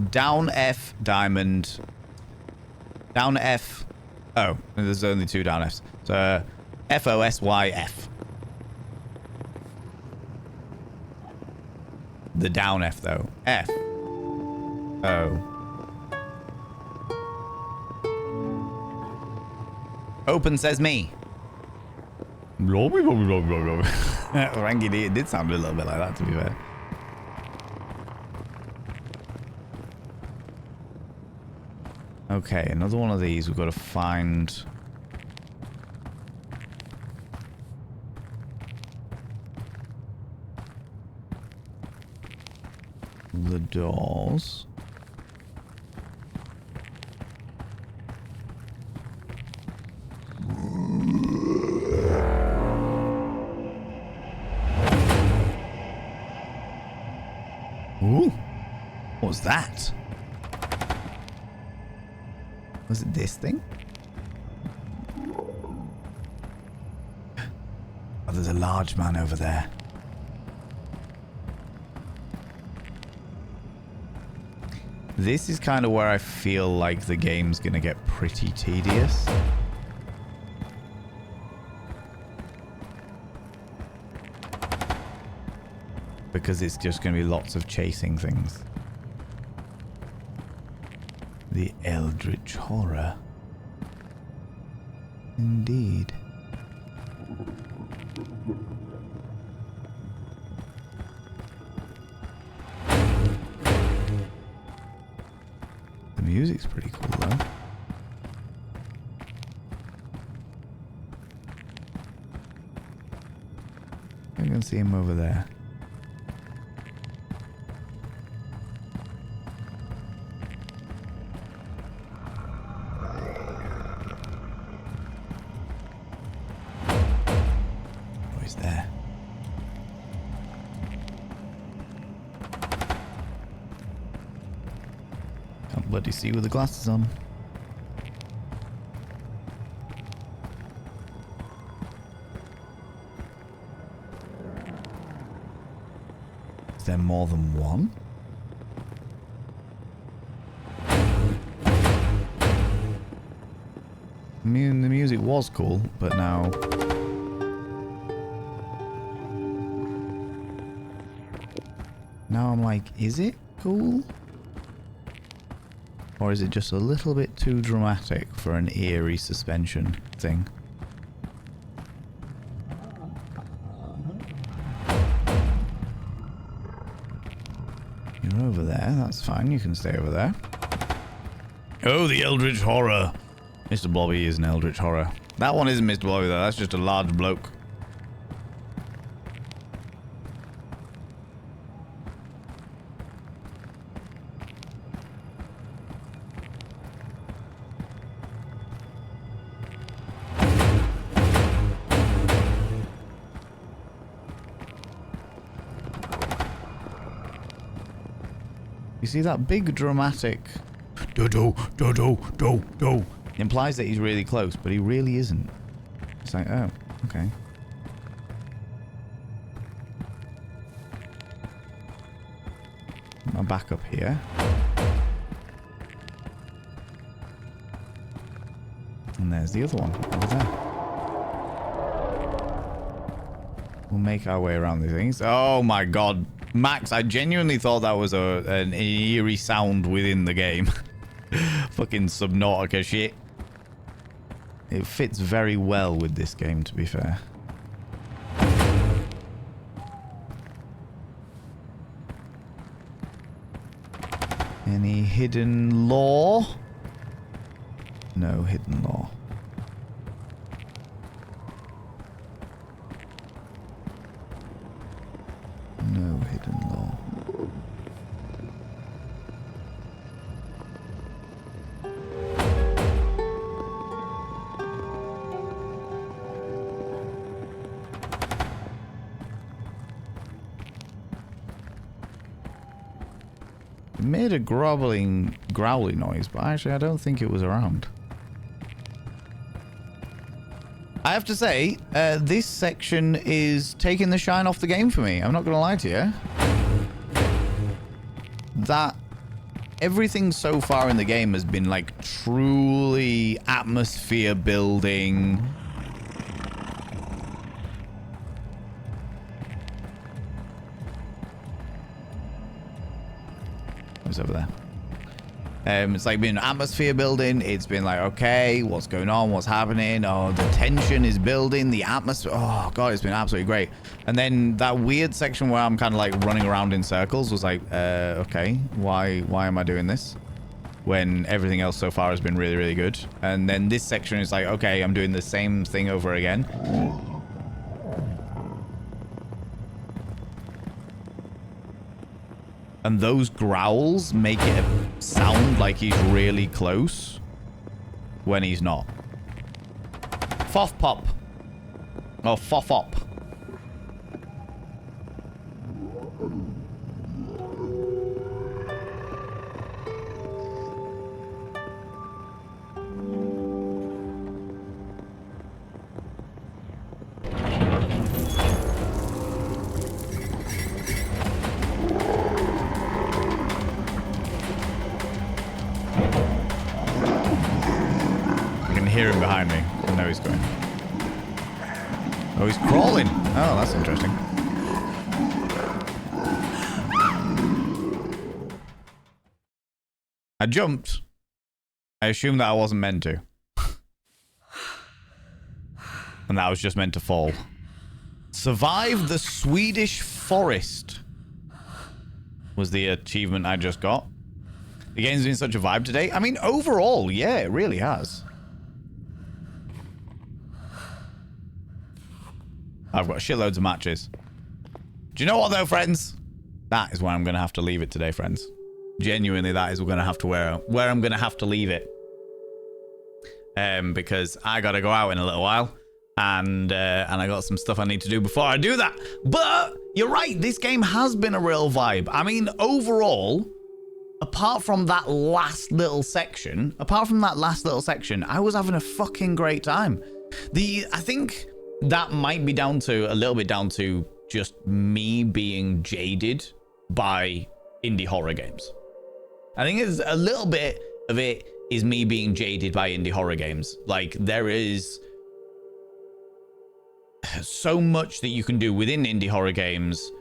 Down F diamond. Down F. Oh, there's only 2 down Fs. So FOSYF. The down F though. F. O. Open says me. Ranky D, it did sound a little bit like that, to be fair. Okay, another one of these. We've got to find... the doors. Ooh, what was that? Was it this thing? Oh, there's a large man over there. This is kind of where I feel like the game's going to get pretty tedious. Because it's just going to be lots of chasing things. The Eldritch Horror. Indeed. The music's pretty cool though. I can see him over there. Bloody see with the glasses on. Is there more than one? I mean, the music was cool, but now... now I'm like, is it cool? Or is it just a little bit too dramatic for an eerie suspension thing? You're over there, that's fine, you can stay over there. Oh, the Eldritch Horror! Mr. Blobby is an Eldritch Horror. That one isn't Mr. Blobby though, that's just a large bloke. You see that big dramatic do implies that he's really close, but he really isn't. It's like, oh, okay. I'll back up here. And there's the other one over there. We'll make our way around these things. Oh my god. Max, I genuinely thought that was an eerie sound within the game. Fucking Subnautica shit. It fits very well with this game, to be fair. Any hidden lore? No hidden lore. No hidden lore. It made a growling noise, but actually I don't think it was around. I have to say, this section is taking the shine off the game for me. I'm not going to lie to you. That everything so far in the game has been like truly atmosphere building. Who's over there? It's like been atmosphere building. It's been like, okay, what's going on? What's happening? Oh, the tension is building. The atmosphere. Oh, God, it's been absolutely great. And then that weird section where I'm kind of like running around in circles was like, okay, why am I doing this? When everything else so far has been really, really good. And then this section is like, okay, I'm doing the same thing over again. And those growls make it sound like he's really close when he's not. Foff pop. Or foff op. Hear him behind me. I know he's going. Oh, he's crawling. Oh, that's interesting. I jumped. I assumed that I wasn't meant to. And that I was just meant to fall. Survive the Swedish forest was the achievement I just got. The game's been such a vibe today. I mean, overall, yeah, it really has. I've got shitloads of matches. Do you know what, though, friends? That is where I'm going to have to leave it today, friends. Genuinely, that is going to have to where I'm going to have to leave it. Because I got to go out in a little while. And I got some stuff I need to do before I do that. But you're right. This game has been a real vibe. I mean, overall, apart from that last little section, I was having a fucking great time. I think that might be a little bit down to just me being jaded by indie horror games. I think it's a little bit of it is me being jaded by indie horror games. Like, there is so much that you can do within indie horror games,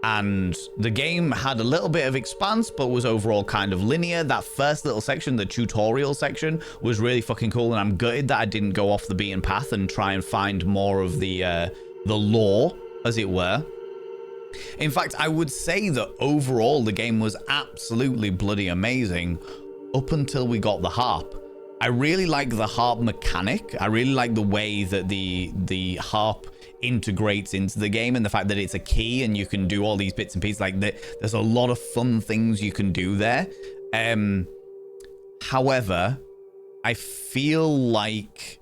and the game had a little bit of expanse but was overall kind of linear. That first little section, the tutorial section, was really fucking cool, and I'm gutted that I didn't go off the beaten path and try and find more of the lore, as it were. In fact, I would say that overall the game was absolutely bloody amazing up until we got the harp. I really like the harp mechanic. I really like the way that the harp integrates into the game, and the fact that it's a key and you can do all these bits and pieces. Like, there's a lot of fun things you can do there. However, I feel like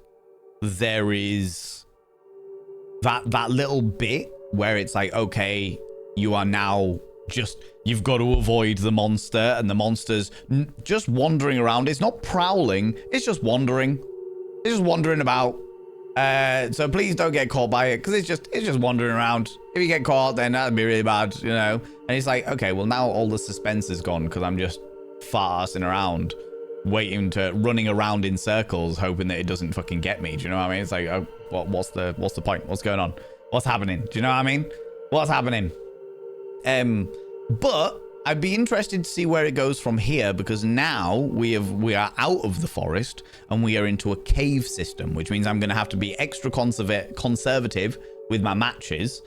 there is that little bit where it's like, okay, you are now you've got to avoid the monster, and the monster's just wandering around. It's not prowling, it's just wandering. It's just wandering about. So please don't get caught by it, because it's just wandering around. If you get caught, then that'd be really bad, you know. And it's like, okay, well, now all the suspense is gone because I'm just farting around, running around in circles, hoping that it doesn't fucking get me. Do you know what I mean? It's like, oh, what's the point? What's going on? What's happening? Do you know what I mean? What's happening? But I'd be interested to see where it goes from here, because now we are out of the forest and we are into a cave system, which means I'm going to have to be extra conservative with my matches,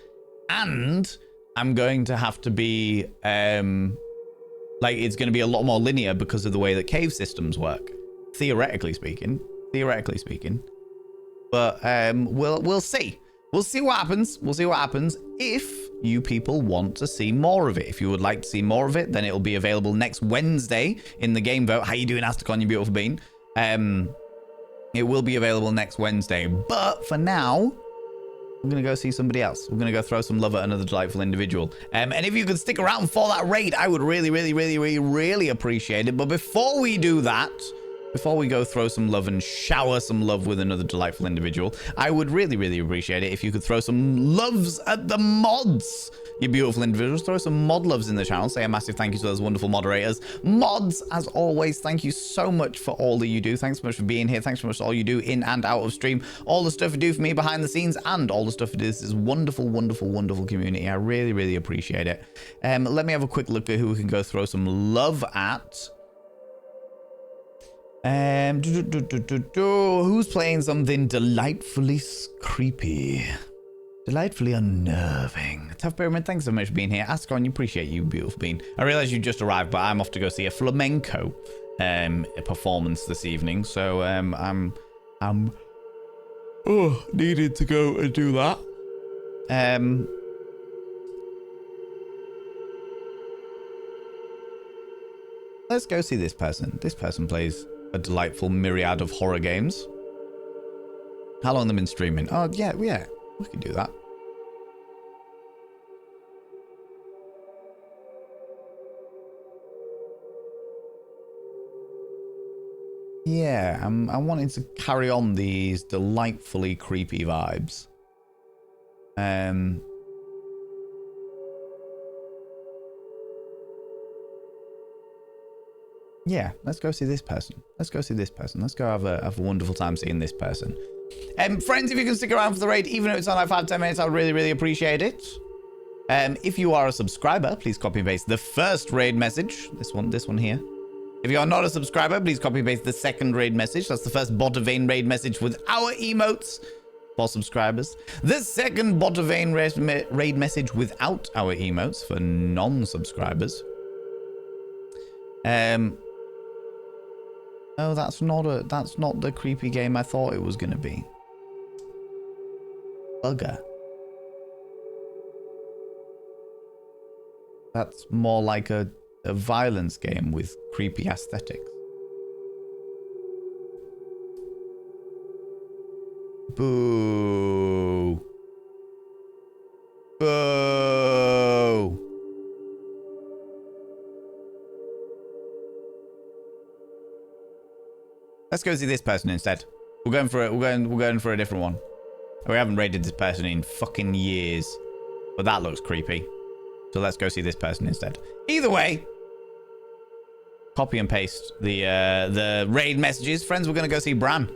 and I'm going to have to be it's going to be a lot more linear because of the way that cave systems work, theoretically speaking. But we'll see. We'll see what happens. If you people want to see more of it. If you would like to see more of it, then it will be available next Wednesday in the game vote. How you doing, Astacon, you beautiful bean? It will be available next Wednesday. But for now, we're going to go see somebody else. We're going to go throw some love at another delightful individual. And if you could stick around for that raid, I would really, really, really, really, really appreciate it. But before we do that, before we go throw some love and shower some love with another delightful individual, I would really, really appreciate it if you could throw some loves at the mods. You beautiful individuals, throw some mod loves in the channel. Say a massive thank you to those wonderful moderators. Mods, as always, thank you so much for all that you do. Thanks so much for being here. Thanks so much for all you do in and out of stream. All the stuff you do for me behind the scenes, and all the stuff it is this wonderful, wonderful, wonderful community. I really, really appreciate it. Let me have a quick look at who we can go throw some love at. Who's playing something delightfully creepy? Delightfully unnerving. Tough Pyramid, thanks so much for being here. Ascon, you appreciate you, beautiful being. I realize you just arrived, but I'm off to go see a flamenco performance this evening. So I'm needed to go and do that. Let's go see this person. This person plays a delightful myriad of horror games. How long have they been streaming? Oh, yeah, we can do that. Yeah, I'm wanting to carry on these delightfully creepy vibes. Yeah, let's go see this person. Let's go see this person. Let's go have a wonderful time seeing this person. Friends, if you can stick around for the raid, even if it's on like 5-10 minutes, I'd really, really appreciate it. If you are a subscriber, please copy and paste the first raid message. This one here. If you are not a subscriber, please copy and paste the second raid message. That's the first Botavane raid message with our emotes for subscribers. The second Botavane raid message without our emotes for non-subscribers. Oh, that's not the creepy game I thought it was gonna be. Bugger. That's more like a violence game with creepy aesthetics. Boo. Boo. Let's go see this person instead. We're going for a different one. We haven't raided this person in fucking years. But that looks creepy. So let's go see this person instead. Either way, copy and paste the raid messages. Friends, we're going to go see Bran.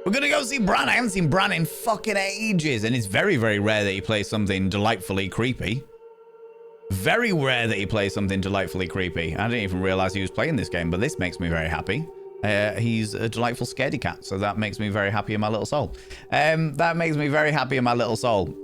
We're going to go see Bran. I haven't seen Bran in fucking ages. And it's very, very rare that he plays something delightfully creepy. Very rare that he plays something delightfully creepy. I didn't even realize he was playing this game, but this makes me very happy. He's a delightful scaredy cat, so that makes me very happy in my little soul. That makes me very happy in my little soul.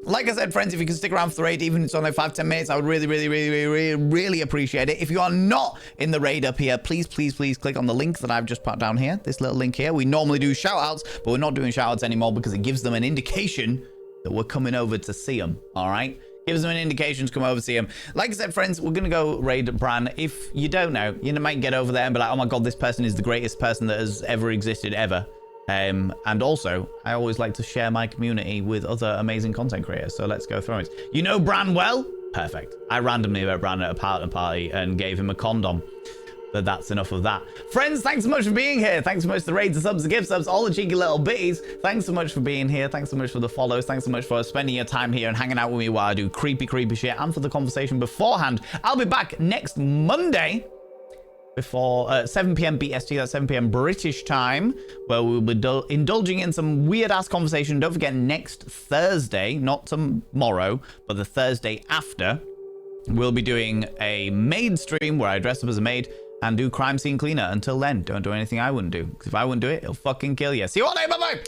Like I said, friends, if you can stick around for the raid, even if it's only 5-10 minutes, I would really, really, really, really, really, really appreciate it. If you are not in the raid up here, please, please, please click on the link that I've just put down here. This little link here. We normally do shout-outs, but we're not doing shout-outs anymore because it gives them an indication that we're coming over to see them, all right? Gives them an indication to come over to see him. Like I said, friends, we're going to go raid Bran. If you don't know, you might get over there and be like, oh my God, this person is the greatest person that has ever existed ever. And also, I always like to share my community with other amazing content creators. So let's go through it. You know Bran well? Perfect. I randomly met Bran at a partner party and gave him a condom. But that's enough of that. Friends, thanks so much for being here. Thanks so much for the raids, the subs, the gift subs, all the cheeky little bitties. Thanks so much for being here. Thanks so much for the follows. Thanks so much for spending your time here and hanging out with me while I do creepy, creepy shit, and for the conversation beforehand. I'll be back next Monday before 7 p.m. BST, that's 7 p.m. British time, where we'll be indulging in some weird-ass conversation. Don't forget, next Thursday, not tomorrow, but the Thursday after, we'll be doing a maid stream where I dress up as a maid and do crime scene cleaner. Until then, don't do anything I wouldn't do. Because if I wouldn't do it, it'll fucking kill you. See you all day. Bye-bye.